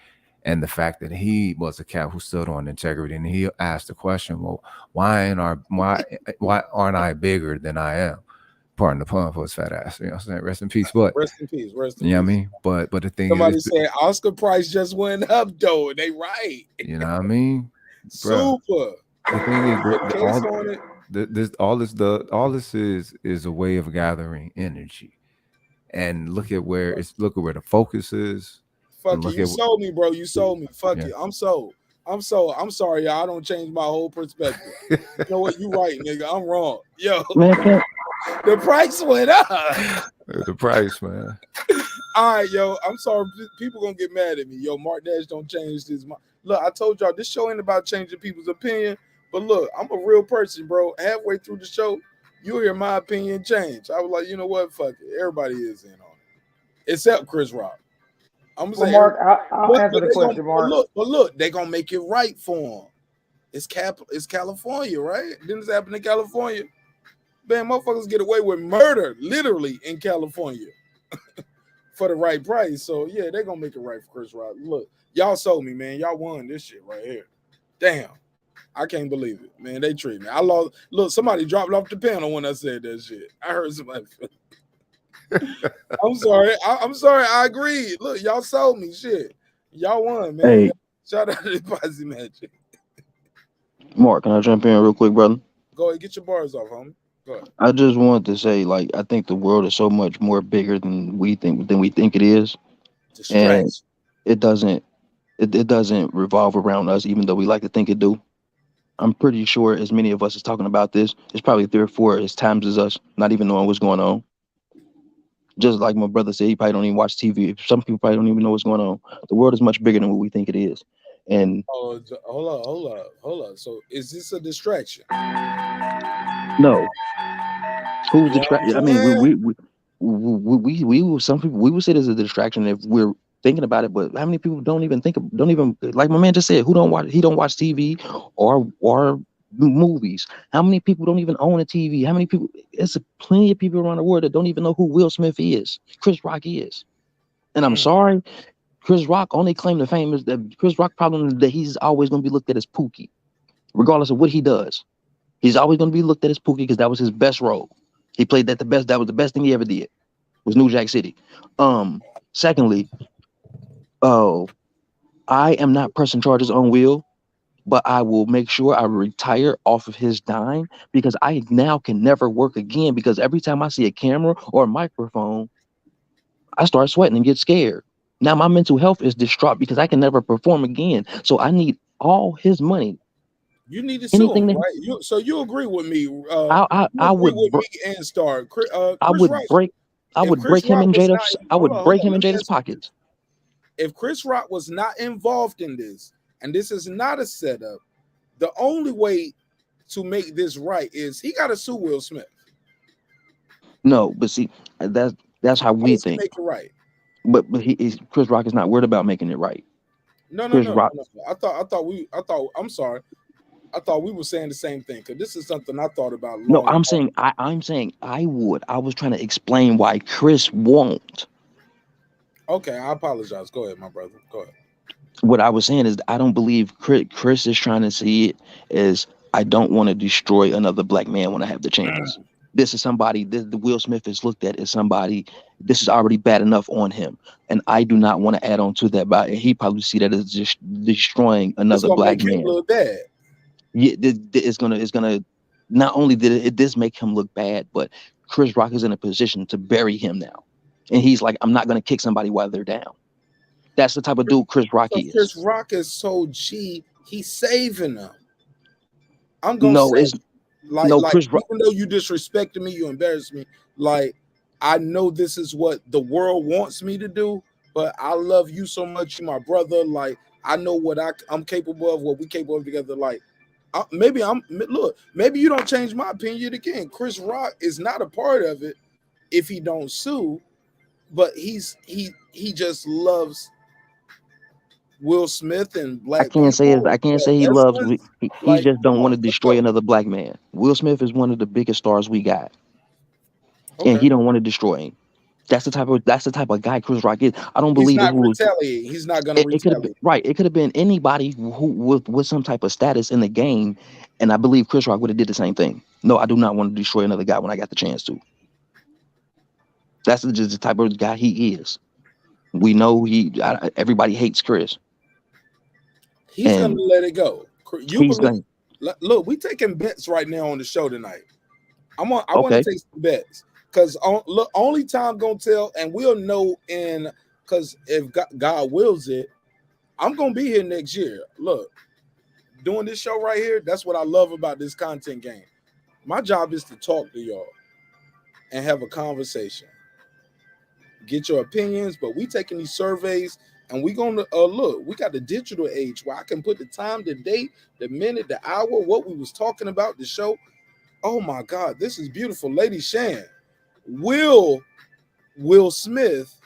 And the fact that he was a cat who stood on integrity, and he asked the question, well, why aren't I bigger than I am? Pardon the pun for his fat ass. You know what I'm saying? Rest in peace. But Rest in peace. Rest in you know what I peace. mean? But the thing Somebody is, said Oscar price just went up though. And they right. you know what I mean? Bruh, Super. the thing is, Put a case on it. all this is a way of gathering energy, and look at where the focus is. And Fuck it. look You at sold me, bro. You sold me. Fuck Yeah. it. I'm sold. I'm sorry, y'all. I don't change my whole perspective. You know what? You right, nigga. I'm wrong. Yo, Man, the price went up. the price, man. All right, yo. I'm sorry. People gonna get mad at me. Yo, Marq Nash don't change this. Look, I told y'all this show ain't about changing people's opinion. But look, I'm a real person, bro. Halfway through the show, you'll hear my opinion change. I was like, you know what? Fuck it. Everybody is in on it, except Chris Rock. I'm gonna Well, say, Mark, I'll answer the question, Mark. but look, they gonna make it right for him. It's California, right? Didn't this happen in California? Man, motherfuckers get away with murder, literally in California, for the right price. So yeah, they're gonna make it right for Chris Rock. Look, y'all sold me, man. Y'all won this shit right here. Damn, I can't believe it, man. They treat me. I lost. Look, somebody dropped off the panel when I said that shit. I heard somebody. I'm sorry. I'm sorry. I agreed. Look, y'all sold me. Shit, y'all won, man. Hey. Shout out to the Posse Magic. Mark, can I jump in real quick, brother? Go ahead, get your bars off, homie. Go ahead. I just wanted to say, like, I think the world is so much more bigger than we think it is, and it doesn't revolve around us, even though we like to think it do. I'm pretty sure as many of us is talking about this, it's probably 3 or 4 as times as us, not even knowing what's going on. Just like my brother said, he probably don't even watch TV. Some people probably don't even know what's going on. The world is much bigger than what we think it is. And hold up. So is this a distraction? no, who's Yeah, distracted? I mean, some people we would say this is a distraction if we're thinking about it. But how many people don't even like my man just said, he don't watch TV or movies. How many people don't even own a TV? How many people? It's plenty of people around the world that don't even know who Will Smith is, Chris Rock is. And I'm sorry, Chris Rock only claim to fame is that Chris Rock problem is that he's always going to be looked at as Pookie, regardless of what he does. He's always going to be looked at as Pookie because that was his best role. He played that the best. That was the best thing he ever did. Was New Jack City. Secondly, I am not pressing charges on Will, but I will make sure I retire off of his dime because I now can never work again because every time I see a camera or a microphone, I start sweating and get scared. Now my mental health is distraught because I can never perform again. So I need all his money. You need to sue Anything him, that right? So you agree with me? You I agree would with me and Star. I Chris would Rock. break If Chris him Rock in was not, Jada's break him in let me Jada's ask you this. pockets. If Chris Rock was not involved in this, and this is not a setup, the only way to make this right is he got to sue Will Smith. No, but see, that's how How we does he think. make it right? But Chris Rock is not worried about making it right. Chris Rock. I'm sorry. I thought we were saying the same thing because this is something I thought about No, long I'm ago. saying I would. I was trying to explain why Chris won't. Okay, I apologize. Go ahead, my brother. Go ahead. What I was saying is I don't believe Chris is trying to see it as I don't want to destroy another black man when I have the chance. This is somebody the Will Smith is looked at as somebody. This is already bad enough on him, and I do not want to add on to that. But he probably see that as just destroying It's another gonna black make him man. look bad. Yeah, it's gonna. Not only did it this make him look bad, but Chris Rock is in a position to bury him now, and he's like, I'm not gonna kick somebody while they're down. That's the type of dude Chris Rock So is. Chris Rock is so G, he's saving them. I'm gonna No, say, it's no Chris Rock. even though you disrespected me, you embarrassed me. Like, I know this is what the world wants me to do, but I love you so much, you my brother. Like, I know what I'm capable of, what we capable of together. Like, maybe you don't change my opinion again. Chris Rock is not a part of it if he don't sue, but he just loves Will Smith and I black can't say people. he That's loves. what, He like, just come don't want on, to let's destroy go. another black man. Will Smith is one of the biggest stars we got, and Okay. he don't want to destroy him. That's the type of guy Chris Rock is. I don't He's believe it. not retaliating. He's not gonna It could have been retaliate. right. It could have been anybody who with some type of status in the game, and I believe Chris Rock would have did the same thing. No, I do not want to destroy another guy when I got the chance to. That's just the type of guy he is. We know everybody hates Chris, He's gonna and let it go. You he's believe? going Look, we taking bets right now on the show tonight. I want to okay. take some bets because look, only time gonna tell, and we'll know because if God wills it, I'm gonna be here next year. Look, doing this show right here, that's what I love about this content game. My job is to talk to y'all and have a conversation, get your opinions, but we taking these surveys and we gonna look, we got the digital age where I can put the time, the date, the minute, the hour, what we was talking about, the show. Oh my God, this is beautiful. Lady Shan, will Smith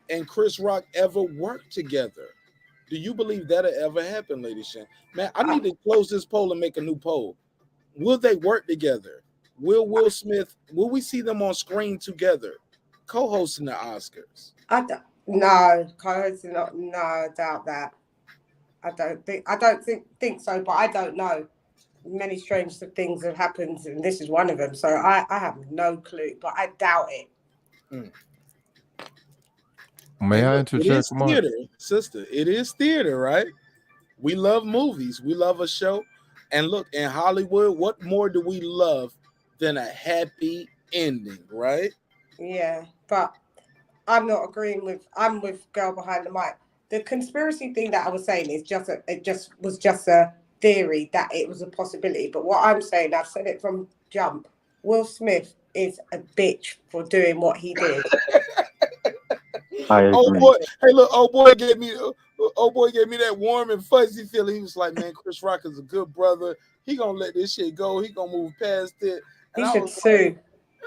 and Chris Rock ever work together? Do you believe that'll ever happen, Lady Shan? Man, I need to close this poll and make a new poll. Will they work together? Will we see them on screen together, co-hosting the Oscars? No, co-hosting, no, I doubt that. I don't think so, but I don't know. Many strange things have happened, and this is one of them. So I have no clue, but I doubt it. May I Look, it interject, is Mark? theater, sister. It is theater, right? We love movies. We love a show. And look, in Hollywood, what more do we love than a happy ending, right? Yeah, but I'm not agreeing with. I'm with girl behind the mic. The conspiracy thing that I was saying is just a theory that it was a possibility. But what I'm saying, I've said it from jump. Will Smith is a bitch for doing what he did. I Oh agree. boy, hey look, oh boy gave me that warm and fuzzy feeling. He was like, man, Chris Rock is a good brother. He gonna let this shit go. He gonna move past it. And He should sue.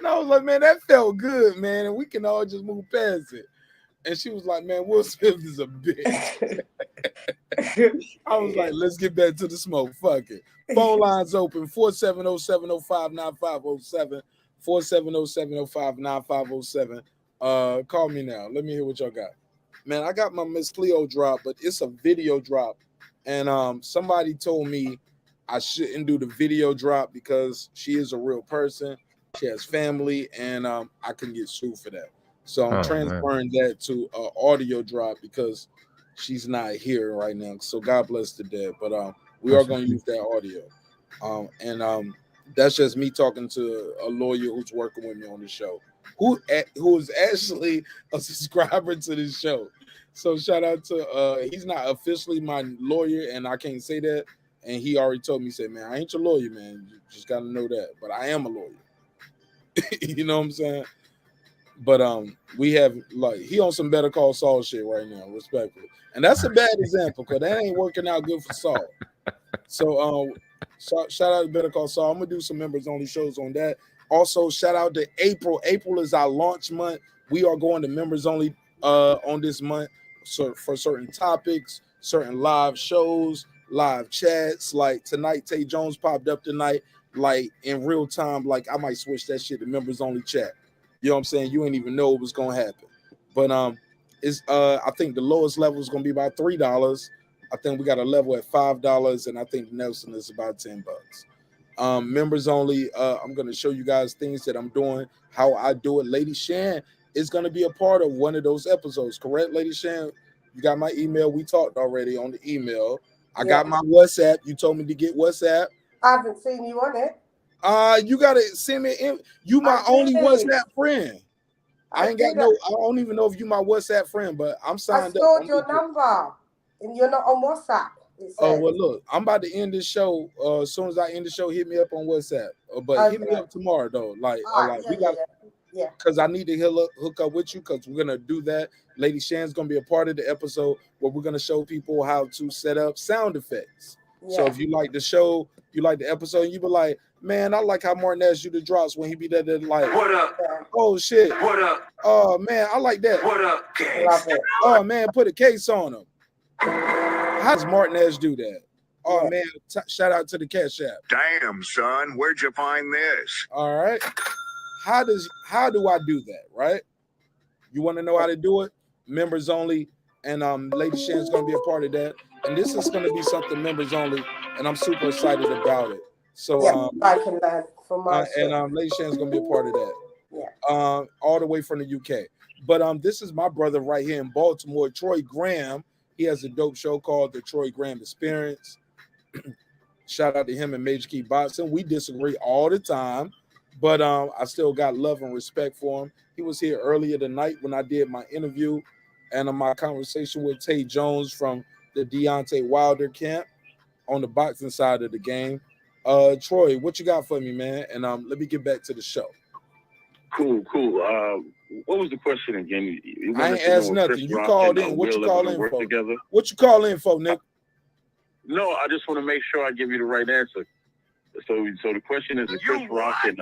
I was like, man, that felt good, man, and we can all just move past it. And she was like, man, Will Smith is a bitch. I was like, let's get back to the smoke. Fuck it. Phone lines open 470-705-9507. 470-705-9507. Call me now. Let me hear what y'all got. Man, I got my Miss Cleo drop, but it's a video drop. And somebody told me I shouldn't do the video drop because she is a real person. She has family, and I can get sued for that. So I'm transferring that to audio drop because she's not here right now. So God bless the dead. But we are going to use that audio. And that's just me talking to a lawyer who's working with me on the show. who is actually a subscriber to this show. So shout out to he's not officially my lawyer, and I can't say that. And he already told me, he said, man, I ain't your lawyer, man. You just gotta know that. But I am a lawyer. You know what I'm saying? But we have like he on some Better Call Saul shit right now, respectfully. And that's a bad example because that ain't working out good for Saul. So shout out to Better Call Saul. I'm gonna do some members only shows on that. Also, shout out to April. April is our launch month. We are going to members only on this month, so for certain topics, certain live shows, live chats. Like tonight, Tay Jones popped up tonight, like in real time. Like I might switch that shit to members only chat. You know what I'm saying? You ain't even know it was gonna happen. But it's I think the lowest level is gonna be about $3. I think we got a level at $5, and I think Nelson is about $10. Members only. I'm gonna show you guys things that I'm doing, how I do it. Lady Shan is gonna be a part of one of those episodes, correct, Lady Shan? You got my email. We talked already on the email. I got my WhatsApp. You told me to get WhatsApp. I haven't seen you on it. You gotta send me in. You my only WhatsApp friend. I ain't got no. I don't even know if you my WhatsApp friend, but I'm signed up. I stored your number, and you're not on WhatsApp. Oh well, look, I'm about to end this show. As soon as I end the show, hit me up on WhatsApp. But hit me up tomorrow though. We got. Yeah. Because I need to hook up with you because we're gonna do that. Lady Shan's gonna be a part of the episode where we're gonna show people how to set up sound effects. Yeah. So if you like the show, you like the episode, you be like, man, I like how Marq Nash do the drops when he be there like, what up? Oh shit, what up? Oh man, I like that. What up? Oh man, put a case on him. How does Marq Nash do that? Oh man, shout out to the Cash App. Damn, son, where'd you find this? All right. How do I do that, right? You want to know how to do it? Members only, and Lady Shan's gonna be a part of that. And this is gonna be something members only, and I'm super excited about it. So I can learn from my and Lady Shan's gonna be a part of that. Yeah. All the way from the UK. But this is my brother right here in Baltimore, Troy Graham. He has a dope show called The Troy Graham Experience. Shout out to him and Major Key Boxing. We disagree all the time. But I still got love and respect for him. He was here earlier tonight when I did my interview and my conversation with Tay Jones from the Deontay Wilder camp on the boxing side of the game. Troy, what you got for me, man? And let me get back to the show. Cool. What was the question again? I ain't asked nothing. You called in. What you call in for? What you call in for, Nick? No, I just want to make sure I give you the right answer. So the question is Chris Rock and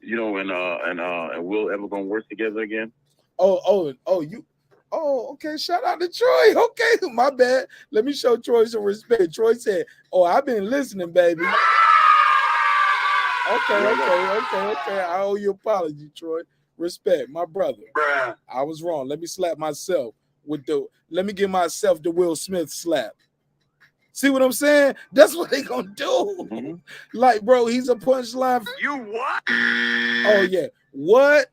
Will ever gonna work together again? Okay. Shout out to Troy. Okay, my bad. Let me show Troy some respect. Troy said, "Oh, I've been listening, baby." Okay. I owe you an apology, Troy. Respect, my brother. Bruh. I was wrong. Let me slap myself let me give myself the Will Smith slap. See what I'm saying? That's what they gonna do. Mm-hmm. Like, bro, he's a punchline. You what? Oh yeah, what?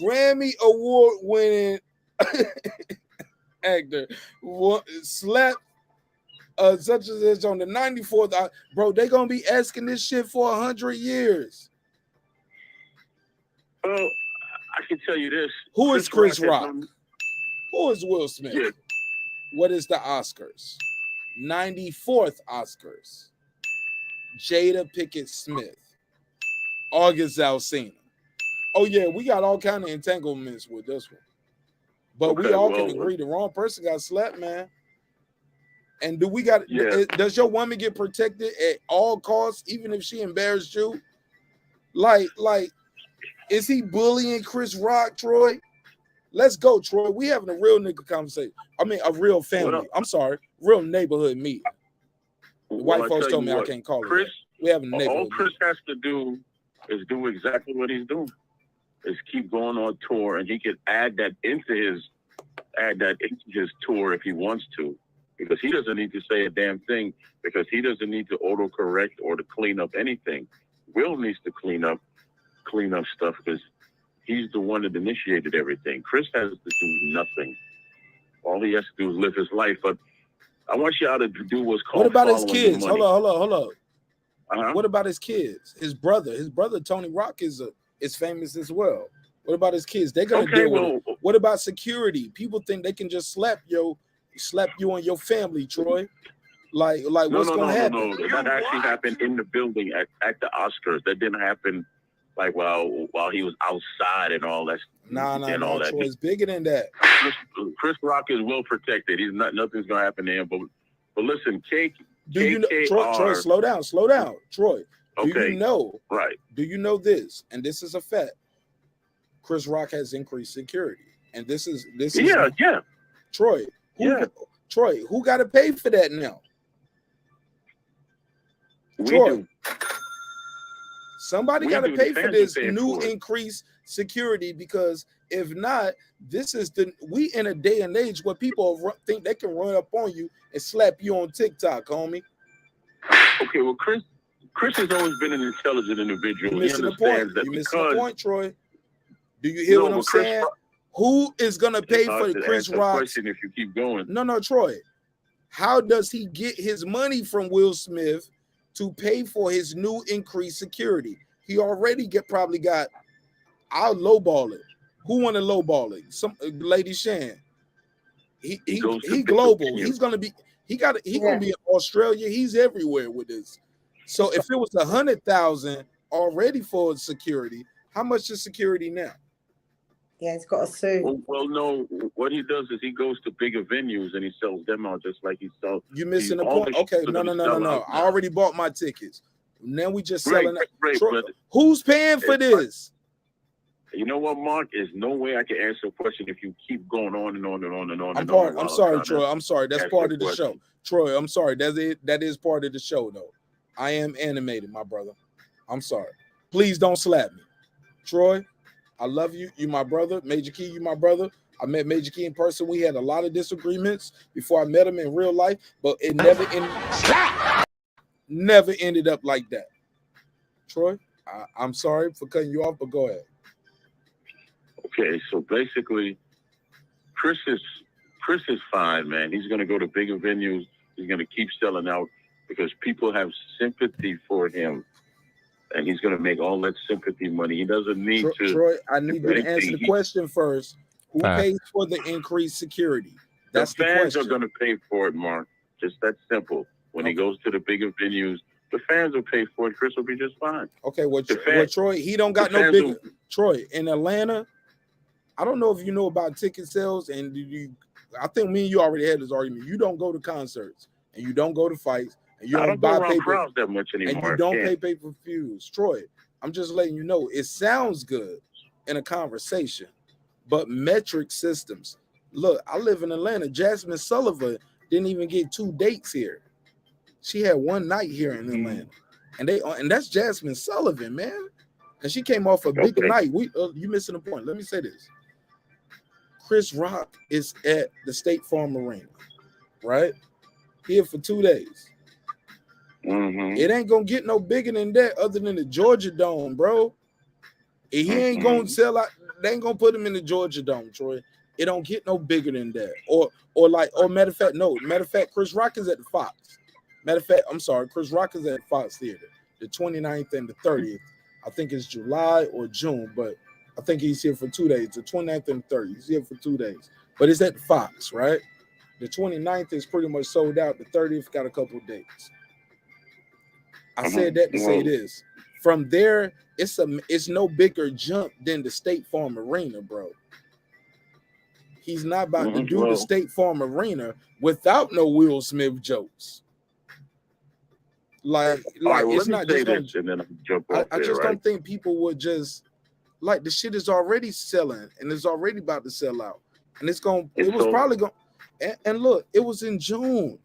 Grammy Award winning actor slapped such as this on the 94th. Bro, they gonna be asking this shit for 100 years. Well, I can tell you this. Who is Chris Rock? Who is Will Smith? Yeah. What is the Oscars? 94th Oscars. Jada Pinkett Smith. August Alsina. Oh yeah, we got all kind of entanglements with this one. But we all can agree the wrong person got slapped, man. And does your woman get protected at all costs, even if she embarrassed you? Like, is he bullying Chris Rock, Troy? Let's go, Troy. We having a real nigga conversation. I mean, a real family. I'm sorry, real neighborhood meeting. The white folks told me I can't call it. We having a neighborhood. All Chris has to do is do exactly what he's doing. Is keep going on tour, and he can add that into his tour if he wants to, because he doesn't need to say a damn thing, because he doesn't need to autocorrect or to clean up anything. Will needs to clean up stuff because he's the one that initiated everything. Chris has to do nothing. All he has to do is live his life. But I want y'all to do what's called. What about his kids? Hold on. Uh-huh. What about his kids? His brother Tony Rock is famous as well. What about his kids? They're gonna Okay, deal with well, it. What about security? People think they can just slap you and your family, Troy. Like what's gonna happen? No. That actually happened in the building at the Oscars. That didn't happen like while he was outside and all that. Nah, all that. Troy, it's bigger than that. Chris Rock is well protected. Nothing's gonna happen to him. But listen, Do you know, Troy, slow down, Troy. Do Okay. you know? Right. Do you know this? And this is a fact. Chris Rock has increased security, and this is Yeah. Troy. Troy, who got to pay for that now? Troy. Somebody got to pay for this new increased security, because if not, we in a day and age where people think they can run up on you and slap you on TikTok, homie. Okay, well, Chris has always been an intelligent individual. You're missing the point. You're missing the point, Troy. Do you hear what I'm saying? Who is gonna pay for Chris Rock? Question if you keep going. No, Troy. How does he get his money from Will Smith to pay for his new increased security? He already probably got. I'll lowball it. Who want to lowball it? Some Lady Shan. He global. He's gonna be. Gonna be in Australia. He's everywhere with this. So if it was 100,000 already for security, how much is security now? Yeah, he's got a suit. Well, no. What he does is he goes to bigger venues and he sells them out just like he sells. You missing the point? Okay, no. I already bought my tickets. Now we just selling. Who's paying for this? You know what, Mark? There's no way I can answer a question if you keep going on and on and on and on. I'm sorry, Troy. I'm sorry. That's part of the show. Troy, I'm sorry. That is part of the show, though. I am animated, my brother. I'm sorry. Please don't slap me. Troy, I love you. You my brother. Major Key, you my brother. I met Major Key in person. We had a lot of disagreements before I met him in real life, but it never ended up like that. Troy, I'm sorry for cutting you off, but go ahead. Okay, so basically, Chris is fine, man. He's gonna go to bigger venues. He's gonna keep selling out because people have sympathy for him, and he's gonna make all that sympathy money. He doesn't need to. Troy, I need you to answer the question first. Who pays for the increased security? That's the fans are gonna pay for it, Mark. Just that simple. When he goes to the bigger venues, the fans will pay for it. Chris will be just fine. Okay, Troy, he don't got no big. Troy, in Atlanta, I don't know if you know about ticket sales, and I think me and you already had this argument. You don't go to concerts, and you don't go to fights, and you don't buy paper that much anymore. And you don't pay pay-per-views. Troy, I'm just letting you know, it sounds good in a conversation, but metric systems. Look, I live in Atlanta. Jasmine Sullivan didn't even get 2 dates here. She had 1 night here in Atlanta, and that's Jasmine Sullivan, man. And she came off a big night. You missing the point. Let me say this. Chris Rock is at the State Farm Arena, right? Here for 2 days. Mm-hmm. It ain't gonna get no bigger than that, other than the Georgia Dome, bro. And he ain't gonna sell out. They ain't gonna put him in the Georgia Dome, Troy. It don't get no bigger than that. Or matter of fact, Chris Rock is at the Fox. Chris Rock is at the Fox Theater, the 29th and the 30th. I think it's July or June, but I think he's here for 2 days, the 29th and the 30th. He's here for 2 days. But it's at the Fox, right? The 29th is pretty much sold out. The 30th got a couple of dates. I said that to say this. From there, it's no bigger jump than the State Farm Arena, bro. He's not about to do the State Farm Arena without no Will Smith jokes. It's not just I just don't think people would just the shit is already selling and it's already about to sell out, and probably going. And look, it was in June.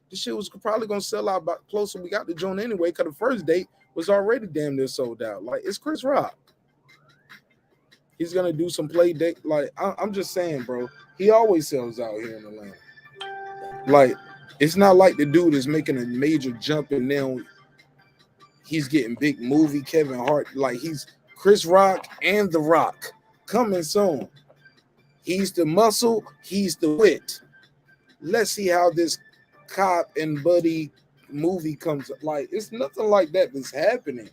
This shit was probably gonna sell out about closer we got to June anyway, because the first date was already damn near sold out. It's Chris Rock. He's gonna do some play date. I'm just saying, bro. He always sells out here in Atlanta. It's not like the dude is making a major jump and now he's getting big movie Kevin Hart. He's Chris Rock and The Rock coming soon. He's the muscle, he's the wit. Let's see how this cop and buddy movie comes. It's nothing like that that's happening.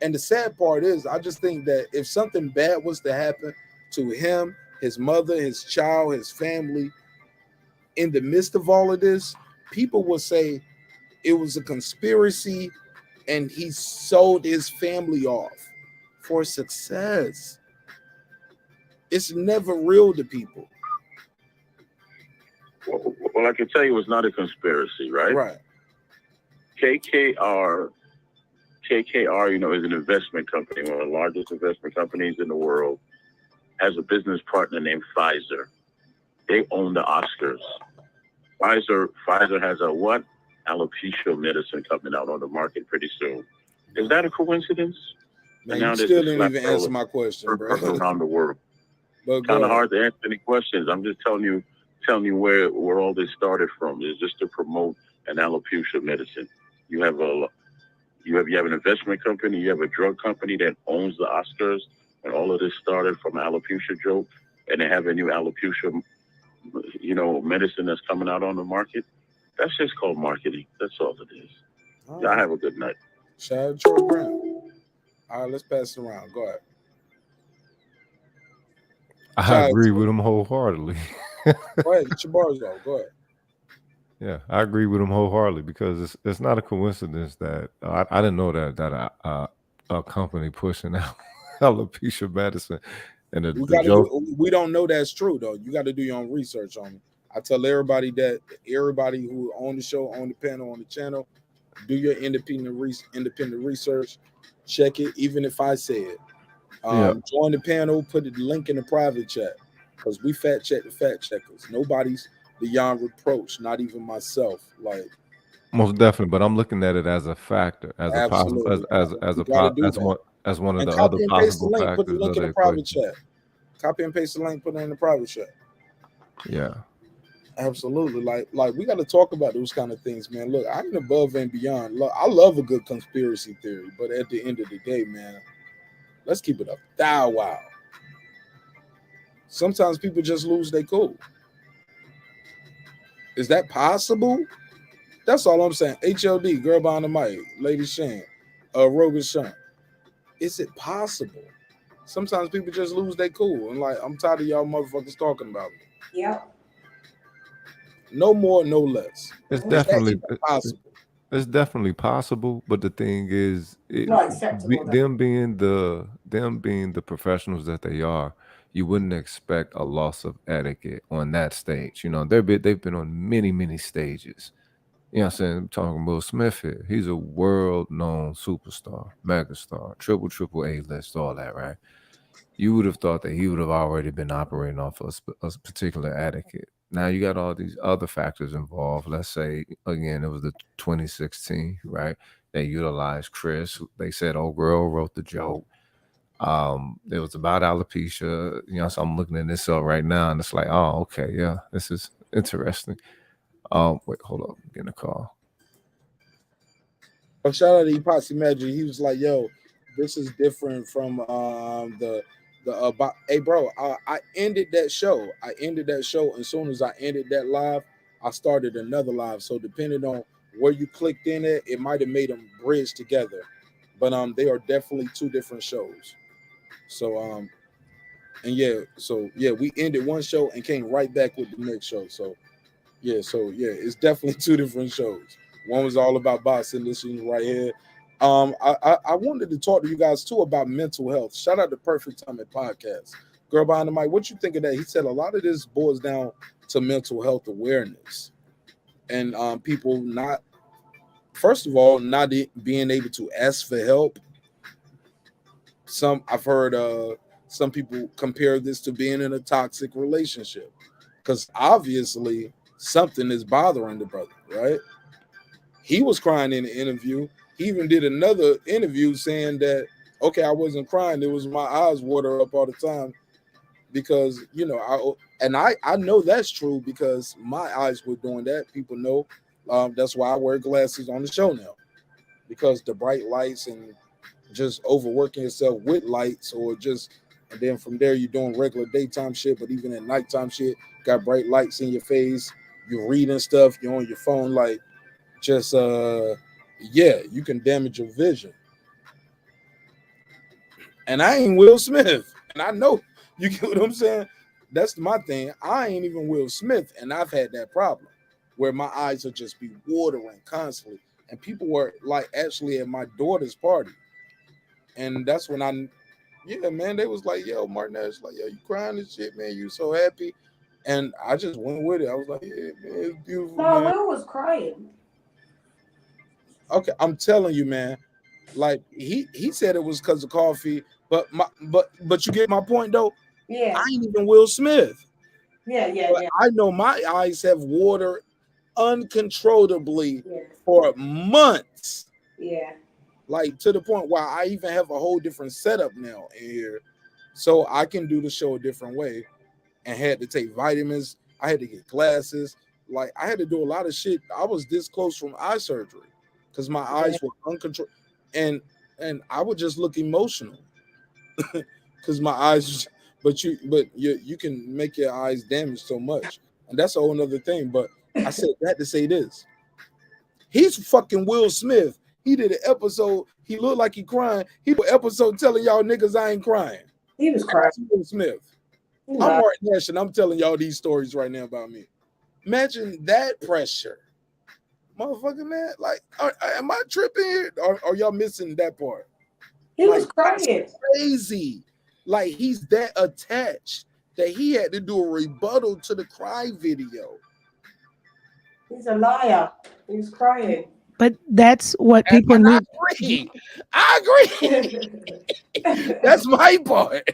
And the sad part is, I just think that if something bad was to happen to him, his mother, his child, his family, in the midst of all of this, people will say it was a conspiracy and he sold his family off for success. It's never real to people. Well, I can tell you it's not a conspiracy, right? Right. KKR, is an investment company, one of the largest investment companies in the world, has a business partner named Pfizer. They own the Oscars. Pfizer has a what? Alopecia medicine coming out on the market pretty soon. Is that a coincidence? Man, you still didn't even answer my question, bro. Around the world. But kind of hard to answer any questions. I'm just telling you where all this started from. Is just to promote an alopecia medicine. You have an investment company, you have a drug company that owns the Oscars, and all of this started from an alopecia joke, and they have a new alopecia, medicine that's coming out on the market. That's just called marketing. That's all it is. All Y'all right. have a good night. Shout out to Troy Brown. All right, let's pass it around. Go ahead. I agree with him wholeheartedly. Go ahead, get your bars off. Go ahead. Yeah, I agree with him wholeheartedly because it's not a coincidence that I didn't know that a company pushing out alopecia medicine and the joke. We don't know that's true though. You got to do your own research on it. I tell everybody who on the show, on the panel, on the channel, do your independent research. Check it, even if I say it. Join the panel. Put the link in the private chat because we fact check the fact checkers. Nobody's beyond reproach, not even myself. Like most definitely, but I'm looking at it as a factor, as a possible, as one of the other possible factors. Put the link in the private chat. Copy and paste the link. Put it in the private chat. Yeah. Absolutely. Like we got to talk about those kind of things, man. Look, I'm above and beyond. Look, I love a good conspiracy theory, but at the end of the day, man, let's keep it up. Wow. Sometimes people just lose their cool. Is that possible? That's all I'm saying. HLD, girl behind the mic, Lady Shane, Rogan Sean. Is it possible? Sometimes people just lose their cool. And like, I'm tired of y'all motherfuckers talking about me. Yeah. No more, no less. It's definitely possible. It's definitely possible, but the thing is, Not acceptable. them being the professionals that they are, you wouldn't expect a loss of etiquette on that stage. You know, they've been on many stages. You know what I'm saying? I'm talking Will Smith here. He's a world-known superstar, megastar, triple A-list, all that, right? You would have thought that he would have already been operating off a particular etiquette. Now you got all these other factors involved. Let's say, again, it was the 2016, right? They utilized Chris. They said, "Oh, girl wrote the joke." It was about alopecia. You know, so I'm looking at this up right now, and it's like, oh, okay, yeah, this is interesting. Wait, hold up, I'm getting a call. Shout out to Epoxy Magic. He was like, "Yo, this is different from hey bro, I ended that show. As soon as I ended that live, I started another live. So depending on where you clicked in at, it might have made them bridge together. But they are definitely two different shows. So we ended one show and came right back with the next show. So it's definitely two different shows. One was all about boxing, this one right here. I wanted to talk to you guys too about mental health. Shout out to Perfect Timing Podcast. Girl behind the mic, what you think of that? He said a lot of this boils down to mental health awareness and people not being able to ask for help. I've heard some people compare this to being in a toxic relationship because obviously something is bothering the brother, right? He was crying in the interview. He even did another interview saying that, okay, I wasn't crying. It was my eyes water up all the time because, I know that's true because my eyes were doing that. People know. That's why I wear glasses on the show now because the bright lights and just overworking yourself with lights and then from there you're doing regular daytime shit, but even at nighttime shit, got bright lights in your face. You're reading stuff. You're on your phone. You can damage your vision. And I ain't Will Smith. And I know you get what I'm saying. That's my thing. I ain't even Will Smith, and I've had that problem where my eyes will just be watering constantly. And people were like actually at my daughter's party. And that's when yeah, man, they was like, yo, Marq Nash, like, yo, you crying and shit, man, you so happy. And I just went with it. I was like, yeah, man, it's beautiful, No, man. Will was crying. Okay, I'm telling you, man. Like he said it was because of coffee, but you get my point though. Yeah. I ain't even Will Smith. Yeah. But I know my eyes have watered uncontrollably for months. Yeah. Like to the point where I even have a whole different setup now in here. So I can do the show a different way, and had to take vitamins. I had to get glasses. Like I had to do a lot of shit. I was this close from eye surgery because my eyes were uncontrolled, and I would just look emotional because my eyes. But you can make your eyes damage so much, and that's a whole nother thing. But I said that to say this: he's fucking Will Smith. He did an episode. He looked like he crying. He did an episode telling y'all niggas I ain't crying. He was crying. That's Will Smith. I'm Marq Nash, and I'm telling y'all these stories right now about me. Imagine that pressure, motherfucker, man. Like, am I tripping here? Or are y'all missing that part? He was crying. Crazy. Like he's that attached that he had to do a rebuttal to the cry video. He's a liar. He was crying. But that's what people need. I agree. That's my part.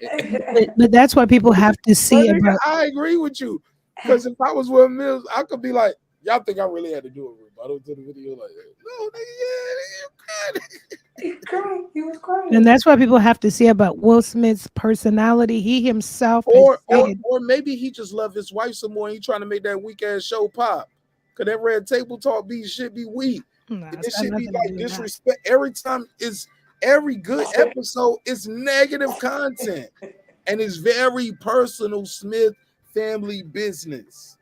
But that's what people have to see about. I agree with you. Because if I was Will Mills, I could be like, y'all think I really had to do a rebuttal to the video like that? No, nigga, yeah, He was crying. And that's what people have to see about Will Smith's personality. He himself, or maybe he just loved his wife some more and he trying to make that weak ass show pop. Cause that red table talk shit be weak. This shit be like disrespect. Every time every good episode is negative content. And it's very personal Smith family business.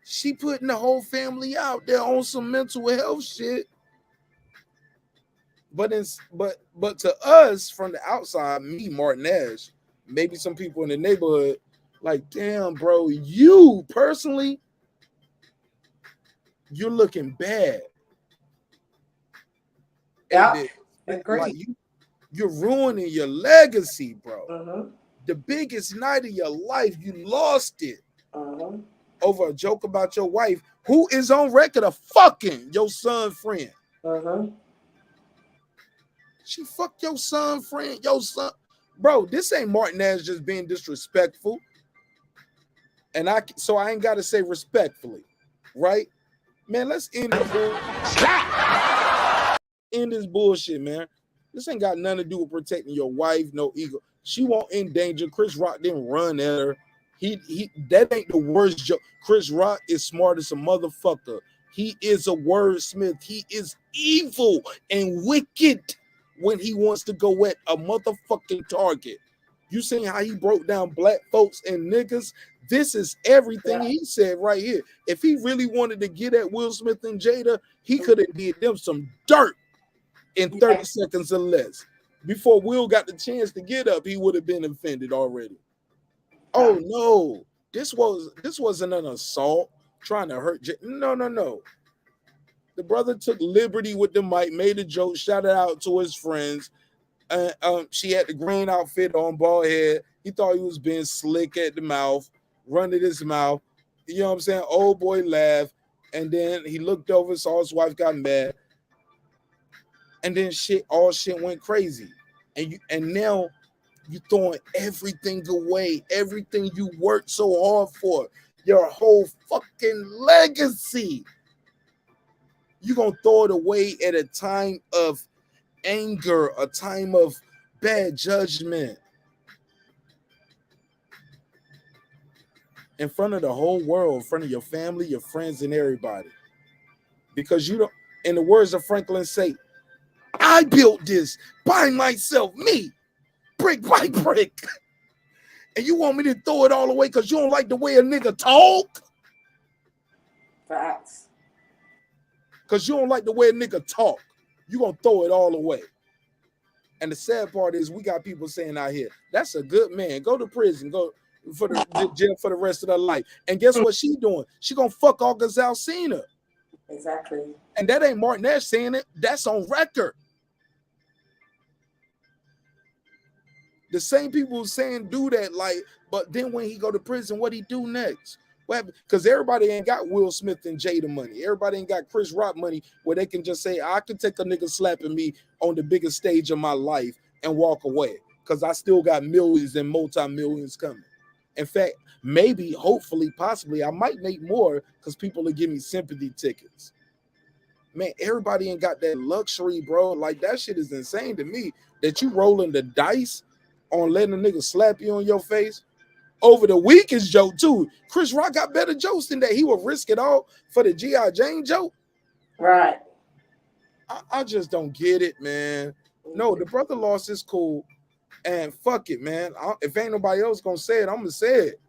She putting the whole family out there on some mental health shit. But to us from the outside, me, Marq Nash, maybe some people in the neighborhood, like, damn, bro, you personally, you're looking bad. Yeah, like you're ruining your legacy, bro. The biggest night of your life, you lost it over a joke about your wife, who is on record of fucking your son friend. She fucked your son friend, your son. Bro, this ain't Marq Nash just being disrespectful. And I ain't got to say respectfully, right? Man, let's end this bullshit, man. This ain't got nothing to do with protecting your wife, no ego. She won't endanger. Chris Rock didn't run at her. That ain't the worst joke. Chris Rock is smart as a motherfucker. He is a wordsmith. He is evil and wicked when he wants to go at a motherfucking target. You seen how he broke down black folks and niggas? This is everything he said right here. If he really wanted to get at Will Smith and Jada, he could have did them some dirt in 30 seconds or less. Before Will got the chance to get up, he would have been offended already. Oh no, this wasn't an assault trying to hurt. No. The brother took liberty with the mic, made a joke, shouted out to his friends. She had the green outfit on, bald head. He thought he was being slick at the mouth, running his mouth. You know what I'm saying? Old boy laughed, and then he looked over, saw his wife got mad, and then all shit went crazy. And now you throwing everything away, everything you worked so hard for, your whole fucking legacy. You're gonna throw it away at a time of anger, a time of bad judgment, in front of the whole world, in front of your family, your friends, and everybody. Because you don't, in the words of Franklin say, I built this by myself, me, brick by brick. And you want me to throw it all away because you don't like the way a nigga talk? Facts. Because you don't like the way a nigga talk. You gonna throw it all away. And the sad part is we got people saying out here, that's a good man. Go to prison, go for the jail for the rest of their life. And guess what she doing? She gonna fuck August Alsina. Exactly. And that ain't Marq Nash saying it. That's on record. The same people who saying do that, like, but then when he go to prison, what he do next? Because everybody ain't got Will Smith and Jada money. Everybody ain't got Chris Rock money where they can just say, I can take a nigga slapping me on the biggest stage of my life and walk away because I still got millions and multi-millions coming. In fact, maybe, hopefully, possibly, I might make more because people will give me sympathy tickets. Man, everybody ain't got that luxury, bro. Like, that shit is insane to me that you rolling the dice on letting a nigga slap you on your face over the weakest joke too. Chris Rock got better jokes than that. He would risk it all for the G.I. Jane joke. Right. I just don't get it, man. No, the brother lost his cool, and fuck it, man. If ain't nobody else gonna say it, I'm gonna say it.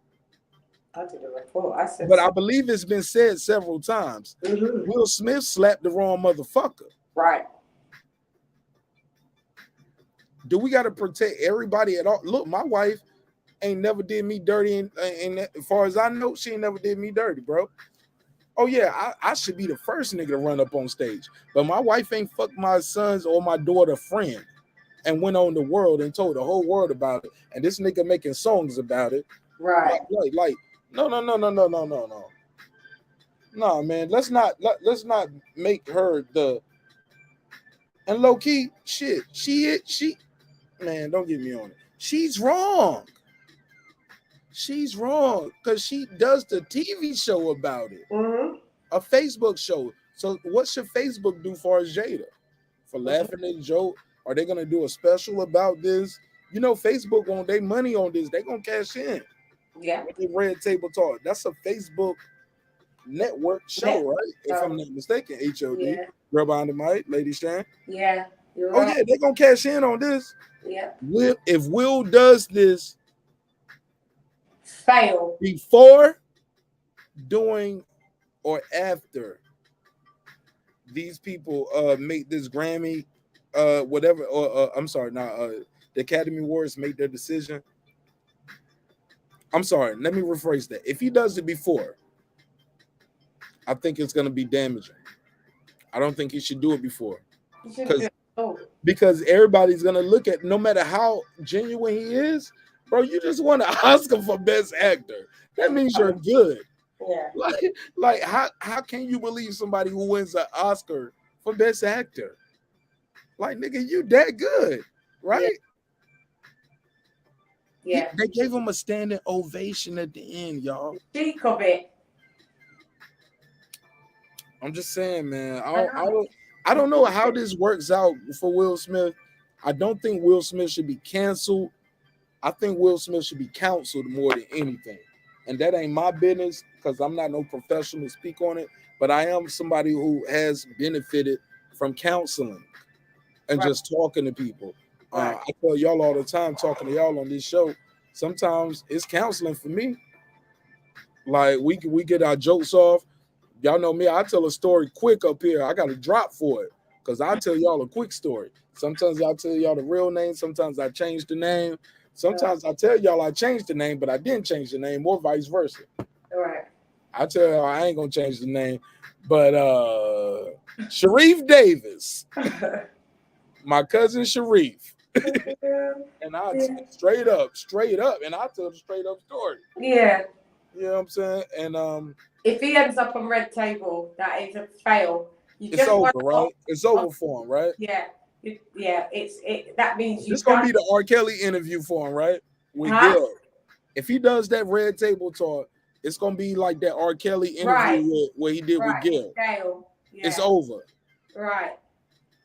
I did a report. I said, but I believe it's been said several times. Will Smith slapped the wrong motherfucker. Right. Do we got to protect everybody at all? Look, my wife ain't never did me dirty, and as far as I know, she ain't never did me dirty, bro. Oh yeah, I should be the first nigga to run up on stage, but my wife ain't fucked my son's or my daughter friend and went on the world and told the whole world about it. And this nigga making songs about it. Right. Like no. No, man, let's not make her the and low key shit. She man, don't get me on it. She's wrong. She's wrong because she does the TV show about it, a Facebook show. So what should Facebook do for Jada for laughing at the joke? Are they gonna do a special about this? You know, Facebook want their money on this. They gonna cash in. Yeah. Red Table Talk. That's a Facebook network show, right? If I'm not mistaken, HOD. Yeah. Girl behind the mic, Lady Shan. Yeah. You're Oh right. yeah, they're gonna cash in on this. Yeah. If Will does this fail before, during, or after these people make this Grammy, whatever, or I'm sorry, the Academy Awards make their decision. I'm sorry, let me rephrase that. If he does it before, I think it's gonna be damaging. I don't think he should do it before. Because everybody's gonna look at, no matter how genuine he is, bro, you just won an Oscar for Best Actor. That means you're good. Yeah. Like how can you believe somebody who wins an Oscar for Best Actor? Like, nigga, you that good, right? Yeah. They gave him a standing ovation at the end, y'all. Speak of it. I'm just saying, man. I don't know how this works out for Will Smith. I don't think Will Smith should be canceled. I think Will Smith should be counseled more than anything. And that ain't my business because I'm not no professional to speak on it. But I am somebody who has benefited from counseling and just talking to people. I tell y'all all the time, talking to y'all on this show, sometimes it's counseling for me. Like, we get our jokes off. Y'all know me, I tell a story quick up here. I got a drop for it because I tell y'all a quick story. Sometimes I tell y'all the real name. Sometimes I change the name. Sometimes I tell y'all I changed the name, but I didn't change the name, or vice versa. Right. I tell y'all I ain't gonna change the name, but Sharif Davis, my cousin Sharif, and I straight up, and I tell the straight up story. Yeah. You know what I'm saying? And if he ends up on Red Table, that is a fail. It's over, right? It's over for him, right? Yeah. That means it's gonna be the R. Kelly interview for him, right? With Gil. If he does that Red Table Talk, it's gonna be like that R. Kelly interview where he did with Gil. Yeah. It's over. Right.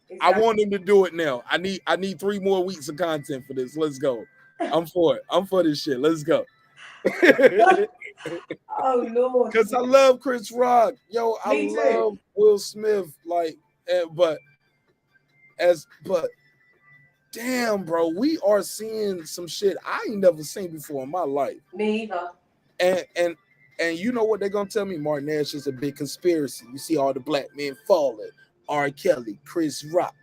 Exactly. I want him to do it now. I need 3 more weeks of content for this. Let's go. I'm for it. I'm for this shit. Let's go. Oh Lord. Because I love Chris Rock. Yo, I love Will Smith. Like, but damn, bro, we are seeing some shit I ain't never seen before in my life. Me either. And you know what they're gonna tell me? Marq Nash is a big conspiracy. You see all the black men falling. R. Kelly, Chris Rock.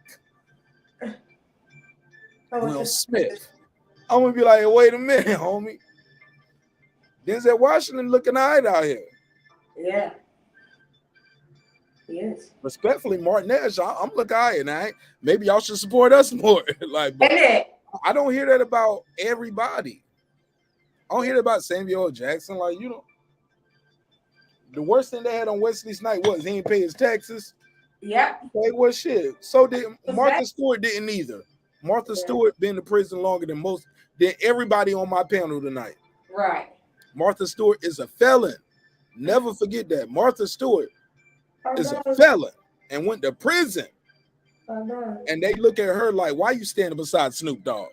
Will Smith. I'm gonna be like, wait a minute, homie. Denzel Washington looking all right out here. Yeah. Yes. Respectfully, Marq Nash, I'm looking all right now. Maybe y'all should support us more. Like, but I don't hear that about everybody. I don't hear that about Samuel L. Jackson. Like, you know, the worst thing they had on Wesley Snipes was he didn't pay his taxes. Yep. Like, what shit? So did Martha Stewart didn't either. Martha Stewart been in prison longer than everybody on my panel tonight. Right. Martha Stewart is a felon. Never forget that. Martha Stewart is a felon and went to prison. And they look at her like, why you standing beside Snoop Dogg?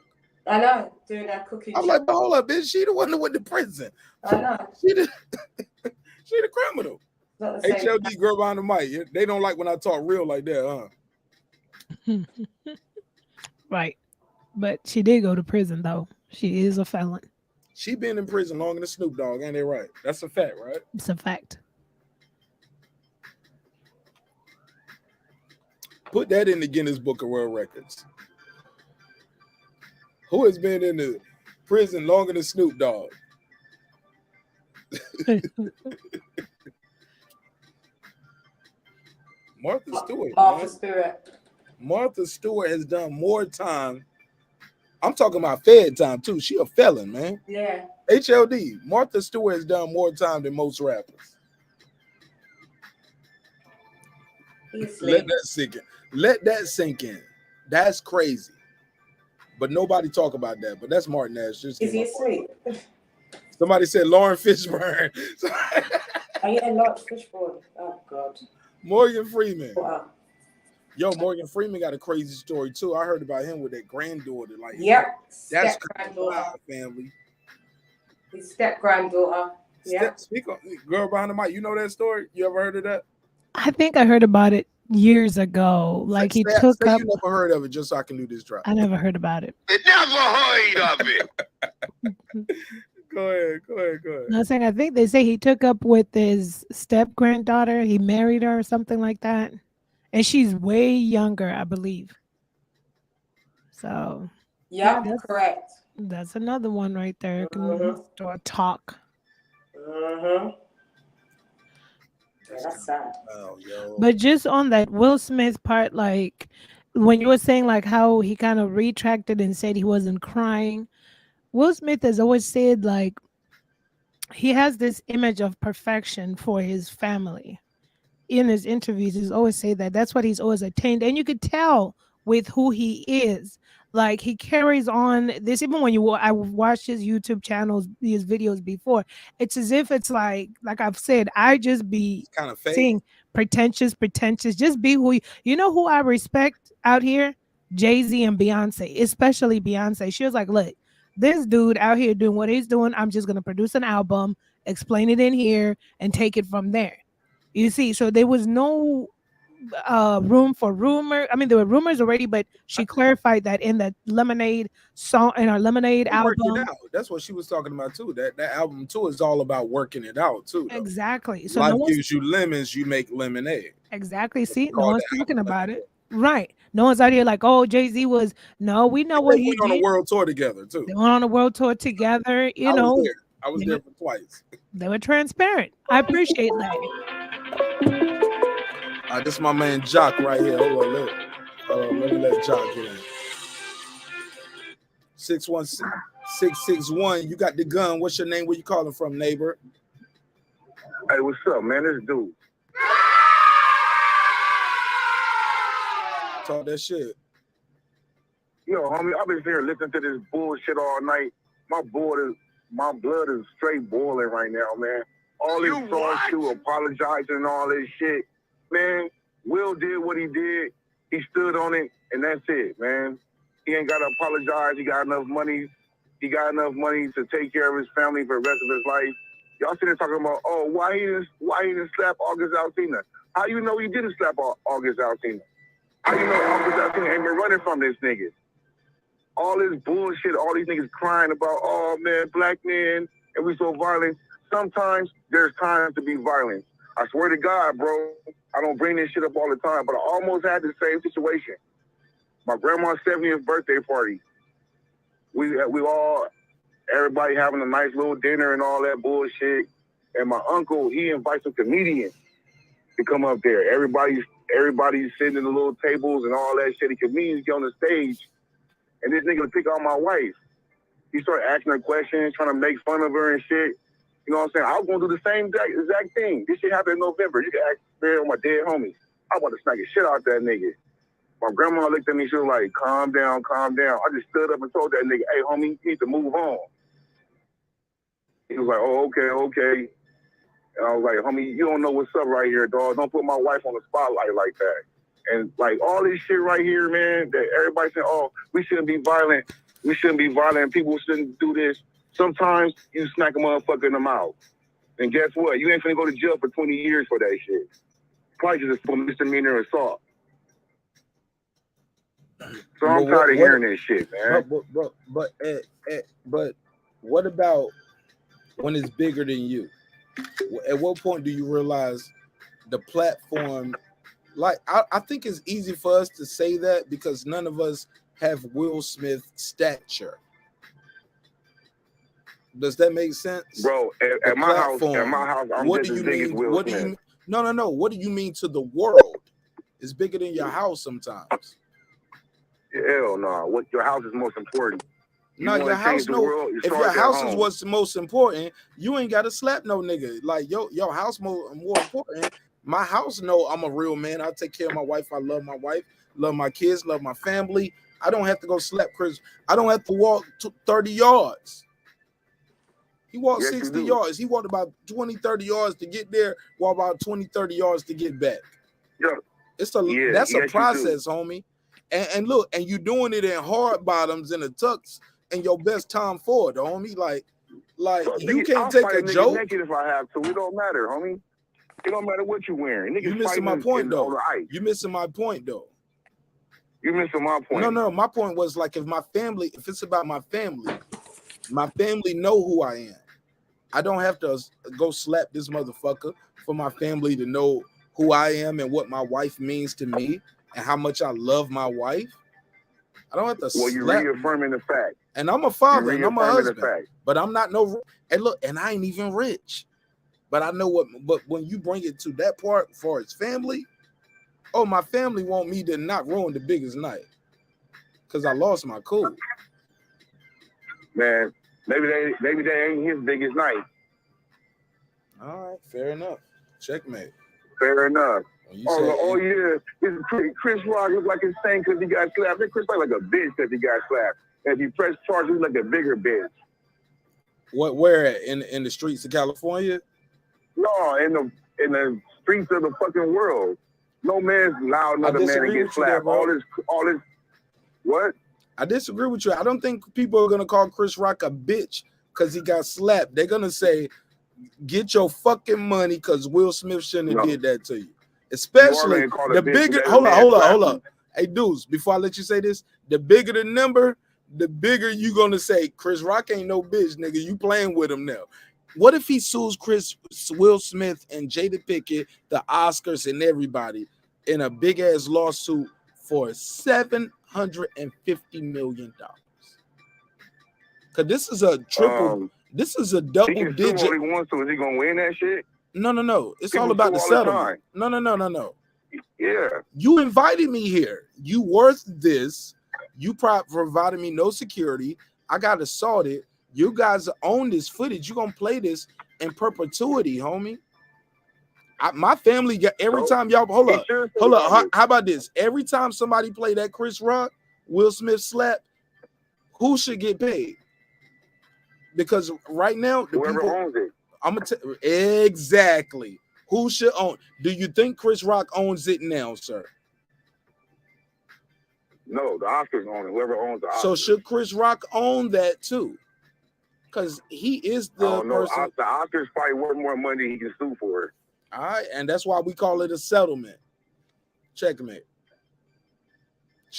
I know, doing that cooking. I'm like, but hold up, bitch. She the one that went to prison. I know. She the criminal. HLD girl behind the mic. They don't like when I talk real like that, huh? Right. But she did go to prison, though. She is a felon. She been in prison longer than Snoop Dogg, ain't they right? That's a fact, right? It's a fact. Put that in the Guinness Book of World Records. Who has been in the prison longer than Snoop Dogg? Martha Stewart. Martha Stewart. Martha Stewart has done more time. I'm talking about Fed time too. She a felon, man. Yeah. HLD. Martha Stewart has done more time than most rappers. Let that sink in. Let that sink in. That's crazy. But nobody talk about that. But that's Marq Nash. Just is he asleep? Somebody said Lauren Fishburne. Oh yeah, Lawrence Fishburne. Oh God. Morgan Freeman. Wow. Yo, Morgan Freeman got a crazy story too. I heard about him with that granddaughter. Like, yep, that's granddaughter. Family. His step granddaughter. Yeah. Speak on girl behind the mic. You know that story? You ever heard of that? I think I heard about it years ago. Like he took up. You never heard of it, just so I can do this drop. I never heard about it. Never heard of it. Go ahead. I was saying, I think they say he took up with his step granddaughter. He married her or something like that. And she's way younger, I believe. So. Yeah, correct. That's another one right there. Start talk. That's sad. But just on that Will Smith part, like when you were saying like how he kind of retracted and said he wasn't crying, Will Smith has always said like he has this image of perfection for his family. In his interviews, he's always say that that's what he's always attained, and you could tell with who he is. Like he carries on this, even when I watched his YouTube channels, his videos before. It's as if it's like I've said, I just be kind of saying pretentious. Just be who you know who I respect out here, Jay-Z and Beyonce, especially Beyonce. She was like, look, this dude out here doing what he's doing. I'm just gonna produce an album, explain it in here, and take it from there. You see, so there was no room for rumor. I mean, there were rumors already, but she clarified that in the Lemonade song, in our Lemonade album. That's what she was talking about too. That album too is all about working it out too. Though. Exactly. So life gives you lemons, you make lemonade. Exactly. See, no one's talking about it. Right. No one's out here like, oh, Jay-Z was. No, we know what he went on a world tour together too. They went on a world tour together. You know, I was there for twice. They were transparent. I appreciate that. This is my man Jock right here. Hold on, let me let Jock get in. 616-661. You got the gun. What's your name? Where you calling from, neighbor? Hey, what's up, man? This dude. Talk that shit. Yo, homie, I've been here listening to this bullshit all night. My blood is straight boiling right now, man. All this songs too, apologizing and all this shit. Man, Will did what he did. He stood on it, and that's it, man. He ain't got to apologize. He got enough money. He got enough money to take care of his family for the rest of his life. Y'all sitting there talking about, oh, why he didn't slap August Alsina? How you know he didn't slap August Alsina? How you know August Alsina ain't been running from this nigga? All this bullshit, all these niggas crying about, oh, man, black men, and we so violent. Sometimes there's time to be violent. I swear to God, bro, I don't bring this shit up all the time, but I almost had the same situation. My grandma's 70th birthday party. we all, everybody having a nice little dinner and all that bullshit. And my uncle, he invites a comedian to come up there. Everybody's sitting in the little tables and all that shit. The comedians get on the stage, and this nigga pick on my wife. He started asking her questions, trying to make fun of her and shit. You know what I'm saying? I was gonna do the same exact thing. This shit happened in November. You can ask there on my dead homie. I want to smack the shit out that nigga. My grandma looked at me, she was like, calm down, calm down. I just stood up and told that nigga, hey, homie, you need to move on. He was like, oh, okay. And I was like, homie, you don't know what's up right here, dog. Don't put my wife on the spotlight like that. And like all this shit right here, man, that everybody saying, oh, we shouldn't be violent. We shouldn't be violent. People shouldn't do this. Sometimes you smack a motherfucker in the mouth. And guess what? You ain't finna go to jail for 20 years for that shit. Probably just for misdemeanor assault. So I'm tired of hearing this shit, man. But what about when it's bigger than you? At what point do you realize the platform? Like, I think it's easy for us to say that because none of us have Will Smith stature. Does that make sense, bro? At my house, I'm what just do you as big as mean? Will What do Smith. you? No. What do you mean to the world? It's bigger than your house sometimes. Hell no. What your house is most important. You No, wanna your house change the no. world, you If start your at house is home. what's most important, you ain't gotta slap no nigga. Like your house more important. My house know I'm a real man. I take care of my wife. I love my wife, love my kids, love my family. I don't have to go slap Chris. I don't have to walk 30 yards. He walked Yes, you 60 do. yards. He walked about 20, 30 yards to get there, walk about 20, 30 yards to get back. Yeah. That's a Yes, you do. process, homie. And look, and you doing it in hard bottoms and the tux and your best time forward, homie. Like So, you nigga, can't I'll take fight a nigga joke. naked if I have to. It don't matter, homie. It don't matter what you wearing. Niggas You missing fighting my point on though. the ice. You missing my point though. You missing my point. No. My point was like if it's about my family know who I am. I don't have to go slap this motherfucker for my family to know who I am and what my wife means to me and how much I love my wife. I don't have to Well, you're slap. reaffirming the fact. And I'm a father You're and I'm a reaffirming the husband, fact. but I'm not no. And look, and I ain't even rich, but I know what. But when you bring it to that part for his family, oh, my family want me to not ruin the biggest night because I lost my cool. Man, maybe they ain't his biggest night. All right, fair enough. Checkmate. Fair enough. Oh, yeah, Chris Rock look like his thing because he got slapped. Chris Rock like a bitch because he got slapped. And if he pressed charges, he's like a bigger bitch. What? Where at? In the streets of California? No, in the streets of the fucking world. No man's allowed another man to get slapped. All this. What? I disagree with you. I don't think people are gonna call Chris Rock a bitch because he got slapped. They're gonna say, "Get your fucking money," because Will Smith shouldn't have did that to you. Especially the bigger. Hold up. Hey, dudes, before I let you say this, the bigger the number, the bigger you gonna say Chris Rock ain't no bitch, nigga. You playing with him now. What if he sues Will Smith and Jada Pinkett, the Oscars and everybody in a big ass lawsuit for $750 million? Because this is a triple. This is a double he can digit. Sue all he wants to. Is he gonna win that shit? No. It's People all about the sue all the settlement. No. Yeah. You invited me here. You worth this. You provided me no security. I got assaulted. You guys own this footage. You're gonna play this in perpetuity, homie. My family got every time y'all hold up. How about this? Every time somebody play that Chris Rock, Will Smith slap, who should get paid? Because right now, whoever owns it. I'm gonna tell exactly who should own. Do you think Chris Rock owns it now, sir? No, the Oscars own it. Whoever owns the Oscars. So should Chris Rock own that too? Because he is the person. The Oscars probably worth more money he can sue for it. All right, and that's why we call it a settlement. Checkmate.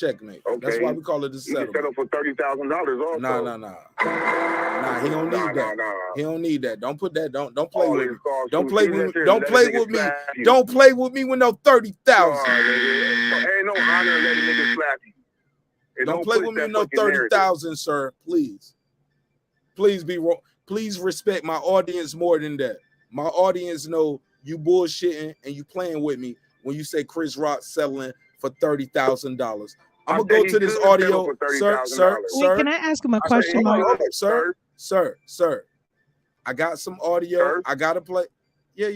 Okay. That's why we call it a settlement. You can settle for $30,000 also. No. Nah, he don't need that. Nah. He don't need that. Don't put that. Don't play with me. Don't play play with me. Don't play with me. Don't play with me with no 30,000. Ain't no honor in letting niggas slap you. And Don't play push with me that no fucking narrative. 30,000, sir. Please. Please respect my audience more than that. My audience know you bullshitting and you playing with me when you say Chris Rock settling for $30,000. I'm gonna go to this audio, sir. Wait, can I ask him a question, Mark? Hold on, sir. I got some audio. I gotta play. Yeah.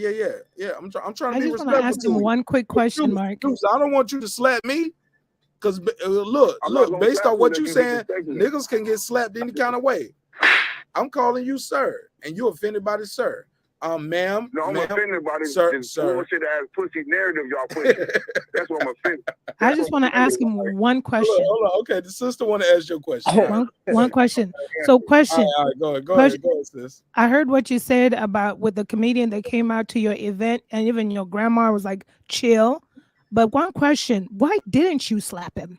I'm trying to I be just want to respectful ask to him you. one quick question, Mark. Dudes, I don't want you to slap me. Because look, based on what you saying, niggas can get slapped any kind of way. I'm calling you sir, and you offended by the sir. Ma'am. No, I'm offended by this, sir. bullshit ass pussy narrative y'all pushing. That's what I'm offended. I just want to ask him one question. Hold on. Okay, the sister want to ask your question. One question. So, question. All right, go ahead, sis. I heard what you said about with the comedian that came out to your event, and even your grandma was like, chill. But one question, why didn't you slap him?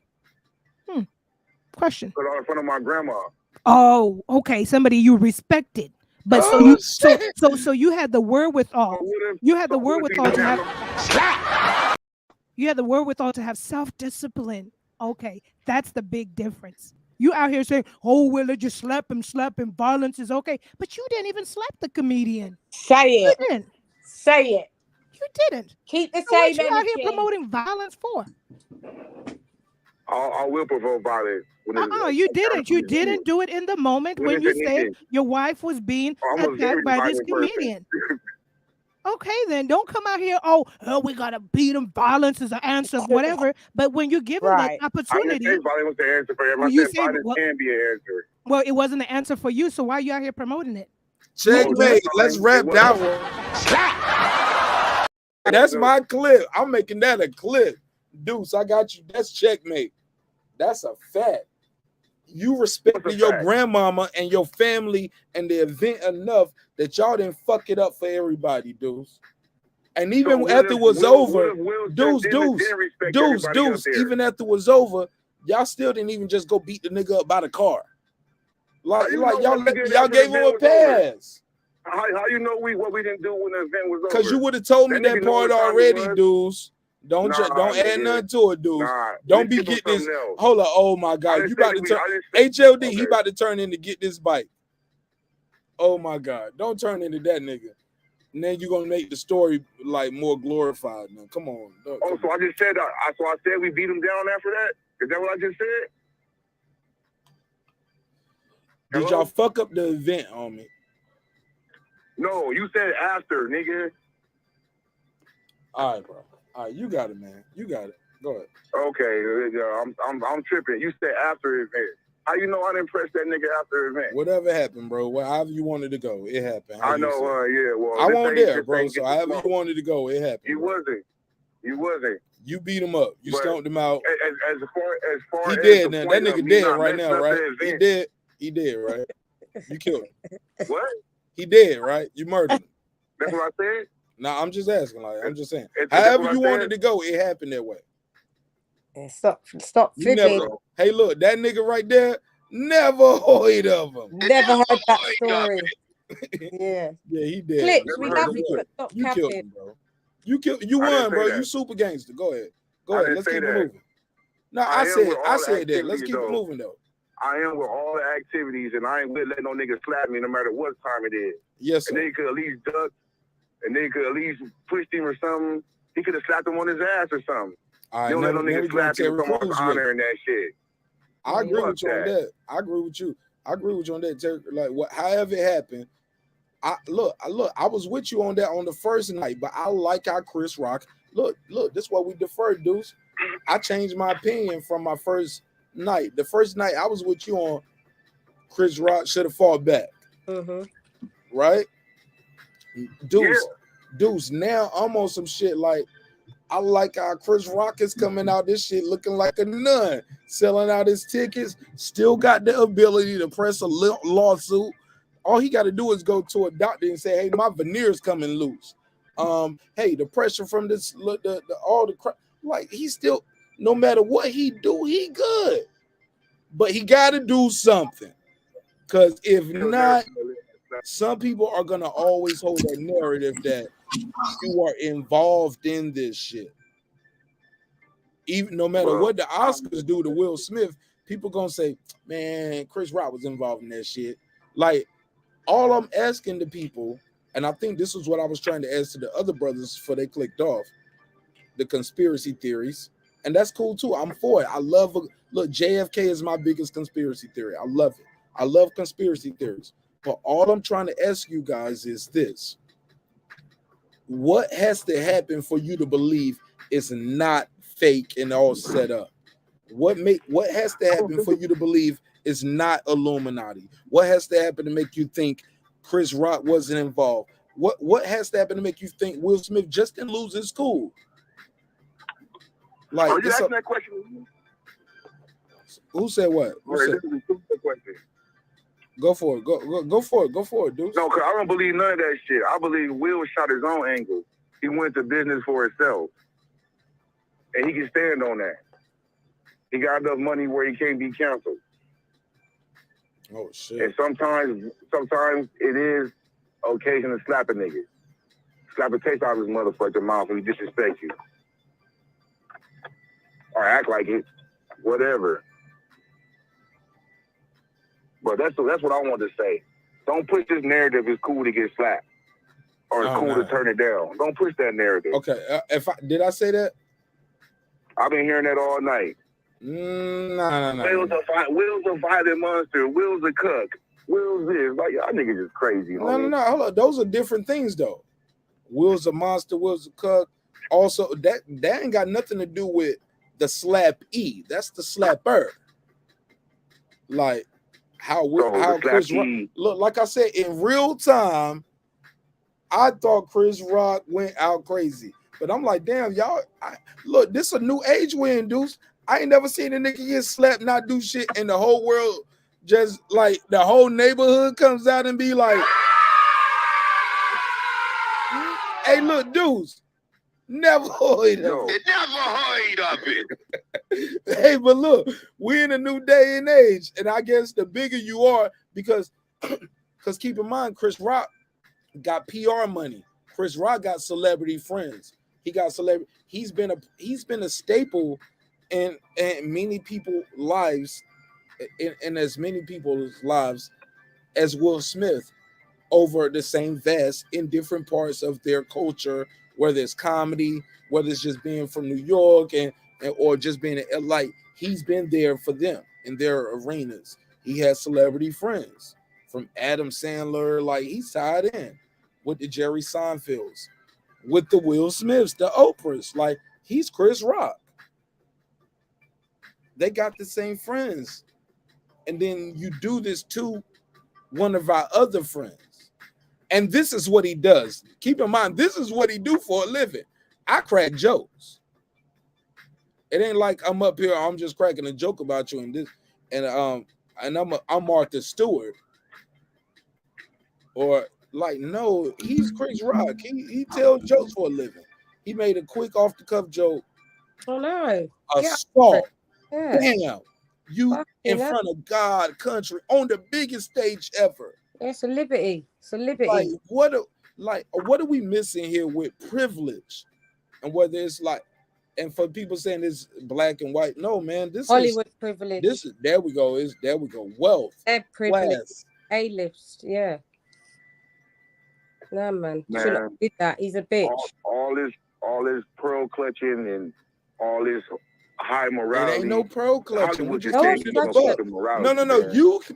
Question. Because I'm in front of my grandma. Oh, okay. Somebody you respected. But so you had the wherewithal. You had the wherewithal to have you had the wherewithal to have self-discipline. Okay, that's the big difference. You out here saying, oh, well, they just slap him, violence is okay. But you didn't even slap the comedian. Say it. You didn't. Say it. You didn't. Keep the So what same you out here energy. promoting violence for? I will provoke violence. You didn't. You didn't do it in the moment when you said your wife was being attacked by this comedian. Okay, then don't come out here. Oh, we gotta beat him. Violence is an answer, whatever. But when you're given that opportunity, I didn't say violence was the answer for everyone. I said violence can be an answer. Well, it wasn't the answer for you. So why are you out here promoting it? Checkmate. Let's wrap that one. That's my clip. I'm making that a clip. Deuce, I got you. That's checkmate. That's a fact. You respected your grandmama and your family and the event enough that y'all didn't fuck it up for everybody, Deuce. And even after it was over, Deuce, even after it was over, y'all still didn't even just go beat the nigga up by the car. Like y'all gave him a pass. How you know what we didn't do when the event was over? Because you would have told me that part already, Deuce. Don't add nothing to it, dude. Don't be get this. Hold on. Oh my God. You about to turn HLD. He about to turn into get this bike. Oh my God. Don't turn into that nigga. And then you're gonna make the story like more glorified. Now, come on. So I just said so I said we beat him down after that? Is that what I just said? Did y'all fuck up the event, homie? No, you said after, nigga. All right, bro. All right, you got it, man. You got it. Go ahead. Okay, I'm tripping. You said after event. How you know I didn't press that nigga after event? Whatever happened, bro. However you wanted to go, it happened. I know. Yeah. Well, I wasn't there, bro. So however you wanted to go, it happened. You wasn't. You beat him up. You stomped him out. As far he as dead now. That nigga dead right now, right? He dead, right? You killed him. What? He dead, right? You murdered him. That's what I said. Nah, I'm just asking. Like, I'm just saying. However you wanted to go, it happened that way. Stop fibbing. Hey, look, that nigga right there, never heard of him. Never heard that story. Yeah. Yeah, he did. Clips, we love you, but stop You capping. killed him, bro. You won, bro. You super gangster. Go ahead. Let's keep it moving. No, I said that. Let's keep it moving though. I am with all the activities, and I ain't with letting no nigga slap me no matter what time it is. Yes, sir. And they could at least duck, and they could at least push him or something. He could have slapped him on his ass or something. All right, don't let no nigga slap him from off honor and that shit. I agree with you on that. I agree with you on that, Terry. Like however it happened. I was with you on that on the first night, but I like how Chris Rock. Look, this is what we deferred, dudes. I changed my opinion from my first night. The first night I was with you on Chris Rock should have fought back. Right? Deuce, now I'm on some shit like I like how Chris Rock is coming out this shit looking like a nun, selling out his tickets, still got the ability to press a lawsuit. All he got to do is go to a doctor and say, hey, my veneer's coming loose. Hey, the pressure from this, all the crap, like he still, no matter what he do, he good. But he got to do something. Because if not, some people are going to always hold that narrative that you are involved in this shit. Even no matter what the Oscars do to Will Smith, people gonna say, man, Chris Rock was involved in that shit. Like, all I'm asking the people, and I think this is what I was trying to ask to the other brothers before they clicked off, the conspiracy theories. And that's cool too. I'm for it. I love, look, JFK is my biggest conspiracy theory. I love it. I love conspiracy theories. But all I'm trying to ask you guys is this. What has to happen for you to believe it's not fake and all set up? What has to happen for you to believe it's not Illuminati? What has to happen to make you think Chris Rock wasn't involved? What has to happen to make you think Will Smith just didn't lose his cool? Like, are you asking that question? Who said what? Who said? This is a stupid question. Go for it. Go for it. Go for it, dude. No, because I don't believe none of that shit. I believe Will shot his own angle. He went to business for himself. And he can stand on that. He got enough money where he can't be canceled. Oh, shit. And sometimes it is occasion to slap a nigga. Slap a taste out of his motherfucking mouth when he disrespects you. Or act like it. Whatever. But that's what I want to say. Don't push this narrative it's cool to get slapped. Or it's cool to turn it down. Don't push that narrative. Okay. Did I say that? I've been hearing that all night. No. Will's a violent monster. Will's a cuck. Will's this. Like, y'all niggas is crazy. No. Hold on. Those are different things, though. Will's a monster. Will's a cuck. Also, that ain't got nothing to do with the slap E. That's the slapper. Like, how Chris Rock, look, like I said, in real time, I thought Chris Rock went out crazy. But I'm like, damn, y'all, look, this is a new age we induced. I ain't never seen a nigga get slapped, not do shit, and the whole world just like the whole neighborhood comes out and be like, hey, look, dudes, never heard of it. Never heard of it. Hey, but look, we in a new day and age, and I guess the bigger you are, because keep in mind, Chris Rock got PR money. Chris Rock got celebrity friends. He got celebrity. He's been a staple in many people's lives, in as many people's lives as Will Smith, over the same vast in different parts of their culture, whether it's comedy, whether it's just being from New York and or just being like, he's been there for them in their arenas. He has celebrity friends from Adam Sandler, like he's tied in with the Jerry Seinfelds, with the Will Smiths, the Oprahs, like he's Chris Rock. They got the same friends. And then you do this to one of our other friends. And this is what he does. Keep in mind, this is what he do for a living. I crack jokes. It ain't like I'm up here, I'm just cracking a joke about you and this, and I'm Martha Stewart. Or like, no, he's Chris Rock. He tells jokes for a living. He made a quick off the cuff joke. Oh no. Assault. Yeah. Damn. You in front of God, country, on the biggest stage ever. It's a liberty. It's a liberty. Like what are we missing here with privilege? And whether it's like, and for people saying it's black and white, no, man, this Hollywood is privilege. This is there we go. Wealth. Privilege. Class. A-list, yeah. No, man. Should not do that. He's a bitch. All this pearl clutching and all this high morality. It ain't no pearl clutching. We just can't keep it above. No.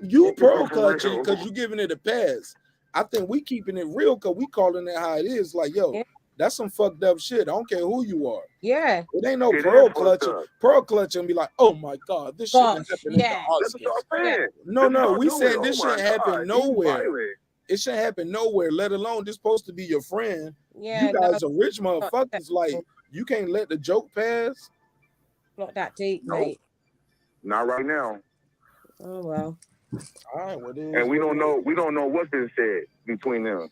You pearl clutching because you giving it a pass. I think we keeping it real because we calling it how it is. Like, yo, that's some fucked up shit. I don't care who you are. Yeah. It ain't no pearl clutching. Pearl clutching be like, oh my God, this shouldn't happen in the Oscars. No, we saying this shouldn't happen nowhere. It shouldn't happen nowhere, let alone this supposed to be your friend. Yeah, you guys are rich motherfuckers. Like, you can't let the joke pass. Not that deep, mate. Not right now. Oh well. All right, well, and we don't know what's been said between them.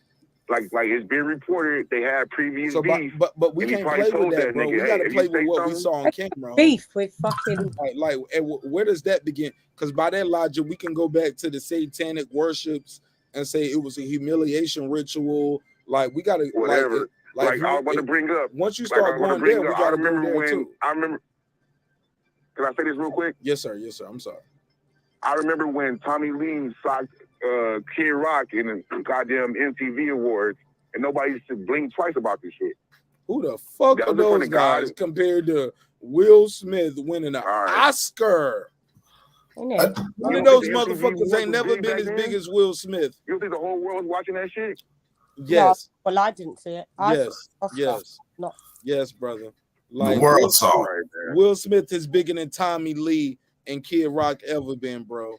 Like it's been reported they had previous beef. But we can't play with that, bro. We gotta play with what we saw on camera. Beef with fucking like where does that begin? Because by that logic, we can go back to the satanic worships and say it was a humiliation ritual. Like we gotta whatever. Like I was about to bring up. Once you start going there, we gotta go there too. I remember. Can I say this real quick? Yes, sir. I'm sorry. I remember when Tommy Lee socked Kid Rock in the goddamn MTV Awards, and nobody used to blink twice about this shit. Who the fuck That are was in front those of God. guys compared to Will Smith winning an Oscar? One of those motherfuckers ain't never been as big as Will Smith. You think the whole world's watching that shit? Yes. No, well, I didn't see it. I Yes. saw Oscar, Yes. not. Yes, brother. The world saw it. Will Smith is bigger than Tommy Lee and Kid Rock ever been, bro.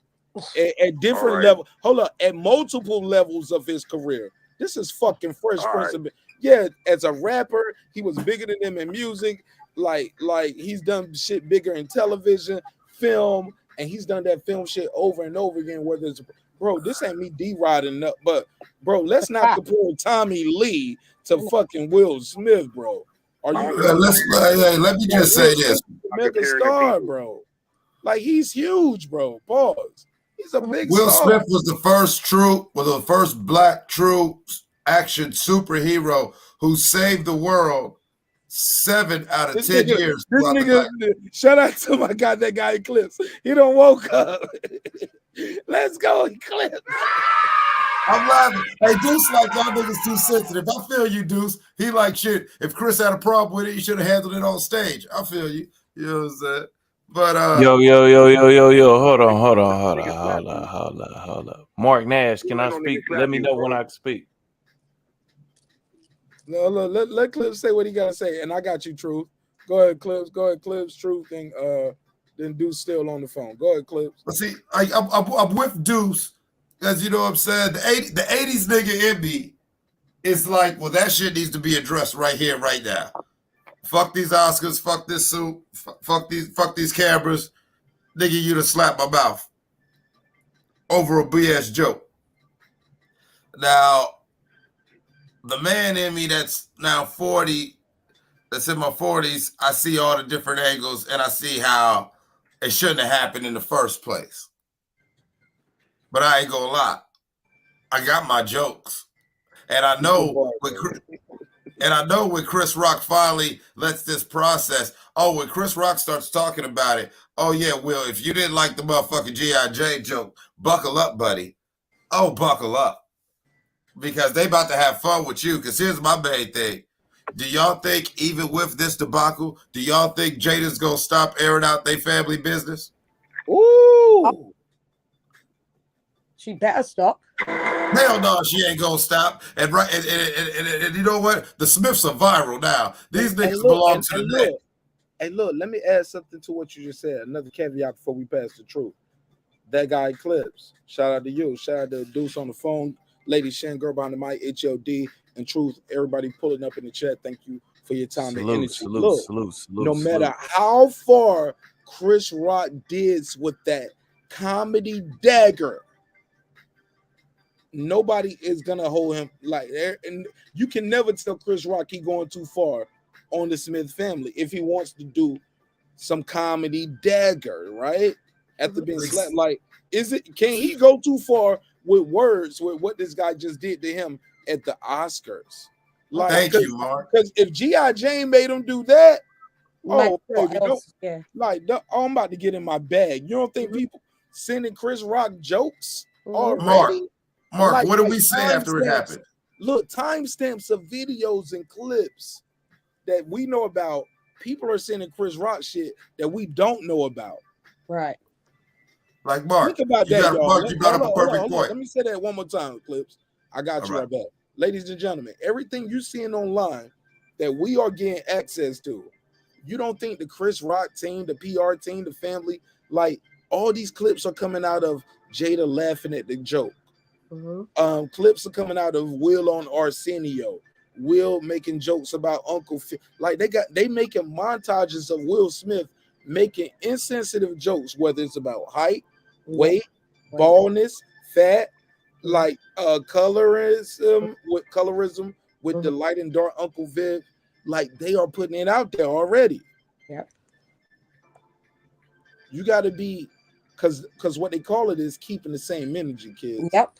At different levels. Hold up. At multiple levels of his career. This is fucking Fresh Prince of Yeah, as a rapper, he was bigger than them in music. Like he's done shit bigger in television, film, and he's done that film shit over and over again. Whether it's bro, this ain't me D-riding up, but bro, let's not compare Tommy Lee to fucking Will Smith, bro. Are you? Let me just say this. Mega star, bro. Like he's huge, bro. Pause. He's a big Will star. Smith was the first black true action superhero who saved the world 7 out of 10 years. This nigga, shout out to my god, that guy Eclipse. He don't woke up. Let's go, Eclipse. I'm laughing. Hey, Deuce, like y'all niggas too sensitive. I feel you, Deuce. He like shit. If Chris had a problem with it, he should have handled it on stage. I feel you. You know what I'm saying? But Yo. Hold on. Marq Nash, can I speak? Let me know when I can speak. No, look, let Clips say what he gotta say, and I got you, Truth. Go ahead, Clips. Go ahead, Clips. Truth, and then Deuce still on the phone. Go ahead, Clips. see, I'm with Deuce, because you know what I'm saying. The 80s nigga in me is like, well, that shit needs to be addressed right here, right now. Fuck these Oscars. Fuck this suit. Fuck these cameras. Nigga, you to slap my mouth over a BS joke. Now, the man in me that's now 40, that's in my 40s, I see all the different angles and I see how it shouldn't have happened in the first place. But I ain't gonna lie. I got my jokes. And I know when Chris Rock finally lets this process, when Chris Rock starts talking about it, oh yeah, Will, if you didn't like the motherfucking G.I. Jane joke, buckle up, buddy. Oh, buckle up. Because they about to have fun with you. Because here's my main thing. Do y'all think even with this debacle, do y'all think Jada's going to stop airing out their family business? Ooh. She better stop. Hell no, she ain't going to stop. And you know what? The Smiths are viral now. These niggas belong to the net. Hey, look, let me add something to what you just said. Another caveat before we pass the truth. That guy Eclipse. Shout out to you. Shout out to Deuce on the phone. Lady Shan, girl behind the mic, HLD, and Truth. Everybody pulling up in the chat. Thank you for your time and energy. Salute. No matter how far Chris Rock digs with that comedy dagger, nobody is gonna hold him like there. And you can never tell Chris Rock he going too far on the Smith family if he wants to do some comedy dagger, right? After being slapped, like, can he go too far with words with what this guy just did to him at the Oscars? Like, thank you, Mark. Because if G.I. Jane made him do that, baby, I'm about to get in my bag. You don't think people sending Chris Rock jokes already? Mark, what did we say after it happened? Look, timestamps of videos and clips that we know about. People are sending Chris Rock shit that we don't know about. Right. Like, Mark, think about that, y'all. Mark, you brought up a perfect point. Let me say that one more time, Clips. I got you right back. Ladies and gentlemen, everything you're seeing online that we are getting access to, you don't think the Chris Rock team, the PR team, the family, like all these clips are coming out of Jada laughing at the joke. Mm-hmm. Clips are coming out of Will on Arsenio, Will making jokes about Uncle Phil. Like they making montages of Will Smith making insensitive jokes, whether it's about height, weight, baldness, fat, like colorism with the light and dark Uncle Viv. Like they are putting it out there already. Yep. You got to be, because what they call it is keeping the same energy, kids. Yep.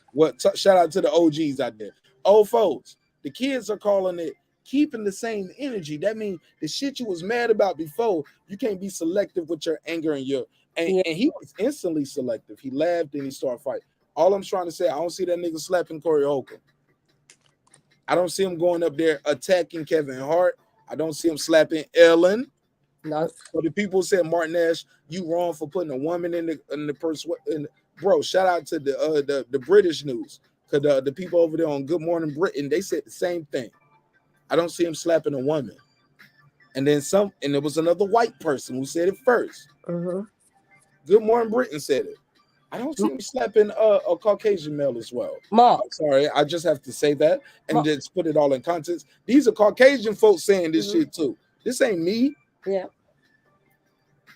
Shout out to the OGs out there. Old folks, the kids are calling it keeping the same energy. That means the shit you was mad about before, you can't be selective with your anger and your And he was instantly selective. He laughed and he started fighting. All I'm trying to say, I don't see that nigga slapping Corey Holcomb. I don't see him going up there attacking Kevin Hart. I don't see him slapping Ellen. No. So the people said, Marq Nash, you wrong for putting a woman in the person. Bro, shout out to the British news. Because the people over there on Good Morning Britain, they said the same thing. I don't see him slapping a woman. And then there was another white person who said it first. Good Morning Britain said it. I don't see him slapping a Caucasian male as well. Mark. I'm sorry, I just have to say that and just put it all in context. These are Caucasian folks saying this shit too. This ain't me. Yeah.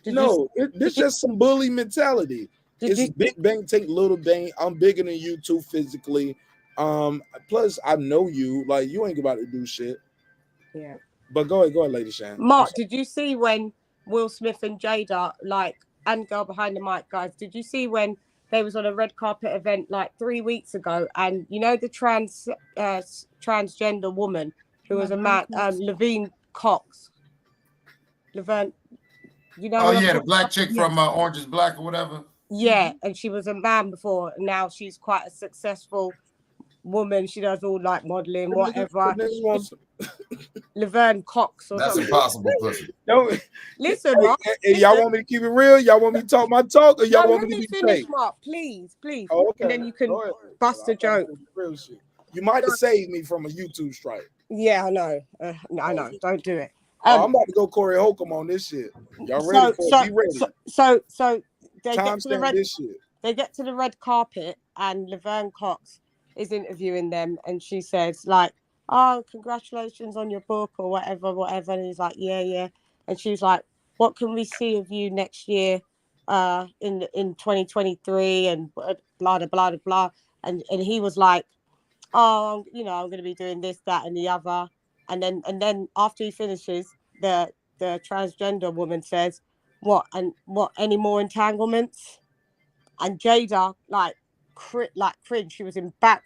This just some bully mentality. It's big bang take little bang. I'm bigger than you too physically. Plus I know you. Like you ain't about to do shit. Yeah. But go ahead, Lady Shan. Mark, did you see when Will Smith and Jada, and Girl Behind the Mic, guys, did you see when they was on a red carpet event 3 weeks ago, and you know the transgender woman who was a man, Laverne Cox. Laverne, you know? Oh yeah, the black chick from Orange is Black or whatever. Yeah, and she was a man before. Now she's quite a successful woman. She does all modeling, whatever. Laverne Cox or That's something. impossible, pussy. Listen, Mark. Y'all want me to keep it real? Y'all want me to talk my talk, or y'all want me to be finish, fake? Mark, please. Oh, okay. And then you can bust a joke. Real shit. You might have saved me from a YouTube strike. Yeah, I know. I know. Don't do it. I'm about to go Corey Holcomb on this shit. Y'all ready for it? Be ready. So they get to the red. This shit. They get to the red carpet, and Laverne Cox is interviewing them, and she says "Oh, congratulations on your book or whatever." And he's like, "Yeah." And she's like, "What can we see of you next year, in 2023?" And blah blah blah blah. And he was like, "Oh, I'm going to be doing this, that, and the other." And then after he finishes, the transgender woman says, "What? And what? Any more entanglements?" And Jada cringe. She was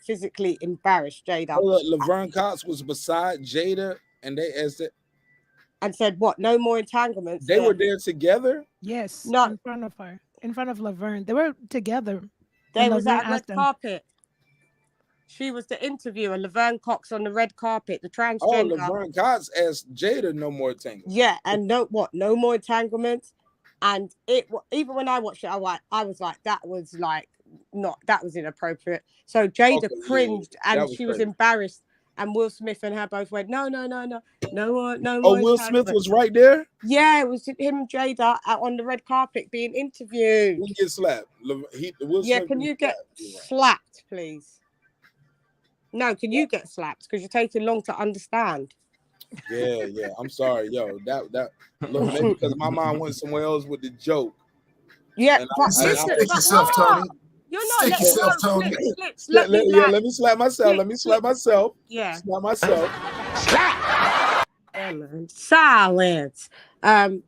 physically embarrassed. Jada. Laverne Cox was beside Jada, and they asked it and said, "What? No more entanglements." They were there together. Yes, no, in front of her, in front of Laverne. They were together. They was at a red carpet. She was the interviewer, Laverne Cox, on the red carpet, the transgender. Oh, Laverne Cox asked Jada no more entanglements. Yeah, and no more entanglements. And even when I watched it, I was like, that was inappropriate. So Jada cringed and she was embarrassed. And Will Smith and her both went, no more. Oh, Will Smith was right there? Yeah, it was him and Jada out on the red carpet being interviewed. He get slapped. Can you get slapped, please? No, can you get slapped? Because you're taking long to understand. Yeah. I'm sorry, yo. That look, maybe because my mind went somewhere else with the joke. Yeah, stick yourself, Tony. You're not stick yourself, Tony. Let me slap myself. Let me slap myself. Yeah. Slap myself. Slap. Silence. So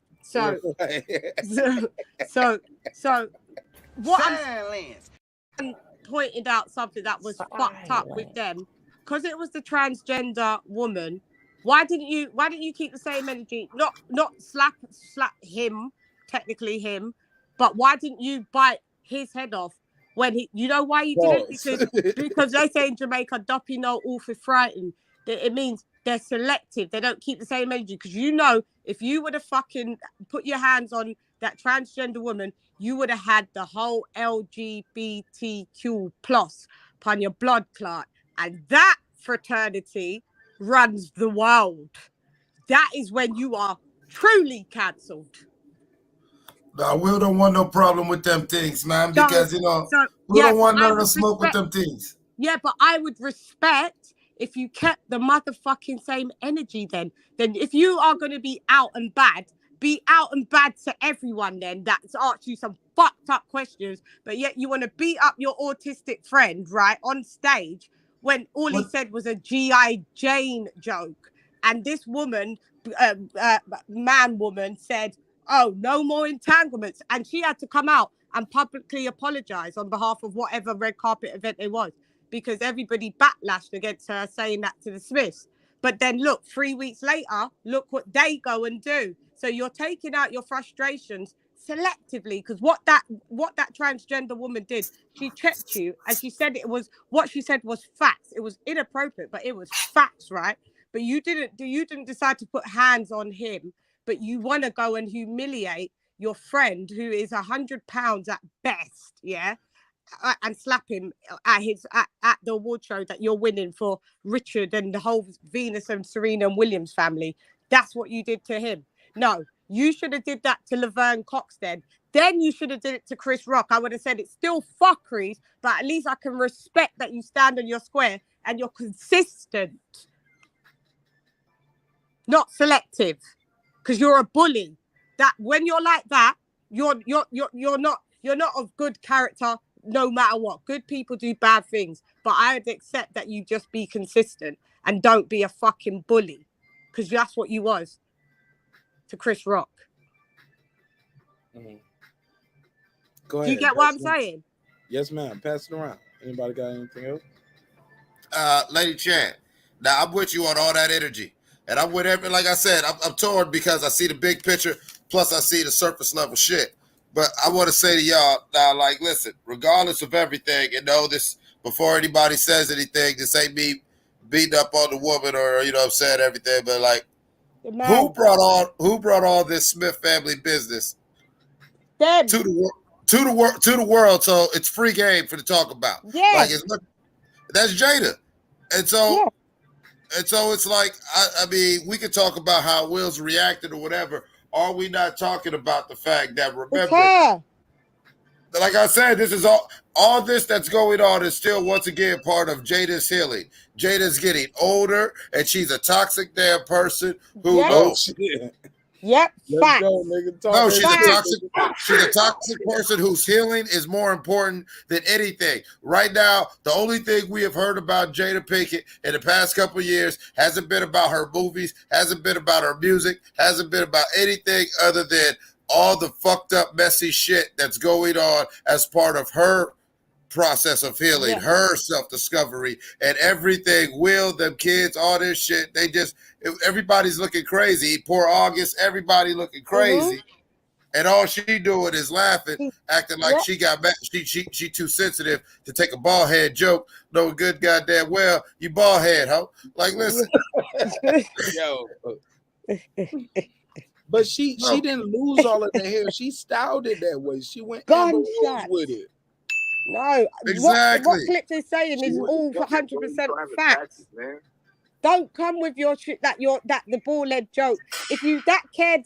what Silence. I'm pointed out something that was fucked up with them, because it was the transgender woman. Why didn't you keep the same energy? Not slap him, technically him, but why didn't you bite his head off when he? You know why you didn't? Because they say in Jamaica, "Doppy no all for frightened." It means they're selective. They don't keep the same energy. Because if you would have fucking put your hands on that transgender woman, you would have had the whole LGBTQ plus upon your blood clot, and that fraternity runs the world. That is when you are truly cancelled. Now, Will don't want no problem with them things, man, because we don't want none of the smoke with them things. Yeah, but I would respect if you kept the motherfucking same energy then if you are going to be out and bad to everyone then that's asked you some fucked up questions, but yet you want to beat up your autistic friend, right, on stage when all he said was a G.I. Jane joke. And this woman, woman said, "Oh, no more entanglements." And she had to come out and publicly apologize on behalf of whatever red carpet event it was, because everybody backlashed against her saying that to the Smiths. But then look, 3 weeks later, look what they go and do. So you're taking out your frustrations selectively, because what that transgender woman did, she checked you and she said it was what she said was facts. It was inappropriate, but it was facts, right? But you didn't decide to put hands on him, but you want to go and humiliate your friend who is 100 pounds at best, yeah, and slap him at the award show that you're winning for Richard and the whole Venus and Serena and Williams family. That's what you did to him. No, you should have did that to Laverne Cox then. Then you should have did it to Chris Rock. I would have said it's still fuckeries, but at least I can respect that you stand on your square and you're consistent, not selective, because you're a bully. That when you're like that, you're not of good character. No matter what, good people do bad things, but I'd accept that you just be consistent and don't be a fucking bully, because that's what you was to Chris Rock. Mm-hmm. Go ahead. Do you get what I'm saying? Yes, ma'am. Pass it around. Anybody got anything else? Lady Chan, now I'm with you on all that energy, and I'm with every. Like I said, I'm torn because I see the big picture, plus I see the surface level shit. But I want to say to y'all now, like, listen, regardless of everything, and know this before anybody says anything, this ain't me beating up on the woman or I'm saying everything, but like, who brought all this Smith family business to the world? So it's free game for to talk about. Yeah, like that's Jada, and so it's like I mean, we could talk about how Will's reacted or whatever. Are we not talking about the fact that, remember, like I said, this is all this that's going on is still once again part of Jada's healing. Jada's getting older and she's a toxic damn person who knows. Yep. Let's go, nigga. No, she's a toxic person whose healing is more important than anything. Right now, the only thing we have heard about Jada Pinkett in the past couple of years hasn't been about her movies, hasn't been about her music, hasn't been about anything other than all the fucked up, messy shit that's going on as part of her process of healing, her self-discovery, and everything. Will, them kids, all this shit, everybody's looking crazy. Poor August, everybody looking crazy. And all she doing is laughing, acting like she got mad. She too sensitive to take a bald head joke. No good goddamn well, you bald head, ho. Like, listen. Yo. But she didn't lose all of the hair. She styled it that way. She went Amber Rose with it. No, exactly. What Clips is saying is all 100% facts. Don't come with your shit that the ball-head joke. If you cared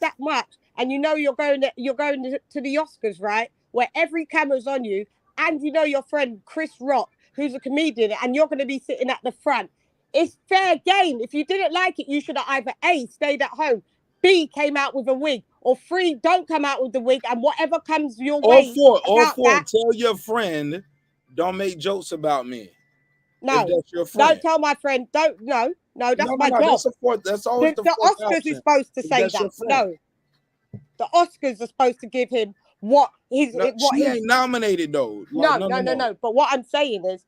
that much, and you're going to the Oscars, right, where every camera's on you, and your friend Chris Rock, who's a comedian, and you're going to be sitting at the front, it's fair game. If you didn't like it, you should have either A, stayed at home, B, came out with a wig, or 3, don't come out with the wig, and whatever comes your way. All four. Tell your friend, don't make jokes about me. No, that's your friend. Don't tell my friend. That's my job. That's always the Oscars option. is supposed to say that. No, the Oscars are supposed to give him what his. She ain't nominated though. No. But what I'm saying is,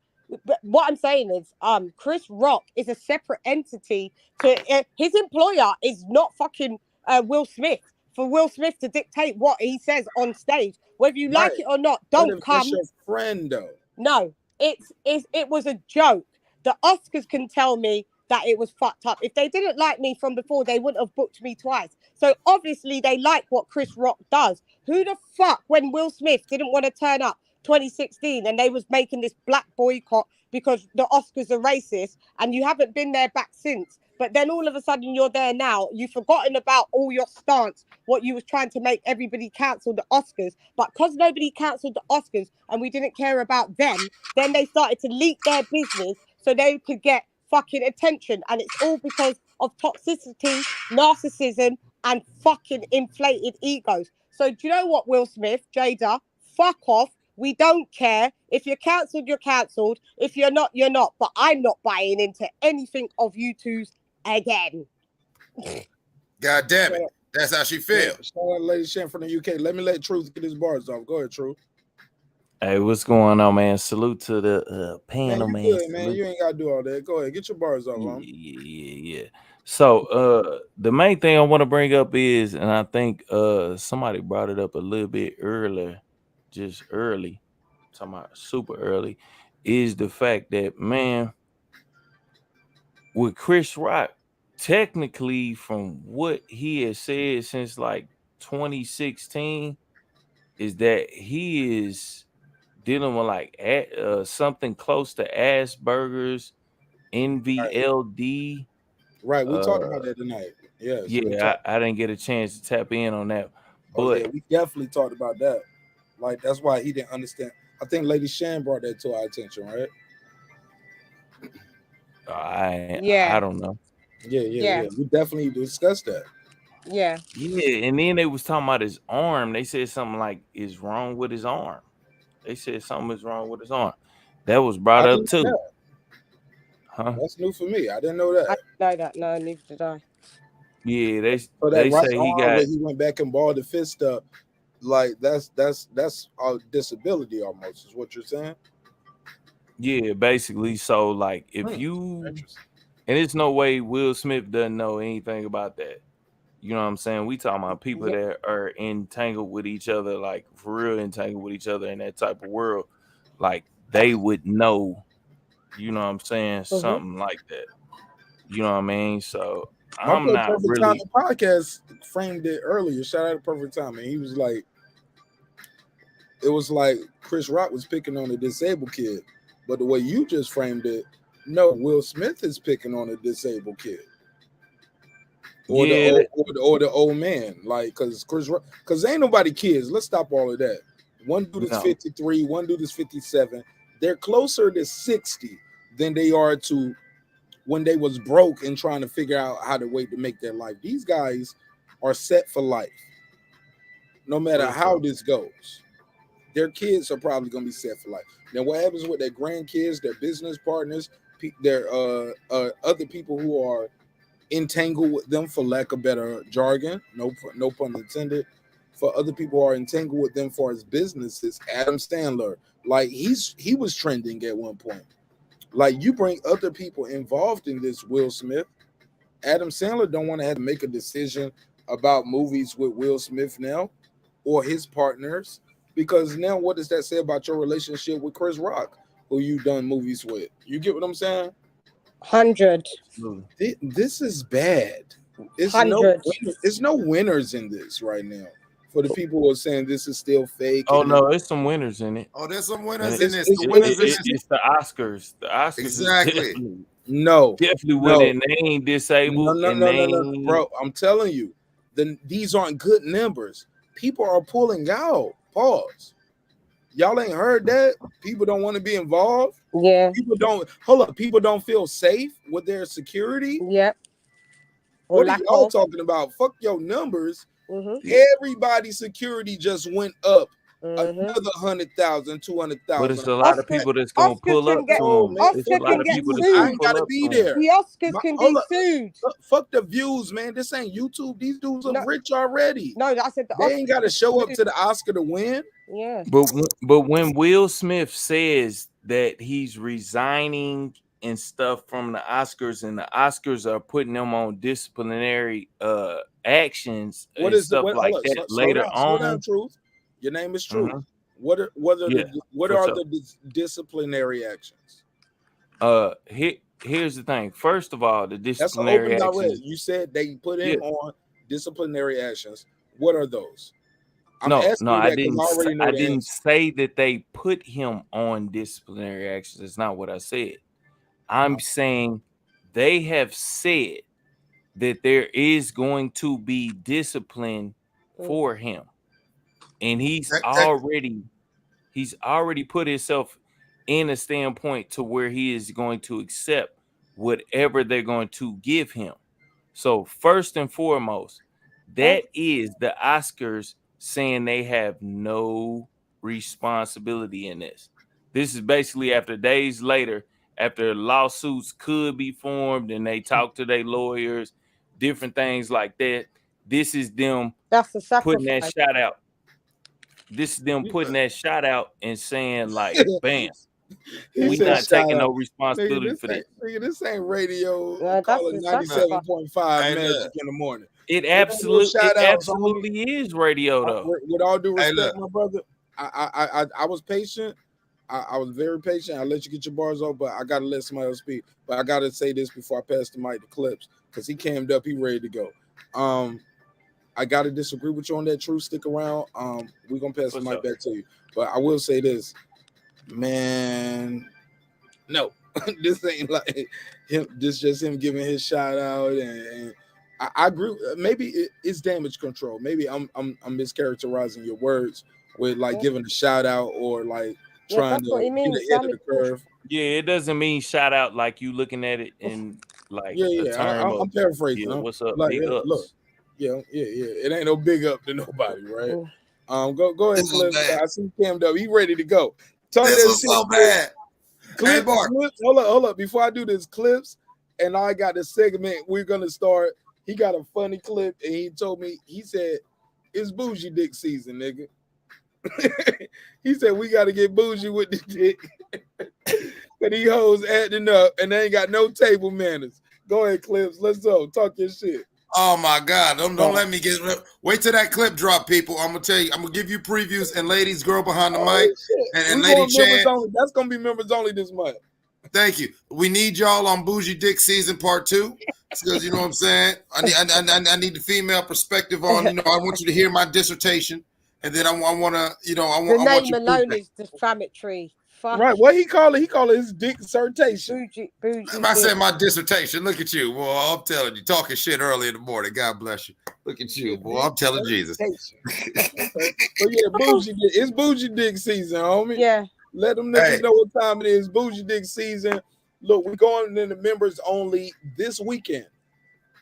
Chris Rock is a separate entity. To his employer is not fucking Will Smith. For Will Smith to dictate what he says on stage, whether you like it or not, don't come. That's your friend though. No, it was a joke. The Oscars can tell me that it was fucked up. If they didn't like me from before, they wouldn't have booked me twice. So obviously they like what Chris Rock does. Who the fuck, when Will Smith didn't want to turn up 2016 and they was making this black boycott because the Oscars are racist, and you haven't been there back since. But then all of a sudden you're there now. You've forgotten about all your stance, what you was trying to make everybody cancel the Oscars. But because nobody cancelled the Oscars and we didn't care about them, then they started to leak their business so they could get fucking attention. And it's all because of toxicity, narcissism, and fucking inflated egos. So do you know what, Will Smith, Jada? Fuck off. We don't care. If you're cancelled, you're cancelled. If you're not, you're not. But I'm not buying into anything of you two's again. God damn it. That's how she feels. Shout out Lady Shan from the UK. Let me let Truth get his bars off. Go ahead, Truth. Hey, what's going on, man? Salute to the panel, man. Good, man. You ain't got to do all that. Go ahead. Get your bars off, man. Yeah. So the main thing I want to bring up is, and I think somebody brought it up a little bit earlier, just early, talking about super early, is the fact that, man, with Chris Rock, technically from what he has said since like 2016, is that he is dealing with like something close to Asperger's, NVLD. Right, we talked about that tonight. Yes, we Yeah, talked. I didn't get a chance to tap in on that, Oh yeah, but we definitely talked about that. Like that's why he didn't understand. I think Lady Shan brought that to our attention, right? I Yeah, don't know. yeah, Yeah. We definitely discussed that. yeah. Yeah, and then they was talking about his arm. They said something like is wrong with his arm. They said something is wrong with his arm. That was brought I up didn't know too, that. huh? That's new for me. I didn't know that. I didn't know that. No, neither did I. Yeah, So that they right say he arm where got, he went back and balled the fist up, like that's a disability almost, is what you're saying. yeah, basically. So like if Hmm. you, Interesting. and there's no way Will Smith doesn't know anything about that. You know what I'm saying? We talking about people Yeah. that are entangled with each other, like for real entangled with each other in that type of world. Like they would know, you know what I'm saying? Mm-hmm. Something like that. You know what I mean? So My I'm boy not Perfect really, Timing podcast framed it earlier. Shout out to Perfect Timing. He was like, it was like Chris Rock was picking on a disabled kid, but the way you just framed it, no, Will Smith is picking on a disabled kid. Or the yeah, old or the old man, like because ain't nobody kids. Let's stop all of that. One dude is no. 53, one dude is 57. They're closer to 60 than they are to when they was broke and trying to figure out how to wait to make their life. These guys are set for life, no matter For how sure. this goes. Their kids are probably gonna be set for life. Now, what happens with their grandkids, their business partners, their other people who are entangled with them, for lack of better jargon, no pun intended, for other people who are entangled with them for his businesses. Adam Sandler, like he was trending at one point. Like you bring other people involved in this, Will Smith. Adam Sandler don't want to have to make a decision about movies with Will Smith now or his partners, because now what does that say about your relationship with Chris Rock, who you done movies with? You get what I'm saying? 100. This is bad. Hundred. It's no winners in this right now. For the people who are saying this is still fake, Oh and no, there's some winners in it. Oh, there's some And winners it, in this. The it, winners in it, this. it's the Oscars. The Oscars is Exactly. definitely no, winning. They ain't disabled and they no, ain't, bro. I'm telling you, these aren't good numbers. People are pulling out. Pause. Y'all ain't heard that? People don't want to be involved. Yeah. People don't hold up. People don't feel safe with their security. Yep. Or What are lack y'all of. talking about? Fuck your numbers. Mm-hmm. Everybody's security just went up Mm-hmm. another 100,000, but it's 200,000. a lot of people that's gonna Oscar pull can up get to No, him. man, It's a Oscar fuck lot can the of get people views. that's I gonna sued. ain't pull gotta up be to him. there. The Oscars can Hold be up. sued. Fuck the views, man. This ain't YouTube. These dudes are No, rich already. no, I said the They ain't Oscars got to can show up sue. to the Oscar to win. Yeah. But when Will Smith says that he's resigning and stuff from the Oscars, and the Oscars are putting them on disciplinary actions What and is the stuff what? like Hold up. that Slow later down. Slow down. on, Truth. Your name is Truth. mhm, What yeah, are for the sure. disciplinary actions? Here's the thing. First of all, the That's an open disciplinary direct. actions. You said they put Yeah, him on disciplinary actions. What are those? I'm no, asking you that because I already know I the didn't answer. say that they put him on disciplinary actions. That's not what I said. I'm saying they have said that there is going to be discipline for him, and he's already put himself in a standpoint to where he is going to accept whatever they're going to give him. So first and foremost, that is the Oscars saying they have no responsibility in this. This is basically after days later, after lawsuits could be formed and they talk to their lawyers, different things like that. This is them That's the putting that sacrifice. shot out. This is them putting that shot out and saying, like, bam. He We said, not "Shout taking no out, nigga. responsibility for this. This ain't radio. That's Call it the sacrifice. 97.5 Hey, Magic look. in the morning. It It ain't no shout outs, homie. absolutely is radio though. With all due Hey, respect, look. my brother, I was patient. I was very patient. I let you get your bars off, but I gotta let somebody else speak. But I gotta say this before I pass the mic to Clips, because he cammed up, he ready to go. I gotta disagree with you on that. True, stick around. We're gonna pass the What's mic up? back to you. But I will say this, man. No, this ain't like him. This just him giving his shout out, and I agree. Maybe it's damage control. Maybe I'm mischaracterizing your words with like giving a shout out or like Yeah, trying that's what to he get means. ahead of the curve. Yeah, it doesn't mean shout out like you looking at it in like a Yeah. term of I'm paraphrasing. yeah, what's up, Like, big look, ups. yeah. It ain't no big up to nobody, right? Mm. Go ahead, This was Cliff. bad. I see cammed up. He ready to go. Talk This that was shit. so bad. Clips, Hey, Mark. hold up. Before I do this, Clips, and I got the segment we're gonna start. He got a funny clip, and he told me, he said, it's bougie dick season, nigga. He said we gotta get bougie with the dick. But these hoes acting up and they ain't got no table manners. Go ahead, Clips. Let's go. Talk your shit. Oh my God! Don't let me get. Wait till that clip drop, people. I'm gonna tell you. I'm gonna give you previews. And ladies, girl behind the mic, and We Lady going members Chan. only. That's gonna be members only this month. Thank you. We need y'all on Bougie Dick season part 2. Because you know what I'm saying. I need the female perspective on. You know, I want you to hear my dissertation, and then I want to. You know, I The want name you. alone is defamatory. Fuck. Right. What he call it? He call it his dissertation. Bougie I said dick. my dissertation. Look at you, boy. I'm telling you, talking shit early in the morning. God bless you. Look at you, boy. I'm telling Jesus. Okay. But yeah, bougie dick. It's bougie dick season, homie. Yeah. Let them niggas Hey. know what time it is. Bougie dick season. Look, we're going into members only this weekend.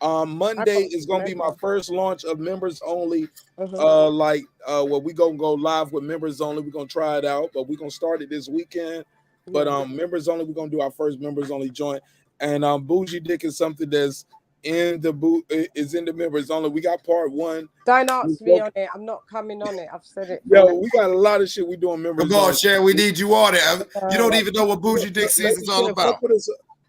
Monday is gonna be my first launch of members only. Well, we gonna go live with members only. We're gonna try it out, but we're gonna start it this weekend. But members only, we're gonna do our first members only joint. And bougie dick is something that's in the members only. We got part 1. Don't ask me on it. I'm not coming on it. I've said it. Yo, we got a lot of shit we doing members Come on, only. Shan. We need you on it. You don't even know what Bougie Dick season's all about.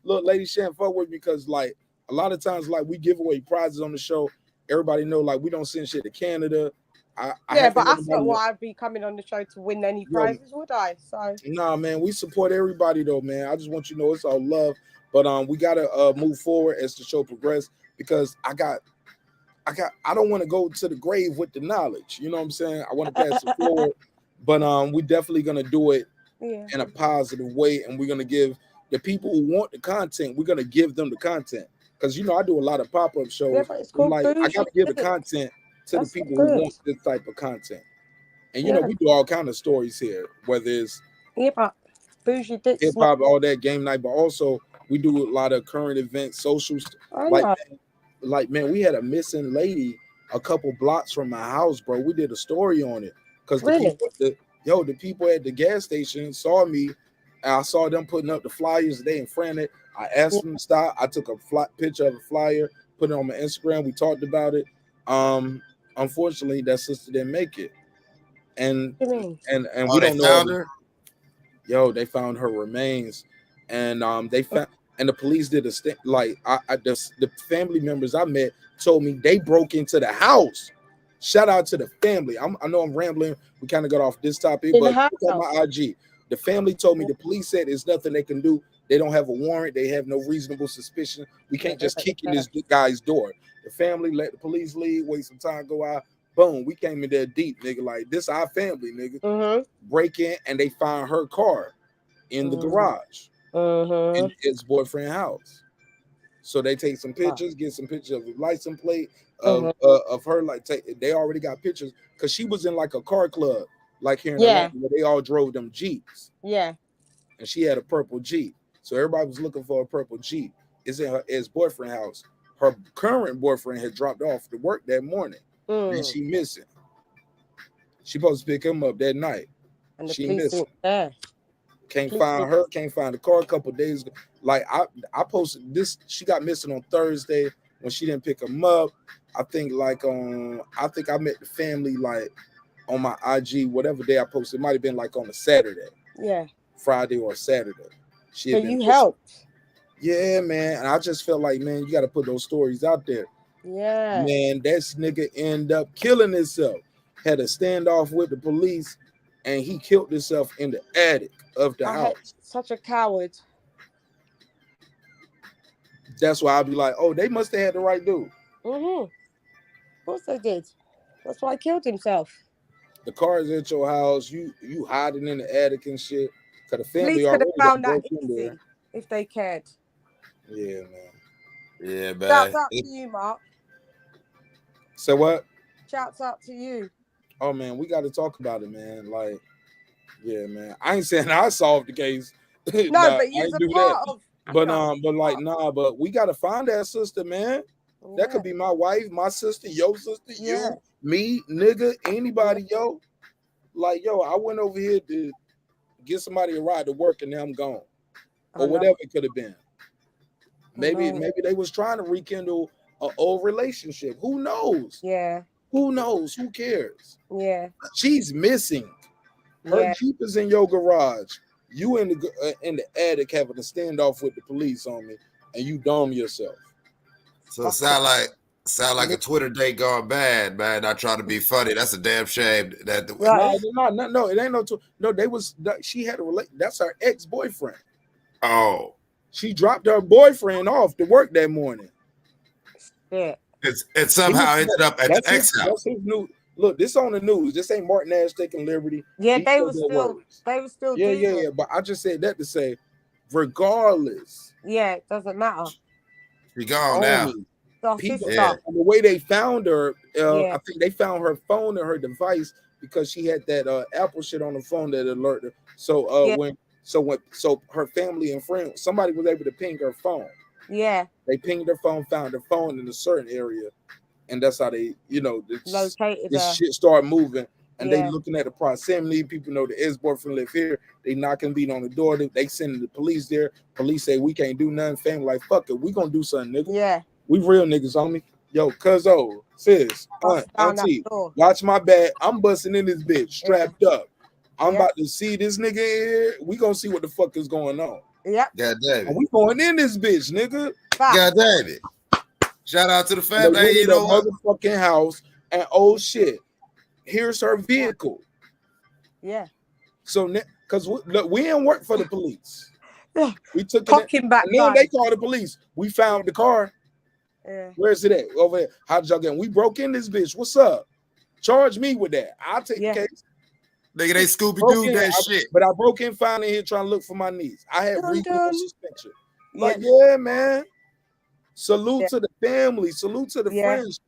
Look, Lady Shan, fuck with me because like a lot of times, like we give away prizes on the show. Everybody know, like we don't send shit to Canada. But that's not why I'd be coming on the show to win any prizes, would I? So nah, man, we support everybody though, man. I just want you to know it's all love. But we gotta move forward as the show progresses because I don't want to go to the grave with the knowledge. You know what I'm saying? I want to pass it forward. But we definitely gonna do it in a positive way, and we're gonna give the people who want the content, we're gonna give them the content. Because you know, I do a lot of pop-up shows. Yeah, but it's called I bougie gotta give the dick. content to That's the people good. who want this type of content. And you know, we do all kind of stories here, whether it's hip hop, bougie dick, hip hop, all that game night, but also we do a lot of current events, socials. Like man, we had a missing lady a couple blocks from my house, bro. We did a story on it because the people at the gas station saw me. And I saw them putting up the flyers. They in frantic. I asked them to stop. I took a picture of a flyer, put it on my Instagram. We talked about it. Unfortunately, that sister didn't make it, and we don't know. Found her? Yo, they found her remains, and they found, and the police did a the family members I met told me they broke into the house. Shout out to the family. I know I'm rambling. We kind of got off this topic, but look at my IG. The family told me the police said there's nothing they can do. They don't have a warrant. They have no reasonable suspicion. We can't just kick in this guy's door. The family let the police leave, wait some time, go out. Boom, we came in there deep, nigga. Like this, our family, nigga. Break in and they find her car in the garage in his boyfriend's house. So they take some pictures, get some pictures of the license plate of her. Like they already got pictures because she was in like a car club, like here in Atlanta, where they all drove them Jeeps. Yeah. And she had a purple Jeep. So everybody was looking for a purple Jeep. It's in her ex-boyfriend's house. Her current boyfriend had dropped off to work that morning. And she missing. She supposed to pick him up that night. And the she police missing. Can't Police find her, can't find the car. A couple days ago. Like I posted this, she got missing on Thursday when she didn't pick him up. I think I met the family like on my IG, whatever day I posted. It might have been like on a Saturday. Yeah. Friday or Saturday. She So had been you missing. helped. Yeah, man. And I just felt like, man, you got to put those stories out there. Yeah. Man, this nigga end up killing himself. Had a standoff with the police, and he killed himself in the attic of the I had house. such a coward. That's why I'll be like, oh, they must have had the right dude. Mm-hmm. Of course they did. That's why he killed himself. The car is at your house. You hiding in the attic and shit. Cause the family Police could have already found that broke in easy there. if they cared. Yeah, man. Yeah, man. Shouts out to you, Mark. So what? Shouts out to you. Oh man, we got to talk about it, man. Like, yeah, man. I ain't saying I solved the case. No, Nah, but I you're ain't a do part that. of. But like, nah. But we got to find that sister, man. That could be my wife, my sister, your sister, you, me, nigga, anybody, yo. Like, yo, I went over here to get somebody a ride to work, and now I'm gone, or whatever it could have been. Maybe they was trying to rekindle an old relationship. Who knows? Yeah. Who knows? Who cares? Yeah. She's missing. Her Yeah. Jeep is in your garage. You in the attic having a standoff with the police on me, and you dome yourself. So it sound like a Twitter day gone bad, man. Not trying to be funny. That's a damn shame. That No, it ain't no. They was she had a that's her ex-boyfriend. Oh, she dropped her boyfriend off to work that morning. Yeah, it somehow ended up at the ex house. That's his new look. This on the news. This ain't Marq Nash taking liberty. Yeah, These they are were their still words. doing it. But I just said that to say, regardless, Yeah, it doesn't matter. She gone now. People, Yeah. and the way they found her, Yeah. I think they found her phone and her device because she had that Apple shit on the phone that alerted her. So when her family and friends, somebody was able to ping her phone. Yeah. They pinged her phone, found her phone in a certain area, and that's how they, located this her. shit started moving. And they Yeah. looking at the proximity. People know the ex-boyfriend live here. They knocking, beating on the door. They sending the police there. Police say we can't do nothing. Family like, fuck it, we gonna do something, nigga. Yeah. We real niggas, homie. Yo, cuzzo, sis, aunt, down that auntie, door. watch my back. I'm busting in this bitch, strapped up. I'm about to see this nigga here. We gonna see what the fuck is going on. Yep. God damn it. We going in this bitch, nigga. God damn it. Shout out to the They family. went Hey, in you know what? the motherfucking house, and oh shit, here's her vehicle. Yeah. So, because we didn't work for the police. We took Talking it, back and then guy. they called the police. We found the car. Yeah. Where's it at? Over there. How'd y'all get? We broke in this bitch. What's up? Charge me with that. I'll take the case. Nigga, they Scooby-Doo that shit. But I broke in finding here trying to look for my niece. I had reasonable suspension. Like, Yeah. yeah, man. Salute to the family. Salute to the friends.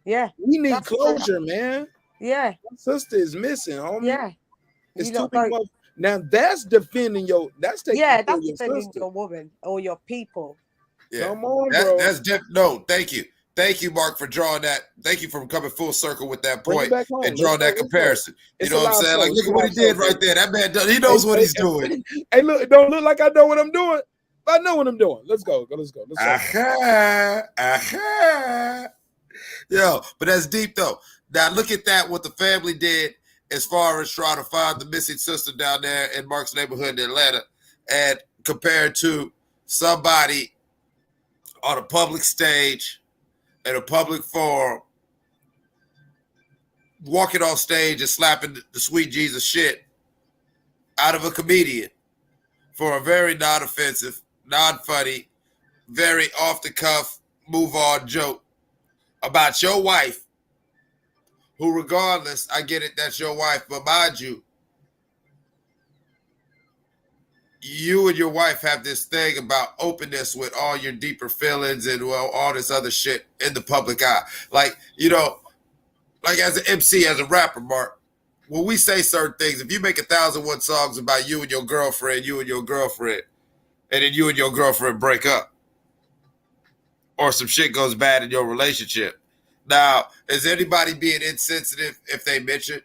Yeah. We need closure, man. Yeah. My sister is missing, homie. Yeah. It's You too lot big. Now that's defending that's taking care that's of your defending sister. your woman or your people. Yeah. Come on, bro. No, thank you. Thank you, Mark, for drawing that. Thank you for coming full circle with that Bring it point back home. and drawing that comparison. You It's know a what I'm live saying? show. Like, It's look a at what he live did show, right there. That man does. He knows what he's doing. Hey, look, it don't look like I know what I'm doing. I know what I'm doing. Let's go. Let's go. Yo, but that's deep though. Now look at that, what the family did as far as trying to find the missing sister down there in Mark's neighborhood in Atlanta, and compared to somebody on a public stage at a public forum walking off stage and slapping the sweet Jesus shit out of a comedian for a very non-offensive, non-funny, very off-the-cuff, move-on joke about your wife, who regardless, I get it, that's your wife, but mind you, you and your wife have this thing about openness with all your deeper feelings and, well, all this other shit in the public eye. Like, like as an MC, as a rapper, Mark, when we say certain things, if you make 1,001 songs about you and your girlfriend, and then you and your girlfriend break up, or some shit goes bad in your relationship. Now, is anybody being insensitive if they mention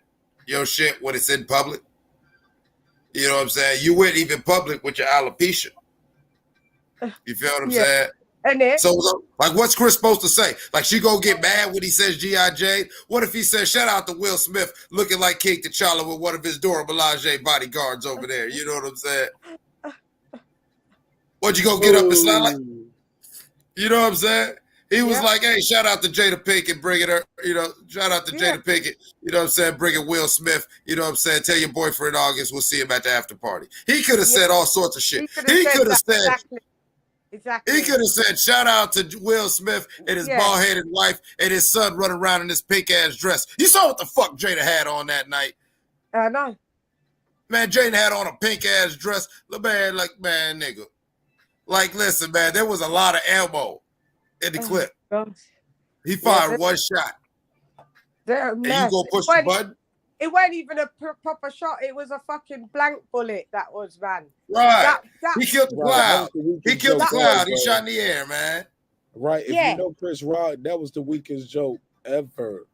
your shit when it's in public? You know what I'm saying? You went even public with your alopecia. You feel what I'm saying? So like, what's Chris supposed to say? Like, she gonna get mad when he says G.I. Jane? What if he says, shout out to Will Smith looking like King T'Challa with one of his Dora Milaje bodyguards over there? You know what I'm saying? What, you gonna get up and slide like? You know what I'm saying? He was like, hey, shout out to Jada Pinkett bringing her, shout out to Jada Pinkett, you know what I'm saying, bringing Will Smith, you know what I'm saying, tell your boyfriend August we'll see him at the after party. He could have said all sorts of shit. He could have said, Exactly. He could have said, shout out to Will Smith and his bald-headed wife and his son running around in this pink-ass dress. You saw what the fuck Jada had on that night? I know. Man, Jada had on a pink-ass dress. Man, nigga. Like, listen, man, there was a lot of ammo in the clip. He fired one shot. And you gonna push the button? It wasn't even a proper shot. It was a fucking blank bullet that was, man. Right. He killed the cloud. He killed the cloud. He shot in the air, man. Right. If you know Chris Rock, that was the weakest joke ever.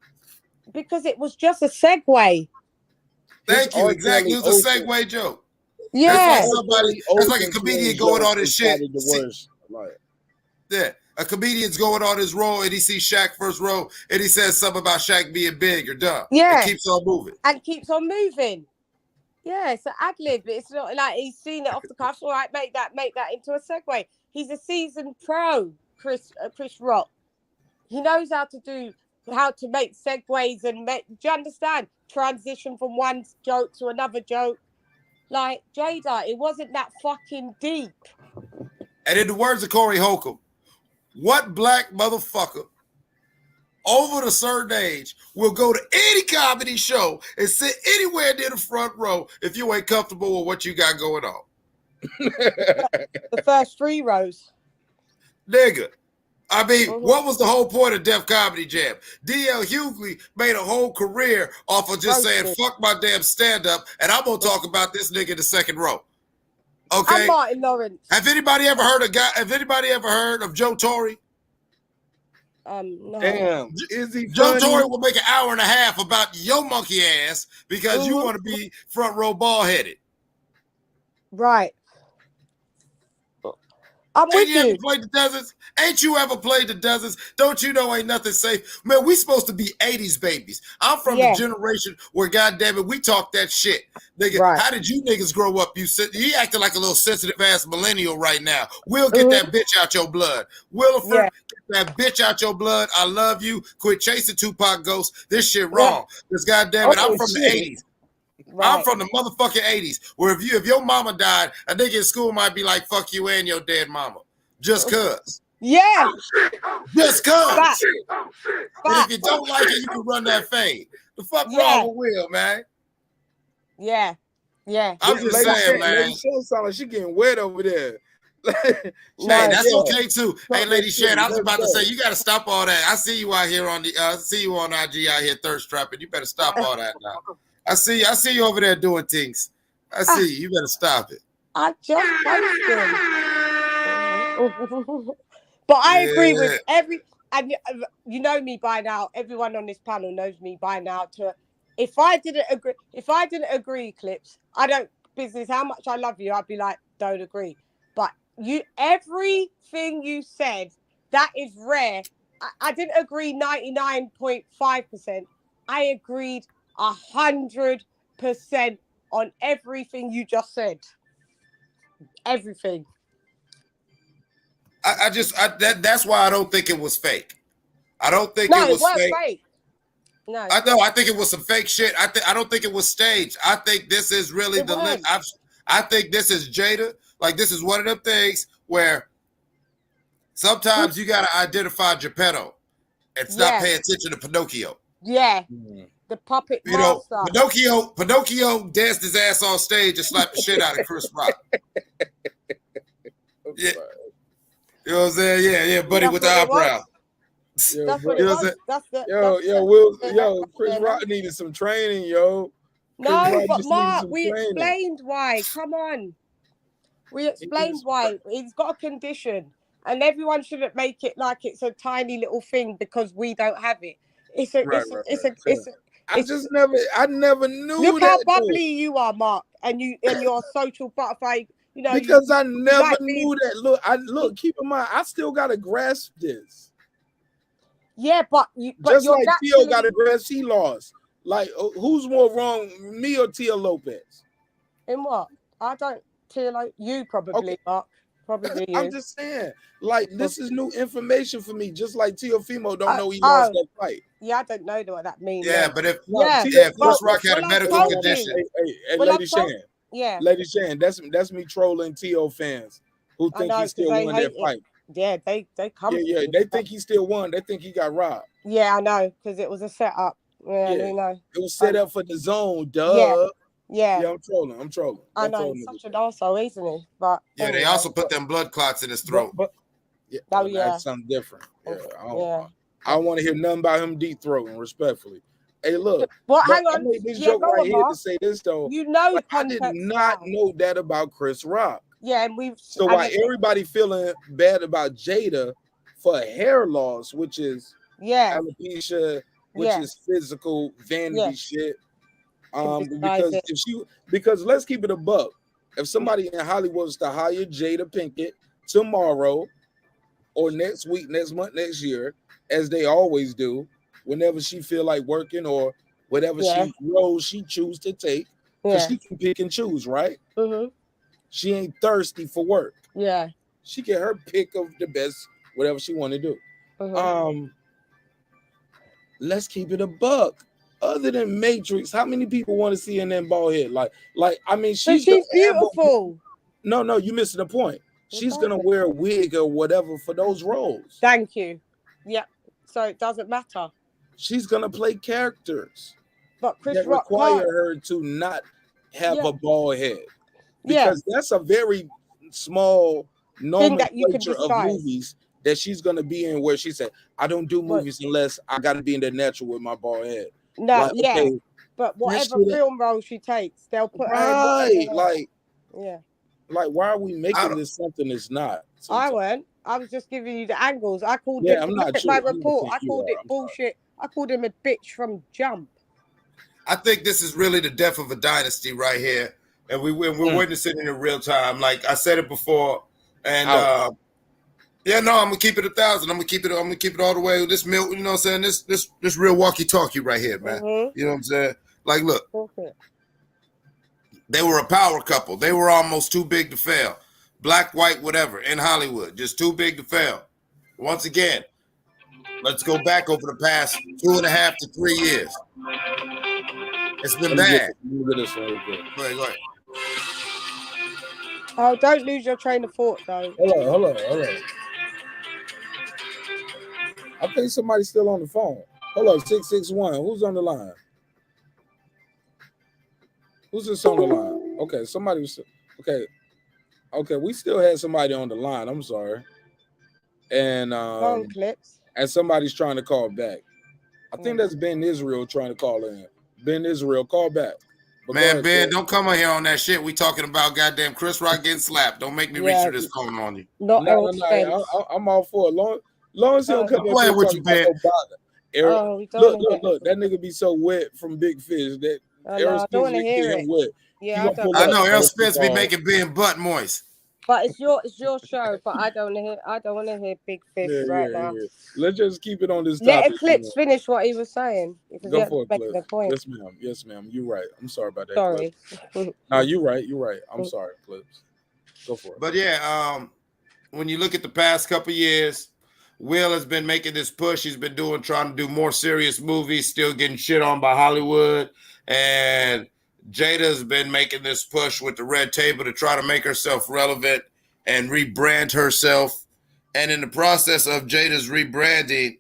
Because it was just a segue. Thank you. Exactly. It was a segue joke. Yeah. That's like a comedian going on his shit. Yeah. A comedian's going on his role and he sees Shaq first row and he says something about Shaq being big or dumb. Yeah. And keeps on moving. And keeps on moving. Yeah, it's an ad lib. It's not like he's seen it off the cuff. All right, make that into a segue. He's a seasoned pro, Chris Rock. He knows how to make segues and do you understand? Transition from one joke to another joke. Like Jada, it wasn't that fucking deep. And in the words of Corey Holcomb, what black motherfucker over a certain age will go to any comedy show and sit anywhere near the front row if you ain't comfortable with what you got going on? The first 3 rows. Nigga. I mean, what was the whole point of Def Comedy Jam? D.L. Hughley made a whole career off of just saying, fuck my damn stand-up, and I'm going to talk about this nigga in the second row. Okay. I'm Martin Lawrence. Have anybody ever heard of Joe Torre? No. Damn. Is he Joe funny? Torre will make an hour and a half about your monkey ass because you want to be front row ball headed. Right. I'm with you. Ever played the deserts? Ain't you ever played the deserts? Don't you know ain't nothing safe? Man, we supposed to be 80s babies. I'm from the generation where, goddamn it, we talk that shit. Nigga, how did you niggas grow up? You acting like a little sensitive ass millennial right now. We'll get that bitch out your blood. Williford, get that bitch out your blood. I love you. Quit chasing Tupac ghosts. This shit wrong. Because goddamn it, I'm from the 80s. I'm from the motherfucking 80s, where if your mama died, a nigga in school might be like, fuck you and your dead mama. Just cuz. Yeah. Just cuz. And if you don't like it, you can run that fade. The fuck wrong with Will, man? Yeah. Yeah. I'm just saying, man. Lady Shan sound like she getting wet over there. Hey, that's okay too. Hey, Lady Shan, I was about to say you got to stop all that. I see you out here on the see you on IG out here thirst trapping. You better stop all that now. I see you over there doing things. I see you. You better stop it. I just posted. But I agree with and you know me by now. Everyone on this panel knows me by now. If I didn't agree, Clips, I don't business how much I love you. I'd be like, don't agree. But everything you said, that is rare. I didn't agree 99.5%. I agreed 100% on everything you just said. Everything. That's why I don't think it was fake. I don't think it was fake. No, I think it was some fake shit. I don't think it was staged. I think this is really I think this is Jada. Like, this is one of them things where sometimes you gotta identify Geppetto and stop paying attention to Pinocchio. Yeah. The puppet master. Pinocchio danced his ass on stage and slapped the shit out of Chris Rock. Yeah. You know what I'm saying? Yeah, buddy with the eyebrow. That's what it was. Chris Rock needed some training, yo. No, but Mark, we explained why. Come on. We explained why. He's got a condition. And everyone shouldn't make it like it's a tiny little thing because we don't have it. I never knew. Look how bubbly you are, Mark, and you're a social butterfly. you know, Because I never might knew that. Look, keep in mind, I still gotta grasp this. Yeah, but Just you're like Tio got naturally a grasp, he lost. Like, who's more wrong, me or Tia Lopez? in what? I don't Tilo, you probably, Mark. Probably you. I'm just saying, like, this is new information for me. Just like Teofimo don't know he lost that fight. Yeah, I don't know what that means. Yeah, but if Chris Rock had a medical condition, hey, Lady Shan, yeah, Lady Shan, that's me trolling Tio fans who I think know he because still they won hate that it. fight. Yeah, they come. Yeah, they think he still won. They think he got robbed. Yeah, I know because it was a setup. Yeah, Yeah, I know. it was set up for the zone. Duh. Yeah. I'm trolling. I know, he's such an arsehole, isn't he? But yeah, anyway. they also put them blood clots in his throat. But yeah, Oh, yeah. That's something different. Yeah, Yeah. I don't want to hear nothing about him deep throating, respectfully. Hey, look. Well, but hang on. I made this Yeah, joke go right on, here Mark. to say this though. You know, like, I did context not now. know that about Chris Rock. Yeah, and we've So why everybody feeling bad about Jada for hair loss, which is alopecia, which is physical vanity shit. Because let's keep it a buck. If somebody in Hollywood was to hire Jada Pinkett tomorrow or next week, next month, next year, as they always do, whenever she feel like working or whatever role she choose to take, because she can pick and choose, right? Mm-hmm. She ain't thirsty for work. Yeah. She get her pick of the best, whatever she want to do. Mm-hmm. Let's keep it a buck. Other than Matrix, how many people want to see in that bald head? Like I mean, she's beautiful. No, you missing the point. She's gonna wear a wig or whatever for those roles. Thank you. Yeah. So it doesn't matter. She's gonna play characters but Chris that Rock require can't. her to not have a bald head. Because that's a very small nomenclature of movies that she's gonna be in where she said, I don't do movies unless I gotta be in the natural with my bald head. No, but whatever film role she takes, they'll put her in like yeah. Like, why are we making this something it's not? I weren't. I was just giving you the angles. I called Yeah, it. I'm not Look at sure. my I'm report. I you called are. it bullshit. I called him a bitch from jump. I think this is really the death of a dynasty right here, and we're witnessing it in real time. Like I said it before, and I'm gonna keep it 1,000. I'm gonna keep it all the way. This milk, you know what I'm saying? This real walkie-talkie right here, man. You know what I'm saying? Like, look, they were a power couple. They were almost too big to fail. Black, white, whatever, in Hollywood, just too big to fail. Once again, let's go back over the past 2.5 to 3 years. It's been bad. Go ahead. Oh, don't lose your train of thought, though. Hold on. I think somebody's still on the phone. Hold on, 661. Who's on the line? Who's this on the line? Okay, somebody was okay. We still had somebody on the line. I'm sorry. And and somebody's trying to call back. I think that's Ben Israel trying to call in. Ben Israel, call back. But man, Ben, don't come on here on that shit. We talking about goddamn Chris Rock getting slapped. Don't make me reach for this phone on you. No, I'm all for it. Long as he don't come playing with you, Ben. Look, that nigga be so wet from Big Fish that Errol Spence be getting him wet. Yeah, I know Errol Spence be making Ben butt moist. But it's your show. But I don't want to hear Big Fish now. Yeah. Let's just keep it on this Let topic. Eclipse finish what he was saying. Because Go for it, making a point. Yes, ma'am. You're right. I'm sorry about that. Sorry. No, you're right. I'm sorry, Eclipse. Go for it. But yeah, when you look at the past couple years, Will has been making this push. He's been trying to do more serious movies, still getting shit on by Hollywood. And Jada's been making this push with the red table to try to make herself relevant and rebrand herself. And in the process of Jada's rebranding,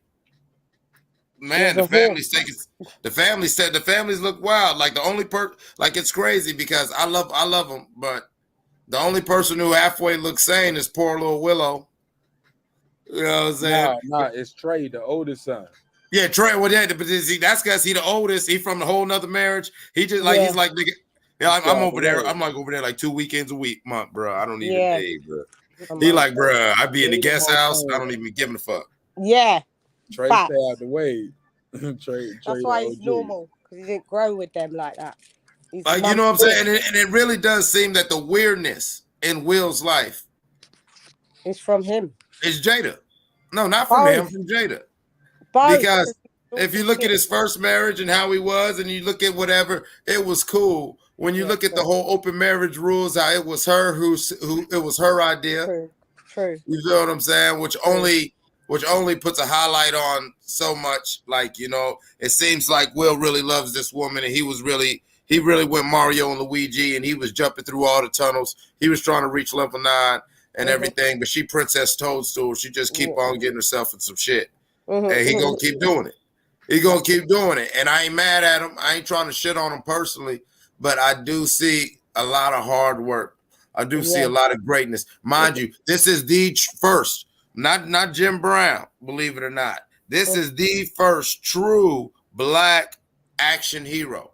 man, the families look wild. Like the only like it's crazy because I love them, but the only person who halfway looks sane is poor little Willow. You know what I'm saying? Nah, it's Trey, the oldest son. Yeah, Trey. Well, yeah, but that's because he the oldest. He from the whole nother marriage. He just like he's like nigga. Yeah, I'm over there. I'm like over there like 2 weekends a month, bro. I don't even pay, bro. He like, bro. I be in the guest house. I don't even be giving a fuck. Yeah. Trey stay out the way. Trey. That's why he's normal because he didn't grow with them like that. Like you know what I'm saying, and it really does seem that the weirdness in Will's life? It's from him. It's Jada. No, not from him, from Jada. Because if you look at his first marriage and how he was, and you look at whatever, it was cool. When you look at the whole open marriage rules, how it was her who it was her idea. True. You feel what I'm saying? Which only puts a highlight on so much. Like, you know, it seems like Will really loves this woman, and he really went Mario and Luigi, and he was jumping through all the tunnels. He was trying to reach level 9 and everything, but she Princess Toadstool. She just keep on getting herself in some shit. And he gonna keep doing it. He gonna keep doing it. And I ain't mad at him. I ain't trying to shit on him personally, but I do see a lot of hard work. I do see a lot of greatness. Mind you, this is the first, not Jim Brown, believe it or not. This is the first true black action hero.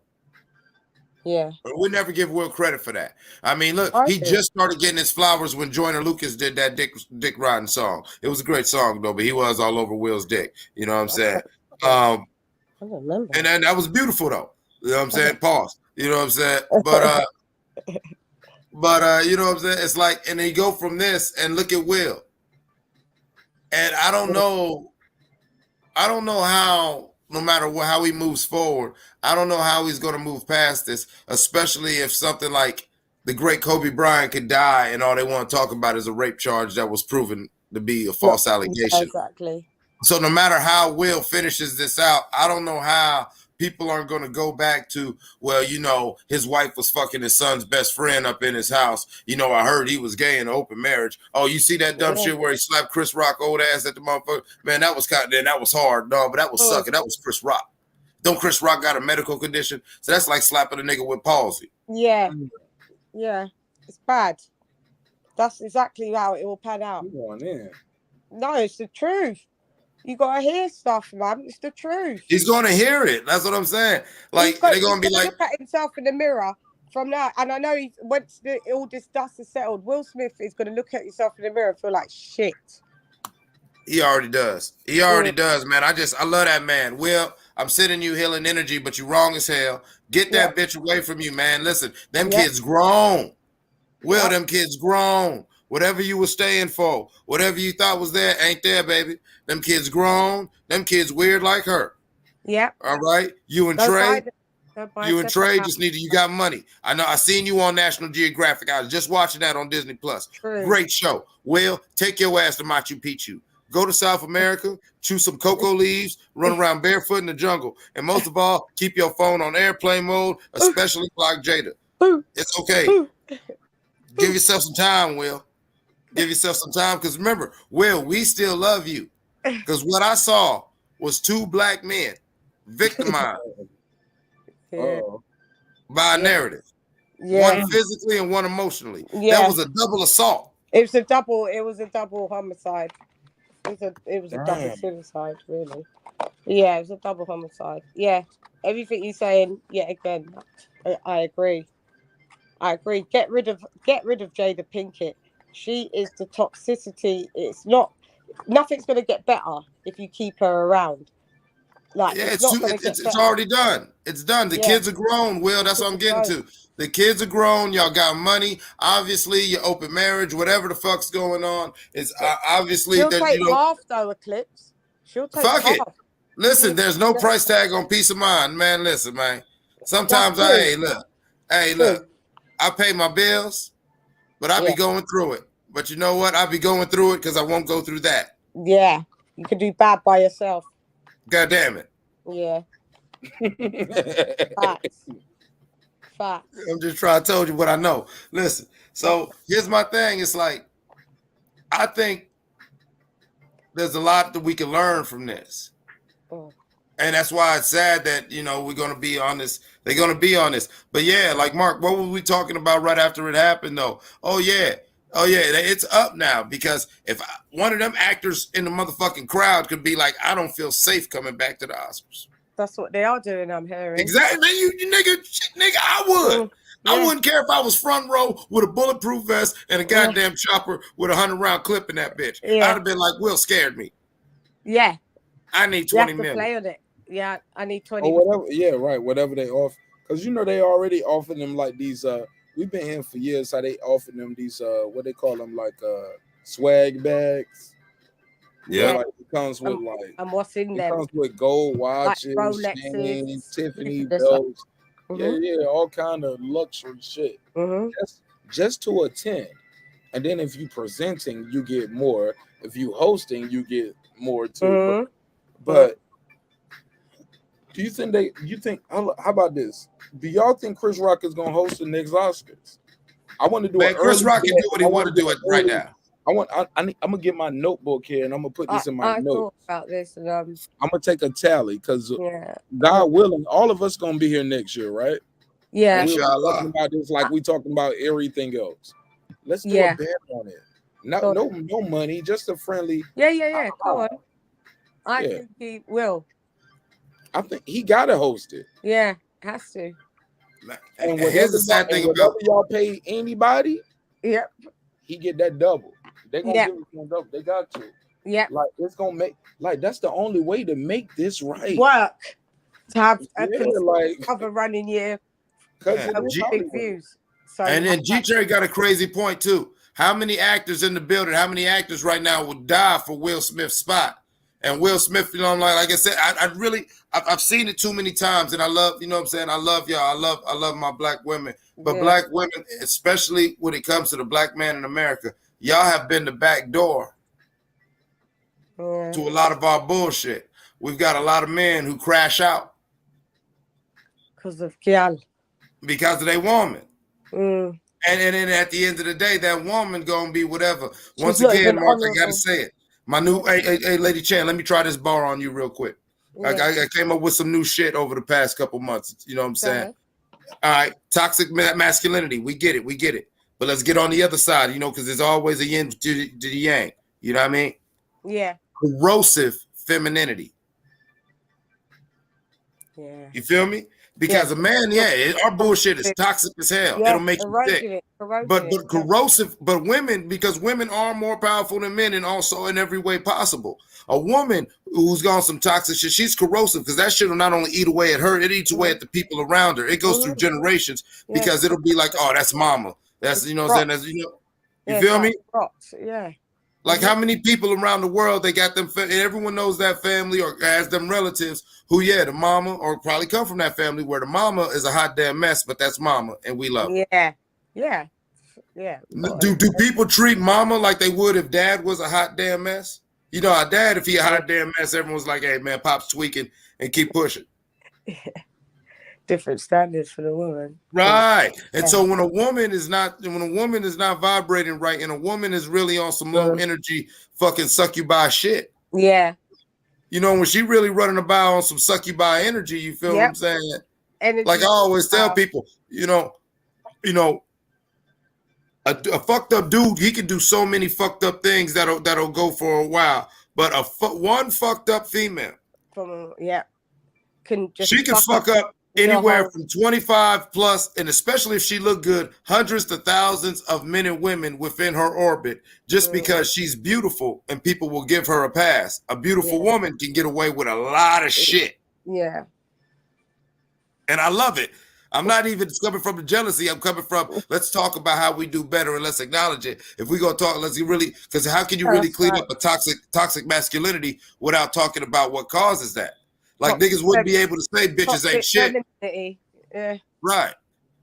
Yeah. But we never give Will credit for that. I mean, look, he just started getting his flowers when Joyner Lucas did that Dick Rotten song. It was a great song, though, but he was all over Will's dick. You know what I'm saying? I remember. And then that was beautiful, though. You know what I'm saying? Pause. You know what I'm saying? But you know what I'm saying? It's like, and then you go from this and look at Will. And I don't know how, no matter how he moves forward, I don't know how he's going to move past this, especially if something like the great Kobe Bryant could die and all they want to talk about is a rape charge that was proven to be a false allegation. Exactly. So no matter how Will finishes this out, I don't know how people aren't going to go back to, well, you know, his wife was fucking his son's best friend up in his house. You know, I heard he was gay in an open marriage. Oh, you see that dumb shit where he slapped Chris Rock old ass at the motherfucker? Man, that was that was hard, no, but that was sucking. That was Chris Rock. Don't Chris Rock got a medical condition? So that's like slapping a nigga with palsy. Yeah. Yeah. It's bad. That's exactly how it will pan out. No, it's the truth. You gotta hear stuff, man. It's the truth. He's gonna hear it. That's what I'm saying. Like they're gonna be like, look at himself in the mirror from now. And I know once all this dust is settled, Will Smith is gonna look at himself in the mirror and feel like shit. He already does. He already does, man. I love that man. Will, I'm sending you healing energy, but you wrong as hell. Get that bitch away from you, man. Listen, them kids grown. Will, them kids grown. Whatever you were staying for, whatever you thought was there, ain't there, baby. Them kids grown. Them kids weird like her. Yeah. All right. You and Trey. You and Trey just you got money. I know. I seen you on National Geographic. I was just watching that on Disney Plus. Great show. Will, take your ass to Machu Picchu. Go to South America, chew some cocoa leaves, run around barefoot in the jungle. And most of all, keep your phone on airplane mode, especially like Jada. It's okay. Give yourself some time, Will. Give yourself some time. Because remember, Will, we still love you. Because what I saw was 2 black men victimized by a narrative. One physically and one emotionally. That was a double assault. It was a double homicide. It was a double suicide, really. Yeah, it was a double homicide. Yeah. Everything you're saying, again, I agree. Get rid of Jada Pinkett. She is the toxicity. Nothing's gonna get better if you keep her around. Like it's already done. It's done. The kids are grown, Will. That's what I'm getting to. The kids are grown. Y'all got money. Obviously, your open marriage, whatever the fuck's going on, is obviously she'll that take you know. Half though, Eclipse. She'll take Fuck half. it. Listen, there's no price tag on peace of mind, man. Listen, man. Sometimes hey, look, I pay my bills, but I be going through it. But you know what? I be going through it because I won't go through that. Yeah, you could do bad by yourself. God damn it. Yeah. Facts. I'm just trying to tell you what I know. Listen, so here's my thing. It's like, I think there's a lot that we can learn from this. And that's why it's sad that, you know, we're going to be on this. They're going to be on this. But yeah, like Mark, what were we talking about right after it happened though? Oh yeah, it's up now because if one of them actors in the motherfucking crowd could be like, I don't feel safe coming back to the Oscars. That's what they are doing, I'm hearing. Exactly, man. You nigga, I would. I wouldn't care if I was front row with a bulletproof vest and a goddamn chopper with a 100-round clip in that bitch. I'd have been like, Will scared me. Yeah. I need 20 million. Play on it. Yeah, I need 20 or whatever. Yeah, right. Whatever they offer. Because you know they already offer them like these we've been hearing for years how they offer them these what they call them, like swag bags. Where Yeah. like it comes with like And what's in it them? comes with gold Like watches, chains, Rolexes. Tiffany There's like, belts. Yeah, all kind of luxury shit. Just to attend. And then if you presenting, you get more. If you hosting, you get more too. But do you think how about this? Do y'all think Chris Rock is gonna host the next Oscars? I want to do Man, an Chris early Rock can bet. do what he want to do it right now. I'm gonna get my notebook here and I'm gonna put this in my I notes. thought about this and I'm gonna take a tally because yeah. God willing, all of us gonna be here next year, right? Yeah. And we'll be talking about this like we talking about everything else. Let's do a bet on it. No money, just a friendly. Yeah. Go on. I think he will. I think he gotta host it. Yeah, has to. And here's the sad thing whatever about y'all pay anybody, yep, he get that double. They gonna give him one double. They got to. Yeah. Like it's gonna make that's the only way to make this right. Work to have a like of a running year. Big views. So and then G-Cherry got a crazy point too. How many actors in the building? How many actors right now would die for Will Smith's spot? And Will Smith, you know, like I said, I've seen it too many times, and I love, you know what I'm saying? I love y'all. I love my black women. But black women, especially when it comes to the black man in America, y'all have been the back door to a lot of our bullshit. We've got a lot of men who crash out because of Kial. Because of their woman. And then at the end of the day, that woman gonna be whatever. Once again, Mark, I gotta say it. My new hey, Lady Chan, let me try this bar on you real quick. I came up with some new shit over the past couple months. You know what I'm saying? All right, toxic masculinity. We get it. But let's get on the other side, you know, because there's always a yin to the yang. You know what I mean? Yeah. Corrosive femininity. Yeah. You feel me? Because a man, our bullshit is toxic as hell. It'll make you sick. But corrosive, but women, because women are more powerful than men and also in every way possible. A woman who's gone some toxic shit, she's corrosive because that shit will not only eat away at her, it eats away at the people around her. It goes through generations because it'll be like, oh, that's mama. That's, you know what I'm saying? That's, you know, you feel me? Yeah. Like how many people around the world, they got them, everyone knows that family or has them relatives who, the mama or probably come from that family where the mama is a hot damn mess, but that's mama and we love her. Yeah. Do people treat mama like they would if dad was a hot damn mess? You know, our dad, if he a hot damn mess, everyone's like, hey man, pop's tweaking and keep pushing. Different standards for the woman. Right. And so when a woman is not vibrating right and a woman is really on some low energy fucking succubi shit. Yeah. You know, when she really running about on some succubi energy, you feel what I'm saying? Energy. Like I always tell people, you know, a fucked up dude, he can do so many fucked up things that'll go for a while. But one fucked up female, she can fuck up anywhere from 25 plus, and especially if she look good, hundreds to thousands of men and women within her orbit, just because she's beautiful and people will give her a pass. A beautiful woman can get away with a lot of shit. Yeah. And I love it. I'm not even coming from the jealousy. I'm coming from, let's talk about how we do better and let's acknowledge it. If we're going to talk, let's really, because how can you really clean up a toxic masculinity without talking about what causes that? Like niggas wouldn't be able to say bitches ain't shit. Yeah. Right.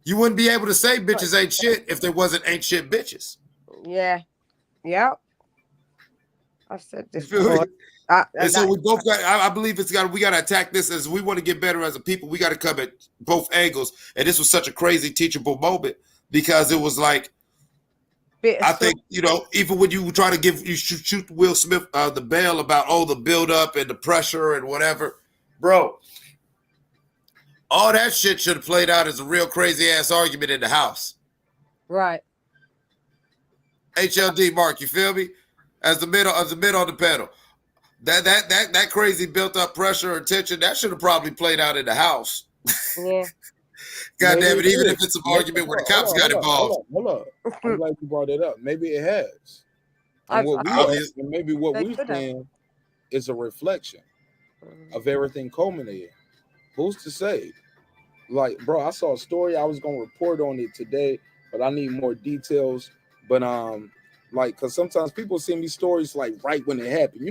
You wouldn't be able to say bitches ain't shit if there wasn't ain't shit bitches. Yeah. Yep. I've said this before. And so we both got, I believe we got to attack this as we want to get better as a people. We got to come at both angles. And this was such a crazy teachable moment because it was like, I think, you know, even when you try to shoot Will Smith the bail about, the buildup and the pressure and whatever, bro, all that shit should have played out as a real crazy ass argument in the house. Right. HLD, Mark, you feel me? As the mid on the pedal. That crazy built up pressure and tension, that should have probably played out in the house. Yeah. God damn it, even if it's an argument where the cops got involved. Hold up. I'm glad you brought it up. Maybe it has. And maybe what we're saying is a reflection of everything culminating. Who's to say? Like, bro, I saw a story. I was going to report on it today. but I need more details. But like, cause sometimes people send me stories like right when it happened.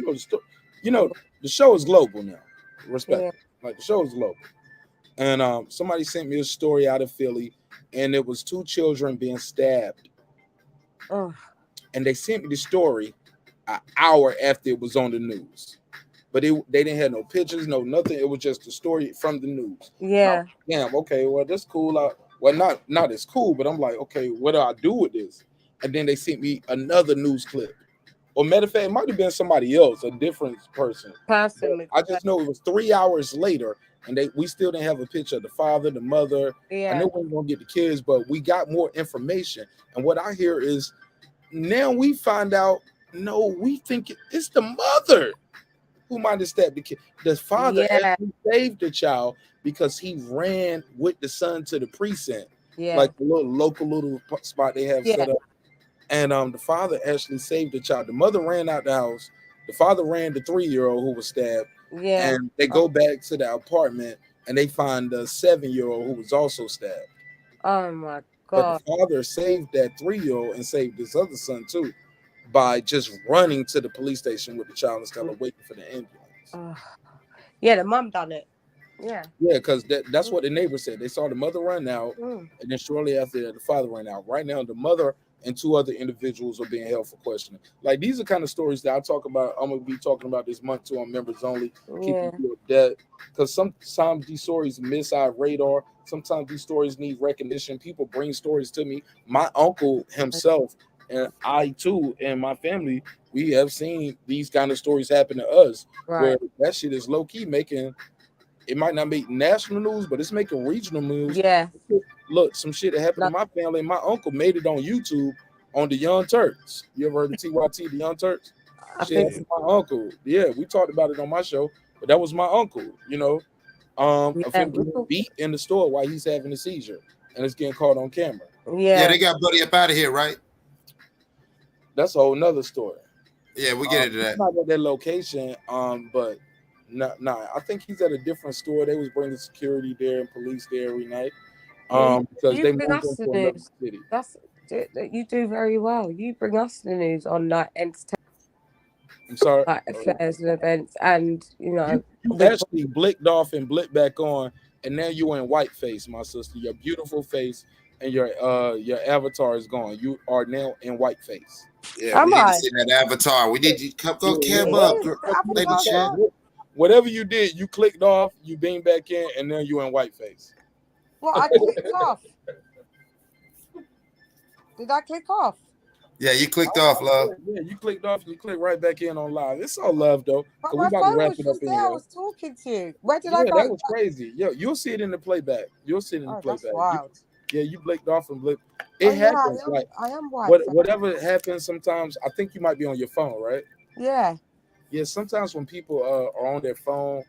You know, the show is global now. Respect. Yeah. Like the show is global. And somebody sent me a story out of Philly, and it was two children being stabbed. Oh. And they sent me the story an hour after it was on the news. But they didn't have no pictures, no nothing. It was just a story from the news. Yeah. Damn, okay, well, that's cool. Not as cool, but I'm like, okay, what do I do with this? And then they sent me another news clip. Or matter of fact, it might have been somebody else, a different person. Person. I just know it was 3 hours later, and we still didn't have a picture of the father, the mother. I Yeah. knew we weren't gonna get the kids, but we got more information. And what I hear is now we find out, no, we think it's the mother who might have stabbed the kid. The father Yeah. actually saved the child because he ran with the son to the precinct, Yeah. like the local spot they have Yeah. set up. And the father actually saved the child. The mother ran out the house. The father ran the 3-year-old who was stabbed. Yeah. And they go back to the apartment and they find the 7-year-old who was also stabbed. Oh my But God. the father saved that 3-year-old and saved his other son too by just running to the police station with the child instead of waiting for the ambulance. Yeah, the mum done it. Yeah. Yeah, because that's what the neighbors said. They saw the mother run out, and then shortly after that, the father ran out. Right now, the mother and 2 other individuals are being held for questioning. Like, these are kind of stories that I talk about. I'm gonna be talking about this month too on members only, keeping you at that. Because sometimes these stories miss our radar. Sometimes these stories need recognition. People bring stories to me. My uncle himself and I too, and my family, we have seen these kind of stories happen to us, where that shit is low key making. It might not make national news, but it's making regional news. Yeah. Look, some shit that happened to my family. My uncle made it on YouTube on the Young Turks. You ever heard of TYT, the Young Turks? Shit, that's my uncle. Yeah, we talked about it on my show, but that was my uncle, of him getting beat in the store while he's having a seizure, and it's getting caught on camera. Yeah, they got Buddy up out of here, right? That's a whole nother story. Yeah, we get into that. He's not at that location, but nah, I think he's at a different store. They was bringing security there and police there every night, because You they bring moved us him the to another news. city. You do very well. You bring us the news on like entertainment. I'm sorry. Like affairs and events, and You actually blinked off and blinked back on, and now you're in whiteface, my sister. Your beautiful face and your avatar is gone. You are now in whiteface. Yeah, we need to see that avatar. We need you go cam up, play the shit. Whatever you did, you clicked off, you beamed back in, and now you're in whiteface. What, I clicked off? Did I click off? Yeah, you clicked off, love. Yeah, you clicked off. You clicked right back in on live. It's all love though. But We my about to phone wrap was it up just there. anyway. I was talking to you. Where did Yeah, I go? that was crazy. Yeah, you'll see it in the playback. You'll see it in the Oh, playback. that's wild. You blinked off and blinked. It Yeah, happens. I am white. Whatever happens sometimes. I think you might be on your phone, right? Yeah. Yeah. Sometimes when people are on their phone,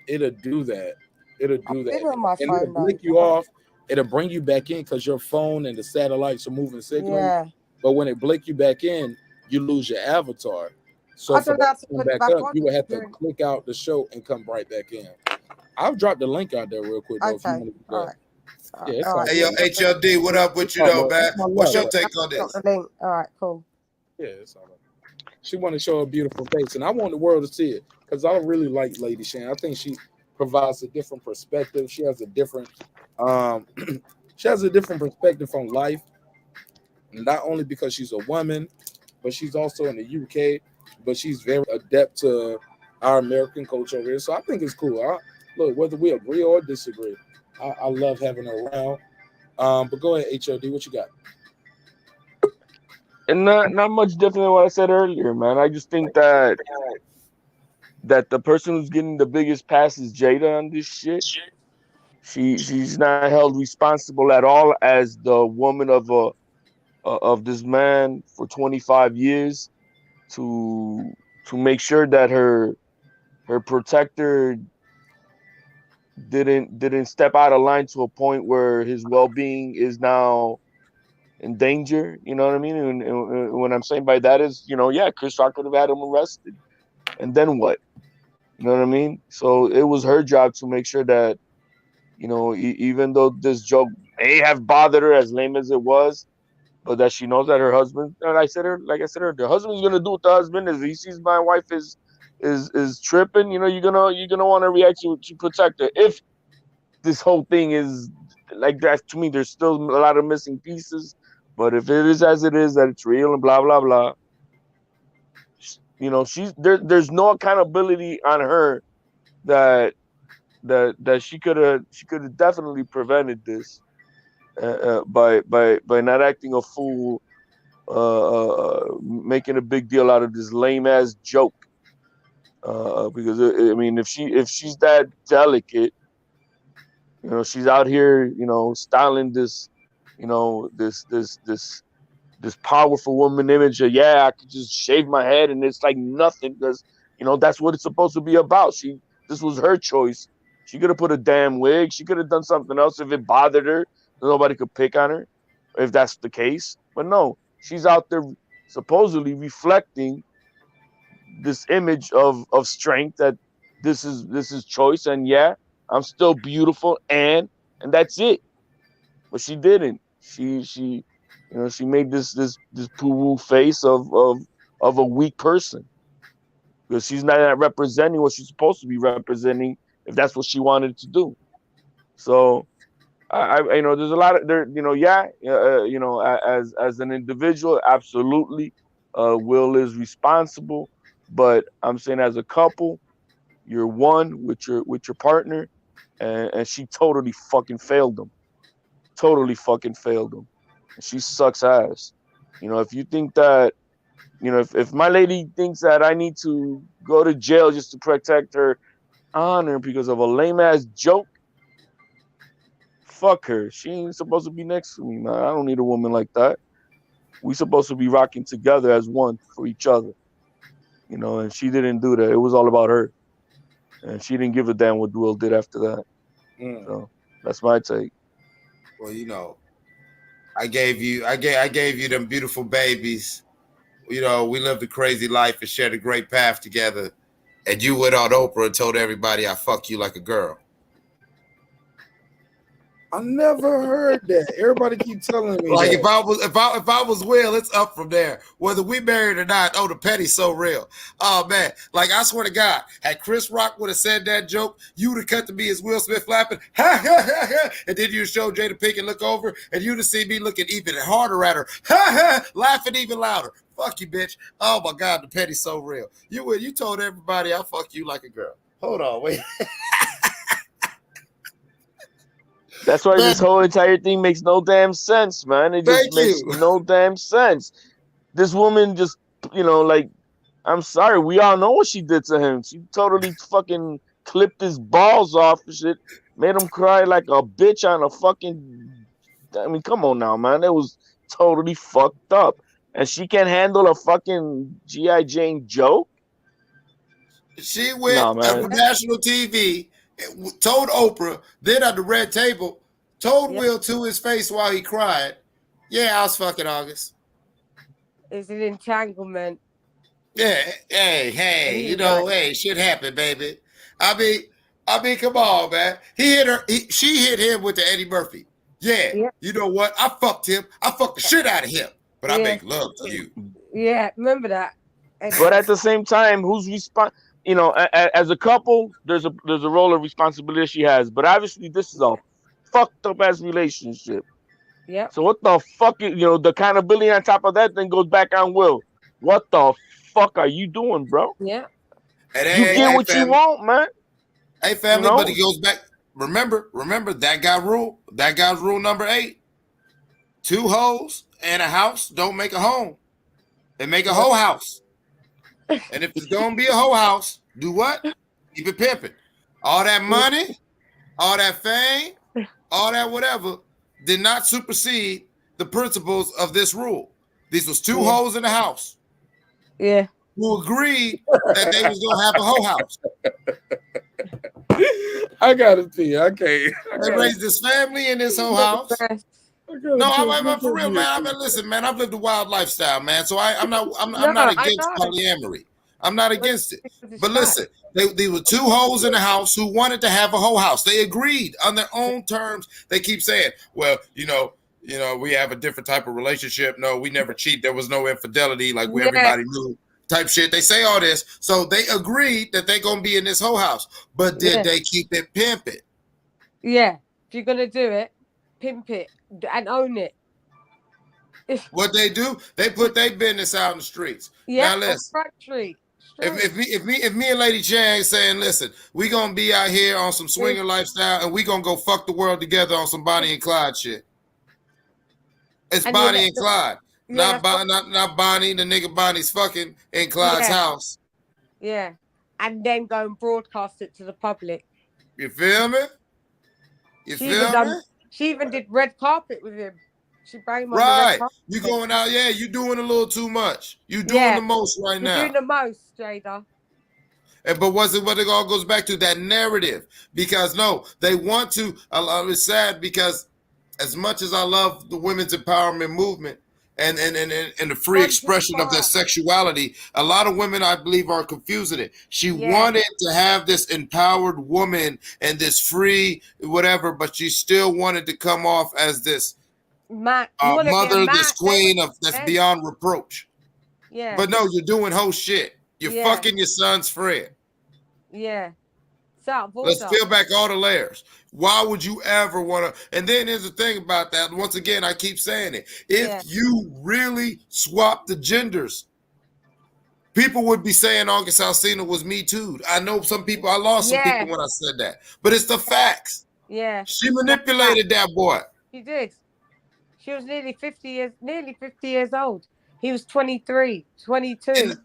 it'll do that. It'll do that. been on my and phone, it'll though. blink you off. It'll bring you back in because your phone and the satellites are moving signals. Yeah. But when it blink you back in, you lose your avatar. So I for don't know how that to to come put it back back up, on. you would have to click out the show and come right back in. I've dropped the link out there real quick though. If you Okay. want to do that. All right. Yeah, it's All all right. Hey, yo, HLD, what up with you, though, man? What's your take on Got this? the link. All right, cool. Yeah, it's all right. She want to show her beautiful face, and I want the world to see it because I really like Lady Shan. I think she provides a different perspective. She has a different, perspective on life. Not only because she's a woman, but she's also in the UK. But she's very adept to our American culture over here. So I think it's cool. Look, whether we agree or disagree, I love having her around. But go ahead, HOD, what you got? And not much different than what I said earlier, man. I just think that the person who's getting the biggest pass is Jada on this shit. She's not held responsible at all as the woman of this man for 25 years to make sure that her protector didn't step out of line to a point where his well-being is now in danger. You know what I mean? And what I'm saying by that is, yeah, Chris Rock could have had him arrested, and then what? You know what I mean? So it was her job to make sure that You know, even though this joke may have bothered her, as lame as it was, but that she knows that her husband, and I said her, like I said her, the husband's gonna do what the husband is. He sees my wife is tripping. You know, you're gonna want to react to protect her. If this whole thing is like that, to me, there's still a lot of missing pieces. But if it is as it is, that it's real and blah blah blah, you know, she's there. There's no accountability on her that she could have definitely prevented this by not acting a fool, making a big deal out of this lame ass joke. Because I mean, if she's that delicate, you know, she's out here, you know, styling this, you know, this powerful woman image of, yeah, I could just shave my head and it's like nothing, because, you know, that's what it's supposed to be about. This was her choice. She could have put a damn wig. She could have done something else if it bothered her. Nobody could pick on her if that's the case. But no, she's out there supposedly reflecting this image of strength, that this is choice, and yeah, I'm still beautiful, and that's it. But she didn't. She you know, she made this poo-woo face of a weak person, because she's not representing what she's supposed to be representing, if that's what she wanted to do. So I you know, there's a lot of there, you know, you know, as an individual, absolutely, Will is responsible, but I'm saying as a couple, you're one with your partner, and she totally fucking failed them. Totally fucking failed them. And she sucks ass. You know, if you think that, you know, if my lady thinks that I need to go to jail just to protect her honor because of a lame ass joke, fuck her. She ain't supposed to be next to me, man. I don't need a woman like that. We supposed to be rocking together as one for each other. You know, and she didn't do that. It was all about her. And she didn't give a damn what Will did after that. So that's my take. Well, you know, I gave you them beautiful babies. You know, we lived a crazy life and shared a great path together. And you went on Oprah and told everybody I fuck you like a girl. I never heard that. Everybody keep telling me Like that. if I was Will, it's up from there. Whether we married or not, oh, the petty's so real. Oh man, like I swear to God, had Chris Rock would have said that joke, you would have cut to me as Will Smith laughing, ha ha ha ha, and then you show Jada Pinkett look over, and you'd have seen me looking even harder at her, ha ha, laughing even louder. Fuck you, bitch. Oh my God, the petty's so real. You told everybody I fuck you like a girl. Hold on, wait. That's why this whole entire thing makes no damn sense, man. It just makes no damn sense. This woman just, you know, like, I'm sorry, we all know what she did to him. She totally fucking clipped his balls off and shit, made him cry like a bitch on a fucking, I mean, come on now, man. It was totally fucked up. And she can't handle a fucking G.I. Jane joke? She went on national TV, told Oprah, then at the red table, told Will to his face while he cried, yeah, I was fucking August. It's an entanglement. Yeah, hey, you know, hey, shit happened, baby. I mean, come on, man. He hit her. She hit him with the Eddie Murphy. Yeah, you know what? I fucked him. I fucked the shit out of him. But I make love to you. Yeah, remember that. But at the same time, who's responsible? You know, as a couple, there's a role of responsibility she has. But obviously, this is a fucked up ass relationship. Yeah. So what the fuck is, you know, the accountability on top of that then goes back on Will. What the fuck are you doing, bro? Yeah. And you get what you want, man. Hey, family, You know? but it goes back. Remember that guy rule. That guy's rule number 8. 2 hoes and a house don't make a home. They make a whole house. And if it's gonna be a whole house, do what? Keep it pimping. All that money, all that fame, all that whatever did not supersede the principles of this rule. These was 2 hoes in the house. Yeah. Who agreed that they was gonna have a whole house. I gotta see. Okay. They raised this family in this whole house. No, I'm for real, man. I mean, listen, man. I've lived a wild lifestyle, man. So I'm not against polyamory. I'm not against it. Because it's But fact. listen, they were two hoes in the house who wanted to have a whole house. They agreed on their own terms. They keep saying, well, we have a different type of relationship. No, we never cheat. There was no infidelity like Yeah. everybody knew type shit. They say all this. So they agreed that they're going to be in this whole house. But did Yeah. they keep it pimping? Yeah. If you're going to do it, pimp it and own it. What they do, they put their business out in the streets. Yeah. Now listen, Factory. if me and Lady Chang saying, listen, we gonna be out here on some swinger lifestyle and we gonna go fuck the world together on some Bonnie and Clyde shit. It's And Bonnie and Clyde, yeah, not Bonnie. The nigga Bonnie's fucking in Clyde's house. Yeah. And then go and broadcast it to the public. You feel me? She even did red carpet with him. She banged him on the Right. red carpet. You going out, you doing a little too much. You doing the most right now. You're doing the most, Jada. But what it all goes back to, that narrative. Because no, they want to. It's sad because as much as I love the women's empowerment movement and the free expression of their sexuality, a lot of women, I believe, are confusing it. She wanted to have this empowered woman and this free whatever, but she still wanted to come off as this mother, this queen that's beyond reproach. Yeah. But no, you're doing whole shit. You're fucking your son's friend. Yeah. Let's peel back all the layers. Why would you ever want to? And then there's the thing about that. Once again, I keep saying it. If you really swap the genders, people would be saying August Alsina was Me Too. I know some people, I lost some people when I said that. But it's the facts. Yeah. She manipulated that boy. She did. She was nearly 50 years old. He was 23, 22.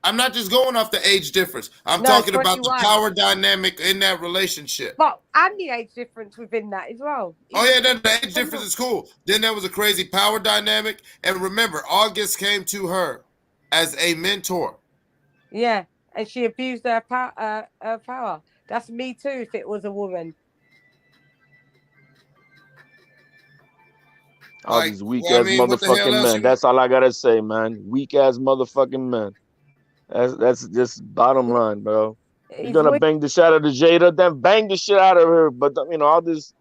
I'm not just going off the age difference. I'm talking about the power dynamic in that relationship. But and the age difference within that as well. The age difference is cool. Then there was a crazy power dynamic. And remember, August came to her as a mentor. Yeah, and she abused her power. That's Me Too if it was a woman. All these weak ass motherfucking men. That's all I gotta say, man. Weak ass motherfucking men. That's just bottom line, bro. You're gonna bang the shit out of the Jada, then bang the shit out of her. But all this,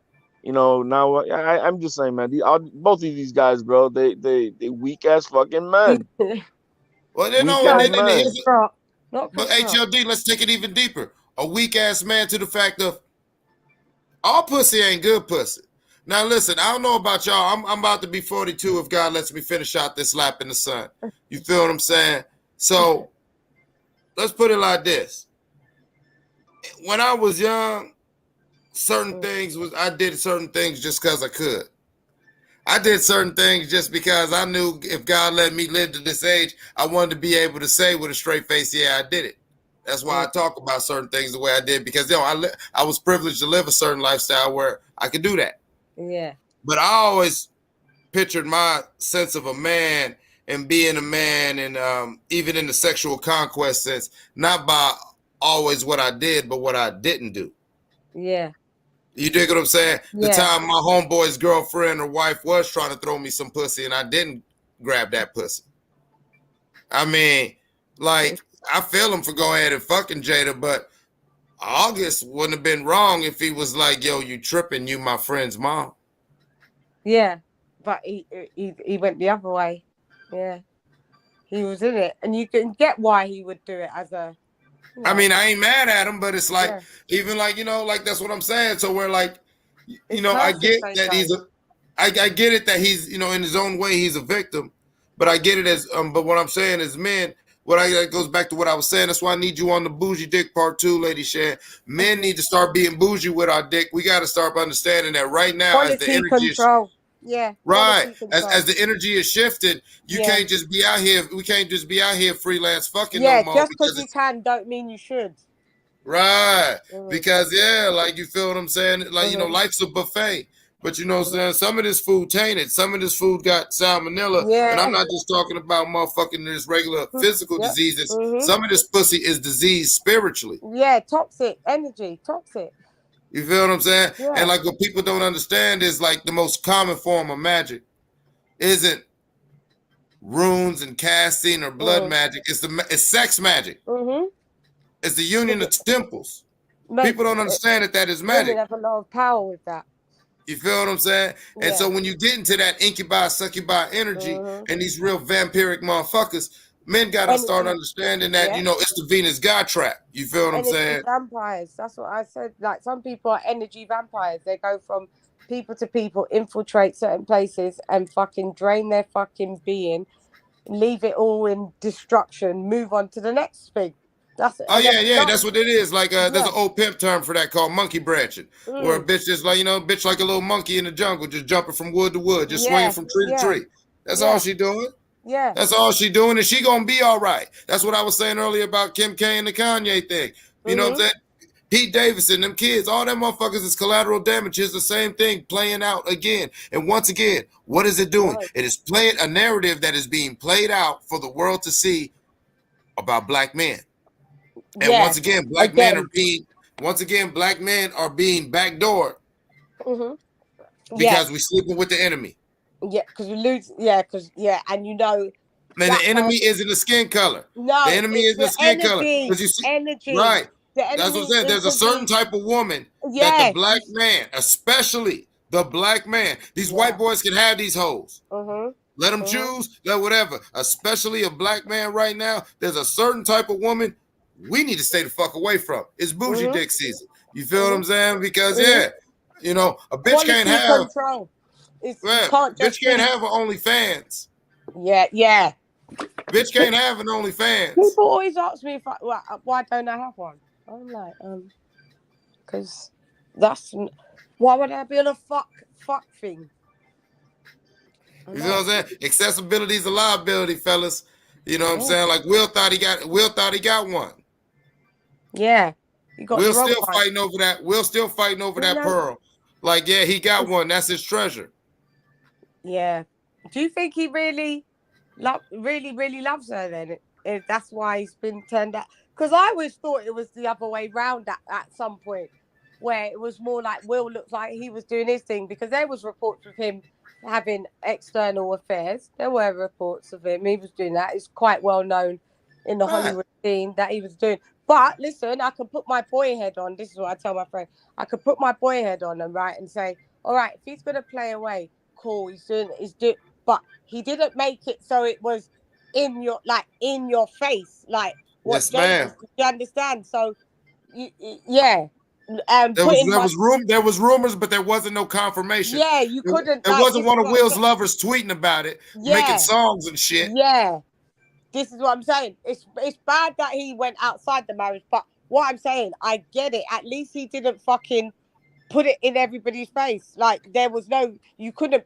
now I'm just saying, man. Both of these guys, bro, they weak ass fucking men. Well, they know. But HLD, let's take it even deeper. A weak ass man to the fact of all pussy ain't good pussy. Now listen, I don't know about y'all. I'm about to be 42 if God lets me finish out this lap in the sun. You feel what I'm saying? So let's put it like this. When I was young, I did certain things just because I could. I did certain things just because I knew if God let me live to this age, I wanted to be able to say with a straight face, yeah, I did it. That's why I talk about certain things the way I did, because I was privileged to live a certain lifestyle where I could do that. Yeah. But I always pictured my sense of a man and being a man, and even in the sexual conquest sense, not by always what I did, but what I didn't do. Yeah. You dig what I'm saying? Yeah. The time my homeboy's girlfriend or wife was trying to throw me some pussy and I didn't grab that pussy. I mean, like, I feel him for going ahead and fucking Jada, but August wouldn't have been wrong if he was like, yo, you tripping, you my friend's mom. Yeah, but he went the other way. Yeah, he was in it, and you can get why he would do it as a. I mean, I ain't mad at him, but it's like, even like, like that's what I'm saying. So we're like, I get that I get it that he's, in his own way, he's a victim, but I get it as, but what I'm saying is, men, that goes back to what I was saying. That's why I need you on the bougie dick part 2, Lady Shan. Men need to start being bougie with our dick. We got to start understanding that right now, as the energy control. Right. As the energy is shifted, you can't just be out here. We can't just be out here freelance fucking no more. Just because you can don't mean you should. Right. Because like, you feel what I'm saying? Like, life's a buffet. But you know what I'm saying? Some of this food tainted. Some of this food got salmonella. And I'm not just talking about motherfucking this regular physical diseases. Some of this pussy is diseased spiritually. Yeah, toxic energy, toxic. You feel what I'm saying? Yeah. And like, what people don't understand is like the most common form of magic isn't runes and casting or blood magic. It's sex magic. It's the union of temples. People don't understand that is magic. Women have a lot of power with that. You feel what I'm saying? And Yeah. so when you get into that incubi, succubi energy and these real vampiric motherfuckers, men gotta start understanding that, you know, it's the Venus God trap. You feel what I'm saying? Vampires. That's what I said. Like, some people are energy vampires. They go from people to people, infiltrate certain places, and fucking drain their fucking being, leave it all in destruction, move on to the next thing. That's Oh yeah, that's what it is. Like there's an old pimp term for that called monkey branching, where a bitch is like, you know, bitch like a little monkey in the jungle, just jumping from wood to wood, just swinging from tree to tree. That's all she doing. Yeah. That's all she doing, and she gonna be all right. That's what I was saying earlier about Kim K and the Kanye thing. You know what I'm saying? Pete Davidson, them kids, all them motherfuckers is collateral damage. It's the same thing playing out again. And once again, what is it doing? It is playing a narrative that is being played out for the world to see about black men. And once again, black men are being backdoored because we're sleeping with the enemy. Yeah, because we lose. Yeah, and you know. Man, the enemy isn't the skin color. No, the enemy is the skin color. Because you see, energy. Right. That's what I'm saying. There's a certain type of woman that the black man, especially the black man, these white boys can have these hoes. Let them choose, let whatever. Especially a black man right now, there's a certain type of woman we need to stay the fuck away from. It's bougie dick season. You feel what I'm saying? Because you know, a bitch can't have control. Bitch can't have an OnlyFans. Yeah. Bitch can't have an OnlyFans. People always ask me why don't I have one? I'm like, because why would I be on a fuck thing? You know what I'm saying? Accessibility is a liability, fellas. You know what I'm saying? Like Will thought he got one. Yeah. Will's still fighting over that. Will's still fighting over that pearl. Like, yeah, he got one. That's his treasure. Yeah. Do you think he really loves her then? If that's why he's been turned out? Because I always thought it was the other way round at some point, where it was more like Will looked like he was doing his thing, because there was reports of him having external affairs. There were reports of him. He was doing that. It's quite well known in the Hollywood scene that he was doing. But listen, I could put my boy head on. This is what I tell my friend. I could put my boy head on and say, all right, if he's gonna play away, cool. He's doing. But he didn't make it so it was in your face, like what? Yes, ma'am. You understand? So, yeah. There was rumors, but there wasn't no confirmation. Yeah, you couldn't. There wasn't one of Will's lovers tweeting about it, making songs and shit. Yeah, this is what I'm saying. It's bad that he went outside the marriage, but what I'm saying, I get it. At least he didn't fucking put it in everybody's face. Like, you couldn't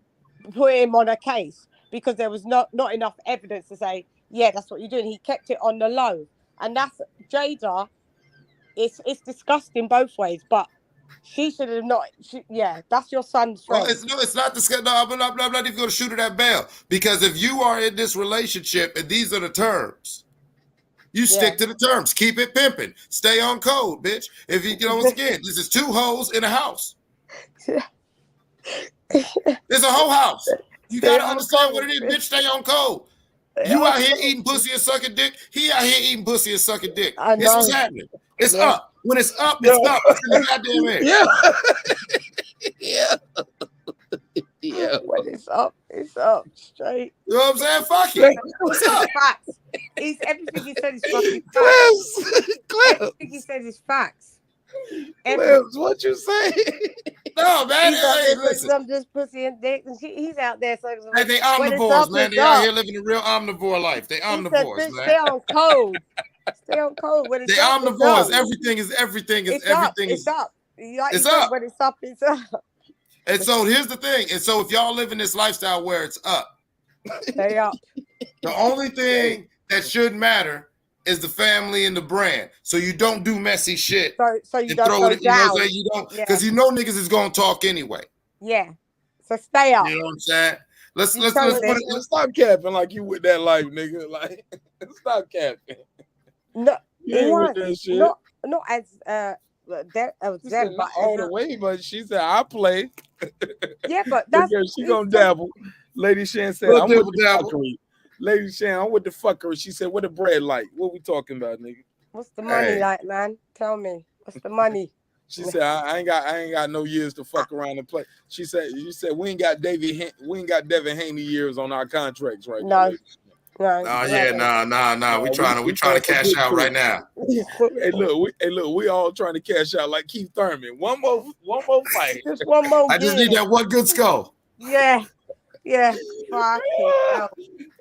put him on a case because there was not enough evidence to say, yeah, that's what you're doing. He kept it on the low, and that's Jada. It's disgusting both ways, but she should have not. That's your son's friend. Well, it's not disgusting. No, I'm not even going to shoot at that bell, because if you are in this relationship and these are the terms, you stick to the terms. Keep it pimping. Stay on code, bitch. If you know, once again, this is two hoes in a house. It's a whole house. You got to understand what it is, bitch. Stay on code. You out here eating pussy and sucking dick. He out here eating pussy and sucking dick. This what's happening. It's up. When it's up, it's up. It's in the goddamn air. Yeah. When it's up straight. You know what I'm saying? Fuck it. What's up? Facts. Everything he said is fucking facts. Everything he said is facts. What you say? No, man. Listen. I'm just pussy and dick, and he's out there. So they omnivores, man. They out here living a real omnivore life. They omnivores, man. Stay on code. Stay on code. When it's they up, omnivores. Everything is. It's up. Like it's up. When it's up, it's up. And so here's the thing. And so if y'all live in this lifestyle where it's up, stay up. The only thing that should matter is the family and the brand. So you don't do messy shit. So you don't throw it. You know what I'm saying? You don't, because you know niggas is gonna talk anyway. Yeah. So stay up. You know what I'm saying? Let's stop capping like you with that life, nigga. Like, stop capping. No, with that shit. not as Said, not all the way, but she said I play. Yeah, but that's she gonna dabble. Lady Shan said I'm with the fuckery. Lady Shan, I'm with the fucker. She said, "What the bread like? What we talking about, nigga?" What's the money like, man? Tell me. What's the money? She said, I ain't got no years to fuck around and play. She said, "You said we ain't got Devin Haney years on our contracts right now." No. No. Oh yeah, nah. We trying to going for cash good out right too. now. Hey, look, we all trying to cash out like Keith Thurman. One more fight. Just one more. I just need that one good skull. Yeah. Fucking hell.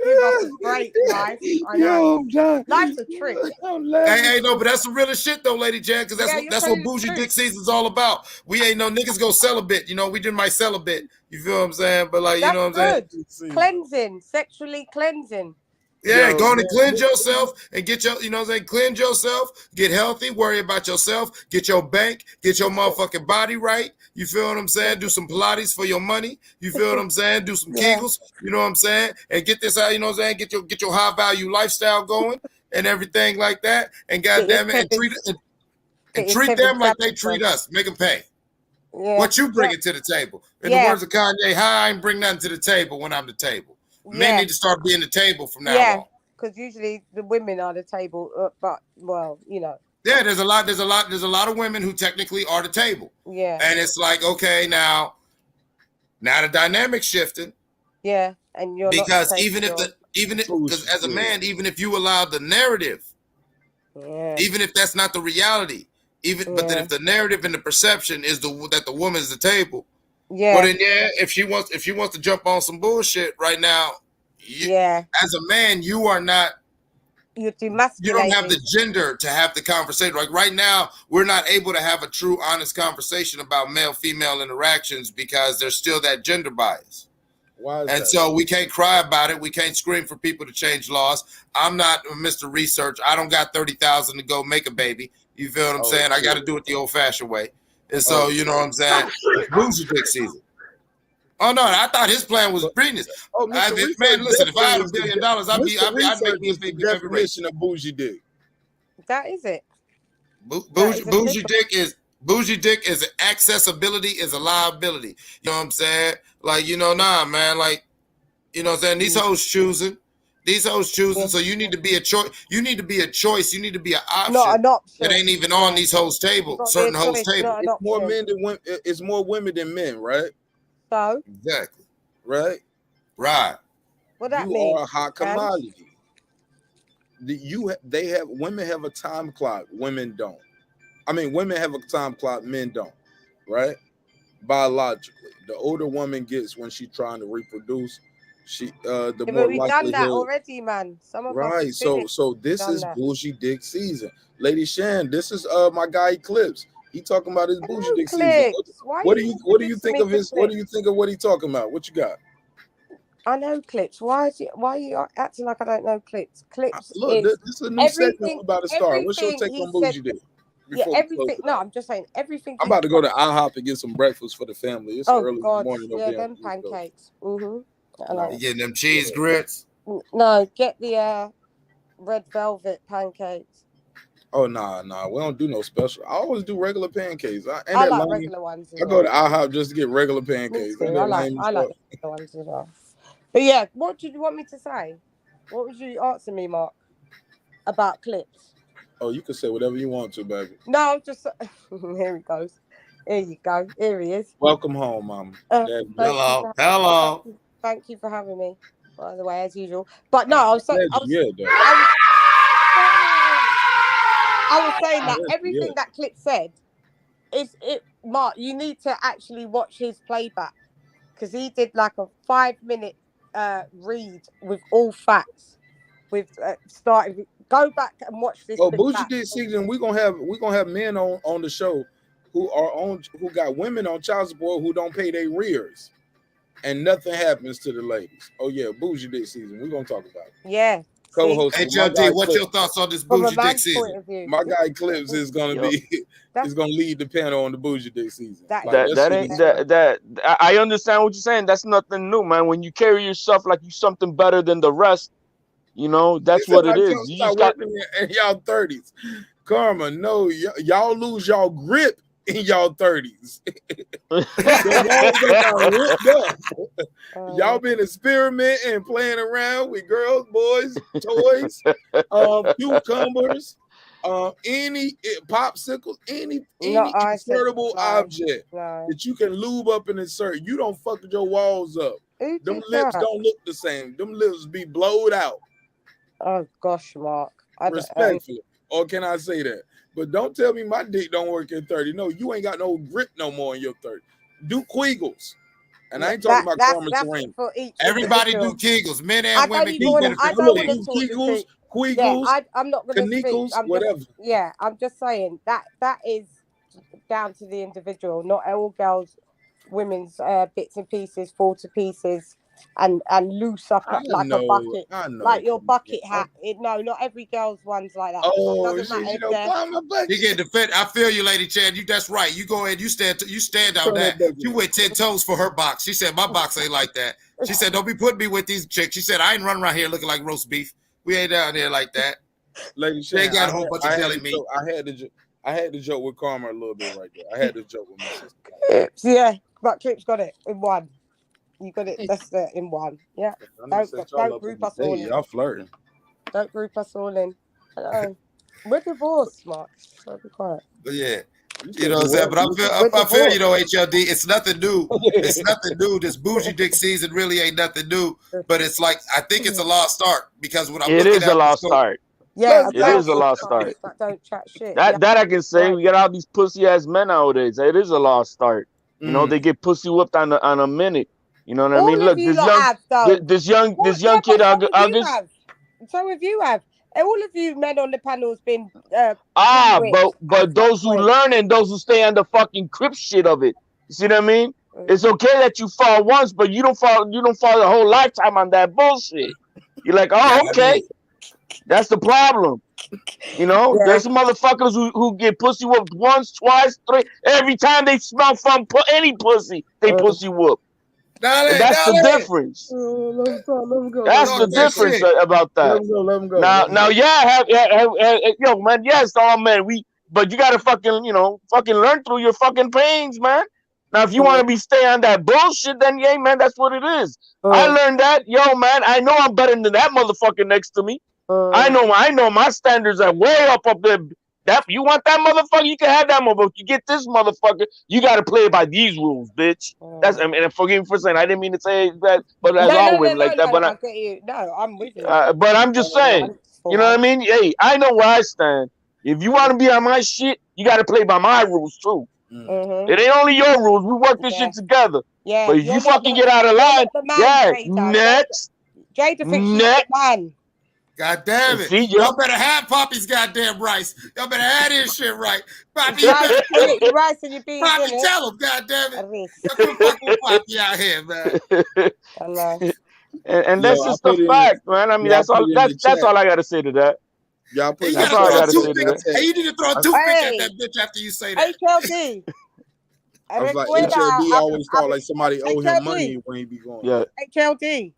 Give us a break, life. I know. Life's a trip. Hey, no, but that's the realest shit though, Lady Jan, because that's what bougie dick season's all about. We ain't no niggas go sell a bit, we just might sell a bit. You feel what I'm saying? But like, that's you know what I'm saying? Cleansing, sexually cleansing. Yeah, go on and cleanse yourself and get your, cleanse yourself, get healthy, worry about yourself, get your bank, get your motherfucking body right. You feel what I'm saying? Do some Pilates for your money. You feel what I'm saying? Do some Kegels, you know what I'm saying? And get this out, you know what I'm saying? Get your high value lifestyle going and everything like that. And goddamn it, and treat them like they treat us. Make them pay. Yeah. What you bringing to the table? In the words of Kanye, I ain't bring nothing to the table when I'm the table. Men need to start being the table from now on. Because usually the women are the table, but Yeah, there's a lot of women who technically are the table. Yeah. And it's like, okay, now the dynamic's shifting. Yeah, and you're because because as a man, even if you allow the narrative, even if that's not the reality, but then if the narrative and the perception is that the woman is the table. Yeah. Well then, if she wants to jump on some bullshit right now, as a man, you are not. You're demasculated. You don't have the gender to have the conversation. Like right now, we're not able to have a true, honest conversation about male-female interactions because there's still that gender bias. Why is and that? So we can't cry about it. We can't scream for people to change laws. I'm not Mr. Research. I don't got 30,000 to go make a baby. You feel what I'm saying? I got to do it the old-fashioned way. And so, you know what I'm saying? It's bougie dick season. Oh no! I thought his plan was brilliant. Man, listen. If I had $1 billion, I'd make me a baby every race. Definition of bougie dick. That is it. Bougie dick is accessibility, is a liability. You know what I'm saying? Like, man. Like, you know what I'm saying? These hoes choosing. So you need to be a choice. You need to be a choice. You need to be an option. Not an option. That ain't even on these hoes' table. Certain hoes' table. It's more men than women. It's more women than men, right? So exactly. Right. What that you mean? are a hot commodity. Women have a time clock. Women don't. I mean, women have a time clock. Men don't. Right. Biologically, the older woman gets when she's trying to reproduce, the more we've likelihood. done that already, man. Some of right. us So this is bougie dick season, Lady Shan. This is my guy Eclipse. He talking about his bougie dick season. What do you think of his? What do you think of what he talking about? What you got? I know Clips. Why are you acting like I don't know Clips? Clips. Look, this is a new segment we're about to start. What's your take on bougie dick? Everything. No, I'm just saying everything. I'm about to go to IHOP and get some breakfast for the family. It's early morning over there. Them pancakes. You getting them cheese grits? No, get the red velvet pancakes. Oh nah, we don't do no special. I always do regular pancakes. I like regular ones. I go to IHOP just to get regular pancakes. I like the regular ones as well. But yeah, what did you want me to say? What was you asking me, Mark? About Clips? Oh, you can say whatever you want to, baby. No, I'm just here he goes. Here you go. Here he is. Welcome home, Mom. Hello. Thank you for having me. By the way, as usual. But no, I was saying that everything that Clip said is it. Mark, you need to actually watch his playback because he did like a 5-minute read with all facts. With starting. Go back and watch this. Oh, bougie dick season. We're gonna have men on the show who got women on child support who don't pay their rears, and nothing happens to the ladies. Oh yeah, bougie dick season. We're gonna talk about it. Yeah. Co-host. HLD, what's your thoughts on this bougie dick season? My guy Clips is gonna lead the panel on the bougie dick season. I understand what you're saying. That's nothing new, man. When you carry yourself like you something better than the rest. That's what it is. You just got in y'all 30s. Karma, no, y'all lose y'all grip in y'all 30s. Your walls done got ripped up. Y'all been experimenting and playing around with girls, boys, toys, cucumbers, any popsicles, any insertable object that you can lube up and insert. You don't fuck with your walls up. Them lips don't look the same. Them lips be blowed out. Oh gosh, Mark. Respectfully. Or can I say that? But don't tell me my dick don't work at 30. No, you ain't got no grip no more in your 30. Do Kegels. And I ain't talking about Carmen Serene. Everybody do Kegels, men and women. I don't want to talk Kegels, I'm not going to speak. Whatever. I'm just saying that is down to the individual. Not all girls, women's bits and pieces fall to pieces and loose up like a bucket, like your bucket hat. No, not every girl's one's like that. Oh, Doesn't matter if you get defended. I feel you, Lady Chad. That's right. You go ahead. You stand out that. You went 10 toes for her box. She said my box ain't like that. She said don't be putting me with these chicks. She said I ain't running around here looking like roast beef. We ain't down there like that. Lady Chad, they got a whole bunch of deli meat. I had to joke with Karma a little bit right there. I had to joke with my sister. Yeah, but Clip's got it in one. You got it. That's it in one. Yeah. Don't group us all in. Y'all flirting. Don't group us all in. We're divorced, Mark. So be quiet. But yeah. You know what I'm saying? But I feel you know, HLD, it's nothing new. It's nothing new. This bougie dick season really ain't nothing new. But it's like I think it's a lost start because when I'm looking at it is a lost start. Yeah, it is a lost start. Don't chat shit. That I can say. We got all these pussy ass men nowadays. It is a lost start. You know, they get pussy whooped on a minute. You know what I mean? Look, this young kid August. So have you have. All of you men on the panel has been but those who learn and those who stay on the fucking crip shit of it. You see what I mean? It's okay that you fall once, but you don't fall the whole lifetime on that bullshit. You're like, oh, okay. That's the problem. You know, there's some motherfuckers who get pussy whooped once, twice, three. Every time they smell from any pussy, they pussy whoop. That's the difference. That's the difference about that. Let him go. Now, yo, man, yes, all men. But you gotta fucking learn through your fucking pains, man. Now, if you want to stay on that bullshit, then yeah, man, that's what it is. I learned that, yo, man. I know I'm better than that motherfucker next to me. I know my standards are way up there. That you want that motherfucker, you can have that motherfucker. You get this motherfucker, you got to play by these rules, bitch. That's and forgive me for saying I didn't mean to say that, but that's always like that. But I get you. No, I'm with you. But I'm just saying, you know what I mean? Hey, I know where I stand. If you want to be on my shit, you got to play by my rules too. It ain't only your rules. We work this shit together. Yeah. But if you fucking get out of line, next. Jada thinks she's the man. God damn it. Y'all better have Poppy's goddamn rice. Y'all better have this shit right. Poppy, your rice and your beans. Poppy, tell him, God damn it. Don't fuck with Poppy out here, man. And that's just the fact, man. I mean, that's all I gotta say to that. Y'all put that's all I gotta say to that. Hey, you need to throw a toothpick at that bitch after you say that. HLD. I was like, HLD always thought like somebody owe him money when he be going. Yeah. HLD.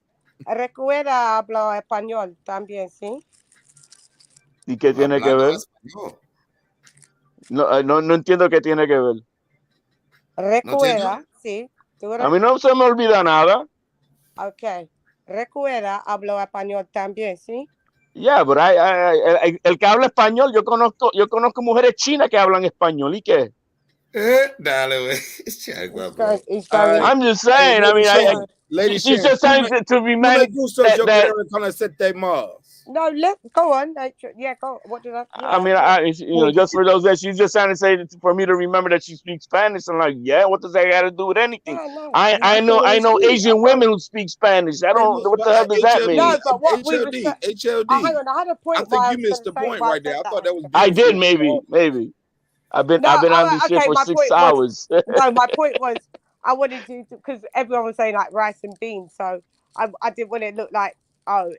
Recuerda hablo español también, ¿sí? ¿Y qué tiene que ver? No entiendo qué tiene que ver. Recuerda, sí. A mí no se me olvida nada. Okay. Recuerda hablo español también, ¿sí? Yeah, but el que habla español, yo conozco mujeres chinas que hablan español. ¿Y qué? Dale, I'm just saying. I mean, she's just trying to remind that. No, go on. Yeah, go. What did I? Yeah, I mean, just for those that she's just trying to say for me to remember that she speaks Spanish. I'm like, yeah, what does that got to do with anything? No. I know Asian women who speak Spanish. I don't. What the hell does that mean? No, but what HLD. Hang on, I had a point. I think you missed the point right there. I thought that was. I did maybe. I've been on this shit for 6 hours. No, my point was I wanted to because everyone was saying like rice and beans, so I didn't want it to look like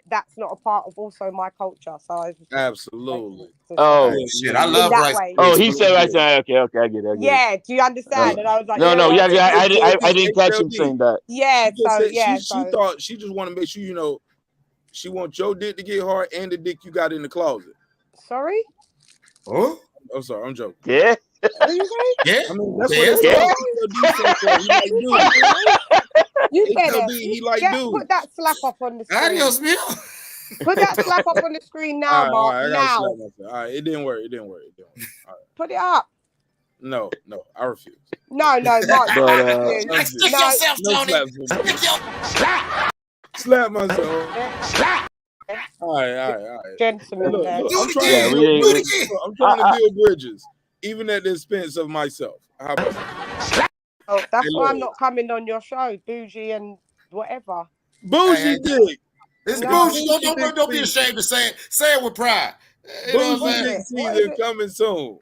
that's not a part of also my culture. So I was absolutely. Shit, I love rice. Oh, he said rice. Okay, I get it. Yeah, do you understand? And I was like, no, I didn't catch him saying that. Yeah, she thought she just want to make sure she wants your dick to get hard and the dick you got in the closet. Sorry. Oh. I'm sorry, I'm joking. Yeah. Yeah. I mean, that's Yeah. what they say. HOD said for it. He like dudes. You better HOD, he like dudes. put that slap up on the screen. Adios, Mil. Put that slap up on the screen now, All Mark. right, I gotta Now. slap myself. All right, it didn't work. All right. Put it up. No, I refuse. No, Mark. But, Stick yourself, Tony. Slap myself. All right. Gentlemen, Look, man. I'm trying to build bridges, even at the expense of myself. How about that? Oh, that's Hey, why I'm look. not coming on your show, bougie and whatever. Bougie dick. It's No. bougie. Don't be ashamed to say it. Say it with pride. You know what I'm Bougie saying? dick season coming soon.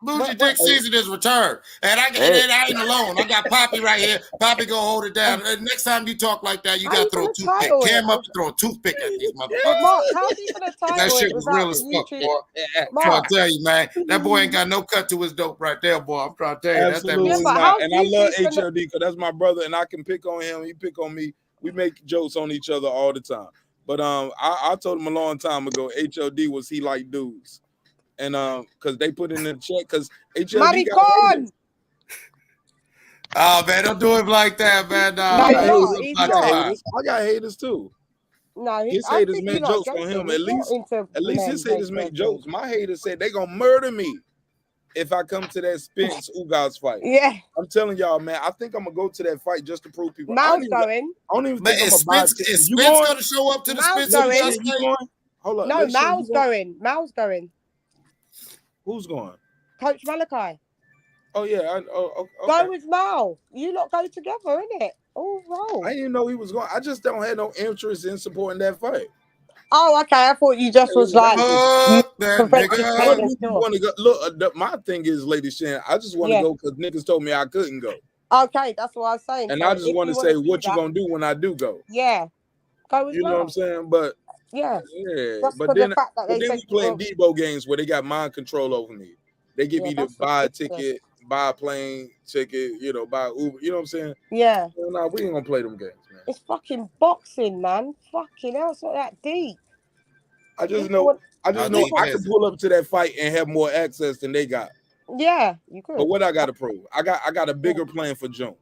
Bougie dick season is returned. And I ain't alone. I got Poppy right here. Poppy gonna hold it down. Next time you talk like that, you gotta throw a toothpick. Cam up to throw a toothpick at these motherfuckers. Mark, how are you gonna title That shit it was without real as fuck, YouTube? boy. I'm trying to tell you, man. That boy ain't got no cut to his dope right there, boy. I'm trying to tell you. Absolutely That's not. And I love HOD because that's my brother, and I can pick on him. He pick on me. We make jokes on each other all the time. But I told him a long time ago, HOD was he like dudes. And because they put in the check, because HOD got haters. Oh man, don't do him like that, man. I got haters too. No, His haters make jokes on him. At least his haters make jokes. My haters said they gonna murder me if I come to that Spence Ugas fight. Yeah, I'm telling y'all, man. I think I'm gonna go to that fight just to prove people. Mal's going. I don't even think I'm is about Spence you going? gonna show up to the Mal's Spence going. Ugas You going? Hold up. No, Mal's going. Mal's going. Who's going? Coach Malachi. Oh yeah. Okay. Go with Mal. You lot go together, innit? All roll. I didn't even know he was going. I just don't have no interest in supporting that fight. Oh, okay. I thought you just was like. Look, my thing is, Lady Shan, I just want to go because niggas told me I couldn't go. Okay, that's what I was saying. And so I just want to say what you gonna do when I do go. Yeah. Go with You know what I'm saying? But yeah. But then we playing Debo games where they got mind control over me. They get me to buy a ticket, buy a plane ticket, buy Uber. You know what I'm saying? Yeah. No, we ain't gonna play them games, man. It's fucking boxing, man. Fucking hell, it's not that deep. I just know I can pull up to that fight and have more access than they got. Yeah, you could. But what I got to prove? I got a bigger plan for June.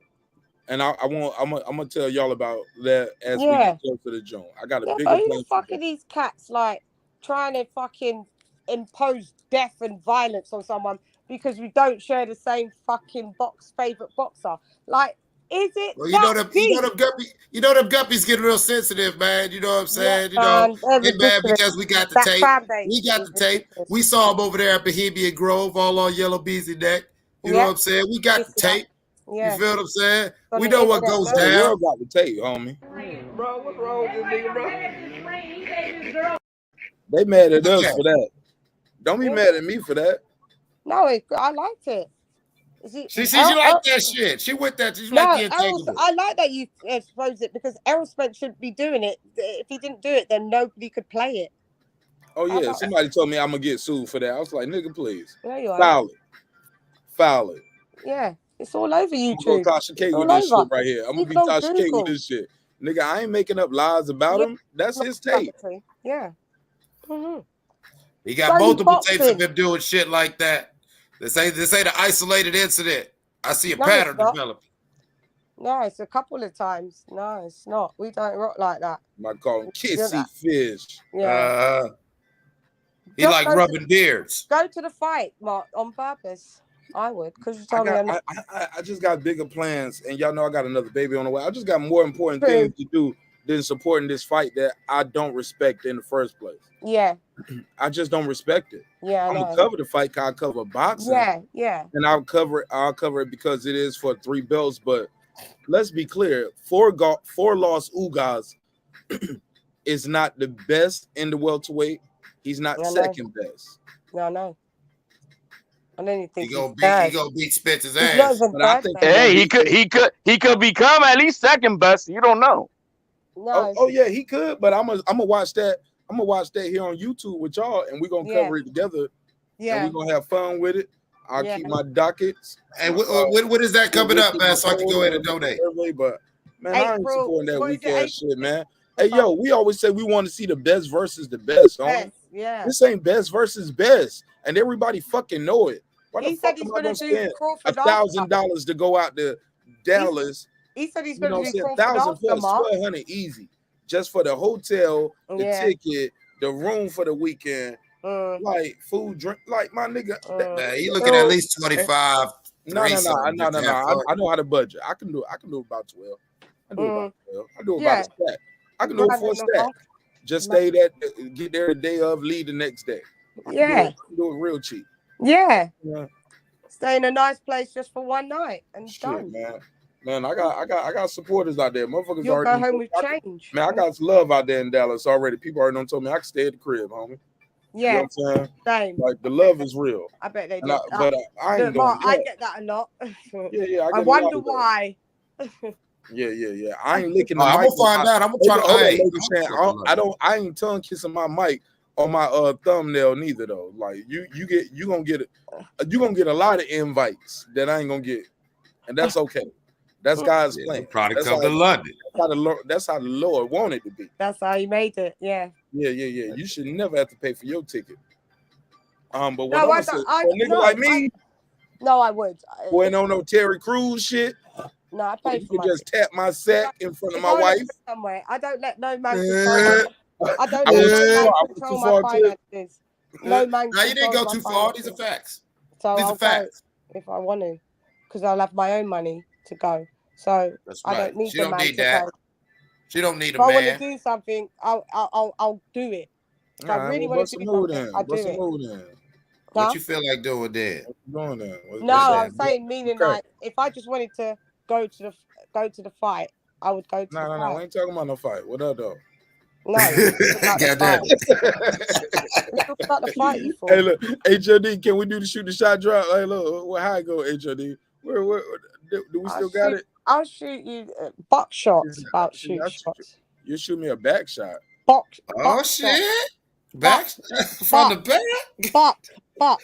And I'm gonna tell y'all about that as we get closer to June. I got a bigger plan. Who the fuck are these cats like trying to fucking impose death and violence on someone because we don't share the same fucking favorite boxer? Like, is it? Well, you know them guppies get real sensitive, man. You know what I'm saying? Get mad because we got the tape. We got the tape. We saw them over there at Bohemian Grove, all on Yellow Beezy neck. You know what I'm saying? We got the tape. Yeah. You feel what I'm saying? We know what goes down. The world got the tape, homie. Bro, what's wrong with this nigga, bro? They mad at us for that. Don't be mad at me for that. No, I liked it. She like that shit. She with that. She like the entanglement. I like that you expose it because Errol Spence shouldn't be doing it. If he didn't do it, then nobody could play it. Oh yeah, somebody told me I'm gonna get sued for that. I was like, nigga, please. There you are. Foul it. Yeah, it's all over YouTube. I'm gonna Tasha K with this shit right here. I'm gonna be Tasha K with this shit. Nigga, I ain't making up lies about him. That's his tape. Yeah. Mm-hmm. He got multiple tapes of him doing shit like that. This ain't the isolated incident. I see a pattern developing. No, it's a couple of times. No, it's not. We don't rock like that. Might call him kissy fish. Yeah. He like rubbing beards. Go to the fight, Mark, on purpose. I would, because you told me. I just got bigger plans, and y'all know I got another baby on the way. I just got more important things to do than supporting this fight that I don't respect in the first place. Yeah. I just don't respect it. Yeah, I'm gonna cover the fight because I cover boxing. Yeah. And I'll cover it because it is for 3 belts. But let's be clear: 4 loss Ugas is not the best in the welterweight. He's not second best. No. I don't even think he gonna beat Spencer's ass. But I think he could become at least second best. You don't know. No. Oh yeah, he could. But I'm gonna watch that. I'm gonna watch that here on YouTube with y'all, and we're gonna cover it together. Yeah, and we're gonna have fun with it. I'll keep my dockets. And when is that coming up, man? So I can go ahead and donate. But man, I ain't supporting that weak ass shit, man. Hey, yo, we always say we want to see the best versus the best. Yeah. This ain't best versus best, and everybody fucking know it. Why He the said fuck he's am I gonna gonna do spend Crawford after. $1,000 to go out to Dallas? He said he's You know gonna what I'm do saying? Crawford 1,000 after, plus Mark. 1,200 easy, just for the hotel, the Yeah. ticket, the room for the weekend, like food, drink, like my nigga. Man, you looking at least 25. No. I know how to budget. I can do about 12. I do about 12. I do about a stack. I can do it for a stack. Just stay that, get there the day of, leave the next day. I can do it real cheap. Yeah. Yeah. Stay in a nice place just for one night and done. Man, I got supporters out there. Motherfuckers You'll already go home with change. Man, I got love out there in Dallas already. People already done told me I can stay at the crib, homie. Yeah. You know what I'm saying? Same. Like the love is real. I bet they And do. I ain't doing Mark, that. I get that a lot. Yeah, I wonder why. Yeah. I ain't licking the I'm mic. gonna find out. I'm gonna try to. Hold on, Hey, lady Shan. I ain't tongue kissing my mic on my thumbnail neither though. Like you gonna get a lot of invites that I ain't gonna get, and that's okay. That's God's plan. Probably come to London. That's how the Lord wanted it to be. That's how he made it. Yeah. Yeah. You should never have to pay for your ticket. But what No, I'm saying, for a nigga like me, I would. who ain't on no Terry Crews shit. No, I pay You for can just tap my sack in front of my wife. Somewhere, I don't let no man control. I don't I let was no man too control far, my Cliff. finances. No man. Now you didn't go controls too my far. These are finances. facts. So These I'll are facts. go if I want to, because I'll have my own money to go. So That's I right. don't need She the don't man need to that. pay. She don't need If a I want to man. do something, I'll do it. If I really want to do something, I'll do it. What you feel like doing then? Going there. No, I'm saying meaning like if I just wanted to go to the fight, I would go to the fight. No, we ain't talking about no fight. What up, though? No, it's about the fight. Let's talk about the fight, you fool. Hey, look, HOD, can we do the shoot the shot drop? Hey, look, how it go, HOD? Where do we still got it? I'll shoot you box shots. About shoot shots. You shoot me a back shot. Box. Oh shit! Back from the back. Buck.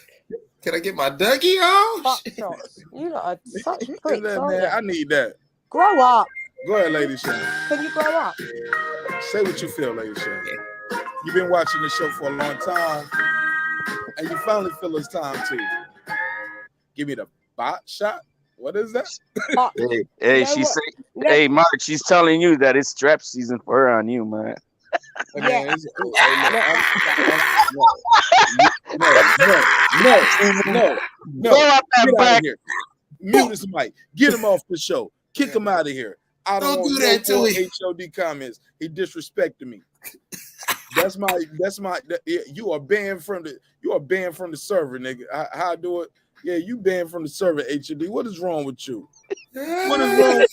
Can I get my Dougie on? Buck shots. You lot are such pricks, aren't Man, you? I need that. Grow up. Go ahead, Lady Shane. Can you grow up? Say what you feel, Lady Shane. You've been watching the show for a long time, and you finally feel it's time to give me the bot shot. What is that? Hey, she said, hey, Mark, she's telling you that it's strap season for her on you, man. Yeah. No. Get out of here. Mute his mic. Get him off the show. Kick him out of here. I don't want do that no to him. HOD comments. He disrespected me. That's my. You are banned from the server, nigga. How I do it? Yeah, you banned from the server, HOD. What is wrong with you? What is wrong?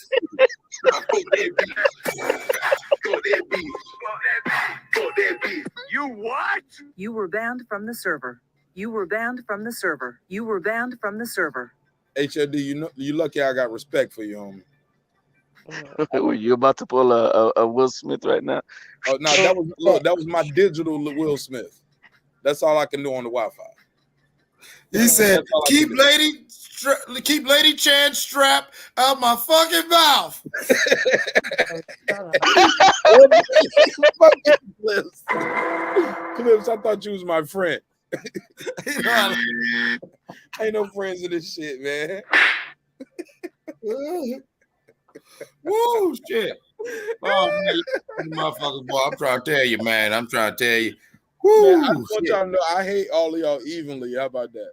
You what? You were banned from the server. You were banned from the server. You were banned from the server. HOD, you lucky I got respect for you, homie. Were you about to pull a Will Smith right now? Oh no, that was my digital Will Smith. That's all I can do on the Wi-Fi. He said, "Keep Lady Chan strap out my fucking mouth." Clips, I thought you was my friend. Ain't no friends in this shit, man. Woo, shit. Oh, man, motherfucker, boy. I'm trying to tell you, man. Woo, Man, I just want y'all to know I hate all of y'all evenly. How about that?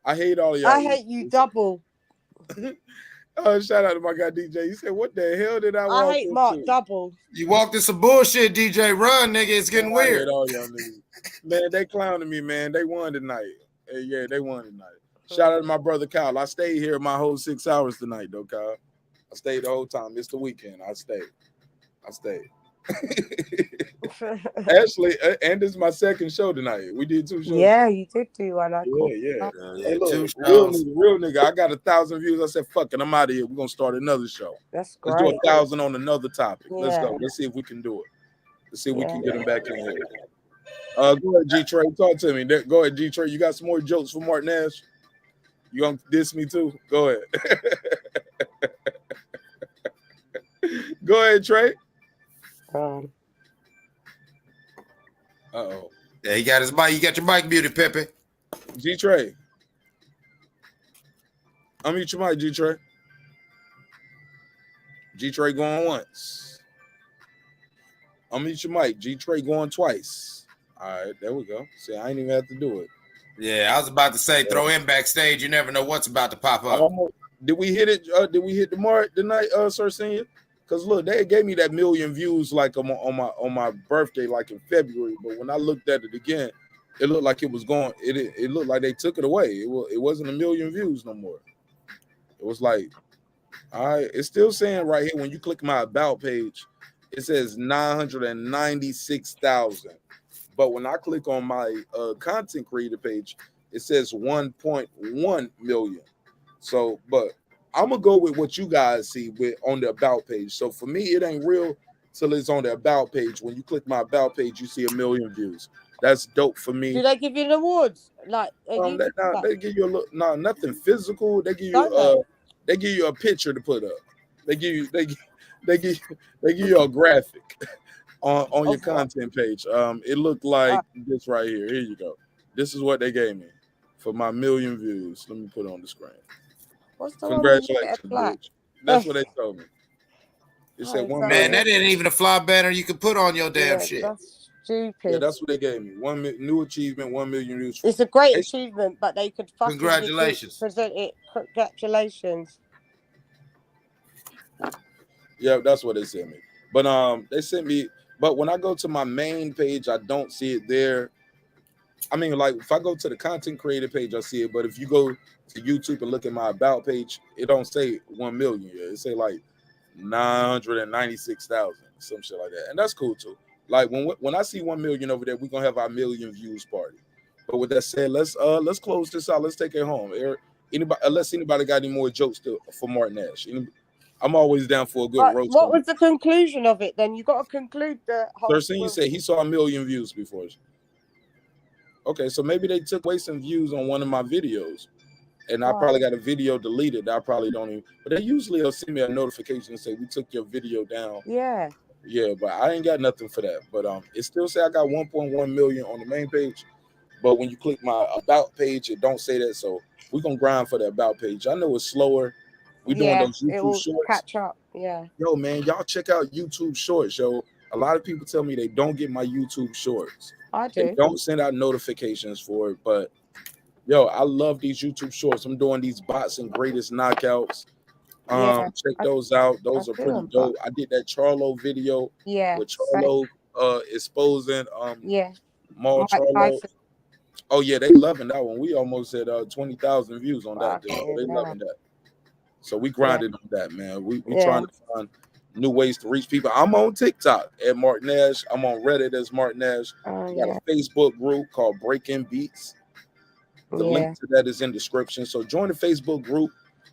I hate all of y'all. I hate you double. Oh, shout out to my guy DJ. He said, "What the hell did I walk I hate Mark double." You walked in some bullshit, DJ. Run, nigga. It's getting I hate weird. all y'all niggas. Man, they clowning me, man. They won tonight. Hey, yeah, they won tonight. Shout out to my brother Kyle. I stayed here my whole 6 hours tonight, though, Kyle. I stayed the whole time. It's the weekend. I stayed. Actually, and this is my second show tonight. We did 2 shows. Yeah, you did do one. Yeah. Yeah, Hey, look, 2 shows. real nigga. I got 1,000 views. I said, "Fuck it, I'm out of here. We're gonna start another show. That's Let's do great. 1,000 on another topic. Let's Yeah. go. Let's see if we can do it. Let's see if we Yeah. can get him back in here." Go ahead, G Trey. Talk to me. Go ahead, G Trey. You got some more jokes for Marq Nash? You gonna diss me too? Go ahead. Go ahead, Trey. Yeah, he got his mic. You got your mic muted, Pepe. G Trey. Unmute your mic, G-Trey. G-Trey going once. Unmute your mic. G-Trey going twice. All right, there we go. See, I ain't even have to do it. Yeah, I was about to say, throw him backstage. You never know what's about to pop up. Did we hit it? Did we hit the mark tonight, Sir Senior? Because look, they gave me that 1 million views like on my birthday, like in February. But when I looked at it again, it looked like it was going. It looked like they took it away. It wasn't 1 million views no more. It was like, all right, it's still saying right here when you click my about page, it says 996,000. But when I click on my content creator page, it says 1.1 million. So, but I'm gonna go with what you guys see with on the about page. So for me, it ain't real till it's on the about page. When you click my about page, you see 1 million views. That's dope for me. Do they give you an awards? Like They give you a look. No, nothing physical. They give you they give you a picture to put up. They give you a graphic on your content page. It looked like this right here. Here you go. This is what they gave me for my 1 million views. Let me put it on the screen. What's the Congratulations, one bitch. That's what they told me. It said 1 Man, million. that ain't even a fly banner you could put on your damn shit. That's stupid. Yeah, that's what they gave me. New achievement, 1 million views. It's a great achievement, but they could fucking Congratulations. present it. Congratulations. Yeah, that's what they sent me. But they sent me. But when I go to my main page, I don't see it there. I mean, like if I go to the content creator page, I see it. But if you go to YouTube and look at my about page, it don't say 1 million. It say like 996,000, some shit like that, and that's cool too. Like when I see 1 million over there, we're gonna have our 1 million views party. But with that said, let's close this out. Let's take it home. Anybody, unless anybody got any more jokes for Marq Nash. I'm always down for a good roast. What was the conclusion of it then? You got to conclude the whole. First thing you said, he saw 1 million views before. Okay, so maybe they took away some views on one of my videos, and I probably got a video deleted. I probably don't even. But they usually will send me a notification and say we took your video down. Yeah. Yeah, but I ain't got nothing for that. But it still say I got 1.1 million on the main page. But when you click my about page, it don't say that. So we're gonna grind for the about page. I know it's slower. We doing those YouTube shorts. Catch up. Yeah. Yo, man, y'all check out YouTube shorts, yo. A lot of people tell me they don't get my YouTube shorts. I do. They don't send out notifications for it, but yo, I love these YouTube shorts. I'm doing these bots and greatest knockouts. Check those out. Those are pretty dope. I did that Charlo video with Charlo exposing Maul Charlo. Oh yeah, they loving that one. We almost had 20,000 views on that. They loving that. So we grinded on that, man. We trying to find new ways to reach people. I'm on TikTok at Marq Nash. I'm on Reddit as Marq Nash. We got a Facebook group called Breaking Beats. The link to that is in description. So join the Facebook group.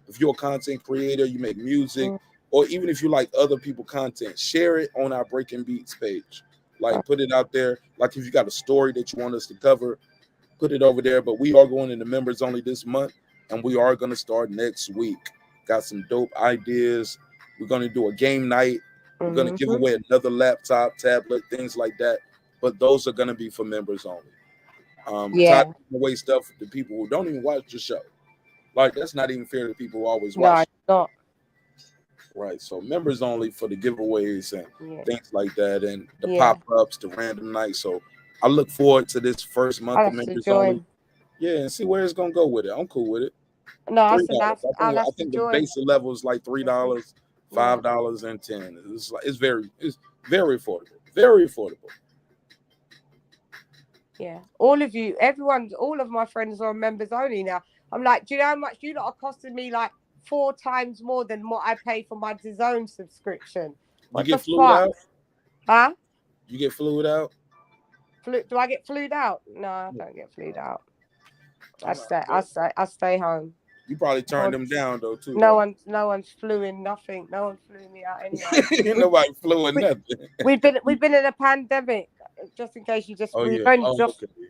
If you're a content creator, you make music, or even if you like other people's content, share it on our Breaking Beats page. Like put it out there. Like if you got a story that you want us to cover, put it over there. But we are going into members only this month, and we are going to start next week. Got some dope ideas. We're going to do a game night. We're going to give away another laptop, tablet, things like that. But those are going to be for members only. Tired of giving away stuff to people who don't even watch the show. Like, that's not even fair to people who always watch. No, not. Right. So members only for the giveaways and things like that, and the pop-ups, the random nights. So I look forward to this first month of members only. Yeah, and see where it's going to go with it. I'm cool with it. No, I think the basic level is like $3, $5, and $10. It's very affordable. Very affordable. Yeah, all of you, all of my friends are members only now. I'm like, do you know how much you lot are costing me? Like 4 times more than what I pay for my DAZN subscription. What you get the flued fuck? out? Huh? You get flued out? Do I get flued out? No, I don't get flued out. I stay home. You probably turned them down though too. No one's fluing nothing. No one's fluing me out anyway. Nobody fluing nothing. We've been in a pandemic. Just in case you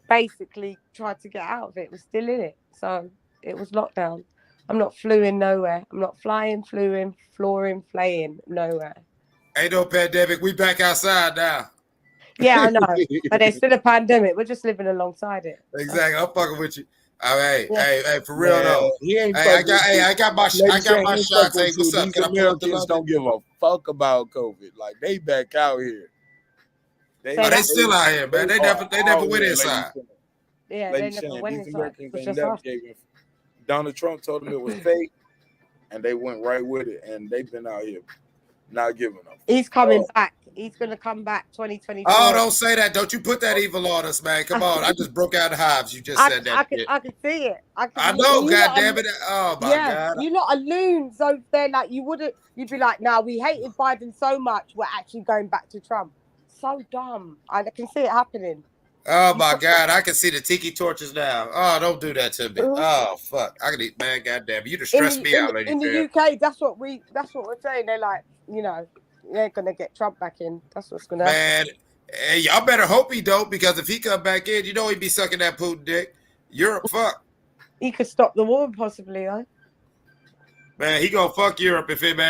basically tried to get out of it. We're still in it. So it was lockdown. I'm not fluing nowhere. I'm not flying, fluing, flooring, flaying nowhere. Ain't no pandemic. We back outside now. Yeah, I know. But there's still a pandemic. We're just living alongside it. Exactly. I'm fucking with you. Hey, for real Man, though. he ain't Hey, fuck with I got my Lady Shan, he ain't fuck shots. Hey, with you. what's up? These Can I pull up the Americans lobby? don't give a fuck about COVID. Like they back out here. They still out here, man. They never out went here, inside. Yeah, Lady they never Shan, went these inside. Americans It was ain't just never us. gave it. Donald Trump told them it was fake, and they went right with it, and they've been out here not giving them. He's coming back. He's gonna come back 2024. Oh, don't say that. Don't you put that evil on us, man. Come on. I just broke out the hives. You just said that shit. I can see it. I know, you lot goddammit. Oh my God. you lot are loons over there. Like you'd be like, nah, we hated Biden so much, we're actually going back to Trump. So dumb. I can see it happening. Oh my God, I can see the tiki torches now. Oh, don't do that to me. Oh fuck. I can eat, man, goddamn. You just stressed me out, lady. In the UK, that's what we're saying. They're like, they're gonna get Trump back in. That's what's gonna happen. Man, hey, y'all better hope he don't, because if he come back in, he'd be sucking that Putin dick. Europe fuck. He could stop the war possibly, though. Man, he gonna fuck Europe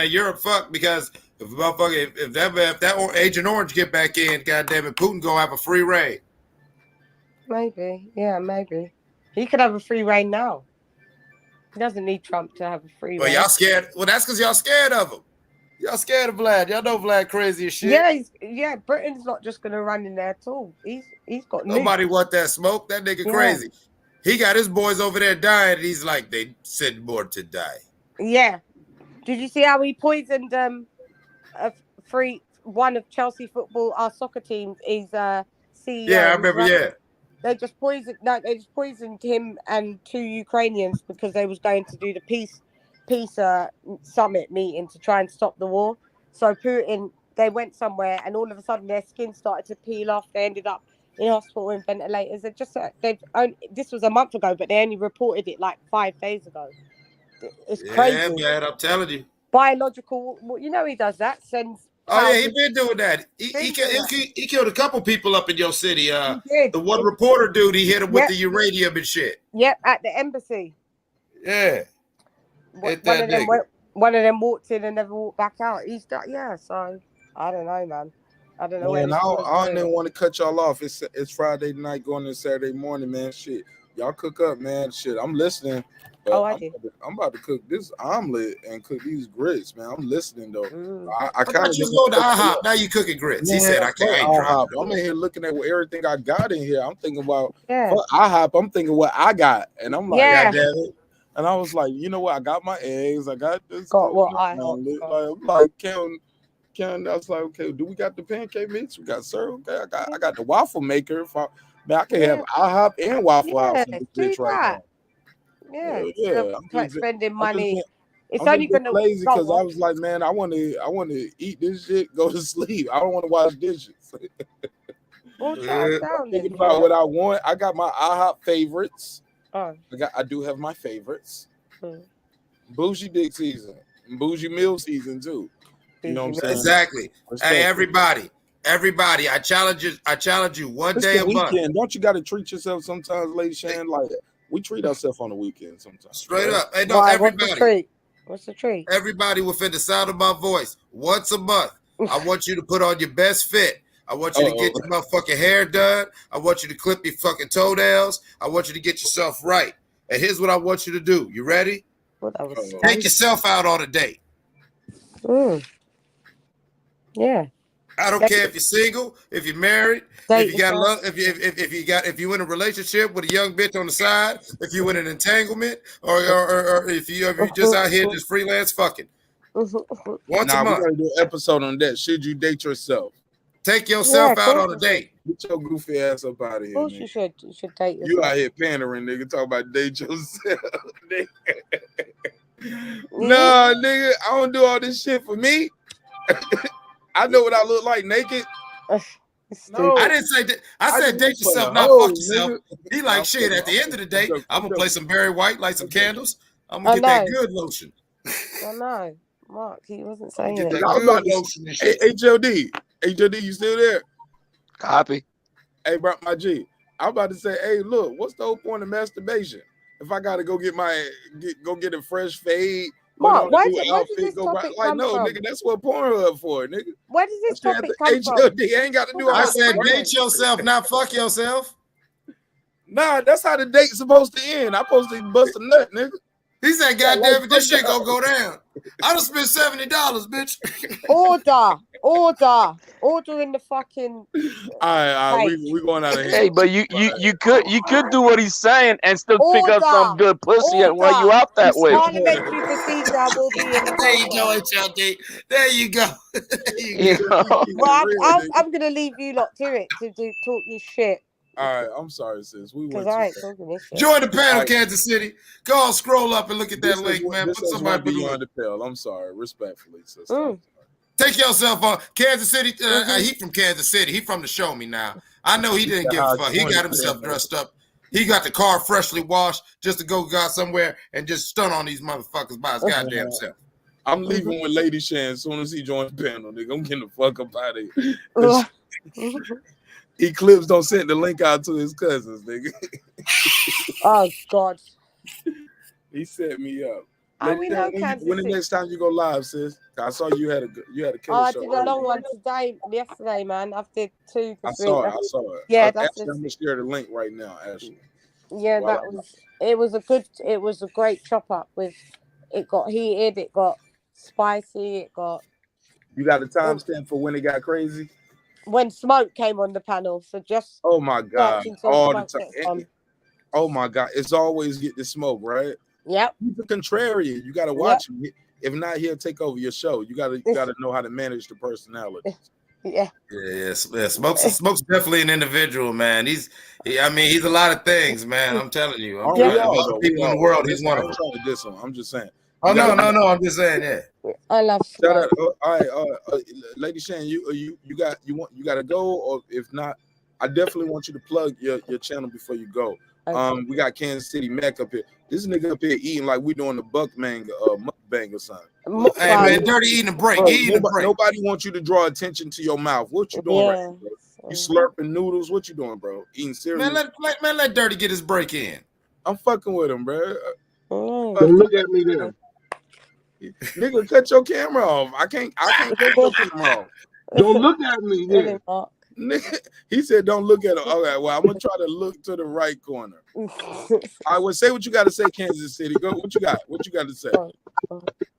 Europe fuck, because if that Agent Orange get back in, goddamn it, Putin gonna have a free reign. Maybe, yeah, maybe. He could have a free reign now. He doesn't need Trump to have a free Well, reign. y'all scared. Well, that's because y'all scared of him. Y'all scared of Vlad. Y'all know Vlad crazy as shit. Yeah, Britain's not just gonna run in there at all. He's got Nobody want that smoke. That nigga crazy. He got his boys over there dying, and he's like, they send more to die. Yeah. Did you see how he poisoned one of Chelsea football, our soccer teams, is CEO? Yeah, I remember. Yeah. They just poisoned him and 2 Ukrainians because they was going to do the peace summit meeting to try and stop the war. So Putin, they went somewhere and all of a sudden their skin started to peel off. They ended up in hospital in ventilators. This was a month ago, but they only reported it like 5 days ago. It's crazy. Yeah, man, I'm telling you. Biological, he does that. Sends. Oh yeah, he been doing that. He killed a couple people up in your city. The one reporter dude, he hit him with the uranium and shit. Yep, at the embassy. Yeah. One of them walked in and never walked back out. So I don't know, man. I don't know. Man, I didn't want to cut y'all off. It's Friday night going into Saturday morning, man. Shit, y'all cook up, man. Shit, I'm listening. I'm about to cook this omelet and cook these grits, man. I'm listening though. I kind of you go to IHOP. Now you cooking grits. He said I can't. IHOP. I'm in here looking at everything I got in here. I'm thinking about IHOP. I'm thinking what I got, and I'm like, God damn it. And I was like, you know what? I got my eggs. I got this. I'm like, Karen, I was like, okay, do we got the pancake mix? We got syrup. Okay, I got the waffle maker. I can have IHOP and Waffle House in this bitch right now. Yeah. I'm spending money. It's only gonna lazy because I was like, man, I want to eat this shit, go to sleep. I don't want to wash dishes. Thinking about what I want. I got my IHOP favorites. I do have my favorites. Bougie dick season, bougie meal season too. You know what I'm saying? Exactly. Hey, everybody, I challenge you one day a month. Don't you got to treat yourself sometimes, Lady Shan? Like we treat ourselves on the weekend sometimes. Straight up. Hey, no, everybody. What's the treat? Everybody within the sound of my voice, once a month, I want you to put on your best fit. I want you to get your motherfucking hair done. I want you to clip your fucking toenails. I want you to get yourself right. And here's what I want you to do. You ready? Take yourself out on a date. Yeah. I don't care if you're single, if you're married, if you got love, if you in a relationship with a young bitch on the side, if you in an entanglement, or if you just out here just freelance fucking. Once a month. We're gonna do an episode on that. Should you date yourself? Take yourself out on a date. Get your goofy ass up out of here. Of course you should. You should date yourself. You out here pandering, nigga. Talk about date yourself. Nah, nigga, I don't do all this shit for me. I know what I look like naked. No, I didn't say that. I said date yourself, not fuck yourself. He like shit. At the end of the day, I'm gonna play some Barry White, light some candles. I'm gonna get that good lotion. I know, Mark. He wasn't saying Get it. that good lotion and shit. HOD, you still there? Copy. Hey, bro, my G. I'm about to say, hey, look, what's the whole point of masturbation? If I gotta go get a fresh fade. Mark, where does this topic come from? Nigga, that's what Pornhub for, nigga. Where does this topic come from? HOD ain't got to do all I said date yourself, not fuck yourself. Nah, that's how the date's supposed to end. I'm supposed to bust a nut, nigga. He said, "God damn it, this shit gonna go down." I done spent $70, bitch. Order in the fucking. All right, we going out of here. Hey, but you could do what he's saying and still pick up some good pussy while you out that way. Parliamentary procedure will be in There you go, progress. HLD. There you go. You know? Well, I'm gonna leave you lot to it to talk your shit. All right, I'm sorry, sis. We went Because too I ain't far. talking this shit. Join the panel, All right. Kansas City. Go on, scroll up and look at that This link, man. This Put is somebody one put the beyond link. the pale. I'm sorry, respectfully, sister. Mm. Take yourself on Kansas City. He from Kansas City. He from the show me now. I know he didn't give a fuck. He got himself dressed up. He got the car freshly washed just to go somewhere and just stun on these motherfuckers by his goddamn self. I'm leaving with Lady Shan as soon as he joins the panel, nigga. I'm getting the fuck up out of here. Eclipse don't send the link out to his cousins, nigga. Oh God. He set me up. We know Kansas when the City. next time you go live, sis? I saw you had a killer I show. did a long one yesterday, man. I've did 2 I this saw week. it. I saw it. Yeah, Actually, that's I'm gonna share the link right now. Actually, yeah, it was a great chop up with. It got heated. It got spicy. It got. You got a timestamp for when it got crazy? When Smoke came on the panel, so just. Oh my God! Until All the Smoke gets time. on. Oh my God! It's always get the smoke, right? Yep. He's a contrarian. You got to watch him. If not, he'll take over your show. You got to know how to manage the personality. Yeah. Yeah. Smoke's definitely an individual, man. He's a lot of things, man. I'm telling you. A lot of people in the world, he's one of them. I'm trying to diss him. I'm just saying. Oh no! I'm just saying, yeah. I love Shout out. All right, Lady Shan, you got to go, or if not, I definitely want you to plug your channel before you go. We got Kansas City Mac up here. This nigga up here eating like we doing the mukbang or something. Hey man, dirty eating a break. Nobody wants you to draw attention to your mouth. What you doing right now, bro? You slurping noodles? What you doing, bro? Eating cereal? Man, let Dirty get his break in. I'm fucking with him, bro. Don't look at me then. Nigga, cut your camera off. I can't cut your camera off. Don't look at me then. He said, "Don't look at it." Okay, well, I'm gonna try to look to the right corner. I would say what you got to say, Kansas City. Go. What you got? What you got to say?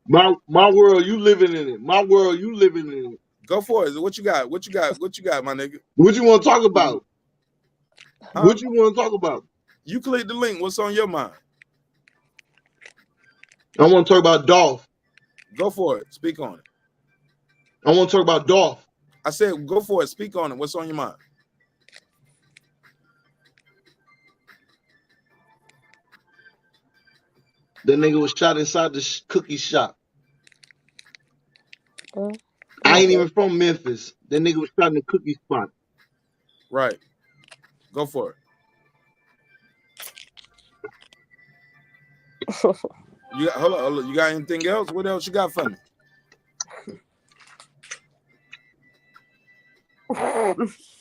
My world, you living in it. My world, you living in it. Go for it. What you got? What you got? What you got, my nigga? What you want to talk about? What you want to talk about? You click the link. What's on your mind? I want to talk about Dolph. Go for it. Speak on it. I want to talk about Dolph. I said, go for it. Speak on it. What's on your mind? That nigga was shot inside the cookie shop. I ain't even from Memphis. That nigga was shot in the cookie spot. Right. Go for it. Hold on. You got anything else? What else you got for me?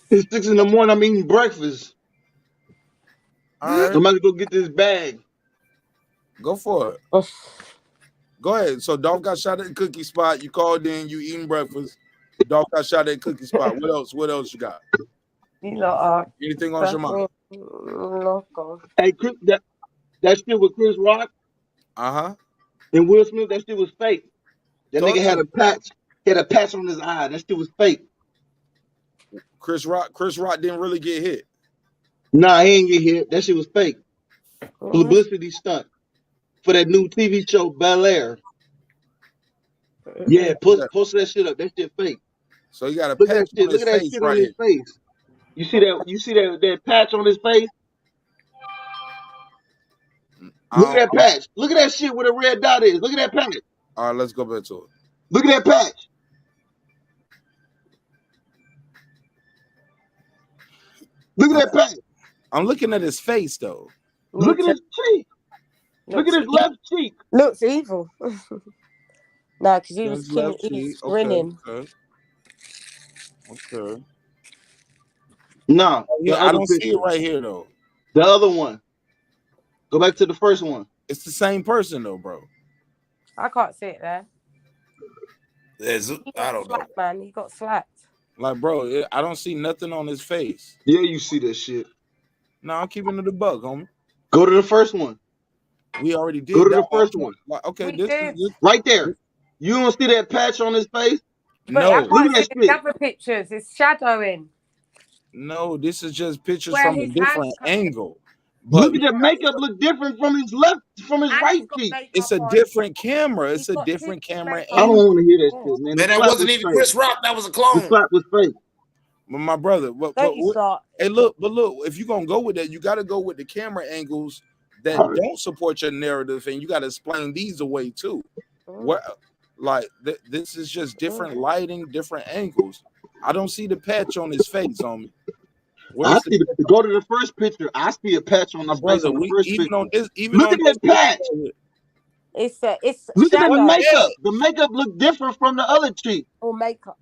It's 6 in the morning. I'm eating breakfast. All right. I'm about to go get this bag. Go for it. Go ahead. So Dolph got shot at the cookie spot. You called in. You eating breakfast. Dolph got shot at the cookie spot. What else? What else you got? Anything on your mind? Hey, Chris, that shit with Chris Rock. And Will Smith, that shit was fake. That nigga had a patch. He had a patch on his eye. That shit was fake. Chris Rock didn't really get hit. Nah, he ain't get hit. That shit was fake. Publicity stunt for that new TV show Bel Air. Yeah, post that shit up. That shit fake. So he got a look patch at that shit. on Look his at that face shit right on his face. You see that? You see that patch on his face? Look at that patch. Look at that shit where the red dot is. Look at that patch. All right, let's go back to it. Look at that patch. Look at that patch. I'm looking at his face though. Look at his cheek. Look at his left cheek. Looks evil. No, because he was grinning. Okay. No, I don't see it right here though. The other one. Go back to the first one. It's the same person though, bro. I can't see it there. I don't know. Man, he got slapped. Like, bro, I don't see nothing on his face. Yeah, you see that shit. No, I'm keeping it a bug, homie. Go to the first one. We already did. Go to that the first one. Okay, We this did. is right there. You don't see that patch on his face? But I no. can't see the other pictures. It's shadowing. No, this is just pictures Where from a his different hands come in. angle. But Look at the makeup look different from his left, from his And right he's got cheek. makeup it's a on. different camera. It's He's a got different different camera makeup I don't angle. want to hear that shit, man. Man, that wasn't even Chris Rock. That was a The clone. slap was fake. But my brother, but Don't you start. hey, look, if you're gonna go with that, you got to go with the camera angles that All right. don't support your narrative, and you got to explain these away too. What, like this is just different lighting, different angles. I don't see the patch on his face, homie. I see go to the first picture. I see a patch on his face brother? on the first Even picture. on this, even Look on at that this patch. It's Look at shadow. the makeup. The makeup look different from the other cheek. Or makeup.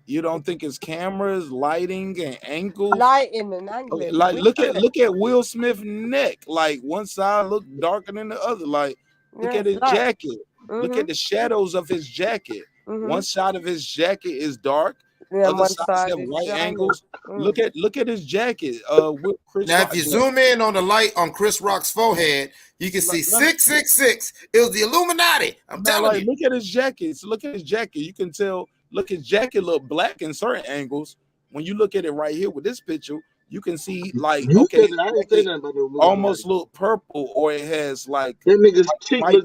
You don't think it's cameras, lighting, and angles? Lighting and angling. Okay, like look at Will Smith's neck. Like one side look darker than the other. Like look at his jacket. Look at the shadows of his jacket. One side of his jacket is dark. Other sides have white angles. Look at his jacket. With Chris Now, Rock if you zoom in on the light on Chris Rock's forehead, you can see 666. It was the Illuminati. I'm telling you. Look at his jacket. So look at his jacket. You can tell. Look, his jacket look black in certain angles. When you look at it right here with this picture, you can see like You okay, said that. I didn't say nothing about the Illuminati. almost look purple, or it has like that nigga's cheek look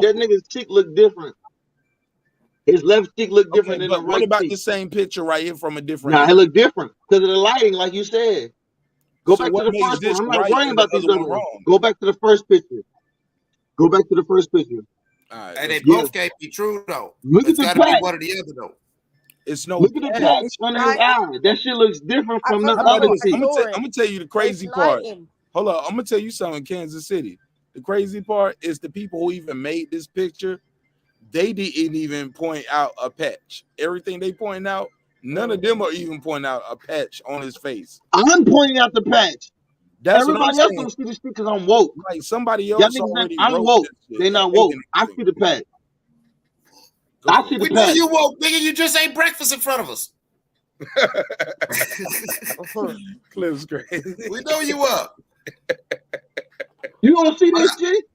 that nigga's cheek look different. His left cheek look different than the right cheek. What about the same picture right here from a different Nah, angle? it look different because of the lighting, like you said. Go So back what to the makes first this one. I'm not right worrying and the about these other other one ones. wrong? Go back to the first picture. Go back to the first picture. And they both can't be true though. Look It's at got the to be patch. one or the other though. It's no Look at the patch under his eye. That shit looks different from the other cheek. I'm gonna tell you the crazy part. Hold on, I'm gonna tell you something. Kansas City. The crazy part is the people who even made this picture. They didn't even point out a patch. Everything they point out, none of them are even pointing out a patch on his face. I'm pointing out the patch. That's Everybody what I'm else saying. don't see this shit because I'm woke. Like somebody Y'all else niggas already I'm wrote woke. this shit. They not woke. I see the patch. I see the We know patch. you woke, nigga. You just ate breakfast in front of us. Cliff's crazy. We know you up. You don't see this shit?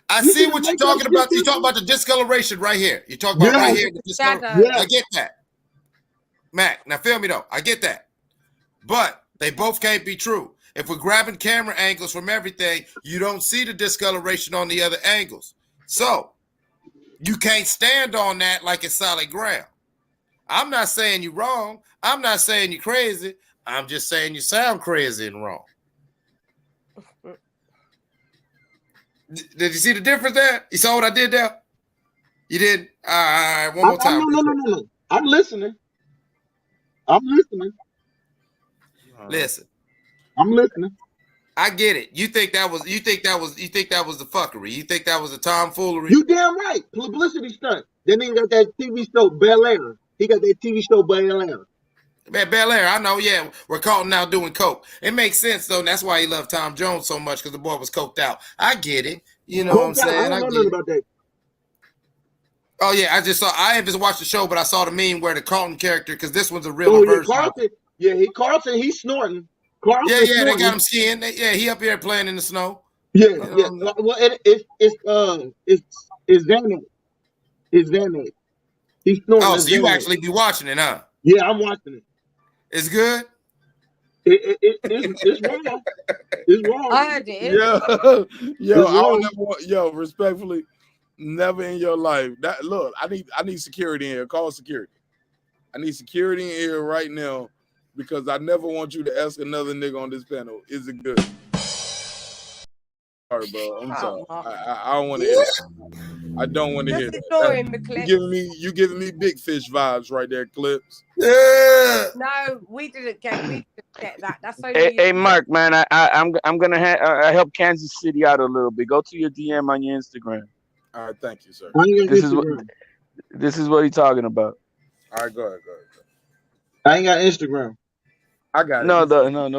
I see what you're talking about. You talk about the discoloration right here. You talk about right here. The discoloration. I get that. Mac, now feel me though. I get that. But they both can't be true. If we're grabbing camera angles from everything, you don't see the discoloration on the other angles. So you can't stand on that like it's solid ground. I'm not saying you're wrong. I'm not saying you're crazy. I'm just saying you sound crazy and wrong. Did you see the difference there? You saw what I did there? You did? All right, one more time. No. I'm listening. Listen. I'm listening. I get it. You think that was the fuckery. You think that was the tomfoolery. You damn right. Publicity stunt. Then he got that TV show Bel Air. He got that TV show Bel Air. Man, Bel Air, I know, yeah. We're caught now doing coke. It makes sense, though. And that's why he loved Tom Jones so much, because the boy was coked out. I get it. You know what I'm saying? I don't know nothing about that. Oh, yeah. I haven't watched the show, but I saw the meme where the Carlton character, because this one's a real version. Carlton, he's snorting. Carlton Yeah, they got him skiing. He up here playing in the snow. Yeah. Well, it's Xanax. It's Xanax. He's snorting. Oh, so you actually be watching it, huh? Yeah, I'm watching it. It's good? It's wrong. It's wrong. I heard it. Yo, respectfully, never in your life. Look, I need security in here. Call security. I need security in here right now because I never want you to ask another nigga on this panel, is it good? Sorry, bro. I'm sorry. I don't want to hear that. I don't want to hear that. You giving me big fish vibes right there, Clips. Yeah. No, we didn't get that. That's only Hey, Mark, man, I'm gonna help Kansas City out a little bit. Go to your DM on your Instagram. All right, thank you, sir. This is what he's talking about. All right, go ahead. I ain't got Instagram. I got it. No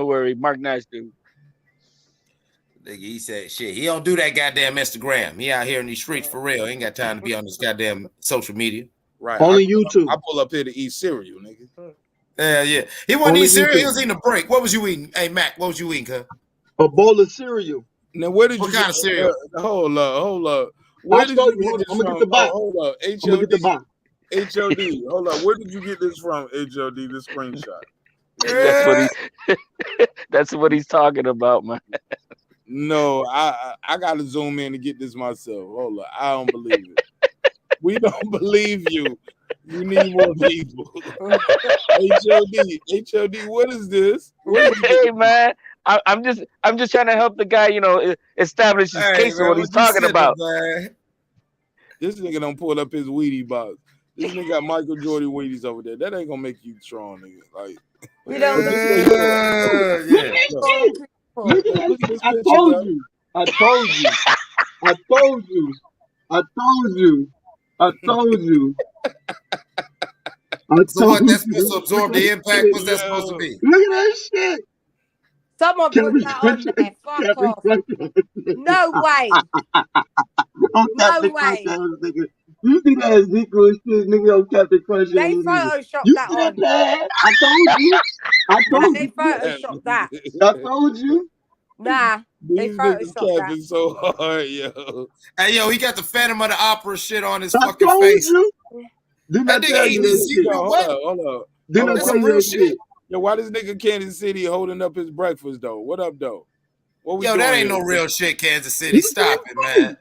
worry. Marq Nash, dude. He said, shit, he don't do that goddamn Instagram. He out here in these streets for real. He ain't got time to be on this goddamn social media. Right. Only YouTube. I pull up here to eat cereal, nigga. Yeah. He wasn't eating cereal. He was eating a break. What was you eating? Hey, Mac, what was you eating, cuz? A bowl of cereal. Now, where did What you kind get of cereal? hold up. I'll Where did show you you. get Hold on. this I'm gonna from? get the box. Hold up. I'm gonna get the box. HOD. Hold up. Where did you get this from, HOD, this screenshot? That's what he's talking about, man. No, I gotta zoom in to get this myself. Hold up. I don't believe it. We don't believe you. You need more people. HOD, what is this? Hey, man. I'm just trying to help the guy, establish his case of what he's talking about. Man? This nigga don't pull up his Wheatie box. This nigga got Michael Jordan Wheaties over there. That ain't gonna make you strong, nigga. Like, You know, Look at that shit. I told you. I told you. I told you. I told you. I told you. So what? That's supposed to absorb the impact? What's that supposed to be? Look at that shit. Someone put that on there. Fuck off. No way. No way. You see that Ezekiel shit, nigga, on Captain Crunch? They photoshopped you that see on. That? I told you. They photoshopped that. I told you. Nah, they These photoshopped niggas that. capping so hard, yo. Hey, yo, he got the Phantom of the Opera shit on his fucking face. You. Didn't that nigga eating Ezekiel. What? Hold up. Didn't I tell you real that shit? Yo, why this nigga Kansas City holding up his breakfast though? What up though? What we Yo, doing that ain't here? no real shit, Kansas City. Stop it, man.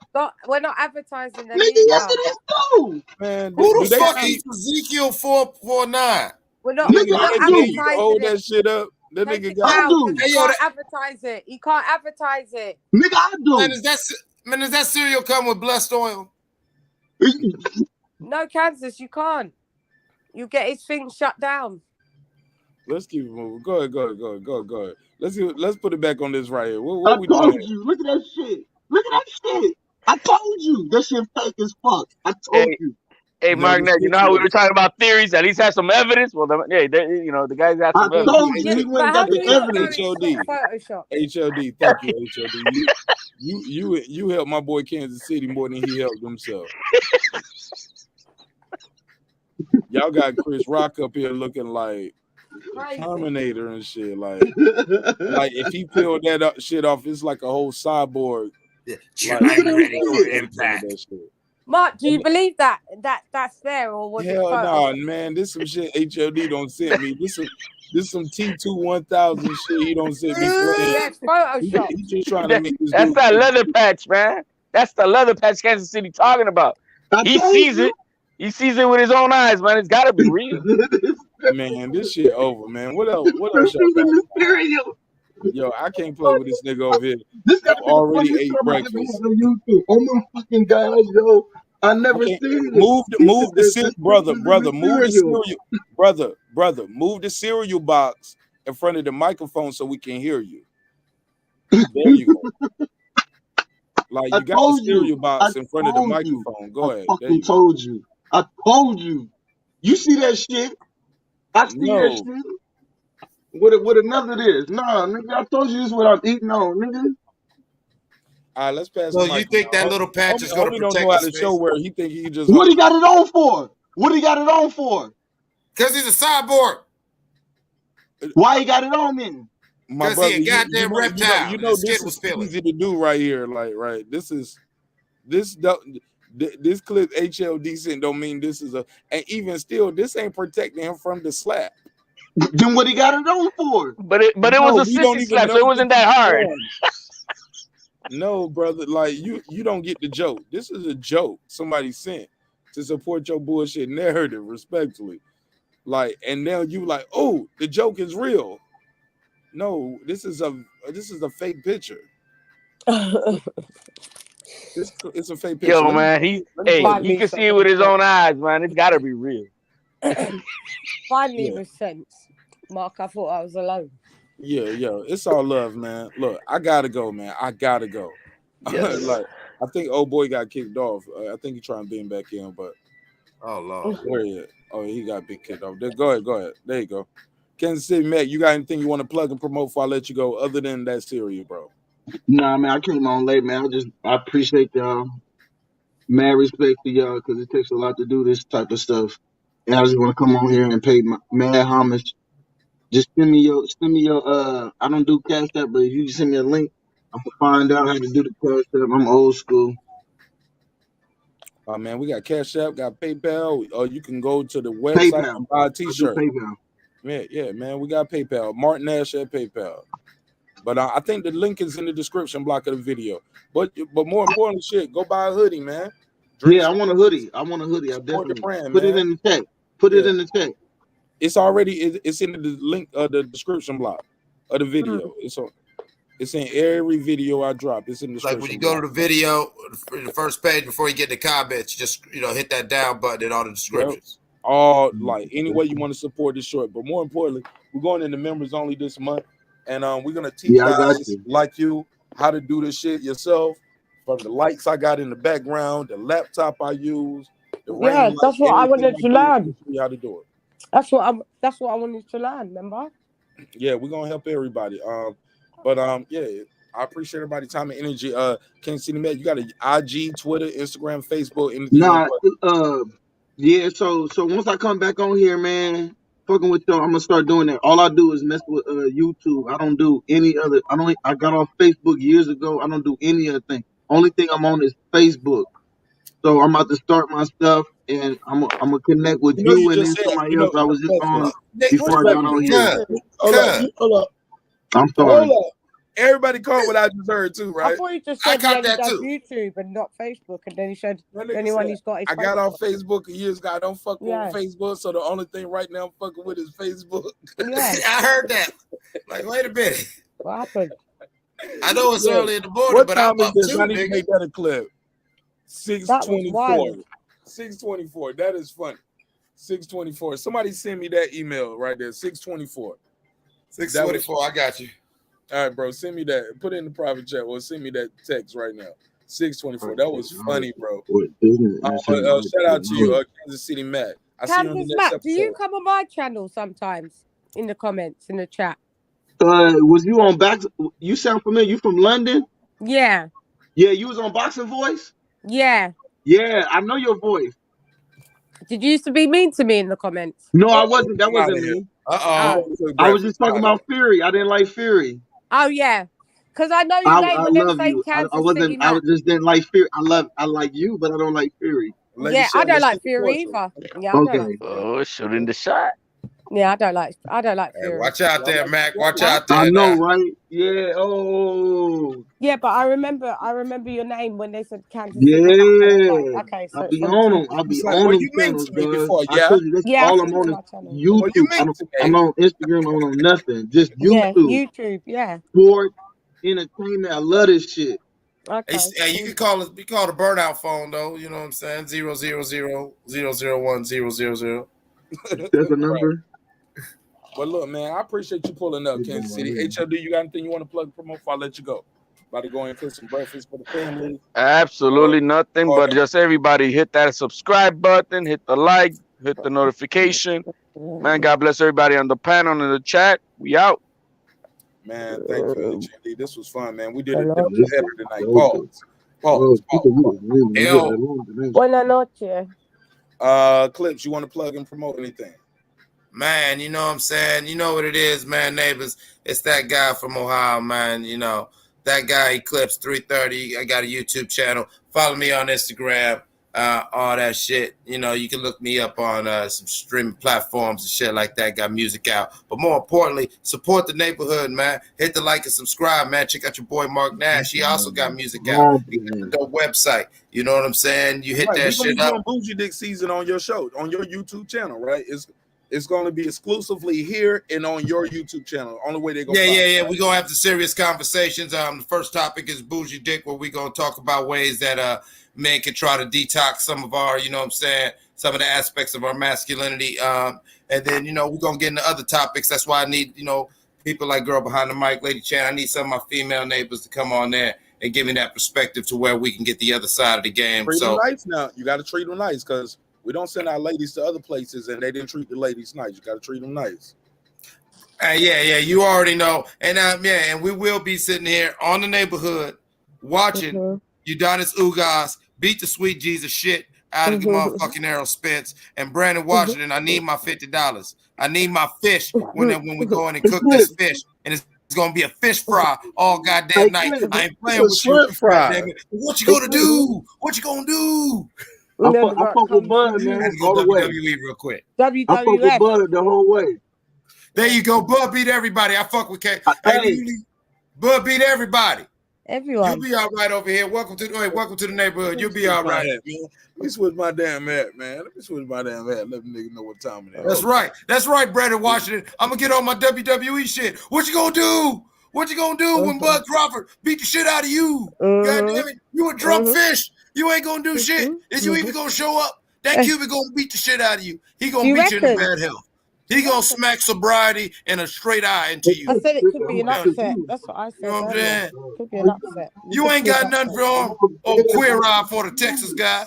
We're not advertising them. Nigga, yes it is too. Man, Who the fuck eats Ezekiel 449? We're not advertising hold it. that shit up. That Take nigga it got down, 'cause you can't advertise it. You can't advertise it. Nigga, I do. Man, does that cereal come with blessed oil? No, Kansas, you can't. You get his thing shut down. Let's keep it moving. Go ahead. Let's put it back on this right here. What I we told doing? you. Look at that shit. Look at that shit. I told you. That shit fake as fuck. I told you. Hey, Marq Nash, you know how we were talking about theories? At least have some evidence. Well, the guys got some evidence. Told you. He went and got the evidence. HOD, thank you, HOD. You helped my boy Kansas City more than he helped himself. Y'all got Chris Rock up here looking like Terminator and shit. Like if he peeled that shit off, it's like a whole cyborg. I'm ready for impact. Mark, do you believe that's there, or was Hell it no, man. This some shit HOD don't send me. This some T2 1000 shit he don't send me playing. Yes, Photoshop. He's just trying to make this. That's that leather patch, man. That's the leather patch Kansas City talking about. He sees it. He sees it with his own eyes, man. It's got to be real. Man, this shit over, man. What else y'all got? Yo, I can't play with this nigga over here. This guy already ate breakfast. On YouTube. Oh my fucking gosh, yo. I never seen it. Move the cereal, brother. Move the cereal, brother. Move the cereal box in front of the microphone so we can hear you. There you go. Like you got the cereal box in front of the microphone. Go ahead. I fucking told you. I told you. You see that shit? I see that shit. What another is? Nah, nigga. I told you this is what I'm eating on, nigga. All right, let's pass. So you think that little patch is going to protect don't know how his to show face? where he think he just. What he got it on for? What he got it on for? Because he's a cyborg. Why he got it on then? My brother, he a goddamn reptile. You know this is easy to do right here. Like, right, this clip HLD sent don't mean this is and even still, this ain't protecting him from the slap. Then what he got it on for? But it was a sissy slap, so it wasn't that hard. No, brother, like you don't get the joke. This is a joke somebody sent to support your bullshit narrative, respectfully. Like, and now you like, oh, the joke is real. No, this is a fake picture. It's a fake picture. Yo, man, he can see it with his own eyes, man. It's got to be real. Find me with sense, Mark. I thought I was alone. Yeah, it's all love, man. Look, I gotta go, man. I gotta go. Yes. Like, I think old boy got kicked off. I think he's trying to beam back in, but oh Lord, where is it? Oh, he got big kicked off. Go ahead. There you go. Kansas City, Mac, you got anything you want to plug and promote before I let you go, other than that cereal, bro? Nah, man, I came on late, man. I appreciate y'all. Mad respect to y'all because it takes a lot to do this type of stuff. And I just want to come on here and pay mad homage Just send me your I don't do Cash App, but if you can send me a link, I'm gonna find out how to do the Cash App. I'm old school. Oh man, we got Cash App, got PayPal, or you can go to the website PayPal. and buy a I do t-shirt. PayPal. Yeah, man, we got PayPal. Marq Nash at PayPal. But I think the link is in the description block of the video. But more important, shit, go buy a hoodie, man. Yeah, I want a hoodie. I support the definitely brand, put man. it in the chat. Put it in the chat. It's already it's in the link of the description block of the video. It's in every video I drop. It's in the description. Like when you go to the video, the first page before you get the comments, just hit that down button in all the descriptions. Yep. All like any way you want to support this short. But more importantly, we're going into members only this month, and we're gonna teach guys like you how to do this shit yourself. From the lights I got in the background, the laptop I use, the ring that's light, what I wanted to learn. show you how to do it. That's what I wanted to learn. Remember? Yeah, we're gonna help everybody. Yeah, I appreciate everybody's time and energy. Can't see the man. You got an IG, Twitter, Instagram, Facebook, anything. Nah, yeah. So once I come back on here, man, fucking with y'all, I'm gonna start doing that. All I do is mess with YouTube. I don't do any other. I got off Facebook years ago. I don't do any other thing. Only thing I'm on is Facebook. So I'm about to start my stuff, and I'm gonna connect with you and then somebody else. I was just on before I got on here. Hold up. I'm sorry. Hold up. Everybody caught what I just heard too, right? I thought he just said he only does YouTube and not Facebook, and then he said anyone who's got his I got off Facebook years ago. I don't fuck with Facebook, so the only thing right now I'm fucking with is Facebook. Yeah. I heard that. Like, wait a minute. What happened? I know it's early in the morning, but I'm up too, I need to make that a clip. 6:24. 6:24. That is funny. 6:24. Somebody send me that email right there. 6:24. 6:24. I got you. All right, bro. Send me that. Put it in the private chat or send me that text right now. 6:24. That was funny, bro. Shout out to you, Kansas City Matt. Kansas Matt, do you come on my channel sometimes in the comments, in the chat? Was you on back? You sound familiar. You from London? Yeah. Yeah, you was on Boxing Voice? Yeah. Yeah, I know your voice. Did you used to be mean to me in the comments? No, I wasn't. That wasn't me. Oh. I was just talking about Fury. I didn't like Fury. Oh yeah, because I know your name when they were saying Kansas City. I just didn't like Fury. I like you, but I don't like Fury. Yeah, I don't like Fury either. Yeah, I don't like Fury. Oh, shooting the shot. Yeah, I don't like Fury. Watch out there, Mac. Watch out there. I know, right? Yeah. Oh. Yeah, but I remember your name when they said Kansas City. Yeah. Like, okay, so I'll be on them. I'll be on them channels, before, yeah. I told you, that's all I'm on YouTube. I'm on Instagram. I'm on nothing. Just YouTube. Yeah, YouTube. Yeah. Sport, entertainment. I love this shit. Okay. Hey, you can call it. We call it a burnout phone, though. You know what I'm saying? 000001000. That's a number. Well, look, man, I appreciate you pulling up, Kansas City. HLD, you got anything you want to plug, promote before I let you go? About to go and cook some breakfast for the family. Absolutely nothing, but just everybody hit that subscribe button, hit the like, hit the notification. Man, God bless everybody on the panel and in the chat. We out. Man, thank you, HLD. This was fun, man. We did it better tonight. Pause. Buenas noches. Clips, you want to plug and promote anything? Man, you know what I'm saying? You know what it is, man, neighbors. It's that guy from Ohio, man. You know, that guy, Eclipse 330. I got a YouTube channel. Follow me on Instagram, all that shit. You know, you can look me up on some streaming platforms and shit like that. Got music out. But more importantly, support the neighborhood, man. Hit the like and subscribe, man. Check out your boy, Marq Nash. He also got music out. He got a dope website. You know what I'm saying? You hit that shit up. We're doing Bougie Dick season on your show, on your YouTube channel, right? It's going to be exclusively here and on your YouTube channel. Only way they're going to Yeah. We're going to have the serious conversations. The first topic is Bougie Dick, where we're going to talk about ways that men can try to detox some of our, you know what I'm saying, some of the aspects of our masculinity. And then, you know, we're going to get into other topics. That's why I need, you know, people like Girl Behind the Mic, Lady Chan. I need some of my female neighbors to come on there and give me that perspective to where we can get the other side of the game. Treat them nice now. You got to treat them nice because we don't send our ladies to other places and they didn't treat the ladies nice. You got to treat them nice. Yeah, you already know. And and we will be sitting here on the neighborhood watching Udonis Ugas beat the sweet Jesus shit out of the motherfucking Errol Spence and Brandon Washington. I need my $50. I need my fish when we go in and cook this fish, and it's gonna be a fish fry all goddamn night. I ain't playing with you, goddamn it. What you gonna do? What you gonna do? I fuck with Bud, man. I had to go All the way. WWE real quick. I fuck with Bud the whole way. There you go. Bud beat everybody. I fuck with K. Hey, Bud beat everybody. Everyone. You'll be all right over here. Welcome to the neighborhood. You'll be all right. Man. Let me switch my damn hat, man. Let me switch my damn hat. Let them niggas know what time it is. That's right. That's right, Brandon Washington. I'm gonna get on my WWE shit. What you gonna do? What you gonna do when Bud Crawford beat the shit out of you? God damn it. You a drunk fish. You ain't gonna do shit. Is you even gonna show up? That Cuban gonna beat the shit out of you. He gonna beat you in bad health. He gonna smack sobriety and a straight eye into you. I said it could be an upset. That's what I said. You know what I'm saying? Could be an upset. You ain't got nothing for him. Oh, queer eye for the Texas guy.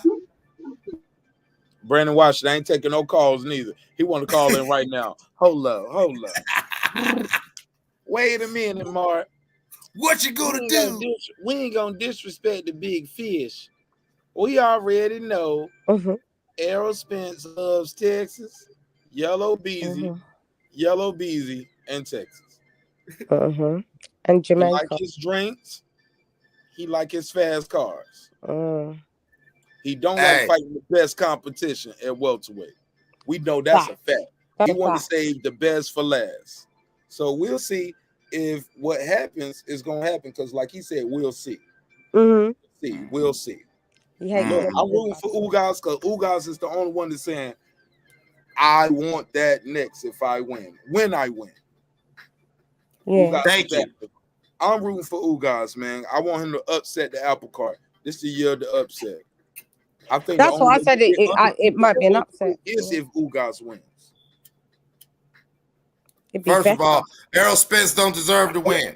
Brandon Washington ain't taking no calls neither. He want to call in right now. Hold up. Wait a minute, Mark. What you gonna do? We ain't gonna disrespect the big fish. We already know Errol Spence loves Texas, Yellow Beezy, and Texas. And Jamaica. He like his drinks. He like his fast cars. He don't like fighting the best competition at welterweight. We know that's a fact. He want to save the best for last. So we'll see if what happens is going to happen, because like he said, we'll see. We'll see. Look, I'm rooting for Ugas because Ugas is the only one that's saying, I want that next if I win. When I win. Yeah. Thank you. I'm rooting for Ugas, man. I want him to upset the apple cart. This is the year of the upset. I think that's why I said it might be an upset. Is if Ugas wins. First of all, Errol Spence don't deserve to win.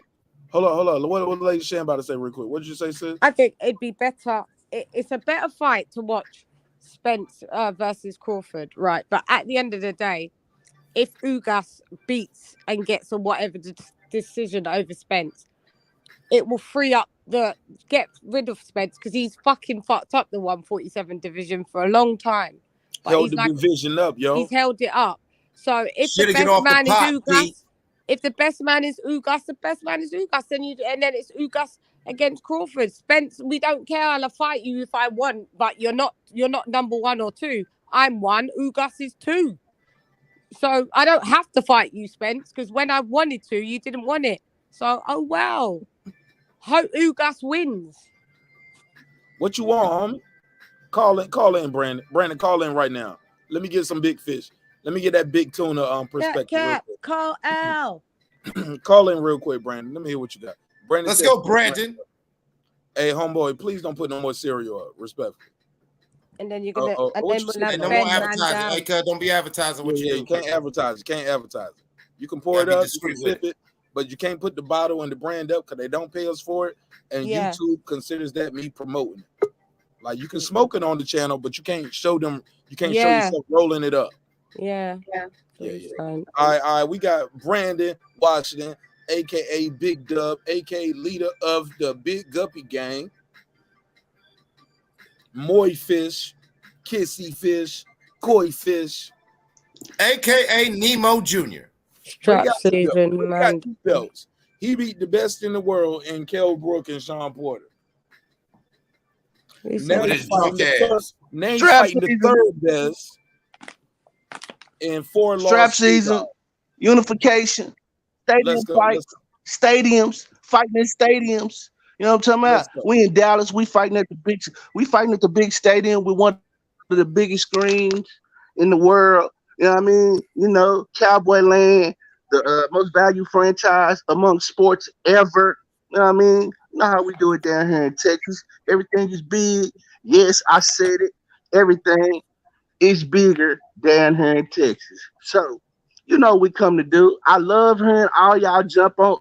Hold on. What Lady Shan about to say real quick? What did you say, sis? I think it'd be better. It's a better fight to watch Spence versus Crawford, right? But at the end of the day, if Ugas beats and gets a whatever decision over Spence, it will free up get rid of Spence because he's fucking fucked up the 147 division for a long time. But held the division up, yo. He's held it up. So if the best man is Ugas, if the best man is Ugas, the best man is Ugas. And then it's Ugas against Crawford. Spence, we don't care. I'll fight you if I want, but you're not number 1 or 2. I'm 1. Ugas is 2. So I don't have to fight you, Spence, because when I wanted to, you didn't want it. So oh well. Hope Ugas wins. What you want, homie? Call in, Brandon. Brandon, call in right now. Let me get some big fish. Let me get that big tuna perspective. Call Al. Call in real quick, Brandon. Let me hear what you got. Brandon, let's go, Brandon. Hey, homeboy, please don't put no more cereal up. Respectfully. And then you're gonna no more advertising. Hey, don't be advertising what you do. You can't advertise. You can pour it up, you can sip it, but you can't put the bottle and the brand up because they don't pay us for it. And YouTube considers that me promoting it. Like you can smoke it on the channel, but you can't show them. You can't show yourself rolling it up. Yeah. All right. We got Brandon Washington, aka Big Dub, aka leader of the Big Guppy Gang. Moy Fish, Kissy Fish, Koi Fish, aka Nemo Jr. Strap season, man. Belts. He beat the best in the world in Kell Brook and Sean Porter. Now he's fighting the third best in 4 lost strap season, unification, stadium fight, stadiums, fighting in stadiums. You know what I'm talking about? We in Dallas, we fighting at the big stadium with one of the biggest screens in the world. You know what I mean? You know, Cowboy Land, the most valued franchise among sports ever. You know what I mean? You know how we do it down here in Texas. Everything is big. Yes, I said it. Everything is bigger down here in Texas. So, you know what we come to do. I love hearing all y'all jump on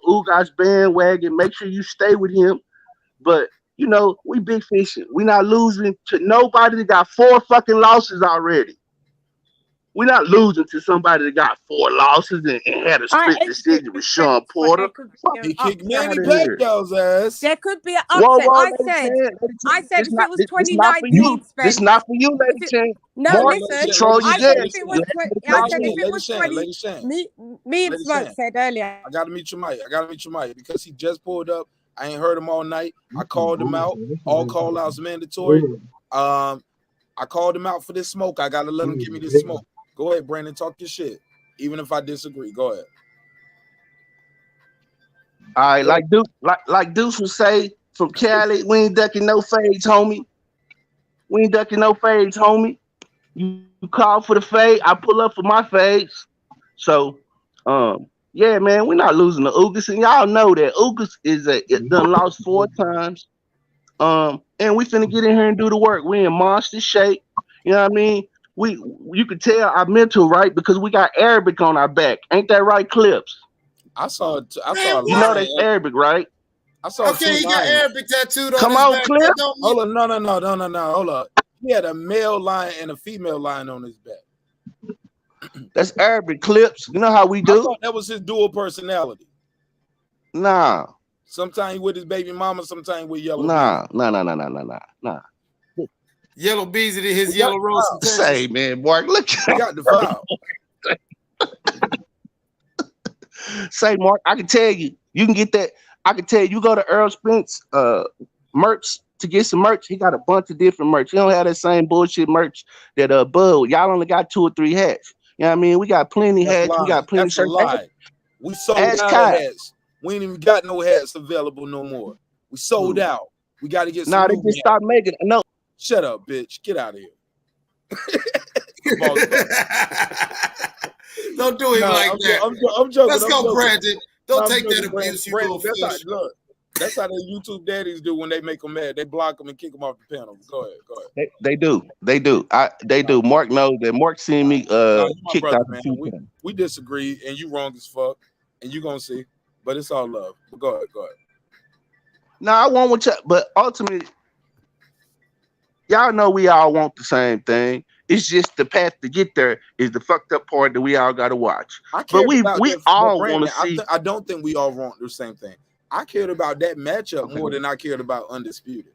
Ugas bandwagon. Make sure you stay with him. But, you know, we big fishing. We not losing to nobody that got 4 fucking losses already. we're not losing to somebody that got 4 losses and had a split decision with Sean Porter. He kicked Out Manny of here. Pacquiao's ass. There could be an Whoa, upset. whoa, I Lady said Chan, Lady Chan, if it was this not for you. 2019, This Spence. not for you, Lady If it, Chan. no, Mark, listen. control your I said gas. if it was Lady if it Shan, was Lady 20. Shan. Me and Lady Smoke Shan. said earlier. I gotta meet your mic. Because he just pulled up. I ain't heard him all night. I called him out. All call outs mandatory. I called him out for this smoke. I gotta let him give me this smoke. Go ahead, Brandon. Talk your shit. Even if I disagree. Go ahead. All right, like Deuce would say from Cali, we ain't ducking no fades, homie. We ain't ducking no fades, homie. You call for the fade, I pull up for my fades. So, yeah, man, we're not losing to Ugas, and y'all know that Ugas it done lost 4 times. And we finna get in here and do the work. We in monster shape. You know what I mean? You could tell our mental, right? Because we got Arabic on our back. Ain't that right, Clips? I saw You know that's Arabic, right? I saw Okay, he got Arabic tattooed on Come his on, back. Clip. That don't mean- Hold on, no. Hold up. He had a male lion and a female lion on his back. That's Arabic, Clips. You know how we I do? thought that was his dual personality. Nah. Sometimes he with his baby mama, sometimes with Yellow Nah. Yellow Bees, his yellow rose. Say, man, Mark, look. He got the file. Say, Mark, I can tell you can get that. I can tell you go to Earl Spence merch to get some merch. He got a bunch of different merch. He don't have that same bullshit merch that Bud. Y'all only got 2 or 3 hats. You know what I mean? We got plenty hats. We got plenty That's a shirts. lie. We sold out of hats. We ain't even got no hats available no more. We sold out. We got to get some. Nah, they just stopped making it. No. Shut up, bitch. Get out of here. Don't do it like that. I'm joking. Let's go, Brandon. Don't take that abuse, you little Brandon, fish. That's how the YouTube daddies do when they make them mad. They block them and kick them off the panel. Go ahead. They do. They do. Mark knows that. Mark seen me kicked brother, out man. the 2 times. We disagree, and you wrong as fuck, and you gonna see. But it's all love. But go ahead. No, I want what y'all, but ultimately, y'all know we all want the same thing. It's just the path to get there is the fucked up part that we all gotta watch. But we all want to see. I don't think we all want the same thing. I cared about that matchup more than I cared about Undisputed.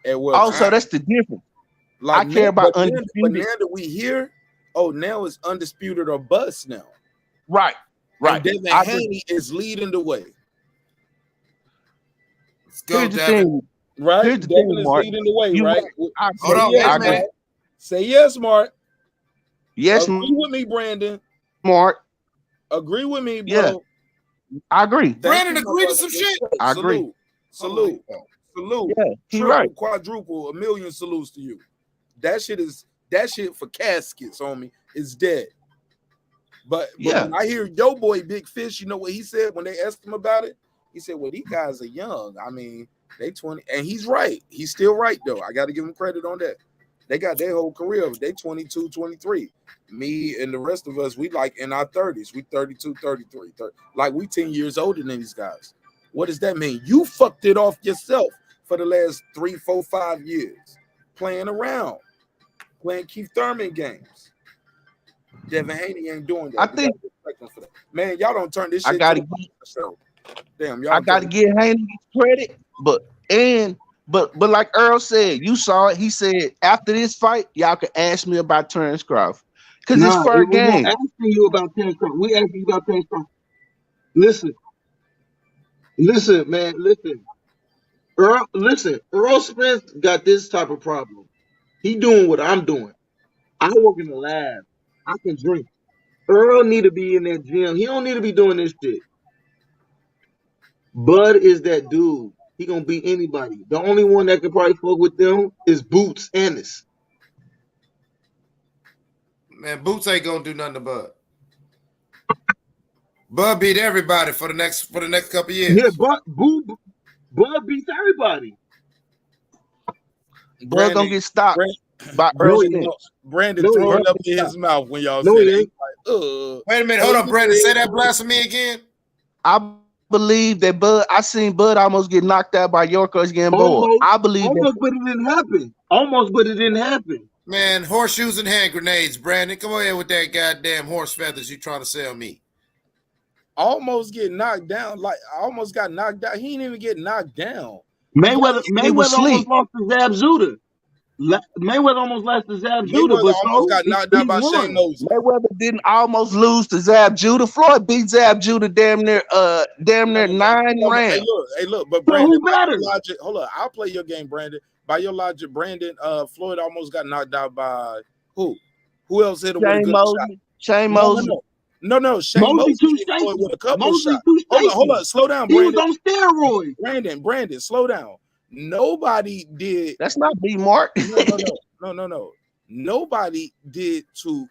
Also, that's the difference. Like, I care about Undisputed. But now that we hear, now it's Undisputed or bust now. Right. And Devin Haney is leading the way. Let's go, Here's the Devin. thing. Right? Here's the Devin thing, is Mark. leading the way, right? Hold on, wait a minute. Say yes, Mark. Yes, Agree with me, Brandon. Mark. Agree with me, bro. Yeah. I agree. Brandon agree to some shit. I agree. Salute. Yeah, he Triple, right. quadruple, 1,000,000 salutes to you. That shit for caskets, homie, is dead. But when I hear yo boy Big Fish, you know what he said when they asked him about it? He said, well, these guys are young. I mean, they 20, and he's right. He's still right, though. I got to give him credit on that. They got their whole career. They 22, 23. Me and the rest of us, we like in our 30s. We 32, 33. 30. Like we 10 years older than these guys. What does that mean? You fucked it off yourself for the last 3, 4, 5 years. Playing around. Playing Keith Thurman games. Devin Haney ain't doing that. I think, man, y'all don't turn this shit. I gotta give Haney credit, but like Earl said, you saw it. He said after this fight, y'all can ask me about Terrence Crawford because it's fair game. We're not asking you about Terrence Crawford. We asking you about Terrence Crawford. Listen, man, listen. Earl Spence got this type of problem. He doing what I'm doing. I work in the lab. I can drink. Earl need to be in that gym. He don't need to be doing this shit. Bud is that dude. He gonna beat anybody. The only one that can probably fuck with them is Boots Ennis. Man, Boots ain't gonna do nothing to Bud. Bud beat everybody for the next couple years. Yeah, Bud beats everybody. Bud gonna get stopped by Earl Spence. Brandon throw it up in his mouth when y'all No, said he it. ain't. Like, wait a minute, hold on, Brandon. Say that blasphemy again. I believe that Bud. I seen Bud almost get knocked out by Yorkers getting bored. I believe almost, but it didn't happen. Almost, but it didn't happen. Man, horseshoes and hand grenades, Brandon. Come on here with that goddamn horse feathers you trying to sell me. Almost get knocked down. Like I almost got knocked down. He didn't even get knocked down. Mayweather He was almost asleep. lost to Zab Judah. Mayweather almost lost to Zab Judah, Mayweather but almost got knocked down by Shane Mosley. Mayweather didn't almost lose to Zab Judah. Floyd beat Zab Judah damn near 9 rounds. Hey, look, but So Brandon, who by better? your logic, hold on, I'll play your game, Brandon. By your logic, Brandon, Floyd almost got knocked out by who? Who else hit him with a Shane good Mosley. shot? Shane No, Mosley. Shane Mosley Mosley too hit Floyd shaky. with a couple Mosley shots. too shaky. Hold on, slow down, He was Brandon. on steroids. Brandon, slow down. Nobody did. That's not B Mark. No. Nobody did to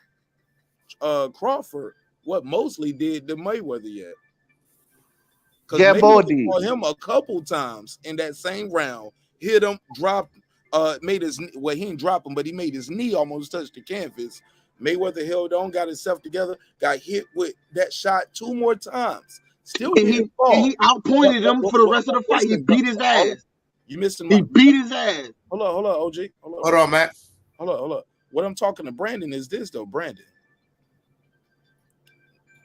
Crawford what Mosley did to Mayweather yet. Because Mayweather fought him a couple times in that same round, hit him, dropped, made his he didn't drop him, but he made his knee almost touch the canvas. Mayweather held on, got himself together, got hit with that shot 2 more times. Still didn't fall. And he outpointed him for the rest of the fight. He beat his ass. You missed him. He beat his ass. Hold on, OG. Hold on, Matt. Hold on. What I'm talking to Brandon is this though, Brandon.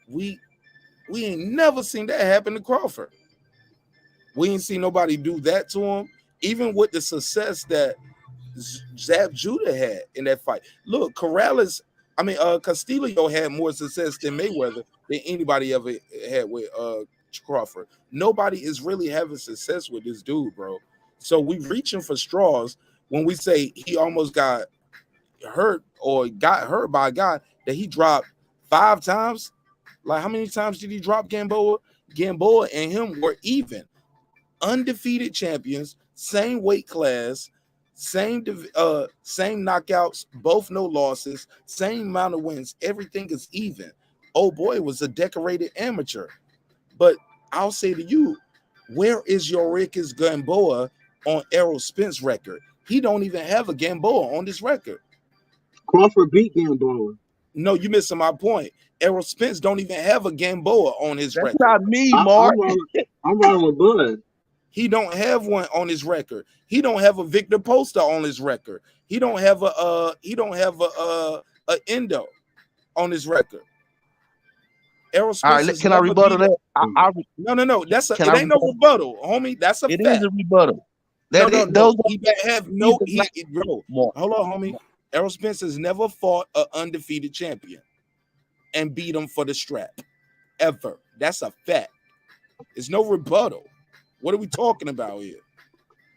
We ain't never seen that happen to Crawford. We ain't seen nobody do that to him, even with the success that Zab Judah had in that fight. Look, Castillo had more success than Mayweather than anybody ever had with Crawford. Nobody is really having success with this dude, bro. So we reaching for straws when we say he almost got hurt or got hurt by a guy that he dropped 5 times. Like, how many times did he drop Gamboa? Gamboa and him were even. Undefeated champions, same weight class, same knockouts, both no losses, same amount of wins. Everything is even. Oh boy, was a decorated amateur. But I'll say to you, where is Yorikis Gamboa on Errol Spence record? He don't even have a Gamboa on this record. Crawford beat Gamboa. No, you missing my point. Errol Spence don't even have a Gamboa on his record. That's not me, Mark. I'm wrong with Bud. He don't have one on his record. He don't have a Victor Poster on his record. He don't have a Endo on his record. Errol Spence. All right, can I rebuttal that? No. It ain't no rebuttal, homie. That's a fact. It is a rebuttal. Hold on, homie. Errol Spence has never fought an undefeated champion and beat him for the strap. Ever. That's a fact. It's no rebuttal. What are we talking about here?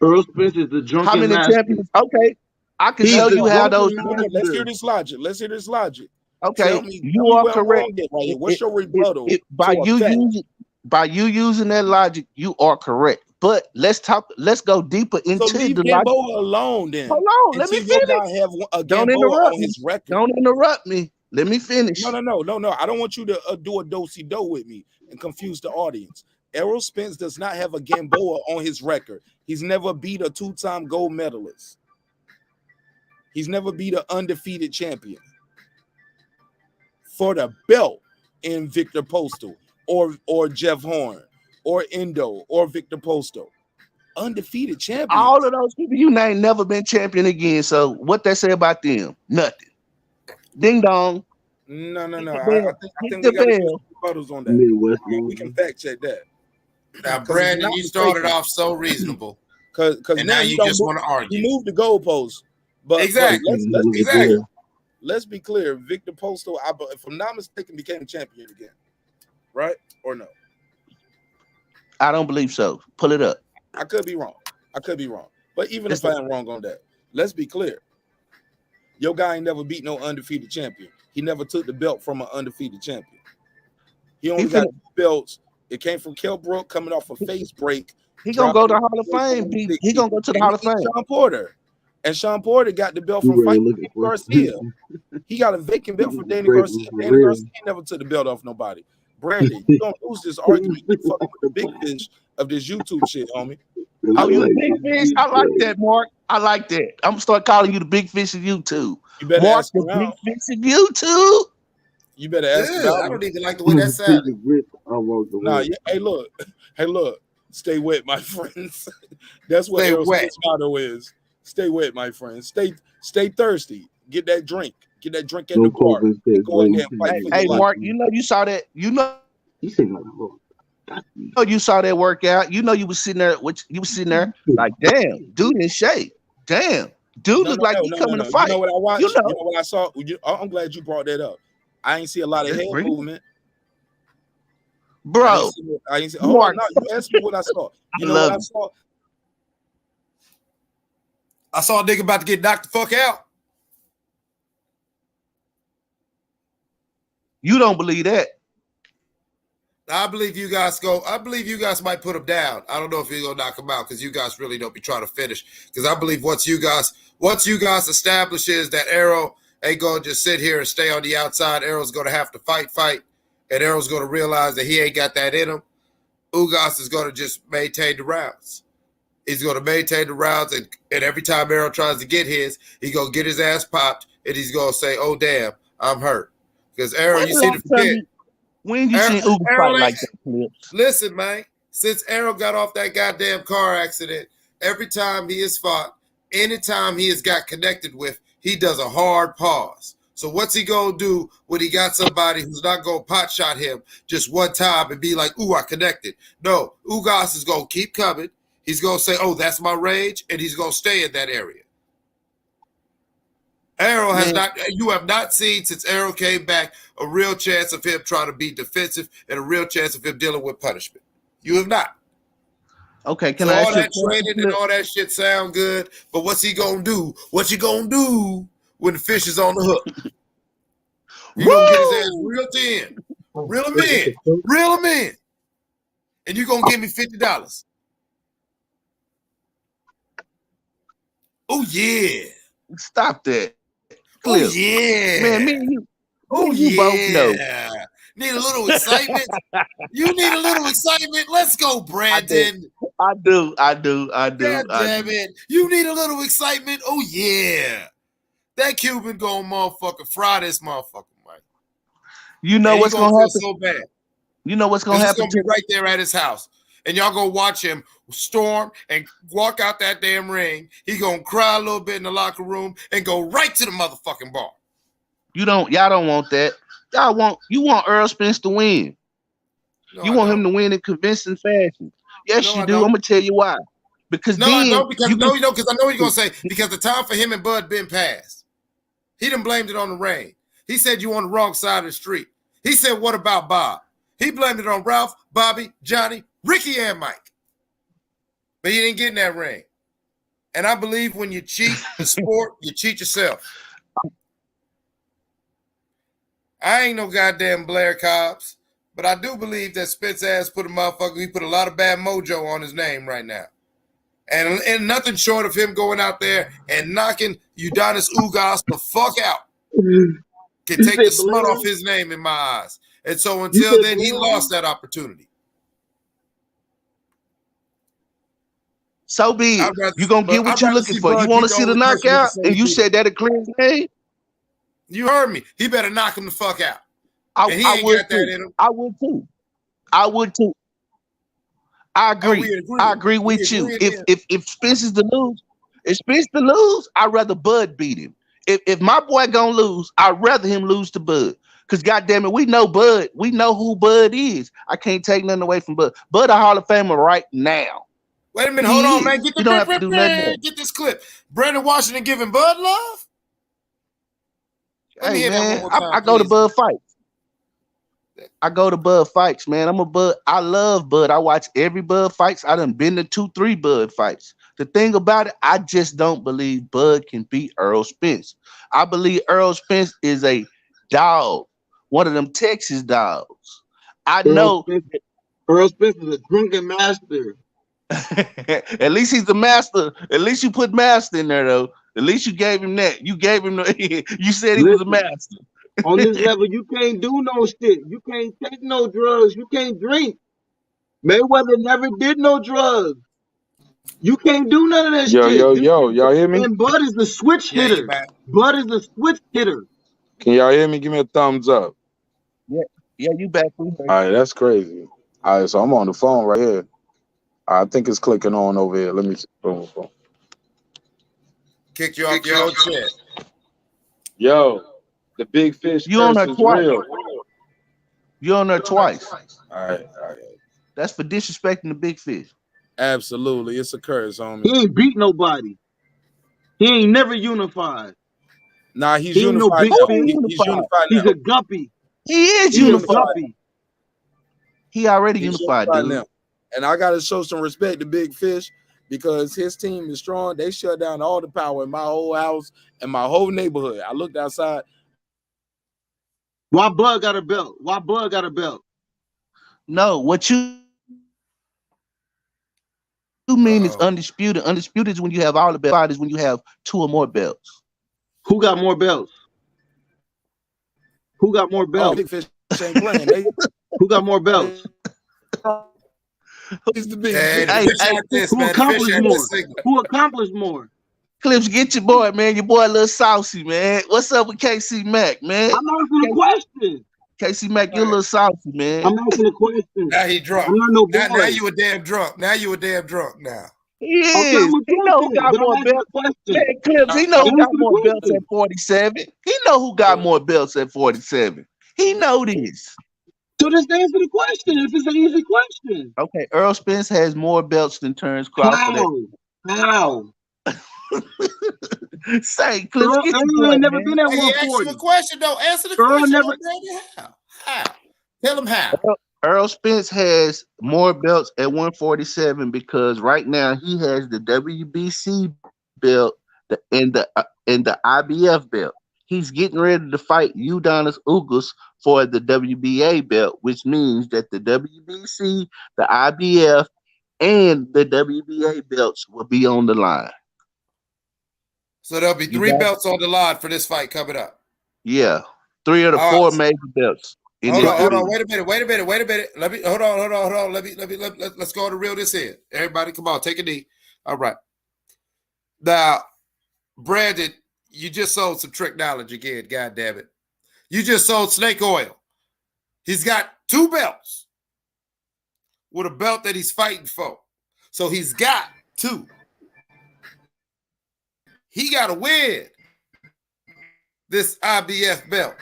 Errol Spence is the drunken How many master. champions? Okay, I can show you how those. Let's hear this logic. Okay, tell me are correct. What's your rebuttal? By you using that logic, you are correct. But let's go deeper into leave the Gamboa logic. alone then. Hold on, let me finish. Have a Don't Gamboa interrupt on me. his record. Don't interrupt me. Let me finish. No. I don't want you to do a do-si-do with me and confuse the audience. Errol Spence does not have a Gamboa on his record. He's never beat a 2-time gold medalist. He's never beat an undefeated champion for the belt in Victor Postal or Jeff Horn or Endo or Victor Postal. Undefeated champion. All of those people you named never been champion again. So what they say about them? Nothing. Ding dong. No. I think the we got bell. rebuttals on that. We can fact check that. Now, Brandon, you started off so reasonable. Because now you just want to argue. You moved the goalpost. But exactly. Let's be clear. Victor Postal, if I'm not mistaken, became champion again. Right? Or no? I don't believe so. Pull it up. I could be wrong. But even if I am wrong on that, let's be clear. Your guy ain't never beat no undefeated champion. He never took the belt from an undefeated champion. He only got belts. It came from Kell Brook coming off a face break. He gonna go to Hall of Fame. He gonna go to the Hall of Fame. Sean Porter. And Sean Porter got the belt from fighting Danny Garcia. He got a vacant belt from Danny Garcia. Danny Garcia never took the belt off nobody. Brandon, you don't lose this argument. You fucking with the big fish of this YouTube shit, homie. Oh, you the big fish? I like that, Mark. I like that. I'm gonna start calling you the big fish of YouTube. You better Mark, ask the around. big fish of YouTube. You better ask I don't even like the way that sounded. Hey, look. Stay wet, my friends. That's what Errol Spence motto is. Stay wet, my friends. Stay thirsty. Get that drink. Get that drink at No the bar. coping And says go in wait there and fight for Hey, your life. Mark, you know you saw that. You know He said like, oh, you saw that workout. You know you was sitting there. You was sitting there like, damn, dude in shape. Damn, dude look like he coming to No. You fight. know what I watched? You You know know, what I saw? I'm glad you brought that up. I ain't see a lot of let's head bring it, movement. bro. I didn't see. Hold on, Mark, no. You asked me what I saw. You I know what love I you. saw? I saw a nigga about to get knocked the fuck out. You don't believe that? I believe you guys might put him down. I don't know if you're gonna knock him out because you guys really don't be trying to finish. Because I believe once you guys establishes that Arrow ain't gonna just sit here and stay on the outside, Arrow's gonna have to fight, and Arrow's gonna realize that he ain't got that in him. Ugas is gonna just maintain the rounds. He's gonna maintain the rounds, and every time Arrow tries to get his, he's gonna get his ass popped, and he's gonna say, "Oh damn, I'm hurt." Because Arrow, When you the see last to time forget. when you seen Uga Arrow fight like ain't- that, Clips? Listen, man, since Arrow got off that goddamn car accident, every time he has fought, anytime he has got connected with, he does a hard pause. So what's he gonna do when he got somebody who's not gonna pot shot him just one time and be like, "Ooh, I connected"? No, Ugas is gonna keep coming. He's gonna say, "Oh, that's my rage," and he's gonna stay in that area. Arrow has not. You have not seen since Arrow came back a real chance of him trying to be defensive and a real chance of him dealing with punishment. You have not. Okay, can So I all ask you a that question, training and Clips? all that shit sound good, but what's he gonna do? What you gonna do when the fish is on the hook? You gonna get his ass Woo! real thin, reel him in, and you gonna give me $50. Oh yeah. Stop that, Oh Clips. yeah. Man, me and you both know. Need a little excitement. You need a little excitement. Let's go, Brandon. I do. God damn it. You need a little excitement. Oh yeah. That Cuban gonna motherfucker fry this motherfucker, Mike. You know what's gonna happen? So bad. You know what's gonna He's happen? gonna be right there at his house. And y'all gonna watch him storm and walk out that damn ring. He gonna cry a little bit in the locker room and go right to the motherfucking bar. Y'all don't want that. You want Earl Spence to win. No, You I want don't. him to win in convincing fashion. Yes, No, you I do. don't. I'm gonna tell you why. Because No, then I don't. Because you because I know what you're gonna say. Because the time for him and Bud been passed. He done blamed it on the rain. He said you on the wrong side of the street. He said, "What about Bob?" He blamed it on Ralph, Bobby, Johnny, Ricky, and Mike. But he didn't get in that ring. And I believe when you cheat the sport, you cheat yourself. I ain't no goddamn Blair Cobbs, but I do believe that Spence ass put a lot of bad mojo on his name right now. And nothing short of him going out there and knocking Udonis Ugas the fuck out can You take said the smut Blair? off his name in my eyes. And so You until said then, he Blair? lost that opportunity. So be it. You gonna get what I'd you rather looking see for. You Bud want to beat the see the only person who can knockout, say and he you beat him. said that a clear game. You heard me. He better knock him the fuck out. I And he ain't would got that too. in him. I would too. I agree. We agree. I agree We with you. agree If Spence is to lose, I'd rather Bud beat him. If my boy gonna lose, I'd rather him lose to Bud. Cause goddamn it, we know Bud. We know who Bud is. I can't take nothing away from Bud. Bud a Hall of Famer right now. Wait a minute. He Hold on, is. man. You don't have to do nothing else. Get this clip. Brandon Washington giving Bud love? Let me Hey hear that one man, more time, I go to please. Bud fights. I go to Bud fights, man. I'm a Bud. I love Bud. I watch every Bud fights. I done been to 2-3 Bud fights. The thing about it, I just don't believe Bud can beat Earl Spence. I believe Earl Spence is a dog, one of them Texas dogs. I know. Earl Spence is a drunken master. At least he's the master. At least you put master in there, though. At least you gave him that. You gave him the. You said he was a master. On this level, you can't do no shit. You can't take no drugs. You can't drink. Mayweather never did no drugs. You can't do none of that shit. Y'all hear me? And Bud is the switch Yeah, hitter. you back. Bud is the switch hitter. Can y'all hear me? Give me a thumbs up. Yeah, you back. All right, that's crazy. All right, so I'm on the phone right here. I think it's clicking on over here. Let me see. Boom, boom. Kicked you off your own chair. Yo, the big fish You on curse there is twice. real. You on there twice. All right. That's for disrespecting the big fish. Absolutely, it's a curse, He homie. ain't beat nobody. He ain't never unified. Nah, he's He ain't no unified big now. fish. He's unified He's now. a guppy. He is He's a unified. guppy. He already He's unified, dude. now. And I gotta show some respect to Big Fish because his team is strong. They shut down all the power in my whole house and my whole neighborhood. I looked outside. Why Blood got a belt? Why Blood got a belt? No, what you mean is undisputed. Undisputed is when you have all the belts. Is when you have 2 or more belts. Who got more belts? Who got more Oh, belts? Big Fish ain't playing. Who got more belts? He's the big Hey, fish. the fish had this, Who man. The fish accomplished had more? this signal. Who accomplished more? Clips, get your boy, man. Your boy a little saucy, man. What's up with KC Mac, man? I'm asking a question. KC Mac, you a little saucy, man. I'm asking a question. Now he drunk. I'm not no boy. Now you a damn drunk. Now you a damn drunk now. He is. Okay, I'm a He know who question, got but more I'm asking belts. a question. Man, Clips, he know who Answer got the more belts question. at 47. He know who got more belts at 47. He know this. So just answer the question if it's an easy question. Okay, Earl Spence has more belts than Terrence Crawford. How? Say, Clips, Earl get your boy, ain't never man. been at Hey, he asked you 140. a question, though. Answer the Earl question, never. though, baby. How? Tell him how. Earl Spence has more belts at 147 because right now he has the WBC belt and the IBF belt. He's getting ready to fight Udonis Ugas for the WBA belt, which means that the WBC, the IBF, and the WBA belts will be on the line. So there'll be 3 belts on the line for this fight coming up. Yeah, 3 of the 4 major belts. Hold on. Wait a minute. Let me hold on. Let's go to reel this in. Everybody, come on, take a knee. All right. Now, Brandon, you just sold some trick knowledge again. God damn it. You just sold snake oil. He's got 2 belts with a belt that he's fighting for. So he's got 2. He got to win this IBF belt.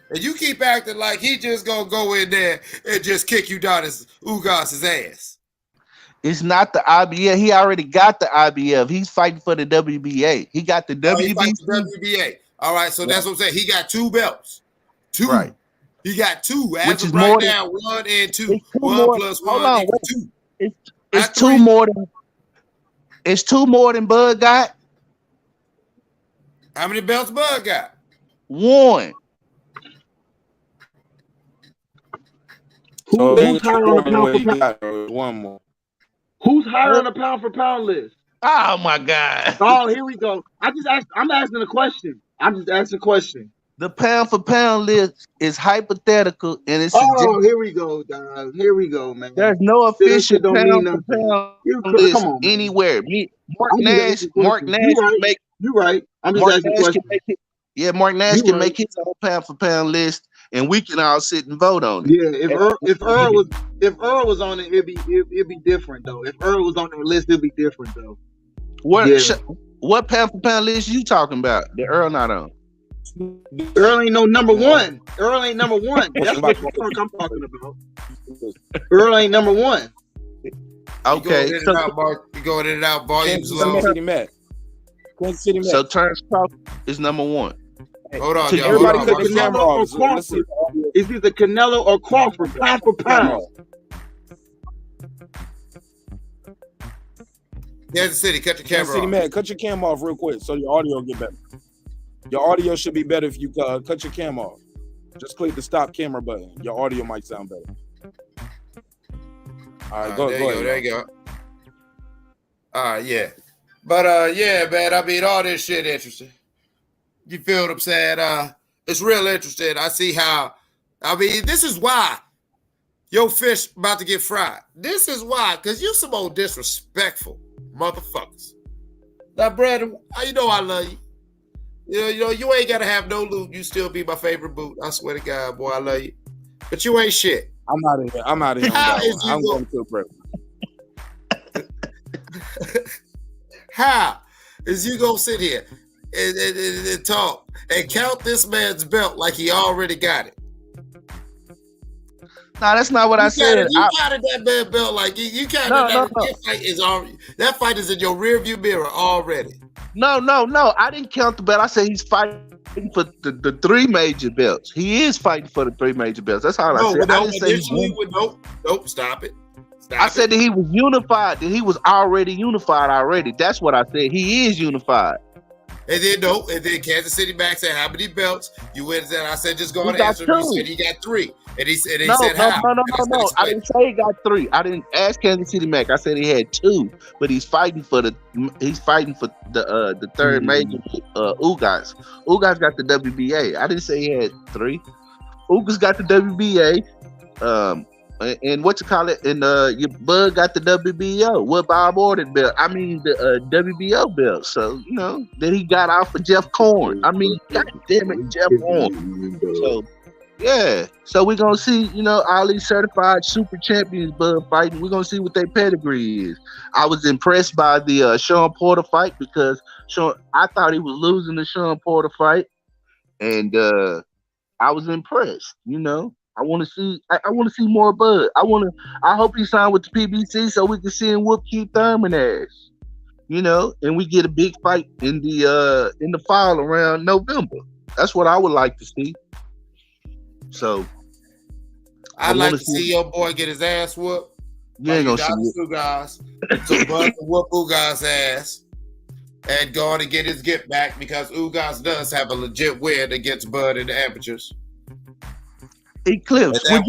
And you keep acting like he just going to go in there and just kick Udonis Ugas' ass. It's not the IBF. He already got the IBF. He's fighting for the WBA. He got the WBC. WBA. All right, so that's what I'm saying. He got 2 belts. 2. Right. He got 2. As Which of is right more now, 1 and 2. 1 more, plus 1 hold on, equals 2. It's 2 more than. It's 2 more than Bud got. How many belts Bud got? 1. Who's higher on the pound for pound? One more. Who's higher on the pound for pound list? Oh my God! Oh, here we go. I'm asking a question. I'm just asking a question. The pound for pound list is hypothetical, and it's here we go, guys. Here we go, man. There's no official don't mean pound for nothing. pound list Come on, man. anywhere. Marq Nash can make. You're right. I'm just Marq asking a Nash question. can make it. Yeah, Marq Nash can make his own pound for pound list, and we can all sit and vote on it. Yeah, if Earl was on it, it'd be different though. If Earl was on the list, it'd be different though. What pound for pound list you talking about? The Earl not on. Earl ain't no number 1. Earl ain't number 1. That's what the fuck I'm talking about. Earl ain't number 1. Okay, you going in and out, volumes low. So Terrence Crawford is number 1. Hold on, y'all. Everybody said Canelo or Crawford. It's either Canelo or Crawford, pound for pound. Kansas City, cut your camera off. Man, cut your cam off real quick so your audio get better. Your audio should be better if you cut your cam off. Just click the stop camera button. Your audio might sound better. All right, go ahead. There you go. All right, yeah. But yeah, man, I mean, all this shit interesting. You feel what I'm saying? It's real interesting. I see how, I mean, this is why your fish about to get fried. This is why, because you some old disrespectful motherfuckers. Now, Brandon, you know I love you. You know, you ain't got to have no loot. You still be my favorite boot. I swear to God, boy, I love you. But you ain't shit. I'm out of here. I'm going to the prep. How is you gonna sit here and talk and count this man's belt like he already got it. No, that's not what I said. You counted that man's belt like you counted that fight is already. That fight is in your rearview mirror already. No. I didn't count the belt. I said he's fighting for the 3 major belts. He is fighting for the 3 major belts. That's all I said. I didn't say nope. Stop it. I said that he was unified. That he was already unified already. That's what I said. He is unified. And then Kansas City Mac said, "How many belts?" You went and said, "I said just go on and answer." He said he got 3, and he said, No. how?" I didn't say he got 3. I didn't ask Kansas City Mac. I said he had 2, but he's fighting for the 3rd major. Ugas. Ugas got the WBA. I didn't say he had 3. Ugas got the WBA. And what you call it? And your Bud got the WBO. What Bob ordered belt? I mean the WBO belt. So then he got out for Jeff Corn. I mean, God damn it, Jeff Corn. So yeah. So we're gonna see, all these certified super champions Bud fighting. We're gonna see what their pedigree is. I was impressed by the Sean Porter fight because I thought he was losing the Sean Porter fight, and I was impressed. I want to see more Bud. I hope he signed with the PBC so we can see him whoop Keith Thurman ass. And we get a big fight in the fall around November. That's what I would like to see. So I'd like to see your boy get his ass whooped. You ain't gonna see it. Ugas, so Bud can whoop Ugas ass and go on and get his get back because Ugas does have a legit win against Bud in the amateurs. Eclipse, do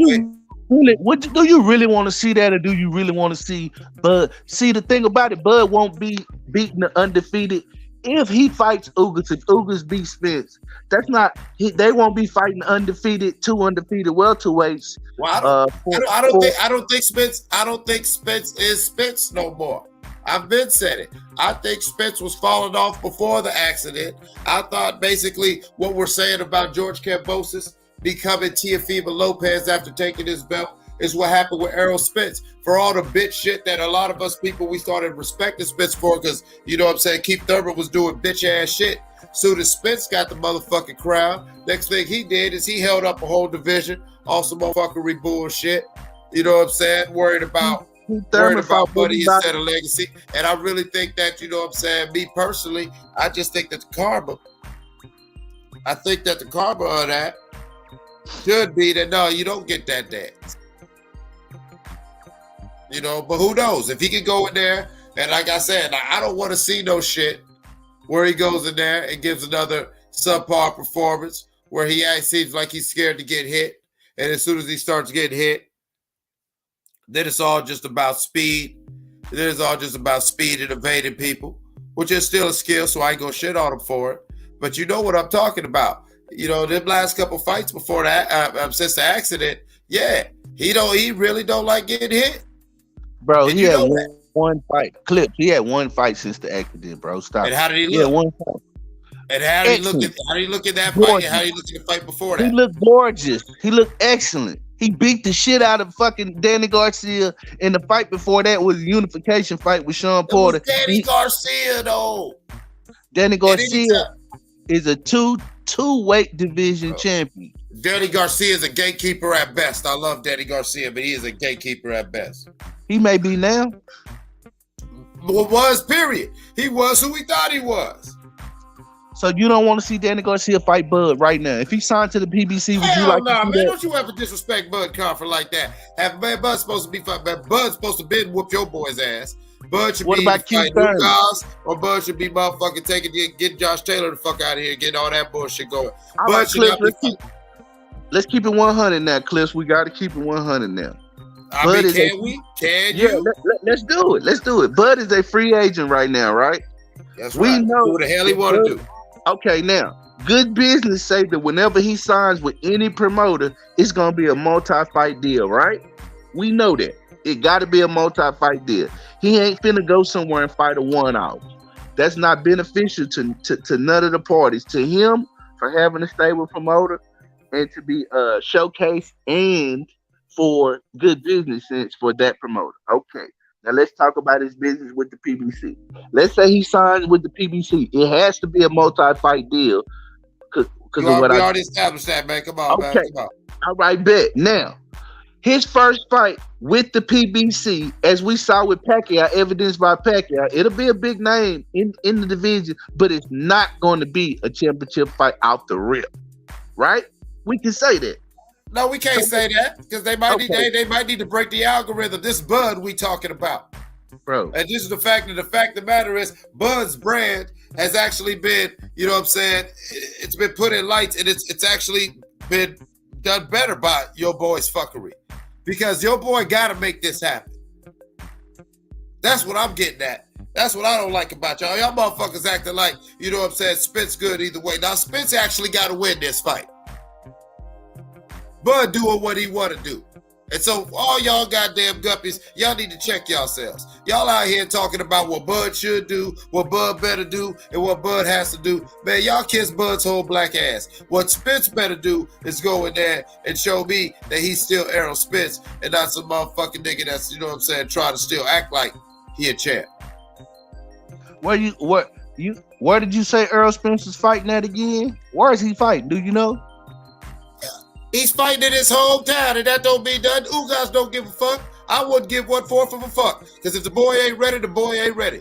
you really want to see that, or do you really want to see Bud? See, the thing about it, Bud won't be beating the undefeated if he fights Ugas. If Ugas beats Spence, they won't be fighting undefeated 2 undefeated welterweights. Well, I don't think Spence is Spence no more. I've been said it. I think Spence was falling off before the accident. I thought basically what we're saying about George Kambosos becoming Teofimo Lopez after taking his belt is what happened with Errol Spence. For all the bitch shit that a lot of us people, we started respecting Spence for because, Keith Thurman was doing bitch ass shit. Soon as Spence got the motherfucking crown, next thing he did is he held up a whole division on some motherfuckery bullshit. You know what I'm saying? Worried about money instead of legacy. And I really think that, me personally, I just think that the karma of that should be that no, you don't get that dance. But who knows? If he can go in there, and like I said, I don't want to see no shit where he goes in there and gives another subpar performance where he seems like he's scared to get hit. And as soon as he starts getting hit, then it's all just about speed. Then it's all just about speed and evading people, which is still a skill, so I ain't gonna shit on him for it. But you know what I'm talking about. Them last couple fights before that, since the accident, yeah, he really don't like getting hit. Bro, he had one fight. Clips. He had one fight since the accident, bro. Stop. And how did he look? Yeah, one fight. And how did he look at that fight? And how did he look at the fight before that? He looked gorgeous. He looked excellent. He beat the shit out of fucking Danny Garcia. And the fight before that was a unification fight with Sean Porter. Danny Garcia, though. Danny Garcia is a two-weight division champion. Danny Garcia is a gatekeeper at best. I love Danny Garcia, but he is a gatekeeper at best. He may be now. Was, period. He was who we thought he was. So you don't want to see Danny Garcia fight Bud right now? If he signed to the PBC, would you like to see man, that? Don't you ever disrespect Bud Crawford like that. Bud's supposed to be fighting. Bud's supposed to be whoop your boy's ass. Bud should be fighting new guys, or Bud should be motherfucking getting Josh Taylor the fuck out of here, getting all that bullshit going. Bud should not be let's keep it 100 now, Cliff. We got to keep it 100 now. Can you? Let's do it. Let's do it. Bud is a free agent right now, right? That's right. We know what the hell he want to do. Okay, now, Good Business say that whenever he signs with any promoter, it's going to be a multi-fight deal, right? We know that. It got to be a multi-fight deal. He ain't finna go somewhere and fight a one-off. That's not beneficial to none of the parties. To him, for having a stable promoter, and to be showcased, and for Good Business sense for that promoter. Okay. Now let's talk about his business with the PBC. Let's say he signs with the PBC. It has to be a multi-fight deal because of what We I. already established that, man. Come on, man. Okay. Come on. All right, bet. Now, his first fight with the PBC, as we saw with Pacquiao, evidenced by Pacquiao, it'll be a big name in the division, but it's not going to be a championship fight out the rip, right? We can say that. No, we can't say that because they might need to break the algorithm. This Bud we talking about, bro. And this is the fact of the matter is Bud's brand has actually been, you know what I'm saying, it's been put in lights, and it's actually been done better by your boy's fuckery. Because your boy gotta make this happen. That's what I'm getting at. That's what I don't like about y'all. Y'all motherfuckers acting like, you know what I'm saying, Spence good either way. Now Spence actually gotta win this fight. Bud doing what he want to do. And so all y'all goddamn guppies, y'all need to check yourselves. Y'all out here talking about what Bud should do, what Bud better do, and what Bud has to do. Man, y'all kiss Bud's whole black ass. What Spence better do is go in there and show me that he's still Errol Spence and not some motherfucking nigga that's, you know what I'm saying, trying to still act like he a champ. Where did you say Errol Spence is fighting at again? Where is he fighting? Do you know? He's fighting in his hometown, and that don't mean nothing. Ugas don't give a fuck. I wouldn't give 1/4 of a fuck. Because if the boy ain't ready, the boy ain't ready.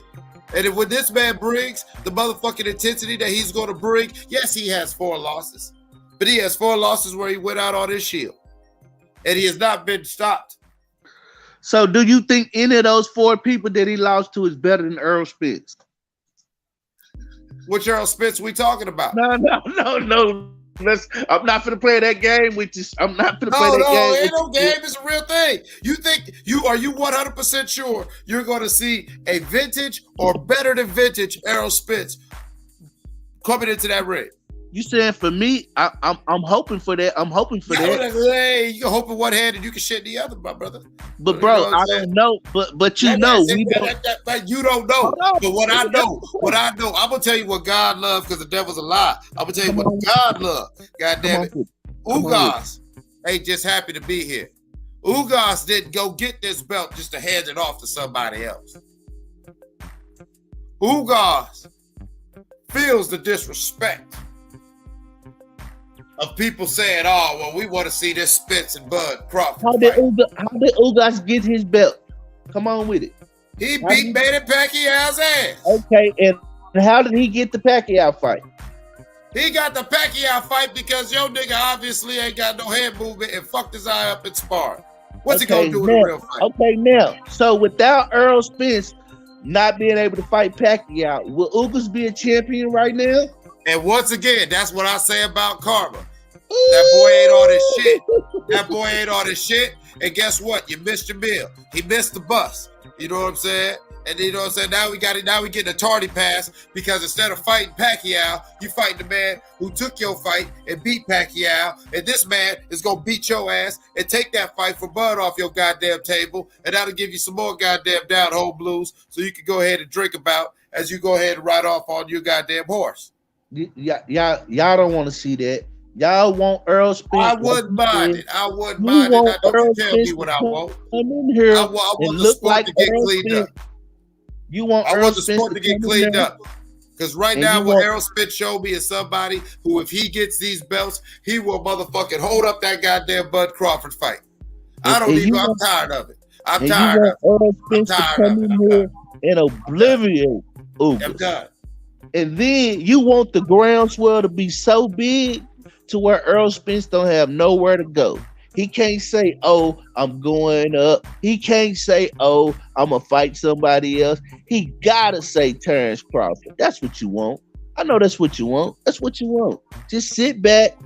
And if when this man brings the motherfucking intensity that he's going to bring, yes, he has 4 losses. But he has 4 losses where he went out on his shield. And he has not been stopped. So do you think any of those 4 people that he lost to is better than Errol Spence? Which Errol Spence we talking about? No. I'm not finna play that game with you. I'm not finna play that game. No, ain't no game. It's a real thing. You think are you 100% sure you're going to see a vintage or better than vintage Errol Spence coming into that ring? You saying for me? I'm hoping for that. I'm hoping for that. Hey, you can hope in one hand and you can shit in the other, my brother. But bro, I don't know. But you know, we don't. You don't know. But what I know, I'm gonna tell you what God loves because the devil's a lie. I'm gonna tell you what God loves. God damn it, Ugas ain't just happy to be here. Ugas didn't go get this belt just to hand it off to somebody else. Ugas feels the disrespect of people saying, "Oh, well, we want to see this Spence and Bud Crawford." How did Ugas get his belt? Come on with it. He beat Manny Pacquiao's ass. Okay, and how did he get the Pacquiao fight? He got the Pacquiao fight because your nigga obviously ain't got no head movement and fucked his eye up in sparring. What's he gonna do in a real fight? Okay, now, so without Errol Spence not being able to fight Pacquiao, will Ugas be a champion right now? And once again, that's what I say about karma. That boy ain't all this shit. That boy ain't all this shit. And guess what? You missed your meal. He missed the bus. You know what I'm saying? And you know what I'm saying? Now we got it. Now we getting a tardy pass because instead of fighting Pacquiao, you fighting the man who took your fight and beat Pacquiao. And this man is gonna beat your ass and take that fight for Bud off your goddamn table. And that'll give you some more goddamn down home blues so you can go ahead and drink about as you go ahead and ride off on your goddamn horse. Y'all don't want to see that. Y'all want Errol Spence. I wouldn't mind it. I wouldn't mind it. Now, don't tell me what I want. Come in here I want and the look sport like to get Errol cleaned Spence. up. You want I Errol want the Spence sport to get come in cleaned there? up. Because right And now, you what want- Errol Spence showed me is somebody who, if he gets these belts, he will motherfucking hold up that goddamn Bud Crawford fight. I'm tired of it. I'm tired of it. Errol Spence to come in here and obliviate Ugas. I'm done. And then you want the groundswell to be so big to where Errol Spence don't have nowhere to go. He can't say, "Oh, I'm going up." He can't say, "Oh, I'm gonna fight somebody else." He gotta say Terrence Crawford. That's what you want. I know that's what you want. That's what you want. Just sit back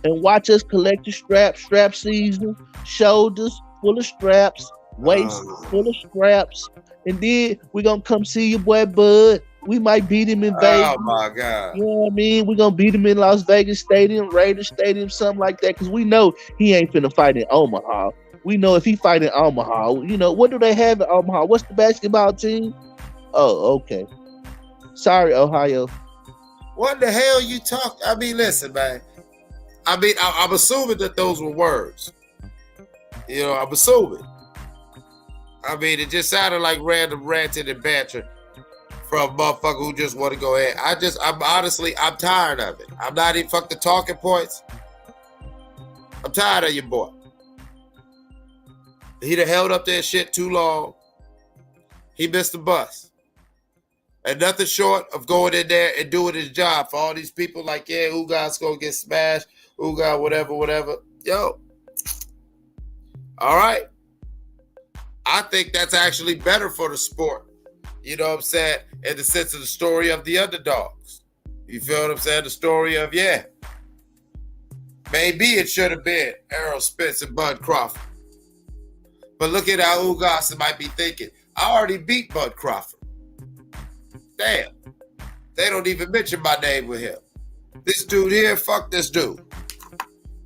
and watch us collect the strap season, shoulders full of straps, waist full of straps, and then we're gonna come see your boy Bud. We might beat him in Vegas. Oh my God. You know what I mean? We're gonna beat him in Las Vegas Stadium, Raiders Stadium, something like that. Because we know he ain't finna fight in Omaha. We know if he fight in Omaha, you know, what do they have in Omaha? What's the basketball team? Oh, okay. Sorry, Ohio. What the hell you talk? I mean, listen, man. I mean, I'm assuming that those were words. You know, I'm assuming. I mean, it just sounded like random ranting and banter from a motherfucker who just want to go ahead. I'm tired of it. I'm not even fuck the talking points. I'm tired of your boy. He done held up that shit too long. He missed the bus. And nothing short of going in there and doing his job for all these people like, yeah, Ugas gonna get smashed, Ugas, whatever. Yo. All right. I think that's actually better for the sport. You know what I'm saying? In the sense of the story of the underdogs. You feel what I'm saying? The story of, yeah. Maybe it should have been Errol Spence and Bud Crawford. But look at how Ugas might be thinking. I already beat Bud Crawford. Damn. They don't even mention my name with him. This dude here, fuck this dude.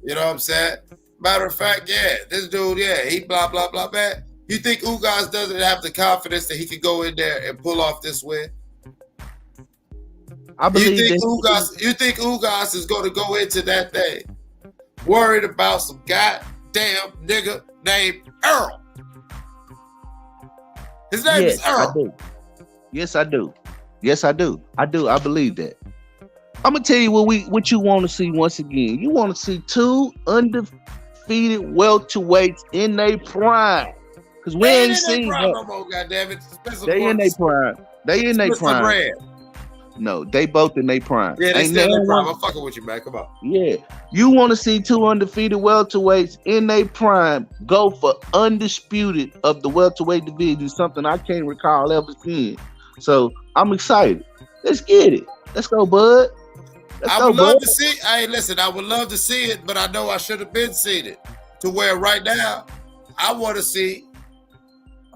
You know what I'm saying? Matter of fact, yeah, this dude, yeah, he blah, blah, blah, man. You think Ugas doesn't have the confidence that he can go in there and pull off this win? I believe you think Ugas is going to go into that thing worried about some goddamn nigga named Earl? His name is Earl. Yes, I do. I believe that. I'm gonna tell you what you want to see once again. You want to see two undefeated welterweights in their prime. Because we ain't seen that. No more, goddammit. They in their prime. They in their prime. No, they both in their prime. Yeah, they still in their prime. I'm fucking with you, man. Come on. Yeah. You want to see two undefeated welterweights in their prime go for undisputed of the welterweight division, something I can't recall ever seeing. So I'm excited. Let's get it. Let's go, bud. I would love to see. Hey, listen, I would love to see it, but I know I should have been seeing it. To where right now, I want to see.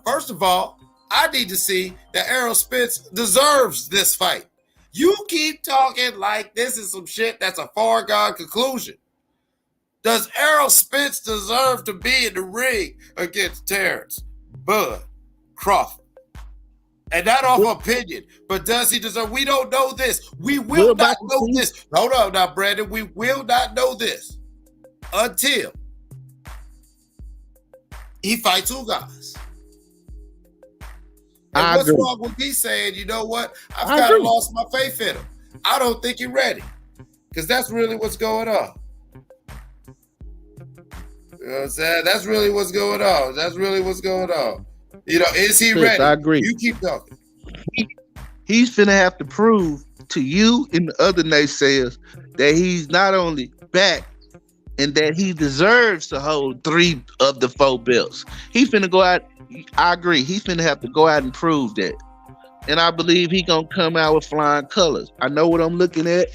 First of all, I need to see that Errol Spence deserves this fight. You keep talking like this is some shit that's a foregone conclusion. Does Errol Spence deserve to be in the ring against Terrence Bud Crawford? And not off opinion, but does he deserve? We don't know this. We will not know this. Hold on now, Brandon. We will not know this until he fights Ugas. And what's wrong with me saying, you know what? I've kind of lost my faith in him. I don't think he's ready. Because that's really what's going on. You know what I'm saying? That's really what's going on. You know, is he ready? I agree. You keep talking. He's finna have to prove to you and the other naysayers that he's not only back and that he deserves to hold 3 of the 4 belts. He finna go out. I agree. He's finna have to go out and prove that. And I believe he gonna come out with flying colors. I know what I'm looking at.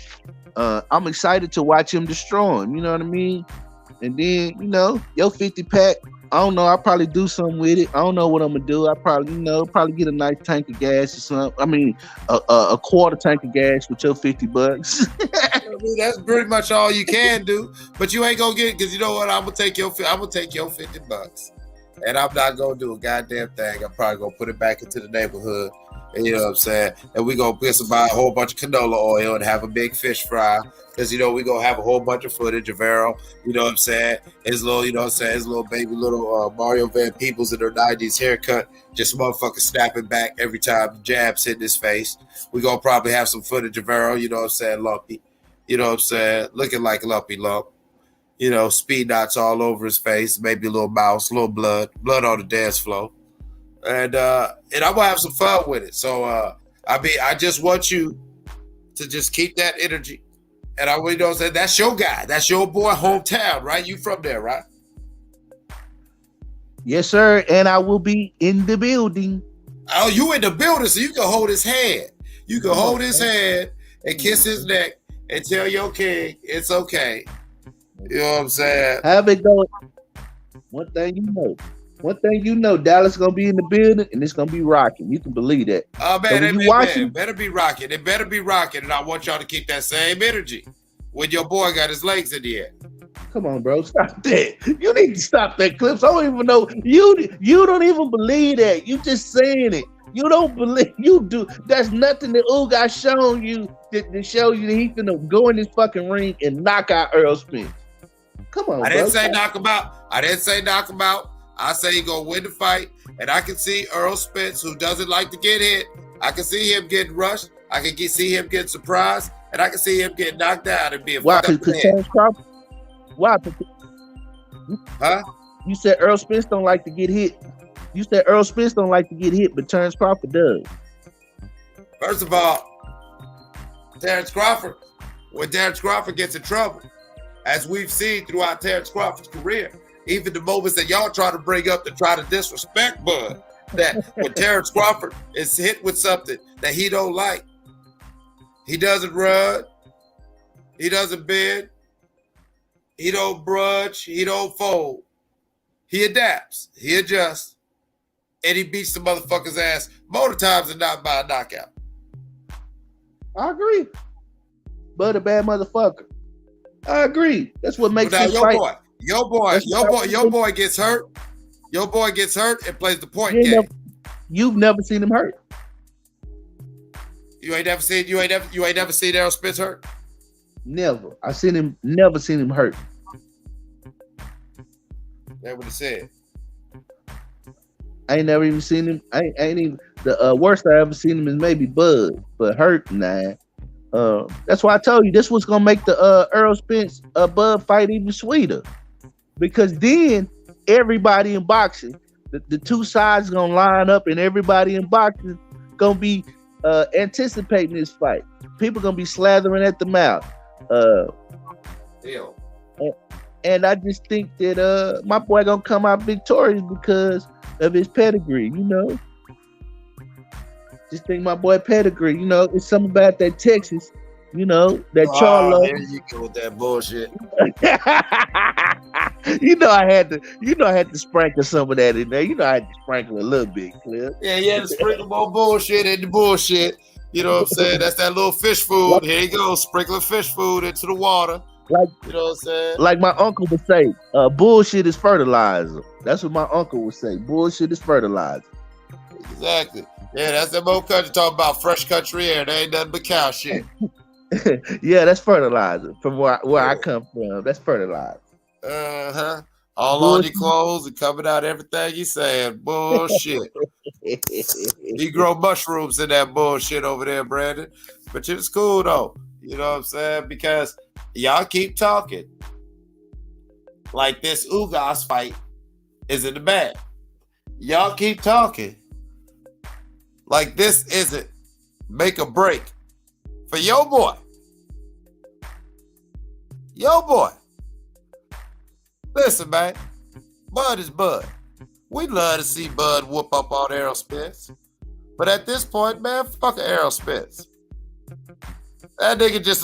I'm excited to watch him destroy him. You know what I mean? And then, you know, your 50 pack, I don't know. I'll probably do something with it. I don't know what I'm gonna do. I probably get a nice tank of gas or something. I mean, a quarter tank of gas with your $50. I mean, that's pretty much all you can do. But you ain't gonna get it because you know what? I'm gonna take your $50, and I'm not gonna do a goddamn thing. I'm probably gonna put it back into the neighborhood. And you know what I'm saying? And we gonna buy a whole bunch of canola oil and have a big fish fry. Because, you know, we gonna have a whole bunch of footage of Errol, you know what I'm saying? His little, you know what I'm saying, his little baby Mario Van Peebles in their 90s haircut, just motherfucking snapping back every time the jabs hit his face. We gonna probably have some footage of Errol, you know what I'm saying, lumpy. You know what I'm saying? Looking like Lumpy Lump. You know, speed knots all over his face, maybe a little mouse, a little blood on the dance floor. And I'm gonna have some fun with it. So I just want you to just keep that energy. And I really don't say that's your guy. That's your boy, hometown, right? You from there, right? Yes, sir. And I will be in the building. Oh, you in the building, so you can hold his hand. You can hold his hand and kiss his neck and tell your king it's okay. You know what I'm saying? Have it going. One thing you know, Dallas gonna be in the building and it's gonna be rocking. You can believe that. Oh man, it better be rocking. It better be rocking, and I want y'all to keep that same energy when your boy got his legs in the air. Come on, bro, stop that. You need to stop that, Clips. I don't even know you don't even believe that. You just saying it. You don't believe you do. There's nothing that Ugas shown you to show you that he's gonna go in this fucking ring and knock out Errol Spence. Come on, I didn't say knock him out. I say he gonna win the fight, And I can see Earl Spence, who doesn't like to get hit. I can see him getting rushed. I can see him getting surprised. And I can see him getting knocked out and being fucked up in the head. Terrence Crawford? Why? Huh? You said Earl Spence don't like to get hit. You said Earl Spence don't like to get hit, but Terrence Crawford does. First of all, Terrence Crawford, when Terrence Crawford gets in trouble, as we've seen throughout Terrence Crawford's career, even the moments that y'all try to bring up to try to disrespect Bud, that when Terrence Crawford is hit with something that he don't like, he doesn't run, he doesn't bend, he don't brunch, he don't fold. He adapts, he adjusts, and he beats the motherfucker's ass more times than not by a knockout. I agree. Bud a bad motherfucker. I agree. That's what makes Now this fight. Your boy gets hurt. Your boy gets hurt and plays the point game. You've never seen him hurt. You ain't never seen Errol Spence hurt? Never. Never seen him hurt. That's what he said. I ain't never even seen him. I ain't even the worst I ever seen him is maybe Bud, but hurt, nah. That's why I told you this was gonna make the Earl Spence Bud fight even sweeter, because then everybody in boxing, the two sides gonna line up, and everybody in boxing gonna be anticipating this fight. People gonna be slathering at the mouth. And I just think that my boy gonna come out victorious because of his pedigree, you know. Just think my boy pedigree, you know, it's something about that Texas, you know, that Charlo. There you go with that bullshit. you know I had to sprinkle some of that in there. You know I had to sprinkle a little bit, Cliff. Yeah, you had to sprinkle more bullshit in the bullshit. You know what I'm saying? That's that little fish food. Here you go, sprinkling fish food into the water. Like, you know what I'm saying? Like my uncle would say, bullshit is fertilizer. That's what my uncle would say. Bullshit is fertilizer. Exactly. Yeah, that's that old country talking about fresh country air. There ain't nothing but cow shit. Yeah, that's fertilizer. From where I come from, that's fertilizer. All on your clothes and coming out everything you saying. Bullshit. You grow mushrooms in that bullshit over there, Brandon. But it's cool though. You know what I'm saying? Because y'all keep talking like this Ugas fight is in the bag. Y'all keep talking like this isn't make a break for your boy. Your boy. Listen, man. Bud is Bud. We'd love to see Bud whoop up on Errol Spence. But at this point, man, fuck Errol Spence. That nigga just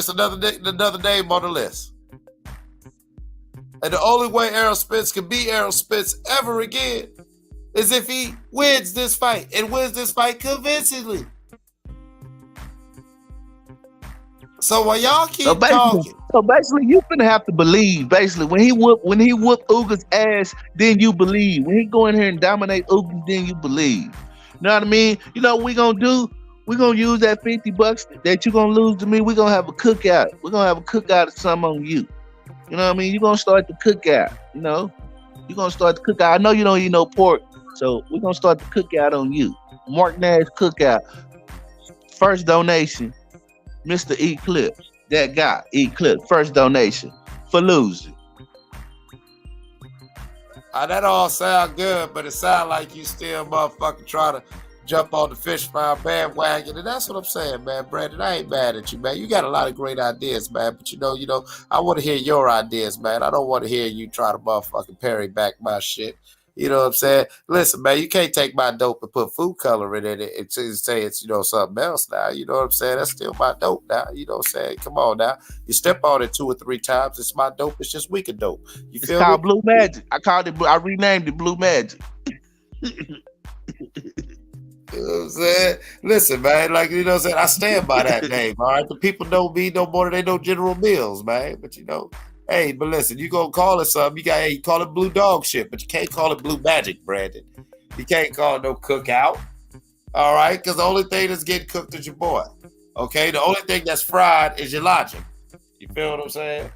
another name on the list. And the only way Errol Spence can be Errol Spence ever again is if he wins this fight and wins this fight convincingly. So while y'all keep talking, so basically, you finna have to believe. Basically, when he whoop Uga's ass, then you believe. When he go in here and dominate Uga, then you believe. You know what I mean? You know what we gonna do? We're gonna use that $50 that you're gonna lose to me. We're gonna have a cookout. We're gonna have a cookout of something on you. You know what I mean? You're gonna start the cookout, you know? You're gonna start the cookout. I know you don't eat no pork, so we're gonna start the cookout on you. Marq Nash cookout. First donation, Mr. Eclipse. That guy, Eclipse. First donation for losing. That all sound good, but it sound like you still motherfucking trying to jump on the fish fry bandwagon, and that's what I'm saying, man. Brandon, I ain't mad at you, man. You got a lot of great ideas, man, but you know, I want to hear your ideas, man. I don't want to hear you try to motherfucking parry back my shit. You know what I'm saying? Listen, man, you can't take my dope and put food coloring in it and say it's, something else now. You know what I'm saying? That's still my dope now. You know what I'm saying? Come on now. You step on it 2 or 3 times, it's my dope. It's just weaker dope. It's called Blue Magic. I renamed it Blue Magic. You know what I'm saying? Listen, man, like, you know what I'm saying? I stand by that name, all right? The people know me no more than they know General Mills, man. But, hey, but listen, you gonna call it something, you call it Blue Dog shit, but you can't call it Blue Magic, Brandon. You can't call it no cookout, all right? Because the only thing that's getting cooked is your boy, okay? The only thing that's fried is your logic. You feel what I'm saying?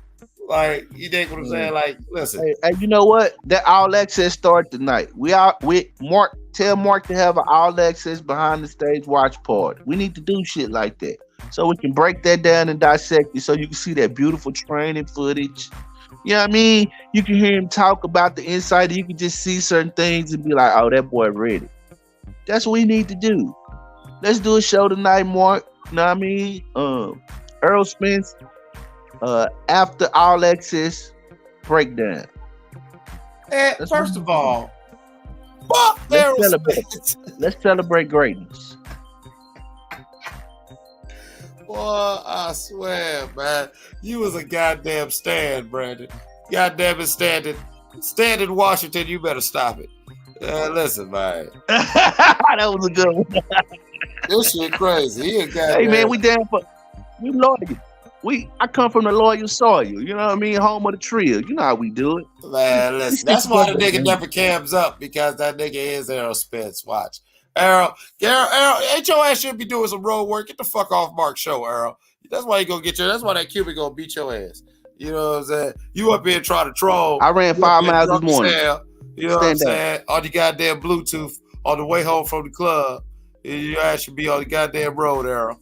Like, you dig what I'm saying? Like, listen. Hey, you know what? That all access start tonight. We Marq, tell Marq to have an all access behind the stage watch party. We need to do shit like that. So we can break that down and dissect it so you can see that beautiful training footage. You know what I mean? You can hear him talk about the inside. You can just see certain things and be like, oh, that boy ready. That's what we need to do. Let's do a show tonight, Marq. You know what I mean? Earl Spence, after all access breakdown. And first of all, fuck Errol Spence. Let's celebrate greatness. Boy, I swear, man, you was a goddamn stand, Brandon. Goddamn it, stand in Washington. You better stop it. Listen, man. That was a good one. This shit crazy. Hey, man, we loyal. I come from the loyal soil. You know what I mean? Home of the trio. You know how we do it. Man, listen. That's why the nigga never cams up, because that nigga is Errol Spence. Watch. Errol, ain't your ass should be doing some road work. Get the fuck off Marq's show, Errol. That's why you gonna get that's why that Cuban gonna beat your ass. You know what I'm saying? You up here trying to troll. I ran 5 miles this morning. You know what I'm saying? On the goddamn Bluetooth on the way home from the club. Your ass should be on the goddamn road, Errol.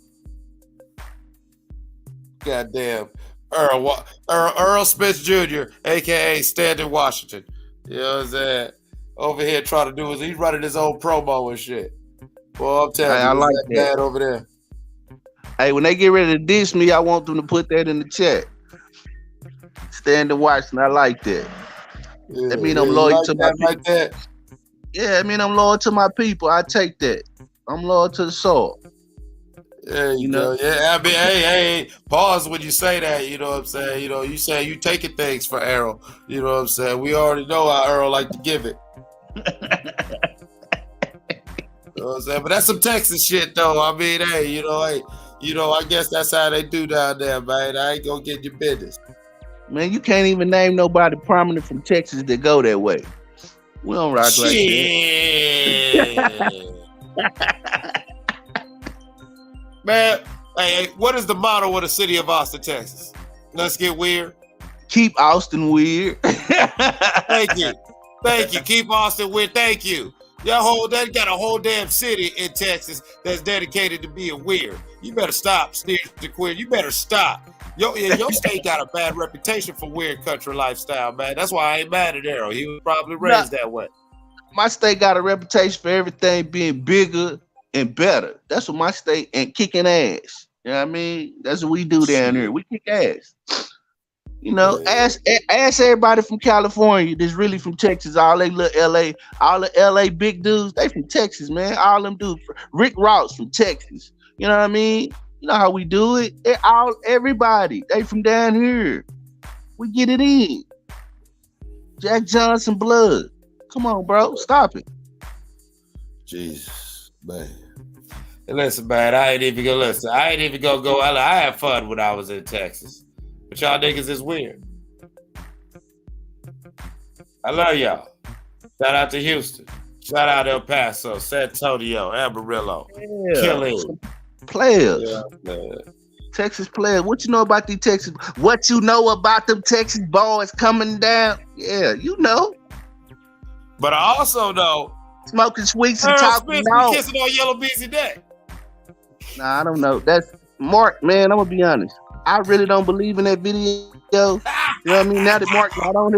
Goddamn. Earl Spence Jr., a.k.a. Stand in Washington. You know what I'm saying? Over here trying to do he's running his own promo and shit. Well, I'm telling you, I like that bad over there. Hey, when they get ready to diss me, I want them to put that in the chat. Stand and watch, and I like that. Yeah, that mean I'm loyal like to my people. like that. Yeah, I mean I'm loyal to my people. I take that. I'm loyal to the soul. There you go. Yeah, I mean, hey, pause when you say that. You know what I'm saying? You know, you say you taking things for Errol. You know what I'm saying? We already know how Errol like to give it. You know what I'm saying? But that's some Texas shit, though. I mean, hey, I guess that's how they do down there, man. I ain't gonna get your business. Man, you can't even name nobody prominent from Texas that go that way. We don't rock like that. Man, hey, what is the motto of the city of Austin, Texas? Let's get weird. Keep Austin weird. Thank you. Keep Austin weird. Thank you. They got a whole damn city in Texas that's dedicated to being weird. You better stop, steer to queer. You better stop. Your state got a bad reputation for weird country lifestyle, man. That's why I ain't mad at Errol. He was probably raised that way. My state got a reputation for everything being bigger and better. That's what my state, and kicking ass. You know what I mean? That's what we do down here. We kick ass. You know, ask everybody from California that's really from Texas. All they little LA, all the LA big dudes, they from Texas, man. All them dudes. Rick Ross from Texas. You know what I mean? You know how we do it. Everybody. They from down here. We get it in. Jack Johnson blood. Come on, bro. Stop it. Jesus, man. And listen, man, I ain't even gonna go. I had fun when I was in Texas. But y'all niggas is weird. I love y'all. Shout out to Houston. Shout out El Paso, San Antonio, Amarillo. Killing. Players. Yeah, man. Texas players. What you know about these Texas? What you know about them Texas boys coming down? Yeah, you know. But I also know smoking sweets and Earl talking. Smith be kissing on Yellow Beezy neck. Nah, I don't know. That's Marq, man. I'm gonna be honest. I really don't believe in that video. You know what I mean? Now that Marq not on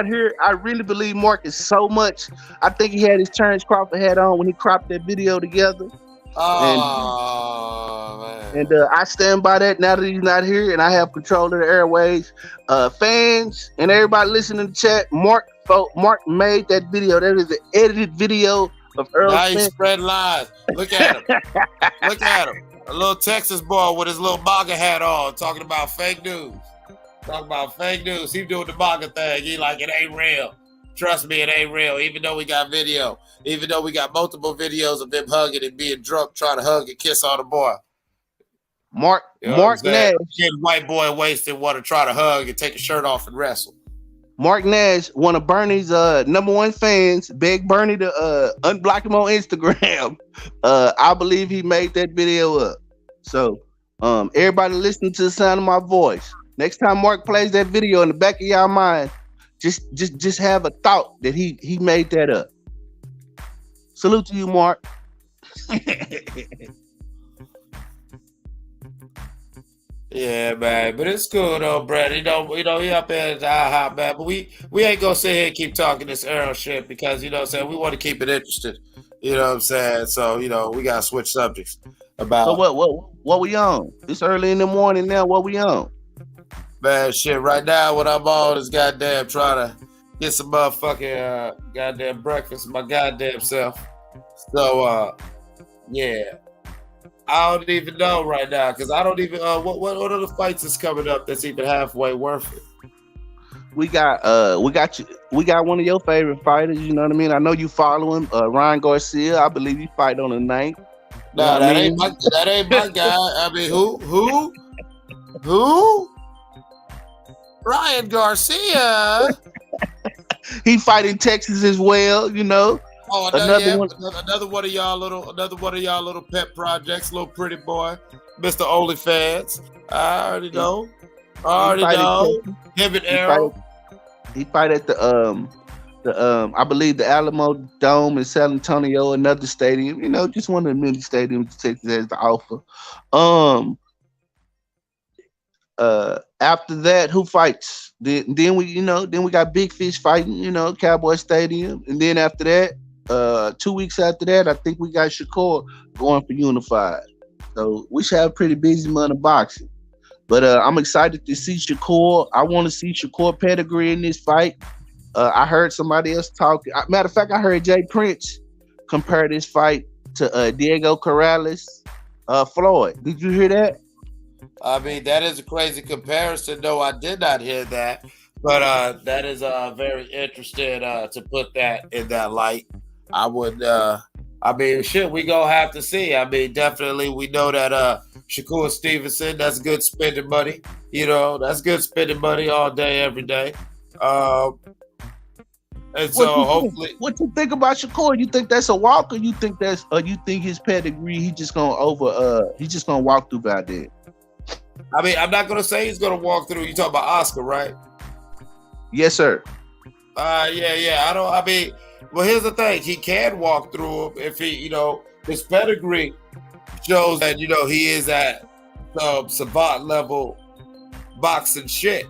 here, I really believe Marq is so much. I think he had his Terrence Crawford hat on when he cropped that video together. And I stand by that now that he's not here, and I have control of the airways. Fans and everybody listening to the chat, Marq made that video. That is an edited video of Earl Spence. Spread lies. Look at him. Look at him. A little Texas boy with his little MAGA hat on, talking about fake news. He doing the MAGA thing. He like, it ain't real. Trust me, it ain't real. Even though we got video. Even though we got multiple videos of him hugging and being drunk, trying to hug and kiss on the boy. Marq Nash. White boy wasted, want to try to hug and take his shirt off and wrestle. Marq Nash, one of Bernie's #1 fans, begged Bernie to unblock him on Instagram. I believe he made that video up. So Everybody listening to the sound of my voice. Next time Marq plays that video in the back of y'all mind, just have a thought that he made that up. Salute to you, Marq. Yeah, man, but it's cool though, Brad. He up there at hot, man. But we ain't gonna sit here and keep talking this Arrow shit because you know what I'm saying, we want to keep it interested. You know what I'm saying? So, you know, we gotta switch subjects about So what we on? It's early in the morning now. What we on? Man, shit, right now what I'm on is goddamn trying to get some motherfucking goddamn breakfast with my goddamn self. So yeah. I don't even know right now because I don't even what other fights is coming up that's even halfway worth it. We got one of your favorite fighters, you know what I mean? I know you follow him, Ryan Garcia. I believe you fight on the 9th. No, that ain't my guy. I mean, who? Ryan Garcia. He fight in Texas as well, you know. Oh, another one of y'all little pet projects, little pretty boy, Mr. OnlyFans. I already know. Him and Arrow. He fight at the I believe the Alamo Dome in San Antonio, another stadium. You know, just one of the many stadiums Texas has to offer. After that, who fights? Then we got Big Fish fighting, you know, Cowboy Stadium, and then after that. 2 weeks after that, I think we got Shakur going for Unified. So we should have a pretty busy month of boxing. But I'm excited to see Shakur. I want to see Shakur pedigree in this fight. I heard somebody else talk. Matter of fact, I heard Jay Prince compare this fight to Diego Corrales, Floyd. Did you hear that? I mean, that is a crazy comparison. No, I did not hear that. But that is very interesting to put that in that light. I would, I mean, shit, we gonna have to see. I mean, definitely, we know that Shakur Stevenson, that's good spending money. You know, that's good spending money all day, every day. And so hopefully, what you think about Shakur? You think that's a walk, or you think his pedigree? He just gonna walk through Valdez. I mean, I'm not gonna say he's gonna walk through. You talking about Oscar, right? Yes, sir. Well, here's the thing. He can walk through him if he, you know, his pedigree shows that, you know, he is at savant level boxing shit.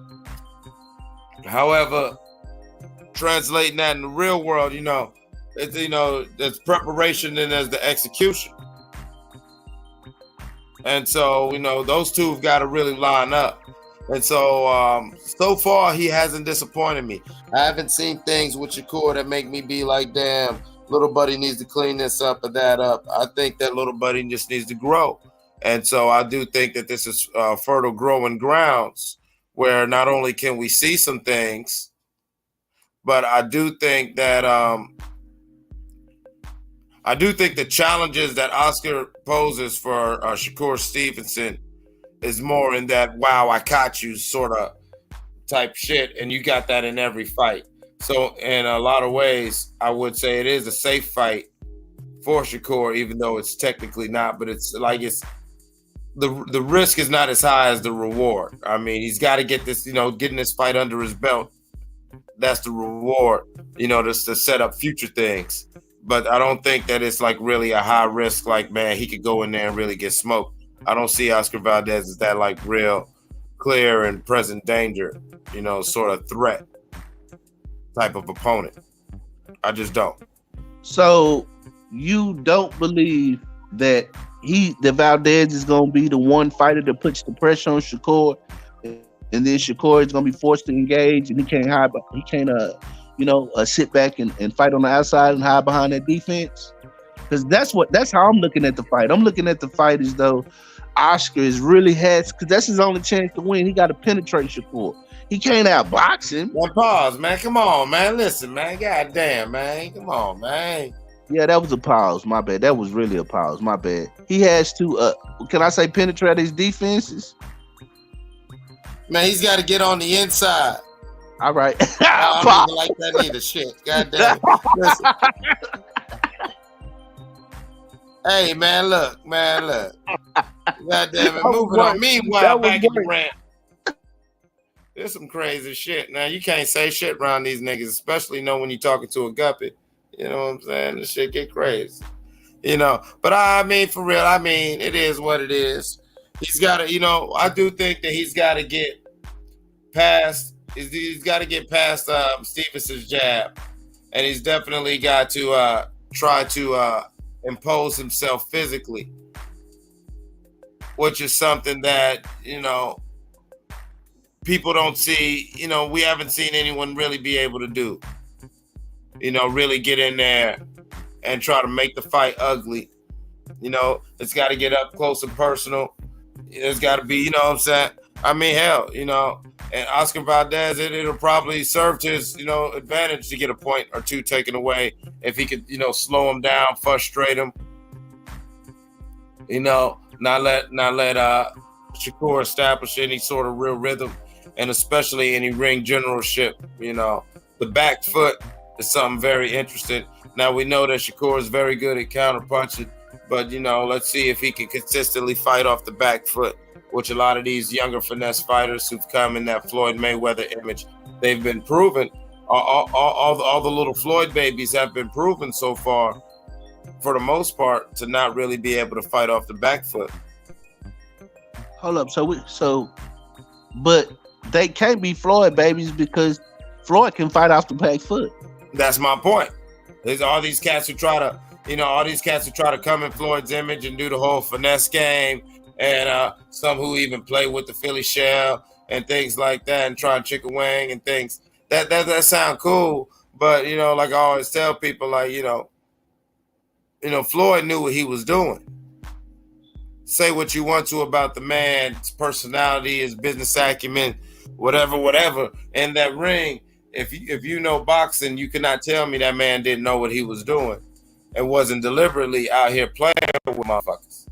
However, translating that in the real world, you know, there's preparation and there's the execution. And so, you know, those two have got to really line up. And so, so far, he hasn't disappointed me. I haven't seen things with Shakur that make me be like, damn, little buddy needs to clean this up or that up. I think that little buddy just needs to grow. And so I do think that this is fertile growing grounds where not only can we see some things, but I do think that the challenges that Oscar poses for Shakur Stevenson is more in that, wow, I caught you sort of type shit. And you got that in every fight. So in a lot of ways, I would say it is a safe fight for Shakur, even though it's technically not, but it's like the risk is not as high as the reward. I mean, he's got to get this, you know, getting this fight under his belt. That's the reward, you know, just to set up future things. But I don't think that it's like really a high risk, like, man, he could go in there and really get smoked. I don't see Oscar Valdez as that like real clear and present danger, you know, sort of threat type of opponent. I just don't. So you don't believe that Valdez is going to be the one fighter that puts the pressure on Shakur, and then Shakur is going to be forced to engage, and he can't hide. He can't, sit back and fight on the outside and hide behind that defense. Because that's how I'm looking at the fight. I'm looking at the fight as though Oscar because that's his only chance to win. He got to penetrate Shakur. He can't outbox him. Well, pause, man. Come on, man. Listen, man. God damn, man. Come on, man. Yeah, that was a pause. My bad. That was really a pause. My bad. He has to, can I say penetrate his defenses? Man, he's got to get on the inside. All right. I don't even like that either. Shit. God damn. Listen. Hey, man, look. God damn it, moving on. Meanwhile, back in the rant. There's some crazy shit. Now you can't say shit around these niggas, especially when you're talking to a guppy. You know what I'm saying? This shit get crazy. But I mean, for real, I mean, it is what it is. He's got to, I do think that he's got to get past. He's got to get past Stevenson's jab, and he's definitely got to try to impose himself physically, which is something that people don't see. We haven't seen anyone really be able to do. Really get in there and try to make the fight ugly. It's got to get up close and personal. It's got to be, you know what I'm saying? I mean, hell, and Oscar Valdez, it'll probably serve to his, advantage to get a point or two taken away if he could, slow him down, frustrate him. Not let Shakur establish any sort of real rhythm, and especially any ring generalship. The back foot is something very interesting. Now we know that Shakur is very good at counterpunching, but let's see if he can consistently fight off the back foot, which a lot of these younger finesse fighters who've come in that Floyd Mayweather image, they've been proven. All the little Floyd babies have been proven so far, for the most part, to not really be able to fight off the back foot. Hold up, but they can't be Floyd babies because Floyd can fight off the back foot. That's my point. There's all these cats who try to come in Floyd's image and do the whole finesse game, and some who even play with the Philly shell and things like that, and try and chicken wing and things. That sound cool, but like I always tell people, like Floyd knew what he was doing. Say what you want to about the man's personality, his business acumen, whatever. In that ring, if you know boxing, you cannot tell me that man didn't know what he was doing and wasn't deliberately out here playing with motherfuckers.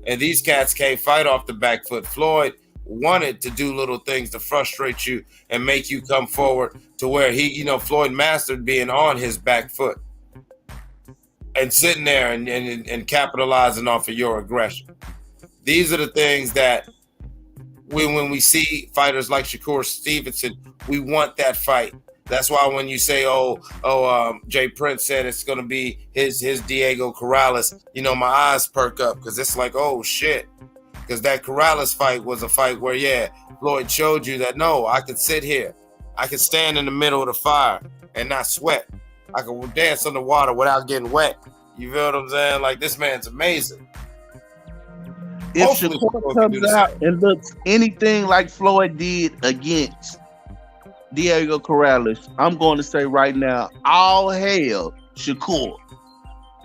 And these cats can't fight off the back foot. Floyd wanted to do little things to frustrate you and make you come forward to where Floyd mastered being on his back foot and sitting there and capitalizing off of your aggression. These are the things that when we see fighters like Shakur Stevenson, we want that fight. That's why when you say, Jay Prince said it's going to be his Diego Corrales, my eyes perk up, because it's like, oh shit. Because that Corrales fight was a fight where, Floyd showed you that, no, I could sit here. I could stand in the middle of the fire and not sweat. I could dance underwater without getting wet. You feel what I'm saying? Like, this man's amazing. If Shakur comes out and looks anything like Floyd did against Diego Corrales, I'm going to say right now, all hail Shakur.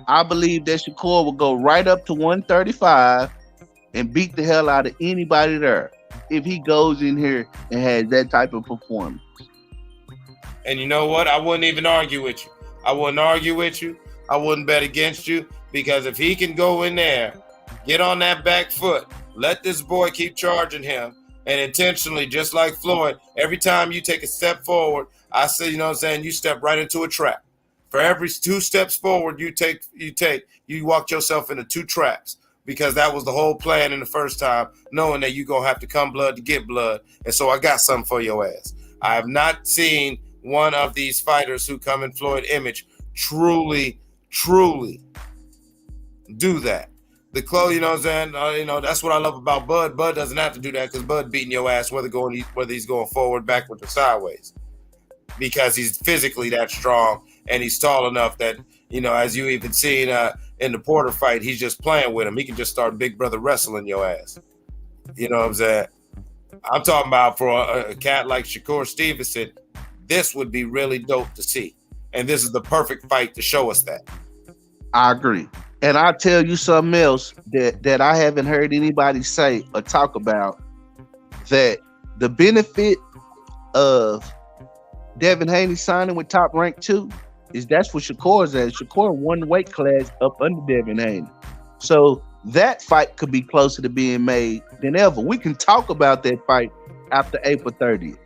I believe that Shakur will go right up to 135 and beat the hell out of anybody there if he goes in here and has that type of performance. And you know what? I wouldn't even argue with you. I wouldn't bet against you, because if he can go in there, get on that back foot, let this boy keep charging him, and intentionally, just like Floyd, every time you take a step forward, I say, you step right into a trap. For every 2 steps forward you walked yourself into 2 traps, because that was the whole plan in the first time, knowing that you're going to have to come blood to get blood. And so I got something for your ass. I have not seen one of these fighters who come in Floyd image truly do that. The clothes, that's what I love about Bud. Bud doesn't have to do that, because Bud beating your ass whether he's going forward, backward, or sideways, because he's physically that strong, and he's tall enough that, as you even seen in the Porter fight, he's just playing with him. He can just start Big Brother wrestling your ass. You know what I'm saying? I'm talking about for a cat like Shakur Stevenson, this would be really dope to see. And this is the perfect fight to show us that. I agree. And I'll tell you something else that I haven't heard anybody say or talk about, that the benefit of Devin Haney signing with Top Rank 2 is that's what Shakur's at. Shakur one weight class up under Devin Haney. So that fight could be closer to being made than ever. We can talk about that fight after April 30th.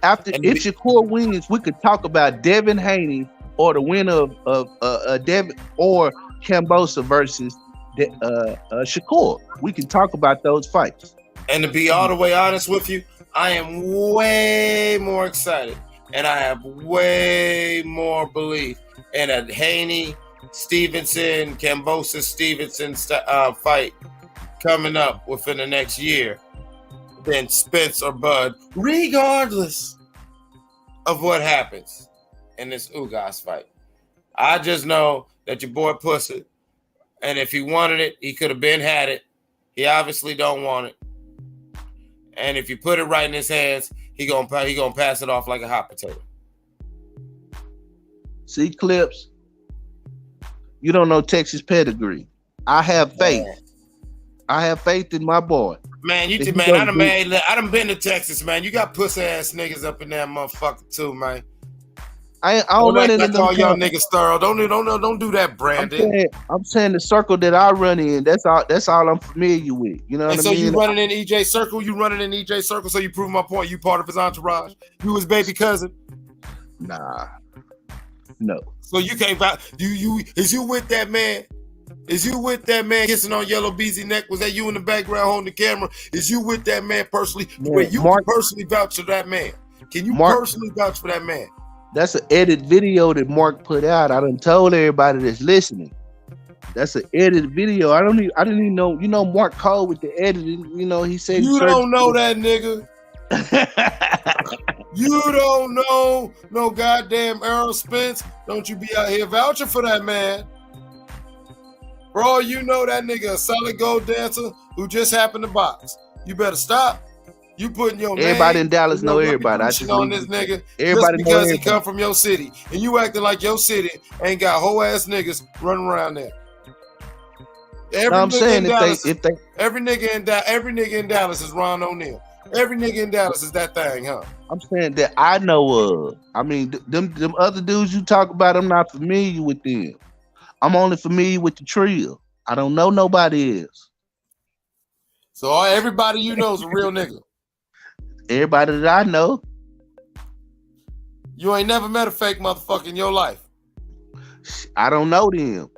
If Shakur wins, we could talk about Devin Haney or the winner of Devin or Kambosa versus Shakur. We can talk about those fights. And to be all the way honest with you, I am way more excited, and I have way more belief in a Haney Stevenson, Kambosos Stevenson fight coming up within the next year than Spence or Bud, regardless of what happens in this Ugas fight. I just know that your boy pussy, and if he wanted it, he could have been had it. He obviously don't want it. And if you put it right in his hands, he gonna pass it off like a hot potato. See, Clips, you don't know Texas pedigree. I have faith. I have faith in my boy. Man, I done been to Texas, man. You got pussy ass niggas up in that motherfucker too, man. I don't run into all y'all niggas thorough. Don't do that, Brandon. I'm saying the circle that I run in. That's all I'm familiar with. You know what I mean? So you running in EJ circle? You running in EJ circle? So you prove my point. You part of his entourage. You his baby cousin? Nah, no. So you can't. Is you with that man? Is you with that man kissing on Yellow Beezy neck? Was that you in the background holding the camera? Is you with that man personally? Wait, you can personally vouch for that man? Can you personally vouch for that man? That's an edit video that Mark put out. I done told everybody that's listening. That's an edit video. I didn't even know. You know, Mark called with the editing. You know, he said you don't know that nigga. You don't know no goddamn Errol Spence. Don't you be out here vouching for that man. For all you know, that nigga a solid gold dancer who just happened to box. You better stop. You putting your everybody name, in Dallas know everybody. I just on this nigga everybody just because he come from your city, and you acting like your city ain't got whole ass niggas running around there. Every nigga in Dallas is Ron O'Neal. Every nigga in Dallas is that thing, huh? I'm saying that I know of. I mean, them other dudes you talk about, I'm not familiar with them. I'm only familiar with the trio. I don't know nobody else. So everybody you know is a real nigga. Everybody that I know. You ain't never met a fake motherfucker in your life. I don't know them.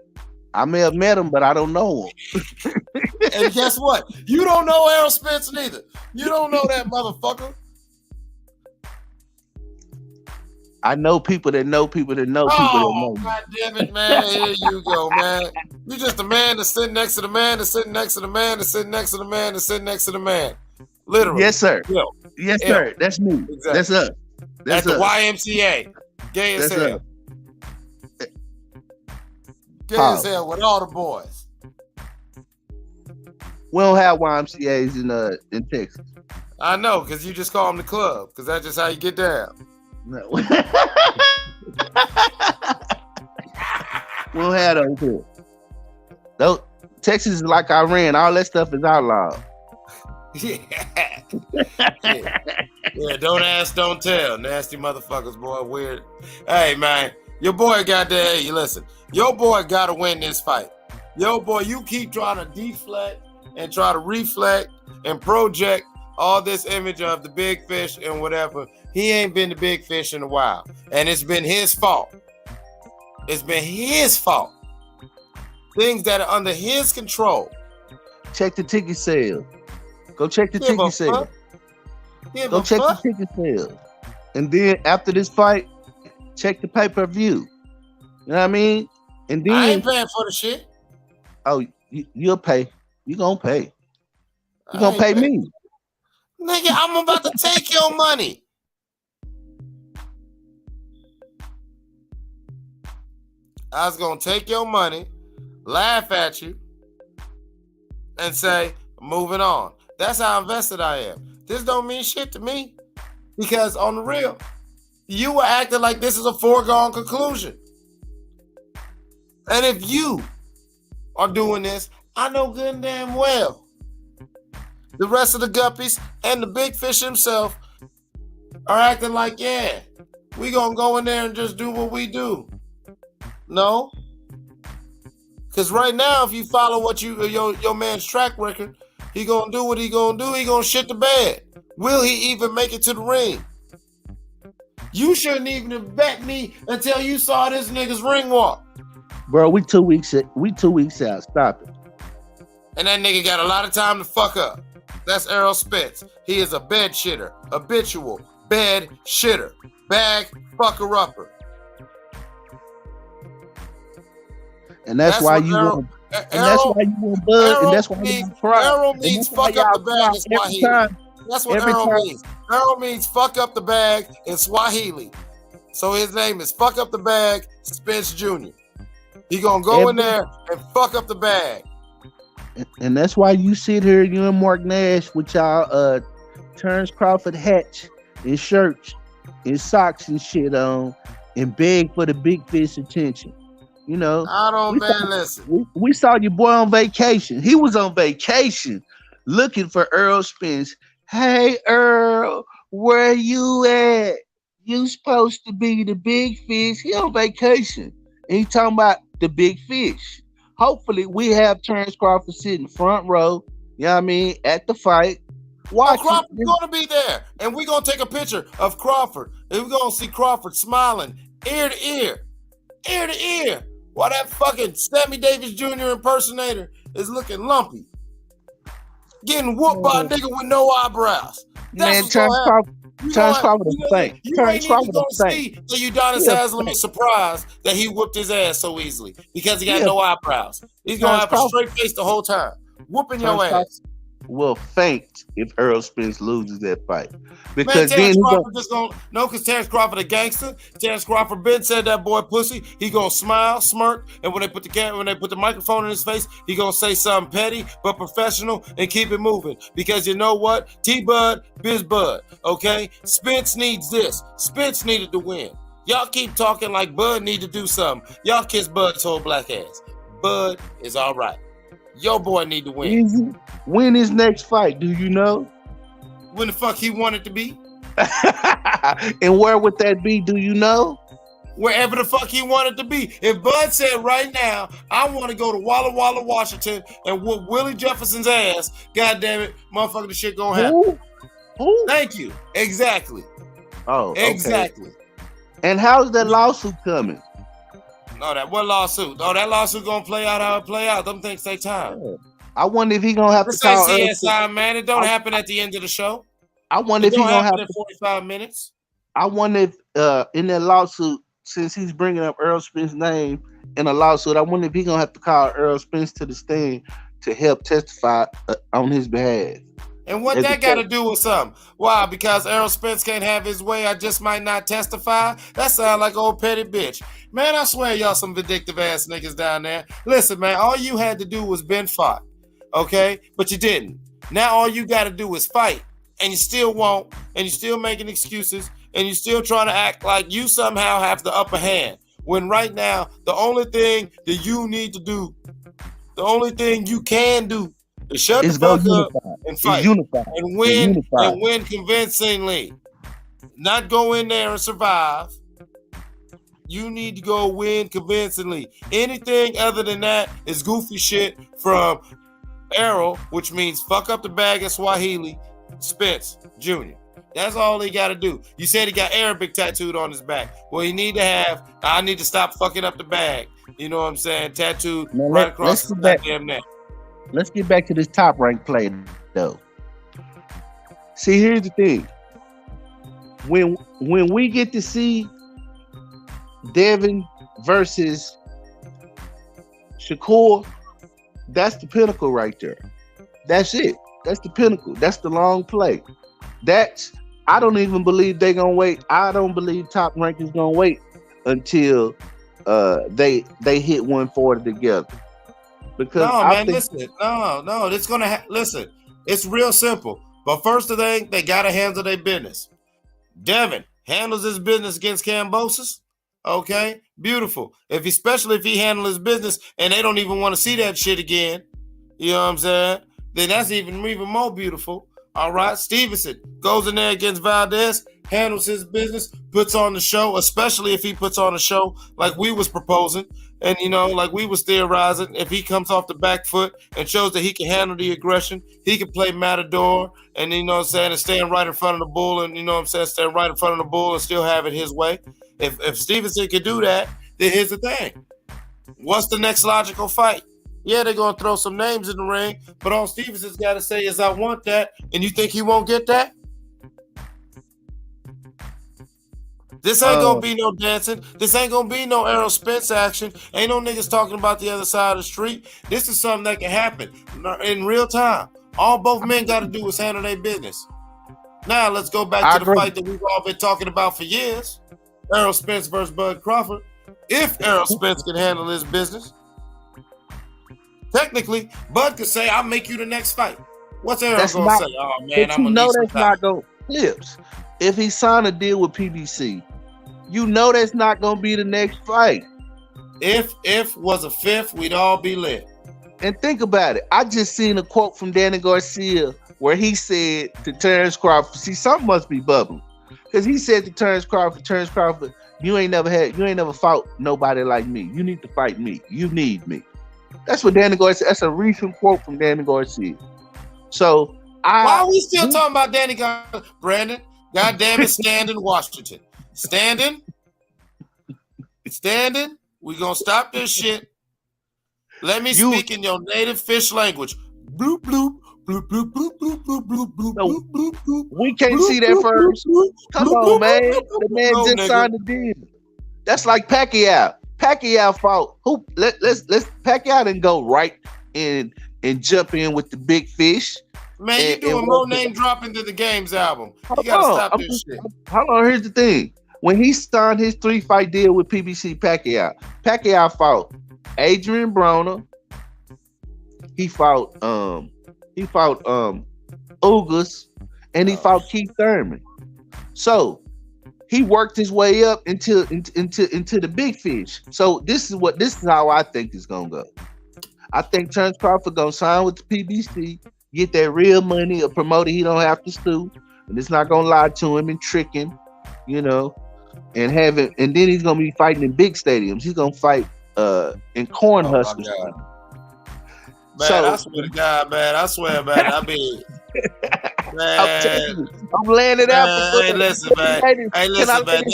I may have met them, but I don't know them. And guess what? You don't know Errol Spence neither. You don't know that motherfucker. I know people that know people that know people that know. God damn it, man. Here you go, man. You just the man that's sitting next to the man that's sitting next to the man that's sitting next to the man that's sitting next to the man. Literally. Yes, sir. Yes, sir. That's me. Exactly. That's us. That's the YMCA. Gay as hell. Gay as hell with all the boys. We don't have YMCAs in Texas. I know, because you just call them the club, because that's just how you get down. No. We don't have those here. Those, Texas is like Iran. All that stuff is outlawed. Yeah, don't ask, don't tell. Nasty motherfuckers, boy. Weird. Hey, man, your boy got to, hey, listen. Your boy got to win this fight. Yo, boy, you keep trying to deflect and try to reflect and project all this image of the big fish and whatever. He ain't been the big fish in a while. And it's been his fault. It's been his fault. Things that are under his control. Check the ticket sale. Go check the ticket sale. Go check the ticket sale. And then after this fight, check the pay-per-view. You know what I mean? And then I ain't paying for the shit. Oh, you'll pay. You gonna pay. You gonna pay me. Nigga, I'm about to take your money. I was gonna take your money, laugh at you, and say, moving on. That's how invested I am. This don't mean shit to me. Because on the real, you were acting like this is a foregone conclusion. And if you are doing this, I know good and damn well the rest of the guppies and the big fish himself are acting like, yeah, we gonna go in there and just do what we do. No. Because right now, if you follow what your man's track record, he gonna do what he gonna do. He gonna shit the bed. Will he even make it to the ring? You shouldn't even have bet me until you saw this nigga's ring walk. Bro, we 2 weeks out. Stop it. And that nigga got a lot of time to fuck up. That's Errol Spence. He is a bed shitter, habitual bed shitter, bag fucker upper. And that's why you want. And that's why you want Bud. And that's why you want Cry. Errol means fuck up the bag in Swahili. That's what Errol means. Errol means fuck up the bag in Swahili. So his name is Fuck Up the Bag Spence Jr. He gonna go in there and fuck up the bag. And that's why you sit here, you and Marq Nash, with y'all Terrence Crawford hats and shirts and socks and shit on, and beg for the big fish attention. You know, listen. We saw your boy on vacation. He was on vacation looking for Errol Spence. Hey, Earl, where you at? You supposed to be the big fish. He on vacation. And he talking about the big fish. Hopefully, we have Terrence Crawford sitting front row, you know what I mean, at the fight. Crawford's going to be there. And we're going to take a picture of Crawford. And we're going to see Crawford smiling ear to ear. Ear to ear. While that fucking Sammy Davis Jr. impersonator is looking lumpy. Getting whooped by a nigga with no eyebrows. That's what's going to happen. Terrence Crawford is fake. Terrence Crawford is fake. So Udonis Haslam is surprised that he whooped his ass so easily because he got no eyebrows. He's going to have a straight face the whole time. Whooping your ass. Will faint if Errol Spence loses that fight. Man, Because Terrence Crawford just gonna because Terrence Crawford a gangster. Terrence Crawford been said that boy pussy. He gonna smile, smirk, and when they put the microphone in his face, he gonna say something petty but professional and keep it moving. Because you know what? T-Bud, Biz Bud. Okay, Spence needs this. Spence needed to win. Y'all keep talking like Bud need to do something. Y'all kiss Bud's whole black ass. Bud is all right. Your boy need to win. Easy. Win his next fight, do you know? When the fuck he wanted to be? And where would that be, do you know? Wherever the fuck he wanted to be. If Bud said right now, I want to go to Walla Walla, Washington and whoop Willie Jefferson's ass, god damn it, motherfucker, the shit gonna happen. Who? Thank you. Exactly. Oh, okay. Exactly. And how's that lawsuit coming? No, what lawsuit? Oh, that lawsuit gonna play out how it play out. Them things take time. I wonder if he gonna have this to call CSI, man. It don't happen at the end of the show. I wonder if he gonna have in 45 minutes. I wonder if in that lawsuit, since he's bringing up Errol Spence's name in a lawsuit, I wonder if he gonna have to call Errol Spence to the stand to help testify on his behalf. And what that got to do with something? Why? Because Errol Spence can't have his way. I just might not testify. That sound like old petty bitch. Man, I swear y'all some vindictive ass niggas down there. Listen, man, all you had to do was been fought. Okay? But you didn't. Now all you got to do is fight. And you still won't. And you're still making excuses. And you're still trying to act like you somehow have the upper hand. When right now, the only thing that you need to do, the only thing you can do is shut the fuck up and fight and win convincingly. Not go in there and survive. You need to go win convincingly. Anything other than that is goofy shit from Errol, which means fuck up the bag in Swahili, Spence Jr. That's all he got to do. You said he got Arabic tattooed on his back. Well, I need to stop fucking up the bag. You know what I'm saying? Tattooed right across his goddamn neck. Let's get back to this Top Rank play, though. See, here's the thing. When we get to see Devin versus Shakur, that's the pinnacle right there. That's it. That's the pinnacle. That's the long play. I don't even believe they're gonna wait. I don't believe Top Rank is gonna wait until they hit 140 together. Because listen. No, it's gonna listen. It's real simple. But first thing, they gotta handle their business. Devin handles his business against Kambosos. Okay, beautiful. Especially if he handles his business and they don't even want to see that shit again. You know what I'm saying? Then that's even more beautiful. All right, Stevenson goes in there against Valdez, handles his business, puts on the show, especially if he puts on a show like we was proposing and, like we was theorizing. If he comes off the back foot and shows that he can handle the aggression, he can play Matador and, and stand right in front of the bull and, stand right in front of the bull and still have it his way. If Stevenson can do that, then here's the thing. What's the next logical fight? Yeah, they're gonna throw some names in the ring, but all Stevenson's got to say is, "I want that," and you think he won't get that? This ain't gonna be no dancing. This ain't gonna be no Errol Spence action. Ain't no niggas talking about the other side of the street. This is something that can happen in real time. All both men got to do is handle their business. Now let's go back to the fight that we've all been talking about for years: Errol Spence versus Bud Crawford. If Errol Spence can handle his business, technically, Bud could say, "I'll make you the next fight." What's Errol gonna say? "Oh man, I'm gonna need some that's not gonna flips." If he signed a deal with PBC, you know that's not gonna be the next fight. If was a fifth, we'd all be lit. And think about it. I just seen a quote from Danny Garcia where he said to Terrence Crawford, see, something must be bubbling. Because he said to Terrence Crawford, you ain't never fought nobody like me. You need to fight me. You need me. That's what Danny Garcia, that's a recent quote from Danny Garcia. So why are we still talking about Danny Garcia? Brandon, goddamn it, Standing Washington. Standing. We gonna stop this shit. Let me speak in your native fish language. Bloop bloop bloop bloop bloop bloop bloop bloop bloop bloop bloop bloop. We can't see that first. Come on, man. The man just signed a deal. That's like Pacquiao. Pacquiao fought. Let's Pacquiao didn't go right in and jump in with the big fish. Man, you doing more name dropping than the Games album. You gotta stop this shit. Hold on, here's the thing. When he signed his 3-fight deal with PBC Pacquiao fought Adrian Broner. He fought Ugas, and he fought Keith Thurman. So he worked his way up into the big fish. So this is how I think it's gonna go. I think Terrence Crawford gonna sign with the PBC, get that real money, a promoter he don't have to sue, and it's not gonna lie to him and trick him, you know, and have it. And then he's gonna be fighting in big stadiums. He's gonna fight in Cornhuskers. Man, so, I swear to God, man. I swear, man. I mean, man. I'm laying it out. Hey, listen, man. Hey, listen, man.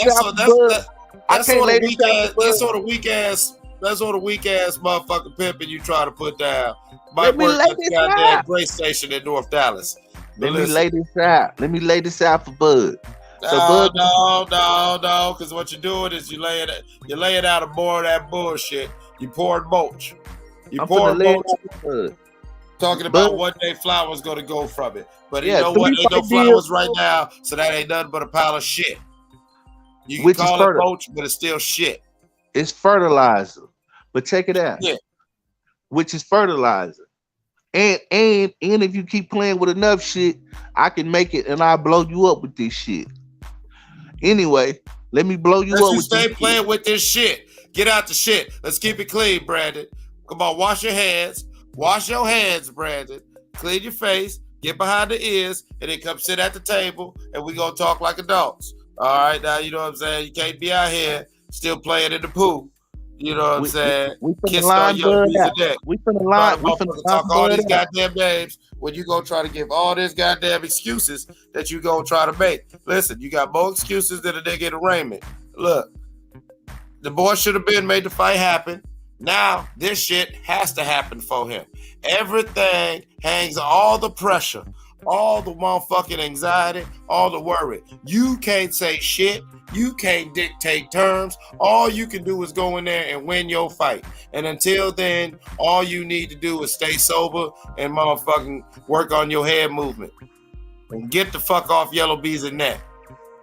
That's sort of weak ass. That's sort of weak ass. That's sort of weak ass motherfucking pimping you try to put down. Might work at the goddamn Grace Station in North Dallas. Let me lay this out for Bud. No, because what you're doing is you're laying out of more of that bullshit. You pouring mulch. You pouring mulch. Talking about one day flour's gonna go from it. But you know what? Ain't no flowers right now, so that ain't nothing but a pile of shit. You can call it mulch, but it's still shit. It's fertilizer. But check it out. Yeah. Which is fertilizer. And if you keep playing with enough shit, I can make it and I'll blow you up with this shit. Anyway, let me blow you up with stay playing with this shit. Get out the shit. Let's keep it clean, Brandon. Come on, wash your hands. Wash your hands, Brandon. Clean your face. Get behind the ears, and then come sit at the table, and we gonna talk like adults. All right, now you know what I'm saying. You can't be out here still playing in the pool. You know what I'm saying? We finna line Bud out. We finna talk all these goddamn names when you gonna try to give all these goddamn excuses that you gonna try to make. Listen, you got more excuses than a nigga in arraignment. Look, the boy should have been made the fight happen. Now this shit has to happen for him. Everything hangs, all the pressure, all the motherfucking anxiety, all the worry. You can't say shit. You can't dictate terms. All you can do is go in there and win your fight. And until then, all you need to do is stay sober and motherfucking work on your head movement. And get the fuck off Yellow Bees and neck.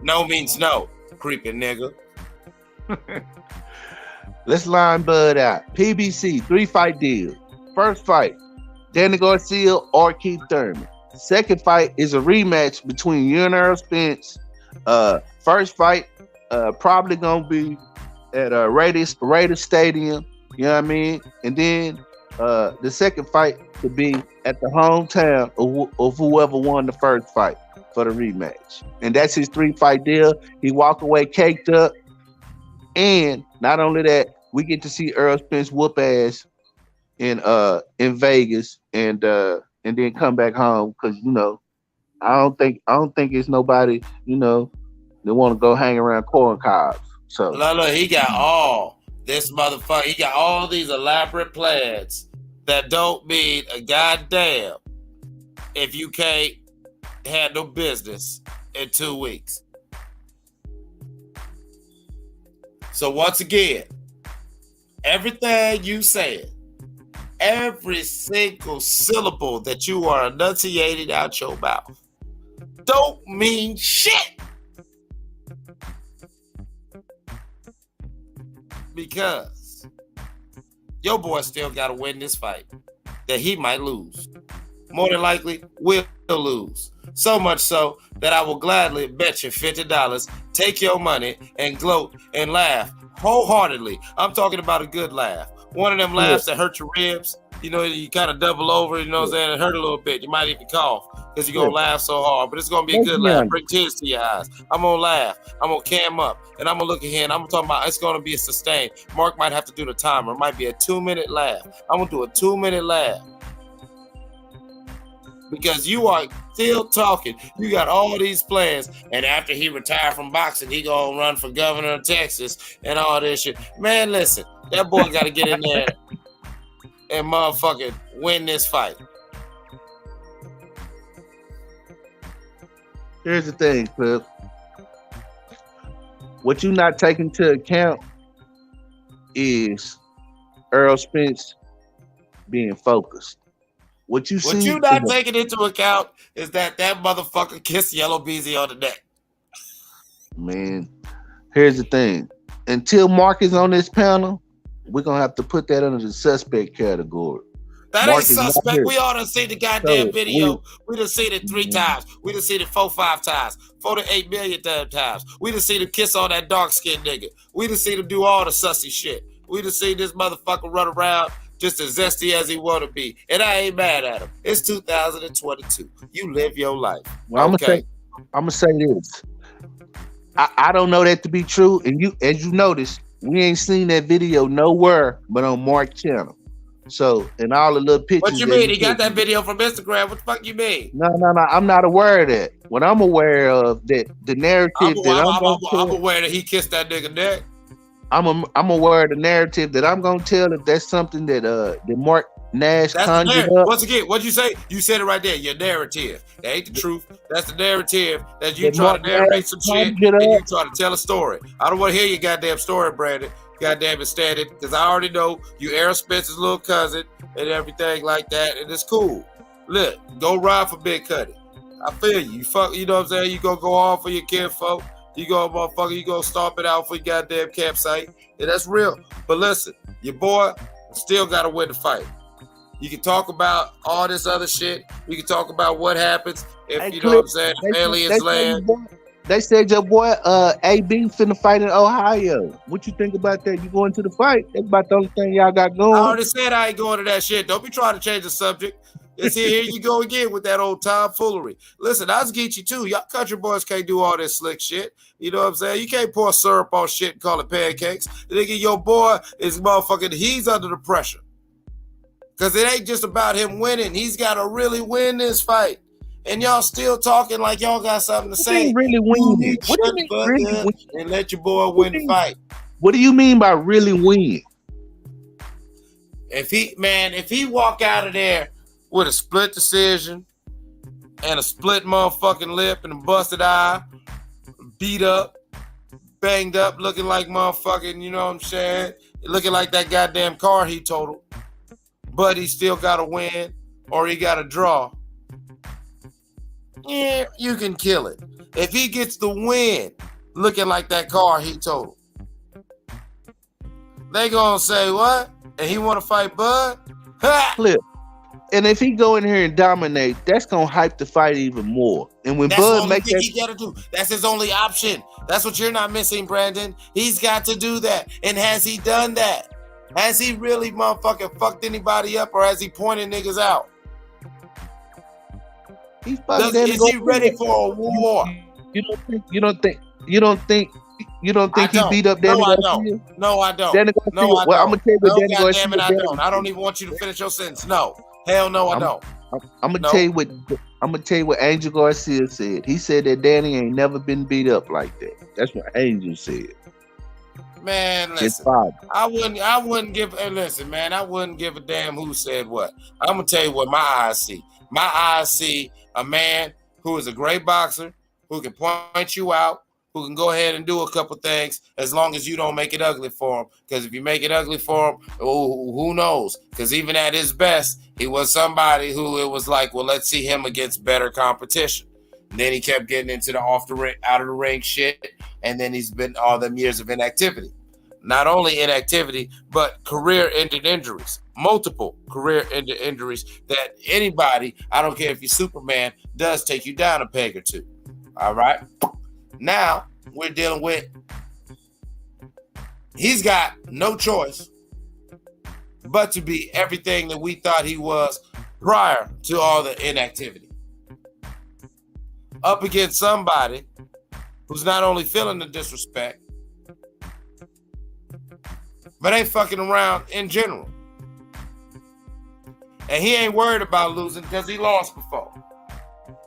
No means no, creeping nigga. Let's line Bud out. PBC, 3-fight deal. First fight, Danny Garcia or Keith Thurman. Second fight is a rematch between you and Errol Spence. First fight, probably gonna be at Raiders Stadium. You know what I mean? And then the second fight could be at the hometown of whoever won the first fight for the rematch. And that's his 3-fight deal. He walk away caked up. And not only that, we get to see Errol Spence whoop ass in Vegas and then come back home because you know I don't think it's nobody you know that want to go hang around corn cobs. So look, he got all this motherfucker. He got all these elaborate plans that don't mean a goddamn if you can't handle business in 2 weeks. So once again, everything you said, every single syllable that you are enunciating out your mouth don't mean shit. Because your boy still got to win this fight that he might lose. More than likely, will lose. So much so that I will gladly bet you $50, take your money and gloat and laugh wholeheartedly. I'm talking about a good laugh. One of them laughs that hurt your ribs. You know, you kind of double over, you know what I'm saying? It hurt a little bit. You might even cough because you're going to laugh so hard. But it's going to be a good laugh. Bring tears to your eyes. I'm going to laugh. I'm going to cam up. And I'm going to look at here and I'm talking about it's going to be a sustained. Mark might have to do the timer. It might be a 2-minute laugh. I'm going to do a 2-minute laugh. Because you are still talking. You got all these plans. And after he retired from boxing, he going to run for governor of Texas and all this shit. Man, listen. That boy got to get in there and motherfucking win this fight. Here's the thing, Cliff. What you not taking into account is Earl Spence being focused. What you not taking into account is that motherfucker kissed Yellow Beezy on the neck. Man, here's the thing. Until Mark is on this panel, we're going to have to put that under the suspect category. That Mark ain't suspect. We ought to see the goddamn video. We done seen it 3 times. We done seen it 4, 5 times. 4 to 8 million damn times. We done seen him kiss on that dark-skinned nigga. We done seen him do all the sussy shit. We done seen this motherfucker run around just as zesty as he want to be. And I ain't mad at him. It's 2022. You live your life. Well, okay. I'm going to say this. I don't know that to be true. And you, as you notice, we ain't seen that video nowhere but on Mark's channel. So, and all the little pictures. What you mean? He got that video from Instagram. What the fuck you mean? No. I'm not aware of that. What I'm aware of, that the narrative I'm aware that he kissed that nigga neck. I'm aware of the narrative that I'm gonna tell if that's something that Marq Nash conjured up. Once again, what'd you say? You said it right there. Your narrative. That ain't the truth. That's the narrative that you try to narrate some shit and you try to tell a story. I don't want to hear your goddamn story, Brandon. Goddamn it, stand it, because I already know you Errol Spence's little cousin and everything like that, and it's cool. Look, go ride for Big Cuddy. I feel you. You know what I'm saying? You gonna go on for your kinfolk. You go, motherfucker, you go stomp it out for your goddamn campsite. And that's real. But listen, your boy still gotta win the fight. You can talk about all this other shit. You can talk about what happens if you know what I'm saying, aliens land. They said your boy AB finna fight in Ohio. What you think about that? You going to the fight? That's about the only thing y'all got going. I already said I ain't going to that shit. Don't be trying to change the subject. It's here you go again with that old tomfoolery. Listen, I was Geechee too. Y'all country boys can't do all this slick shit. You know what I'm saying? You can't pour syrup on shit and call it pancakes. Nigga, your boy is motherfucking, he's under the pressure. Because it ain't just about him winning. He's got to really win this fight. And y'all still talking like y'all got something to say. Really win? What do you mean really win? And let your boy win the fight. What do you mean by really win? If he walk out of there with a split decision and a split motherfucking lip and a busted eye, beat up, banged up, looking like motherfucking, you know what I'm saying? Looking like that goddamn car he totaled. But he still got to win or he got to draw. Yeah, you can kill it. If he gets the win looking like that car he totaled, they gonna say what? And he want to fight Bud? Flip. And if he go in here and dominate, that's gonna hype the fight even more. And when that's Bud make that, he gotta do. That's his only option. That's what you're not missing, Brandon. He's got to do that. And has he done that? Has he really motherfucking fucked anybody up, or has he pointed niggas out? Is he ready for a war? You don't think he beat up Danny Garcia? No, I don't. Danny Garcia, well, I'm gonna tell you what Danny Garcia. Damn it, I don't. I don't even want you to finish your sentence. No, hell no, I don't. I'm gonna tell you what Angel Garcia said. He said that Danny ain't never been beat up like that. That's what Angel said. Man, His listen. father. I wouldn't give. Hey, listen, man. I wouldn't give a damn who said what. I'm gonna tell you what my eyes see. My eyes see a man who is a great boxer, who can point you out, who can go ahead and do a couple things as long as you don't make it ugly for him. Because if you make it ugly for him, who knows? Because even at his best, he was somebody who it was like, well, let's see him against better competition. And then he kept getting into the out of the ring shit, and then he's been all them years of inactivity. Not only inactivity, but career-ending injuries. Multiple career-ending injuries that anybody, I don't care if you're Superman, does take you down a peg or two. All right? Now, we're dealing with, he's got no choice but to be everything that we thought he was prior to all the inactivity. Up against somebody who's not only feeling the disrespect, but ain't fucking around in general. And he ain't worried about losing because he lost before.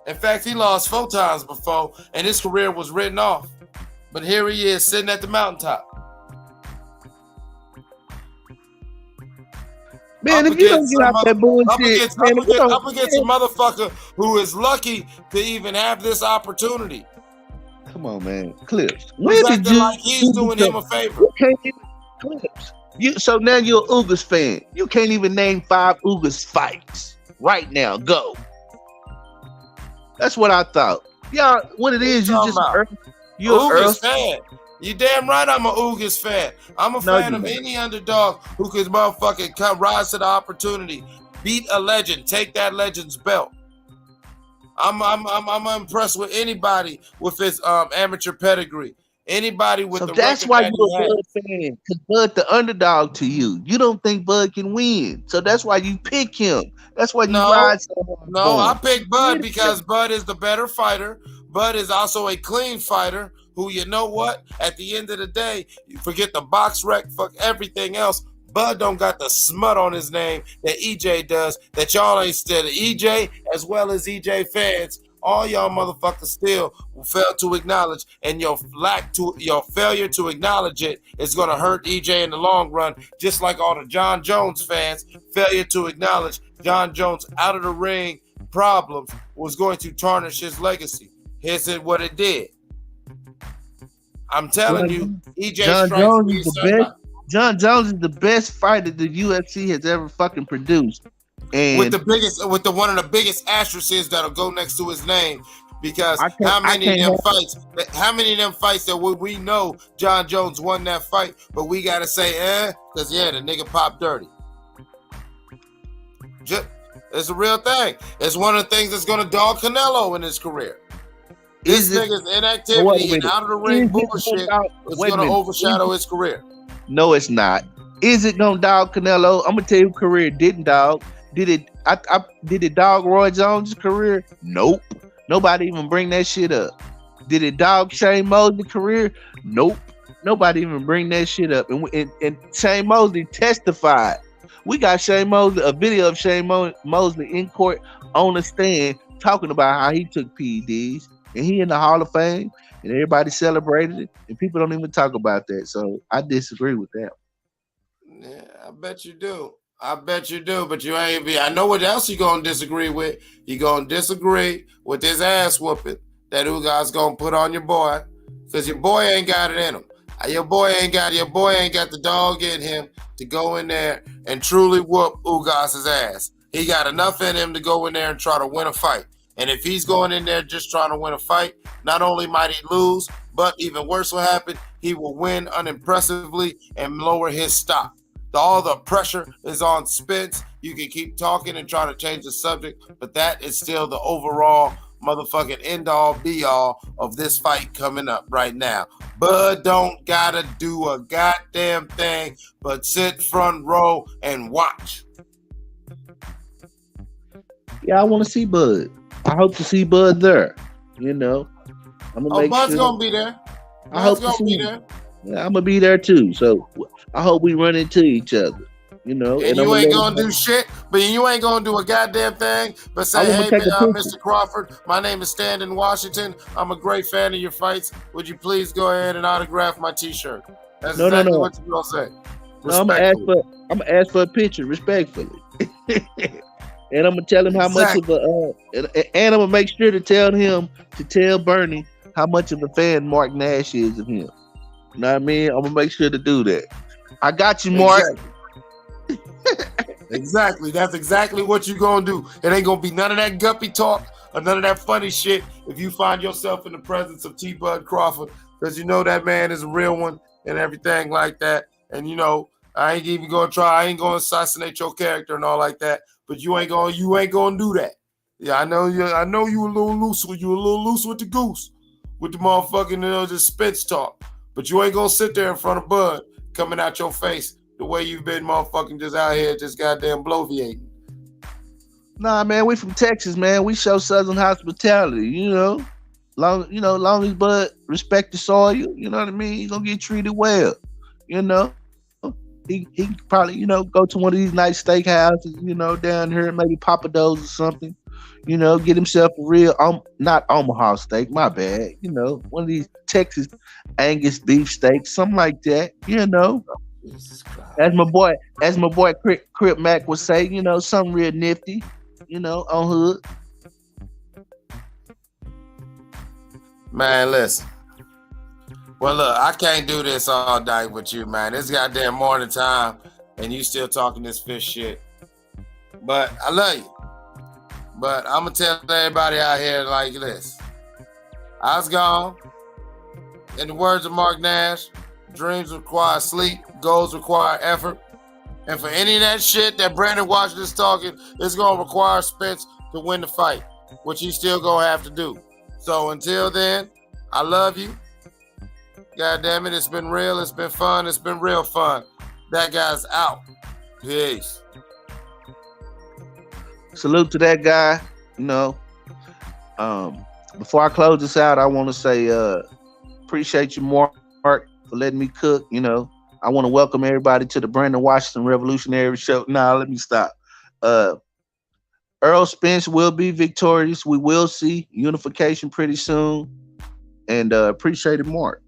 In fact, he lost 4 times before, and his career was written off. But here he is sitting at the mountaintop. Man, if you don't get out that bullshit, up against a motherfucker who is lucky to even have this opportunity. Come on, man. Clips. He's acting like he's doing him a favor. Clips. So now you're an Ugas fan. You can't even name 5 Ugas fights right now. Go. That's what I thought. Yeah, what it is, you're Ugas fan. You damn right I'm a Ugas fan. I'm a fan of any underdog who could motherfucking come rise to the opportunity, beat a legend, take that legend's belt. I'm impressed with anybody with his amateur pedigree. Anybody with the that's record why that you're a he Bud fan, because Bud the underdog to you. You don't think Bud can win, so that's why you pick him. That's why you ride so hard. No, I pick Bud because Bud is the better fighter. Bud is also a clean fighter who, you know what? At the end of the day, you forget the box rec, fuck everything else. Bud don't got the smut on his name that EJ does, that y'all ain't still. EJ as well as EJ fans, all y'all motherfuckers still fail to acknowledge, and your failure to acknowledge it is gonna hurt EJ in the long run, just like all the John Jones fans failure to acknowledge John Jones out of the ring problems was going to tarnish his legacy. Here's what it did. I'm telling you, EJ John strikes Jones me is the best. John Jones is the best fighter the UFC has ever fucking produced. And with one of the biggest asterisks that'll go next to his name, because how many of them fights that we know John Jones won that fight, but we gotta say because the nigga popped dirty. It's a real thing. It's one of the things that's gonna dog Canelo in his career. This nigga's inactivity and out of the ring bullshit is gonna overshadow his career. No, it's not. Is it gonna dog Canelo? I'm gonna tell you, career didn't dog. Did it dog Roy Jones' career? Nope. Nobody even bring that shit up. Did it dog Shane Mosley's career? Nope. Nobody even bring that shit up. And Shane Mosley testified. We got a video of Shane Mosley in court on the stand talking about how he took PEDs, and he in the Hall of Fame, and everybody celebrated it, and people don't even talk about that. So I disagree with that. Yeah, I bet you do. But you ain't be. I know what else you gonna disagree with. You gonna disagree with this ass whooping that Ugas gonna put on your boy, because your boy ain't got it in him. Your boy ain't got the dog in him to go in there and truly whoop Ugas' ass. He got enough in him to go in there and try to win a fight. And if he's going in there just trying to win a fight, not only might he lose, but even worse will happen. He will win unimpressively and lower his stock. All the pressure is on Spence. You can keep talking and trying to change the subject, but that is still the overall motherfucking end-all, be-all of this fight coming up right now. Bud don't gotta do a goddamn thing but sit front row and watch. Yeah, I want to see Bud. I hope to see Bud there. You know, I'm gonna make Bud's sure. gonna be there. Bud's gonna be there. Yeah, I'm gonna be there too. So I hope we run into each other. You know, and you ain't gonna do shit, but you ain't gonna do a goddamn thing but say, hey, Mr. Crawford, my name is Stanton Washington. I'm a great fan of your fights. Would you please go ahead and autograph my t-shirt? That's No. exactly what you're gonna say. No, I'm gonna ask for a picture respectfully. And I'm gonna tell him how much of and I'm gonna make sure to tell Bernie how much of a fan Marq Nash is of him. You know what I mean? I'm gonna make sure to do that. I got you, Mark. Exactly. That's exactly what you're gonna do. It ain't gonna be none of that guppy talk or none of that funny shit if you find yourself in the presence of T. Bud Crawford, because you know that man is a real one and everything like that. And you know, I ain't even gonna try. I ain't gonna assassinate your character and all like that. But you ain't gonna do that. Yeah, I know you a little loose. You a little loose with the goose, with the motherfucking the spits talk. But you ain't gonna sit there in front of Bud coming out your face the way you've been motherfucking just out here just goddamn bloviating. Nah, man, we from Texas, man. We show Southern hospitality, you know. Long as Bud respect the soil, you know what I mean? He gonna get treated well, you know. He probably, go to one of these nice steakhouses, down here, maybe Papados or something, get himself a real, not Omaha steak, my bad, one of these Texas Angus beef steaks, something like that, As my boy Crip Mac would say, something real nifty, on hood. Man, listen. Well, look, I can't do this all night with you, man. It's goddamn morning time, and you still talking this fish shit. But I love you. But I'm going to tell everybody out here like this. I was gone. In the words of Marq Nash, dreams require sleep, goals require effort. And for any of that shit that Brandon Washington's talking, it's going to require Spence to win the fight, which he's still going to have to do. So until then, I love you. God damn it, it's been real, it's been fun, it's been real fun. That guy's out. Peace. Salute to that guy. Before I close this out, I want to say appreciate you, Mark, for letting me cook. I want to welcome everybody to the Brandon Washington Revolutionary Show. Nah, let me stop. Earl Spence will be victorious. We will see unification pretty soon. And appreciate it, Mark.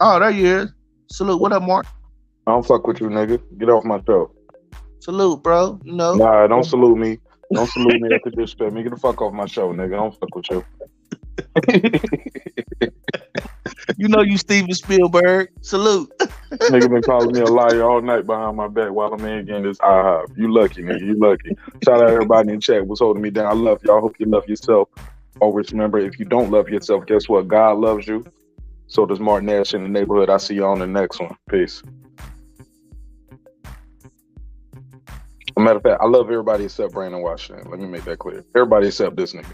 Oh, there you is. Salute. What up, Mark? I don't fuck with you, nigga. Get off my show. Salute, bro. Nah, don't salute me. Don't salute me after disrespect me. Get the fuck off my show, nigga. I don't fuck with you. You Steven Spielberg. Salute. Nigga been calling me a liar all night behind my back while I'm in getting this IHOP. You lucky, nigga. You lucky. Shout out everybody in chat was holding me down. I love y'all. Hope you love yourself. Always remember, if you don't love yourself, guess what? God loves you. So does Marq Nash in the neighborhood. I'll see you on the next one. Peace. As a matter of fact, I love everybody except Brandon Washington. Let me make that clear. Everybody except this nigga.